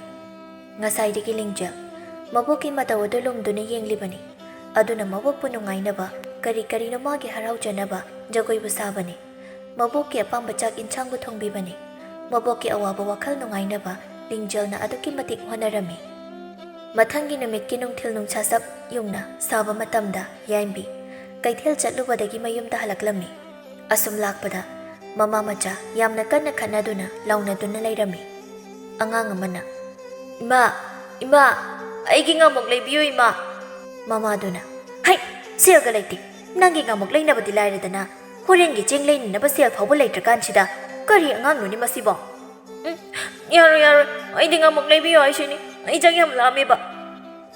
ꯉꯁꯥꯏꯗꯒꯤ ꯂꯤꯡꯖꯦꯜ ꯃꯕꯣꯛꯀꯤ ꯃꯇꯧ ꯑꯗꯨ ꯂꯨꯝꯗꯨꯅ ꯌꯦꯡꯂꯤꯕꯅꯤ ꯑꯗꯨꯅ ꯃꯕꯣꯛꯄꯨ ꯅꯨꯡꯉꯥꯏꯅꯕ ꯀꯔꯤꯅꯣ ꯃꯥꯒꯤ ꯍꯔꯥꯎꯖꯅꯕ ꯖꯒꯣꯏꯕꯨ ꯁꯥꯕꯅꯤ ꯃꯕꯣꯛꯀꯤ ꯑꯄꯥꯝꯕ ꯆꯥꯛ ꯏꯟꯁꯥꯡꯕꯨ ꯊꯣꯡꯕꯤꯕꯅꯤ ꯃꯕꯣꯛꯀꯤ ꯑꯋꯥꯕ ꯋꯥꯈꯜ ꯅꯨꯡꯉꯥꯏꯅꯕ ꯂꯤꯡꯖꯦꯜꯅ ꯑꯗꯨꯛꯀꯤ ꯃꯇꯤꯛ ꯍꯣꯠꯅꯔꯝꯃꯤ꯫ ꯃꯊꯪꯒꯤ ꯅꯨꯃꯤꯠꯀꯤ ꯅꯨꯡꯊꯤꯜ ꯅꯨꯡꯁꯥ ꯆꯞ ꯌꯨꯡꯅ ꯁꯥꯕ ꯃꯇꯝꯗ ꯌꯥꯏꯝꯕꯤ ꯀꯩꯊꯦꯜ ꯆꯠꯂꯨꯕꯗꯒꯤ ꯃꯌꯨꯝꯗ ꯍꯜꯂꯛꯂꯝꯃꯤ꯫ ꯑꯁꯨꯝ ꯂꯥꯛꯄꯗ ꯃꯃꯥ ꯃꯆꯥ ꯌꯥꯝꯅ ꯀꯟꯅ ꯈꯠꯅꯗꯨꯅ ꯂꯥꯎꯅꯗꯨꯅ ꯂꯩꯔꯝꯃꯤ꯫ ꯑꯉꯥꯡ ꯑꯃꯅ ꯏꯃꯥ ꯑꯩꯒꯤ ꯉꯥꯃꯨꯛ ꯂꯩꯕꯤꯌꯨ ꯏꯃꯥ꯫ ꯃꯃꯥꯗꯨꯅ ꯍꯩ ꯁꯦꯜꯒ ꯂꯩꯇꯦ ꯅꯪꯒꯤ ꯉꯥꯃꯨꯛ ꯂꯩꯅꯕꯗꯤ ꯂꯥꯏꯔꯗꯅ ꯍꯣꯔꯦꯟꯒꯤ ꯆꯦꯡ ꯂꯩꯅꯅꯕ ꯁꯦꯜ ꯐꯥꯎꯕ ꯂꯩꯇ꯭ꯔꯀꯥꯟꯁꯤꯗ ꯀꯔꯤ ꯑꯉꯥꯡꯅꯣꯅꯤ ꯃꯁꯤꯕꯣ? ꯌꯥꯔꯣꯏ ꯑꯩꯗꯤ ꯉꯥꯃꯨꯛ ꯂꯩꯕꯤꯌꯨ ꯍꯥꯏꯁꯤꯅꯤ ꯑꯩ ꯆꯥꯛ ꯌꯥꯝ ꯂꯥꯝꯃꯦꯕ꯫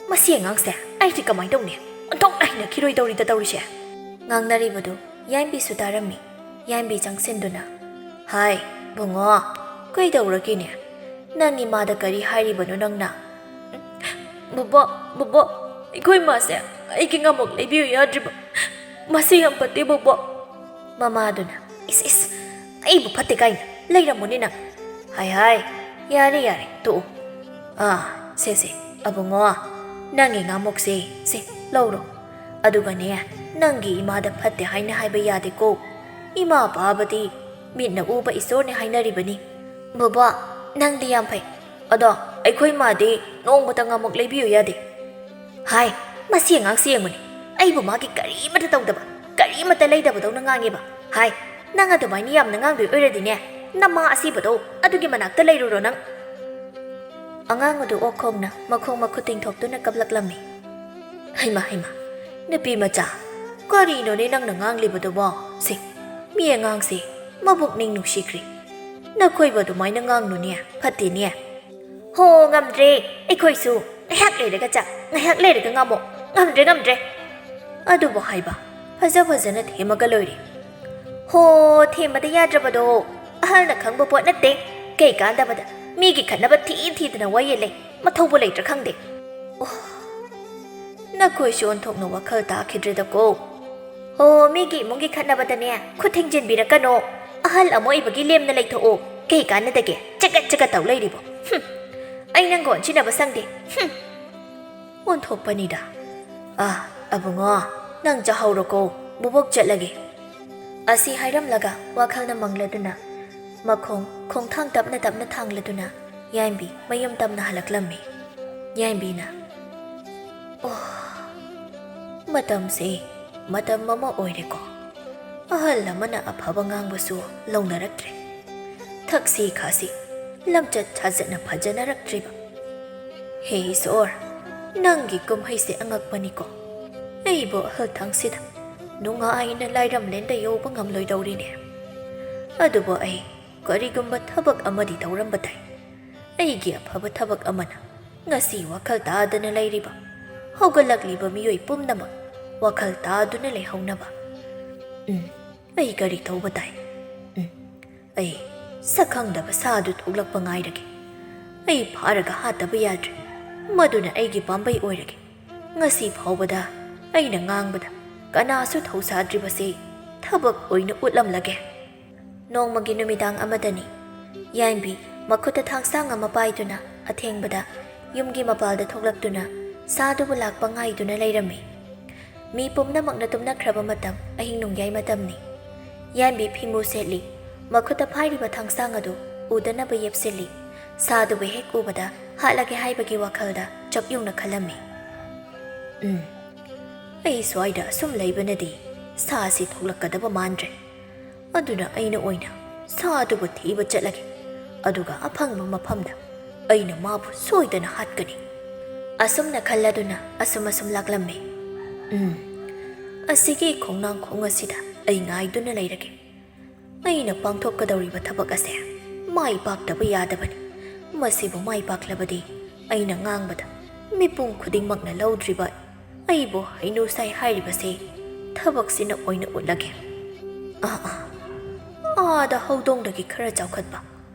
ꯃꯁꯤ ꯑꯉꯥꯡꯁꯦ ꯑꯩꯗꯤ ꯀꯃꯥꯏꯅ ꯇꯧꯅꯤ ꯑꯣꯟꯊꯣꯛꯅ ꯍꯩꯅꯈꯤꯔꯣꯏꯗꯧꯔꯤꯗ ꯇꯧꯔꯤꯁꯦ꯫ ꯉꯥꯡꯅꯔꯤꯕꯗꯨ ꯌꯥꯏꯝꯕꯤꯁꯨ ꯇꯥꯔꯝꯃꯤ꯫ ꯌꯥꯏꯝꯕꯤ ꯆꯪꯁꯤꯟꯗꯨꯅ ꯍꯥꯏ ꯕꯨꯡꯉꯣ ꯀꯩꯗꯧꯔꯒꯦꯅꯦ ꯅꯪ ꯏꯃꯥꯗ ꯀꯔꯤ ꯍꯥꯏꯔꯤꯕꯅꯣ ꯅꯪꯅ? ꯕꯣꯕꯣ ꯑꯩꯈꯣꯏ ꯃꯥꯁꯦ ꯑꯩꯒꯤ ꯉꯥꯃꯨꯛ ꯂꯩꯕꯤꯌꯨ ꯌꯥꯗ꯭ꯔꯤꯕ ꯃꯁꯤ ꯌꯥꯝ ꯐꯠꯇꯦ ꯕꯣꯕꯣ꯫ ꯃꯃꯥꯗꯨꯅ ꯏꯁ ꯑꯩꯕꯨ ꯐꯠꯇꯦ ꯀꯥꯏꯅ ꯂꯩꯔꯝꯃꯨꯅꯦ ꯅꯪ꯫ ꯍꯥꯏ ꯌꯥꯔꯦ ꯇꯣꯛꯎ ꯁꯦ ꯑꯕꯨꯡꯉꯣ ꯅꯪꯒꯤ ꯉꯥꯃꯨꯛꯁꯦ ꯁꯦ ꯂꯧꯔꯣ ꯑꯗꯨꯒꯅꯦ ꯅꯪꯒꯤ ꯏꯃꯥꯗ ꯐꯠꯇꯦ ꯍꯥꯏꯅ ꯍꯥꯏꯕ ꯌꯥꯗꯦꯀꯣ ꯏꯃꯥ ꯄꯥꯕꯗꯤ ꯃꯤꯠꯅ ꯎꯕ ꯏꯁꯣꯔꯅꯦ ꯍꯥꯏꯅꯔꯤꯕꯅꯤ꯫ ꯕꯣꯕꯣ ꯅꯪꯗꯤ ꯌꯥꯝ ꯐꯩ ꯑꯗꯣ ꯑꯩꯈꯣꯏ ꯃꯥꯗꯤ ꯅꯣꯡꯃꯇ ꯉꯥꯃꯨꯛ ꯂꯩꯕꯤꯌꯨ ꯌꯥꯗꯦ꯫ ꯍꯥꯏ ꯃꯁꯤ ꯑꯉꯥꯡꯁꯤ ꯌꯦꯡꯉꯨꯅꯦ ꯑꯩꯕꯨ ꯃꯥꯒꯤ ꯀꯔꯤꯃꯠꯇ ꯇꯧꯗꯕ ꯀꯔꯤꯃꯠꯇ ꯂꯩꯗꯕꯗꯧꯅ ꯉꯥꯡꯉꯦꯕ꯫ ꯍꯥꯏ ꯅꯪ ꯑꯗꯨꯃꯥꯏꯅ ꯌꯥꯝꯅ ꯉꯥꯡꯗꯣꯏ ꯑꯣꯏꯔꯗꯤꯅꯦ ꯅꯃꯥ ꯑꯁꯤꯕꯗꯣ ꯑꯗꯨꯒꯤ ꯃꯅꯥꯛꯇ ꯂꯩꯔꯨꯔꯣ ꯅꯪ꯫ ꯑꯉꯥꯡ ꯑꯗꯨ ꯑꯣꯛꯈꯣꯡꯅ ꯃꯈꯣꯡ ꯃꯈꯨꯠ ꯇꯤꯡꯊꯣꯛꯇꯨꯅ ꯀꯞꯂꯛꯂꯝꯃꯤ꯫ ꯍꯩꯃ ꯅꯨꯄꯤ ꯃꯆꯥ ꯀꯔꯤꯅꯣꯅꯦ ꯅꯪꯅ ꯉꯥꯡꯂꯤꯕꯗꯨꯕꯣ? ꯁꯤ ꯃꯤ ꯑꯉꯥꯡꯁꯦ ꯃꯕꯨꯛꯅꯤꯡ ꯅꯨꯡꯁꯤꯈ꯭ꯔꯦ ꯅꯈꯣꯏꯕꯨ ꯑꯗꯨꯃꯥꯏꯅ ꯉꯥꯡꯅꯨꯅꯦ ꯐꯠꯇꯦꯅꯦ꯫ ꯍꯣ ꯉꯝꯗ꯭ꯔꯦ ꯑꯩꯈꯣꯏꯁꯨ ꯉꯥꯏꯍꯥꯛ ꯂꯩꯔꯒ ꯆꯥꯛ ꯉꯥꯏꯍꯥꯛ ꯂꯩꯔꯒ ꯉꯝꯃꯣ ꯉꯝꯗ꯭ꯔꯦ ꯑꯗꯨꯕꯨ ꯍꯥꯏꯕ ꯐꯖꯅ ꯊꯦꯝꯃꯒ ꯂꯣꯏꯔꯦ꯫ ꯍꯣ ꯊꯦꯝꯕꯗ ꯌꯥꯗ꯭ꯔꯕꯗꯣ ꯑꯍꯜꯅ ꯈꯪꯕ ꯄꯣꯠ ꯅꯠꯇꯦ ꯀꯩ ꯀꯥꯟꯗꯕꯗ ꯃꯤꯒꯤ ꯈꯠꯅꯕ ꯊꯤꯗꯅ ꯋꯥꯌꯦꯜꯂꯦ ꯃꯊꯧꯕꯨ ꯂꯩꯇ꯭ꯔꯥ ꯈꯪꯗꯦ꯫ ꯅꯈꯣꯏꯁꯨ ꯑꯣꯟꯊꯣꯛꯅ ꯋꯥꯈꯜ ꯇꯥꯈꯤꯗ꯭ꯔꯦꯗꯀꯣ꯫ ꯍꯣ ꯃꯤꯒꯤ ꯏꯃꯨꯡꯒꯤ ꯈꯠꯅꯕꯗꯅꯦ ꯈꯨꯠ ꯊꯤꯡꯖꯤꯟꯕꯤꯔꯛꯀꯅꯣ ꯑꯍꯜ ꯑꯃ ꯑꯣꯏꯕꯒꯤ ꯂꯦꯝꯅ ꯂꯩꯊꯣꯛꯑꯣ ꯀꯩ ꯀꯥꯟꯅꯗꯒꯦ ꯆꯒꯠ ꯇꯧ ꯂꯩꯔꯤꯕꯣ꯫ ꯑꯩ ꯅꯪꯒ ꯑꯣꯟꯁꯤꯟꯅꯕ ꯁꯪꯗꯦ꯫ ꯑꯣꯟꯊꯣꯛꯄꯅꯤꯗ ꯑꯕꯨꯡꯉꯣ ꯅꯪ ꯆꯥꯍꯧꯔꯣꯀꯣ ꯕꯨꯕꯣꯛ ꯆꯠꯂꯒꯦ ꯑꯁꯤ ꯍꯥꯏꯔꯝꯂꯒ ꯋꯥꯈꯜꯅ ꯃꯪꯂꯗꯨꯅ ꯈꯣꯡꯊꯥꯡ ꯇꯞꯅ ꯇꯞꯅ ꯊꯥꯡꯂꯗꯨꯅ ꯌꯥꯏꯝꯕꯤ ꯃꯌꯨꯝ ꯇꯝꯅ ꯍꯜꯂꯛꯂꯝꯃꯤ ꯌꯥꯏꯝꯕꯤꯅ ꯃꯇꯝꯁꯦ ꯃꯇꯝ ꯑꯃ ꯑꯣꯏꯔꯦꯀꯣ ꯑꯍꯜ ꯑꯃꯅ ꯑꯐꯕ ꯉꯥꯡꯕꯁꯨ ꯂꯧꯅꯔꯛꯇ꯭ꯔꯦ ꯊꯛꯁꯤ ꯈꯥꯁꯤ ꯂꯝꯆꯠ ꯁꯥꯖꯠꯅ ꯐꯖꯅꯔꯛꯇ꯭ꯔꯤꯕ ꯍꯦ ꯏꯁꯣꯔ ꯅꯪꯒꯤ ꯀꯨꯝꯍꯩꯁꯦ ꯑꯉꯛꯄꯅꯤꯀꯣ ꯑꯩꯕꯨ ꯑꯍꯜꯊꯥꯡꯁꯤꯗ ꯅꯨꯡꯉꯥꯏꯅ ꯂꯥꯏꯔꯝꯂꯦꯟꯗ ꯌꯧꯕ ꯉꯝꯂꯣꯏꯗꯧꯔꯤꯅꯦ ꯑꯗꯨꯕꯨ ꯑꯩ ꯀꯔꯤꯒꯨꯝꯕ ꯊꯕꯛ ꯑꯃꯗꯤ ꯇꯧꯔꯝꯕ ꯇꯥꯏ ꯑꯩꯒꯤ ꯑꯐꯕ ꯊꯕꯛ ꯑꯃꯅ ꯉꯁꯤ ꯋꯥꯈꯜ ꯇꯥꯗꯅ ꯂꯩꯔꯤꯕ ꯍꯧꯒꯠꯂꯛꯂꯤꯕ ꯃꯤꯑꯣꯏ ꯄꯨꯝꯅꯃꯛ ꯋꯥꯈꯜ ꯇꯥꯗꯨꯅ ꯂꯩꯍꯧꯅꯕ ꯑꯩ ꯀꯔꯤ ꯇꯧꯕ ꯇꯥꯏ ꯑꯩ ꯁꯛꯈꯪꯗꯕ ꯁꯥꯗꯨ ꯊꯣꯛꯂꯛꯄ ꯉꯥꯏꯔꯒꯦ ꯑꯩ ꯐꯥꯔꯒ ꯍꯥꯠꯇꯕ ꯌꯥꯗ꯭ꯔꯦ ꯃꯗꯨꯅ ꯑꯩꯒꯤ ꯄꯥꯝꯕꯩ ꯑꯣꯏꯔꯒꯦ ꯉꯁꯤ ꯐꯥꯎꯕꯗ ꯑꯩꯅ ꯉꯥꯡꯕꯗ ꯀꯅꯥꯁꯨ ꯊꯧꯁꯥꯗ꯭ꯔꯤꯕꯁꯤ ꯊꯕꯛ ꯑꯣꯏꯅ ꯎꯠꯂꯝꯂꯒꯦ ꯅꯣꯡꯃꯒꯤ ꯅꯨꯃꯤꯗꯥꯡ ꯑꯃꯗꯅꯤ ꯌꯥꯏꯝꯕꯤ ꯃꯈꯨꯠꯇ ꯊꯥꯡꯁꯥꯡ ꯑꯃ ꯄꯥꯏꯗꯨꯅ ꯑꯊꯦꯡꯕꯗ ꯌꯨꯝꯒꯤ ꯃꯄꯥꯜꯗ ꯊꯣꯛꯂꯛꯇꯨꯅ ꯁꯥꯗꯨꯕꯨ ꯂꯥꯛꯄ ꯉꯥꯏꯗꯨꯅ ꯂꯩꯔꯝꯃꯤ ꯃꯤ ꯄꯨꯝꯅꯃꯛꯅ ꯇꯨꯝꯅꯈ꯭ꯔꯕ ꯃꯇꯝ ꯑꯍꯤꯡ ꯅꯣꯡꯌꯥꯏ ꯃꯇꯝꯅꯤ ꯌꯥꯏꯝꯕꯤ ꯐꯤꯃꯨ ꯁꯦꯠꯂꯤ ꯃꯈꯨꯠꯇ ꯄꯥꯏꯔꯤꯕ ꯊꯥꯡꯁꯥꯡ ꯑꯗꯨ ꯎꯗꯅꯕ ꯌꯦꯞꯁꯤꯜꯂꯤ ꯁꯥꯗꯨꯕꯨ ꯍꯦꯛ ꯎꯕꯗ ꯍꯥꯠꯂꯒꯦ ꯍꯥꯏꯕꯒꯤ ꯋꯥꯈꯜꯗ ꯆꯞꯌꯨꯡꯅ ꯈꯜꯂꯝꯃꯤ ꯑꯩ ꯁ꯭ꯋꯥꯏꯗ ꯑꯁꯨꯝ ꯂꯩꯕꯅꯗꯤ ꯁꯥꯁꯤ ꯊꯣꯛꯂꯛꯀꯗꯕ ꯃꯥꯟꯗ꯭ꯔꯦ ꯑꯗꯨꯅ ꯑꯩꯅ ꯑꯣꯏꯅ ꯁꯥꯗꯨꯕꯨ ꯊꯤꯕ ꯆꯠꯂꯒꯦ ꯑꯗꯨꯒ ꯑꯐꯪꯕ ꯃꯐꯝꯗ ꯑꯩꯅ ꯃꯥꯕꯨ ꯁꯣꯏꯗꯅ ꯍꯥꯠꯀꯅꯤ ꯑꯁꯨꯝꯅ ꯈꯜꯂꯗꯨꯅ ꯑꯁꯨꯝ ꯂꯥꯛꯂꯝꯃꯤ ꯑꯁꯤꯒꯤ ꯈꯣꯡꯅꯥꯡꯈꯣꯡ ꯑꯁꯤꯗ ꯑꯩ ꯉꯥꯏꯗꯨꯅ ꯂꯩꯔꯒꯦ ꯑꯩꯅ ꯄꯥꯡꯊꯣꯛꯀꯗꯧꯔꯤꯕ ꯊꯕꯛ ꯑꯁꯦ ꯃꯥꯏ ꯄꯥꯛꯇꯕ ꯌꯥꯗꯕꯅꯤ ꯃꯁꯤꯕꯨ ꯃꯥꯏ ꯄꯥꯛꯂꯕꯗꯤ ꯑꯩꯅ ꯉꯥꯡꯕꯗ ꯃꯤꯄꯨꯝ ꯈꯨꯗꯤꯡꯃꯛꯅ ꯂꯧꯗ꯭ꯔꯤꯕ ꯑꯩꯕꯨ ꯍꯩꯅꯨꯁꯥꯏ ꯍꯥꯏꯔꯤꯕꯁꯤ ꯊꯕꯛꯁꯤꯅ ꯑꯣꯏꯅ ꯎꯠꯂꯒꯦ ꯑꯥꯗ ꯍꯧꯗꯣꯡꯗꯒꯤ ꯈꯔ ꯆꯥꯎꯈꯠꯄ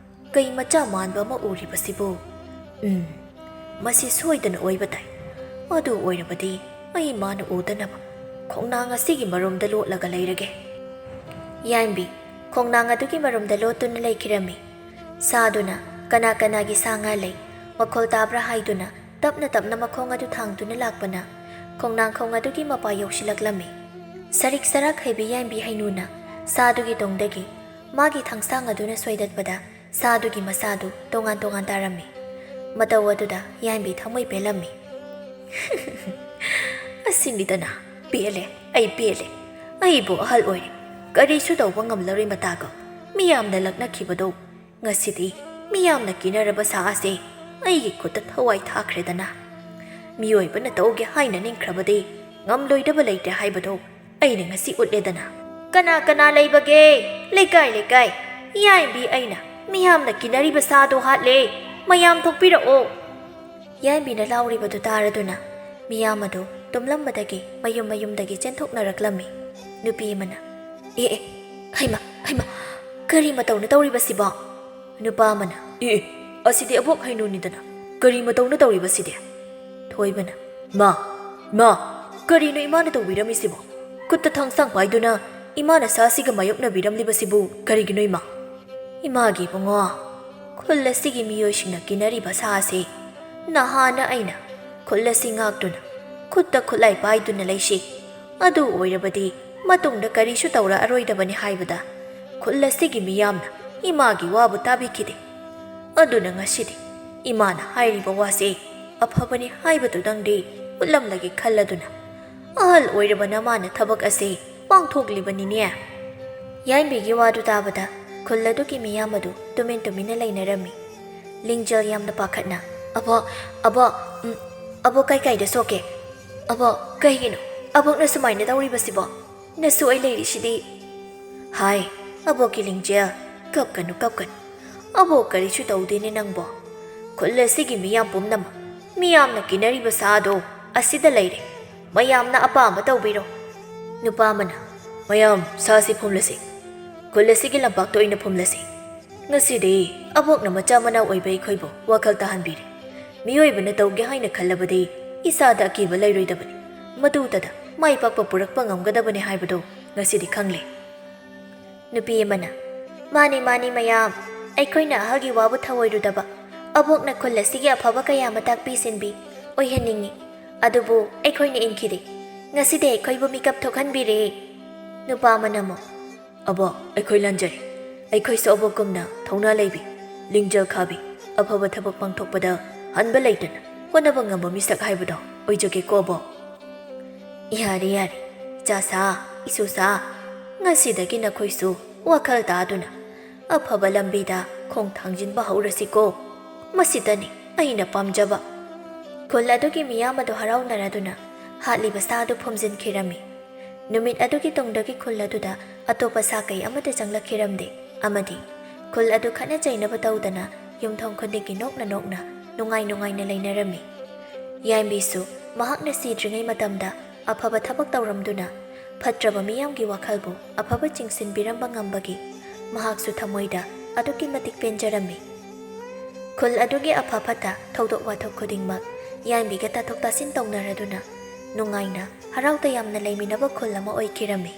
ꯀꯩ ꯃꯆꯥ ꯃꯥꯟꯕ ꯑꯃ ꯎꯔꯤꯕꯁꯤꯕꯨ ꯃꯁꯤ ꯁꯣꯏꯗꯅ ꯑꯣꯏꯕ ꯇꯥꯏ ꯑꯗꯨ ꯑꯣꯏꯔꯕꯗꯤ ꯑꯩ ꯃꯥꯅ ꯎꯗꯅꯕ ꯈꯣꯡꯅꯥꯡ ꯑꯁꯤꯒꯤ ꯃꯔꯨꯝꯗ ꯂꯣꯠꯂꯒ ꯂꯩꯔꯒꯦ ꯌꯥꯏꯝꯕꯤ ꯈꯣꯡꯅꯥꯡ ꯑꯗꯨꯒꯤ ꯃꯔꯨꯝꯗ ꯂꯣꯠꯇꯨꯅ ꯂꯩꯈꯤꯔꯝꯃꯤ ꯁꯥꯗꯨꯅ ꯀꯅꯥ ꯀꯅꯥꯒꯤ ꯁꯥ ꯉꯥ ꯂꯩ ꯃꯈꯣꯜ ꯇꯥꯕ꯭ꯔꯥ ꯍꯥꯏꯗꯨꯅ ꯇꯞꯅ ꯇꯞꯅ ꯃꯈꯣꯡ ꯑꯗꯨ ꯊꯥꯡꯗꯨꯅ ꯂꯥꯛꯄꯅ ꯈꯣꯡꯅꯥꯡꯈꯣꯡ ꯑꯗꯨꯒꯤ ꯃꯄꯥ ꯌꯧꯁꯤꯜꯂꯛꯂꯝꯃꯤ ꯁꯔꯤꯛ ꯁꯔꯥꯛ ꯍꯩꯕꯤ ꯌꯥꯏꯝꯕꯤ ꯍꯩꯅꯨꯅ ꯁꯥꯗꯨꯒꯤ ꯇꯨꯡꯗꯒꯤ ꯃꯥꯒꯤ ꯊꯥꯡꯁꯥꯡ ꯑꯗꯨꯅ ꯁꯣꯏꯗꯠꯄꯗ ꯁꯥꯗꯨꯒꯤ ꯃꯁꯥꯗꯨ ꯇꯣꯉꯥꯟ ꯇꯣꯉꯥꯟ ꯇꯥꯔꯝꯃꯤ ꯃꯇꯧ ꯑꯗꯨꯗ ꯌꯥꯏꯝꯕꯤ ꯊꯃꯣꯏ ꯄꯦꯜꯂꯝꯃꯤ ꯑꯁꯤꯅꯤꯗꯅ ꯄꯦꯜꯂꯦ ꯑꯩ ꯄꯦꯜꯂꯦ ꯑꯩꯕꯨ ꯑꯍꯜ ꯑꯣꯏꯔꯦ ꯀꯔꯤꯁꯨ ꯇꯧꯕ ꯉꯝꯂꯔꯣꯏ ꯃꯇꯥꯒ ꯃꯤꯌꯥꯝꯅ ꯂꯛꯅꯈꯤꯕꯗꯣ ꯉꯁꯤꯗꯤ ꯃꯤꯌꯥꯝꯅ ꯀꯤꯅꯔꯕ ꯁꯥ ꯑꯁꯦ ꯑꯩꯒꯤ ꯈꯨꯠꯇ ꯊꯋꯥꯏ ꯊꯥꯈ꯭ꯔꯦꯗꯅ ꯃꯤꯑꯣꯏꯕꯅ ꯇꯧꯒꯦ ꯍꯥꯏꯅ ꯅꯤꯡꯈ꯭ꯔꯕꯗꯤ ꯉꯝꯂꯣꯏꯗꯕ ꯂꯩꯇꯦ ꯍꯥꯏꯕꯗꯣ ꯑꯩꯅ ꯉꯁꯤ ꯎꯠꯂꯦꯗꯅ ꯀꯅꯥ ꯀꯅꯥ ꯂꯩꯕꯒꯦ ꯂꯩꯀꯥꯏ ꯂꯩꯀꯥꯏ ꯌꯥꯏꯝꯕꯤ ꯑꯩꯅ ꯃꯤꯌꯥꯝꯅ ꯀꯤꯅꯔꯤꯕ ꯁꯥꯗꯣ ꯍꯥꯠꯂꯦ ꯃꯌꯥꯝ ꯊꯣꯛꯄꯤꯔꯛꯑꯣ ꯌꯥꯏꯝꯕꯤꯅ ꯂꯥꯎꯔꯤꯕꯗꯨ ꯇꯥꯔꯗꯨꯅ ꯃꯤꯌꯥꯝ ꯑꯗꯨ ꯇꯨꯝꯂꯝꯕꯗꯒꯤ ꯃꯌꯨꯝꯗꯒꯤ ꯆꯦꯟꯊꯣꯛꯅꯔꯛꯂꯝꯃꯤ ꯅꯨꯄꯤ ꯑꯃꯅ ꯍꯩꯃ ꯀꯔꯤ ꯃꯇꯧꯅ ꯇꯧꯔꯤꯕꯁꯤꯕꯣ ꯅꯨꯄꯥ ꯑꯃꯅ ꯑꯁꯤꯗꯤ ꯑꯕꯣꯛ ꯍꯩꯅꯨꯅꯤꯗꯅ ꯀꯔꯤ ꯃꯇꯧꯅ ꯇꯧꯔꯤꯕꯁꯤꯗꯤ ꯊꯣꯏꯕꯅ ꯃꯥ ꯀꯔꯤꯅꯣ ꯏꯃꯥꯅ ꯇꯧꯕꯤꯔꯝꯃꯤꯁꯤꯕꯣ ꯈꯨꯠꯇ ꯊꯥꯡꯁꯥꯡ ꯄꯥꯏꯗꯨꯅ ꯏꯃꯥꯅ ꯁꯥꯁꯤꯒ ꯃꯥꯌꯣꯛꯅꯕꯤꯔꯝꯂꯤꯕꯁꯤꯕꯨ ꯀꯔꯤꯒꯤꯅꯣ ꯏꯃꯥꯒꯤ ꯏꯕꯨꯡꯉꯣ ꯈꯨꯜ ꯑꯁꯤꯒꯤ ꯃꯤꯑꯣꯏꯁꯤꯡꯅ ꯀꯤꯅꯔꯤꯕ ꯁꯥ ꯑꯁꯤ ꯅꯍꯥꯟꯅ ꯑꯩꯅ ꯈꯨꯜ ꯑꯁꯤ ꯉꯥꯛꯇꯨꯅ ꯈꯨꯠꯇ ꯈꯨꯠꯂꯥꯏ パイꯗꯨꯅ ꯂꯩꯁꯤ ꯑꯗꯨ ꯑꯣꯏꯔꯕꯗꯤ ꯃꯇꯨꯡꯗ ꯀꯔꯤꯁꯨ ꯇꯧꯔꯛꯑꯔꯣꯏꯗꯕꯅꯤ ꯍꯥꯏꯕꯗ ꯈꯨꯜ ꯑꯁꯤꯒꯤ ꯃꯤꯌꯥꯝꯅ ꯏꯃꯥꯒꯤ ꯋꯥꯕꯨ ꯇꯥꯕꯤꯈꯤꯗꯦ ꯑꯗꯨꯅ ꯉꯁꯤꯗꯤ ꯏꯃꯥꯅ ꯍꯥꯏꯔꯤꯕ ꯋꯥꯁꯦ ꯑꯐꯕꯅꯤ ꯍꯥꯏꯕꯗꯨꯗꯪꯗꯤ ꯎꯠꯂꯝꯂꯒꯦ ꯈꯜꯂꯗꯨꯅ ꯑꯍꯜ ꯑꯣꯏꯔꯕ ꯅꯃꯥꯅ ꯊꯕꯛ ꯑꯁꯤ ꯄꯥꯡꯊꯣꯛꯂꯤꯕꯅꯤꯅꯦ ꯌꯥꯏꯝꯕꯤꯒꯤ ꯋꯥꯗꯨ ꯇꯥꯕꯗ ꯈꯨꯜ ꯑꯗꯨꯒꯤ ꯃꯤꯌꯥꯝ ꯑꯗꯨ ꯇꯨꯃꯤꯟꯅ ꯂꯩꯅꯔꯝꯃꯤ ꯂꯤꯡꯖꯦꯜ ꯌꯥꯝꯅ ꯄꯥꯈꯠꯅ ꯑꯕꯣꯛ ꯀꯥꯏꯗ ꯁꯣꯛꯀꯦ ꯀꯩꯒꯤꯅꯣ ꯑꯕꯣꯛꯅ ꯁꯨꯃꯥꯏꯅ ꯇꯧꯔꯤꯕꯁꯤꯕꯣ ꯅꯁꯨ ꯑꯩ ꯂꯩꯔꯤꯁꯤꯗꯤ ꯍꯥꯏ ꯑꯕꯣꯛꯀꯤ ꯂꯤꯡꯖꯦꯜ ꯀꯞꯀꯅꯨ ꯑꯕꯣꯛ ꯀꯔꯤꯁꯨ ꯇꯧꯗꯦꯅꯦ ꯅꯪꯕꯣ ꯈꯨꯜ ꯑꯁꯤꯒꯤ ꯃꯤꯌꯥꯝ ꯄꯨꯝꯅꯃꯛ ꯃꯤꯌꯥꯝꯅ ꯀꯤꯅꯔꯤꯕ ꯁꯥꯗꯣ ꯑꯁꯤꯗ ꯂꯩꯔꯦ ꯃꯌꯥꯝꯅ ꯑꯄꯥꯝꯕ ꯇꯧꯕꯤꯔꯣ ꯅꯨꯄꯥ ꯑꯃꯅ ꯃꯌꯥꯝ ꯁꯥꯁꯤ ꯐꯨꯝꯂꯁꯤ ꯈꯨꯜ ꯑꯁꯤꯒꯤ ꯂꯝꯄꯥꯛꯇ ꯑꯣꯏꯅ ꯐꯨꯝꯂꯁꯤ ꯉꯁꯤꯗꯤ ꯑꯕꯣꯛꯅ ꯃꯆꯥ ꯃꯅꯥꯎ ꯑꯣꯏꯕ ꯑꯩꯈꯣꯏꯕꯨ ꯋꯥꯈꯜ ꯇꯥꯍꯟꯕꯤꯔꯦ ꯃꯤꯑꯣꯏꯕꯅ ꯇꯧꯒꯦ ꯍꯥꯏꯅ ꯈꯜꯂꯕꯗꯤ ꯏꯁꯥꯗ ꯑꯀꯤꯕ ꯂꯩꯔꯣꯏꯗꯕꯅꯤ ꯃꯗꯨꯗ ꯃꯥꯏ ꯄꯥꯛꯄ ꯄꯨꯔꯛꯄ ꯉꯝꯒꯗꯕꯅꯤ ꯍꯥꯏꯕꯗꯣ ꯉꯁꯤꯗꯤ ꯈꯪꯂꯦ ꯅꯨꯄꯤ ꯑꯃꯅ ꯃꯥꯅꯤ ꯃꯌꯥꯝ ꯑꯩꯈꯣꯏꯅ ꯑꯍꯜꯒꯤ ꯋꯥꯕꯨ ꯊꯑꯣꯏꯔꯨꯗꯕ ꯑꯕꯣꯛꯅ ꯈꯨꯜ ꯑꯁꯤꯒꯤ ꯑꯐꯕ ꯀꯌꯥ ꯑꯃ ꯇꯥꯛꯄꯤ ꯁꯤꯟꯕꯤ ꯑꯣꯏꯍꯟꯅꯤꯡꯉꯤ ꯑꯗꯨꯕꯨ ꯑꯩꯈꯣꯏꯅ ꯏꯟꯈꯤꯗꯦ ꯉꯁꯤꯗꯤ ꯑꯩꯈꯣꯏꯕꯨ ꯃꯤꯀꯞ ꯊꯣꯛꯍꯟꯕꯤꯔꯦ꯫ ꯅꯨꯄꯥ ꯑꯃꯅ ꯑꯃꯨꯛ, ꯑꯕꯣ ꯑꯩꯈꯣꯏ ꯂꯥꯟꯖꯔꯦ, ꯑꯩꯈꯣꯏꯁꯨ ꯑꯕꯣꯛꯀꯨꯝꯅ ꯊꯧꯅꯥ ꯂꯩꯕꯤ, ꯂꯤꯡꯖꯦꯜ ꯈꯥꯕꯤ, ꯑꯐꯕ ꯊꯕꯛ ꯄꯥꯡꯊꯣꯛꯄꯗ ꯍꯟꯕ ꯂꯩꯇꯅ ꯍꯣꯠꯅꯕ ꯉꯝꯕ ꯃꯤꯁꯛ ꯍꯥꯏꯕꯗꯣ ꯑꯣꯏꯖꯒꯦꯀꯣ ꯑꯕꯣꯛ꯫ ꯌꯥꯔꯦ ꯌꯥꯔꯦ, ꯏꯆꯥꯁꯥ ꯏꯁꯨꯁꯥ, ꯉꯁꯤꯗꯒꯤ ꯅꯈꯣꯏꯁꯨ ꯋꯥꯈꯜ ꯇꯥꯗꯨꯅ ꯑꯐꯕ ꯂꯝꯕꯤꯗ ꯈꯣꯡ ꯊꯥꯡꯖꯤꯟꯕ ꯍꯧꯔꯁꯤꯀꯣ, ꯃꯁꯤꯗꯅꯤ ꯑꯩꯅ ꯄꯥꯝꯖꯕ꯫ ꯈꯨꯜ ꯑꯗꯨꯒꯤ ꯃꯤꯌꯥꯝ ꯑꯗꯨ ꯍꯔꯥꯎꯅꯔꯗꯨꯅ ꯍꯥꯠꯂꯤꯕ ꯁꯥ ꯑꯗꯨ ꯐꯨꯝꯖꯤꯟꯈꯤꯔꯝꯃꯤ꯫ ꯅꯨꯃꯤꯠ ꯑꯗꯨꯒꯤ ꯇꯨꯡꯗꯒꯤ ꯈꯨꯜ ꯑꯗꯨꯗ ꯑꯇꯣꯞꯄ ꯁꯥ ꯀꯩ ꯑꯃꯠꯇ ꯆꯪꯂꯛꯈꯤꯔꯝꯗꯦ ꯑꯃꯗꯤ ꯈꯨꯜ ꯑꯗꯨ ꯈꯠꯅ ꯆꯩꯅꯕ ꯇꯧꯗꯅ ꯌꯨꯝꯊꯣꯡ ꯈꯨꯗꯤꯡꯒꯤ ꯅꯣꯛꯅ ꯅꯣꯛꯅ ꯅꯨꯡꯉꯥꯏ ꯅꯨꯡꯉꯥꯏꯅ ꯂꯩꯅꯔꯝꯃꯤ꯫ ꯌꯥꯏꯝꯕꯤꯁꯨ ꯃꯍꯥꯛꯅ ꯁꯤꯗ꯭ꯔꯤꯉꯩ ꯃꯇꯝꯗ ꯑꯐꯕ ꯊꯕꯛ ꯇꯧꯔꯝꯗꯨꯅ ꯐꯠꯇ꯭ꯔꯕ ꯃꯤꯌꯥꯝꯒꯤ ꯋꯥꯈꯜꯕꯨ ꯑꯐꯕ ꯆꯤꯡꯁꯤꯟꯕꯤꯔꯝꯕ ꯉꯝꯕꯒꯤ ꯃꯍꯥꯛꯁꯨ ꯊꯃꯣꯏꯗ ꯑꯗꯨꯛꯀꯤ ꯃꯇꯤꯛ ꯄꯦꯟꯖꯔꯝꯃꯤ꯫ ꯈꯨꯜ ꯑꯗꯨꯒꯤ ꯑꯐ ꯐꯠꯇ ꯊꯧꯗꯣꯛ ꯋꯥꯊꯣꯛ ꯈꯨꯗꯤꯡꯃꯛ ꯌꯥꯏꯝꯕꯤꯒ ꯇꯥꯊꯣꯛ ꯇꯥꯁꯤꯟ ꯇꯧꯅꯔꯗꯨꯅ ꯅꯨꯡꯉꯥꯏꯅ ꯍꯔꯥꯎ ꯇꯌꯥꯝꯅ ꯂꯩꯃꯤꯟꯅꯕ ꯈꯨꯜ ꯑꯃ ꯑꯣꯏꯈꯤꯔꯝꯃꯤ꯫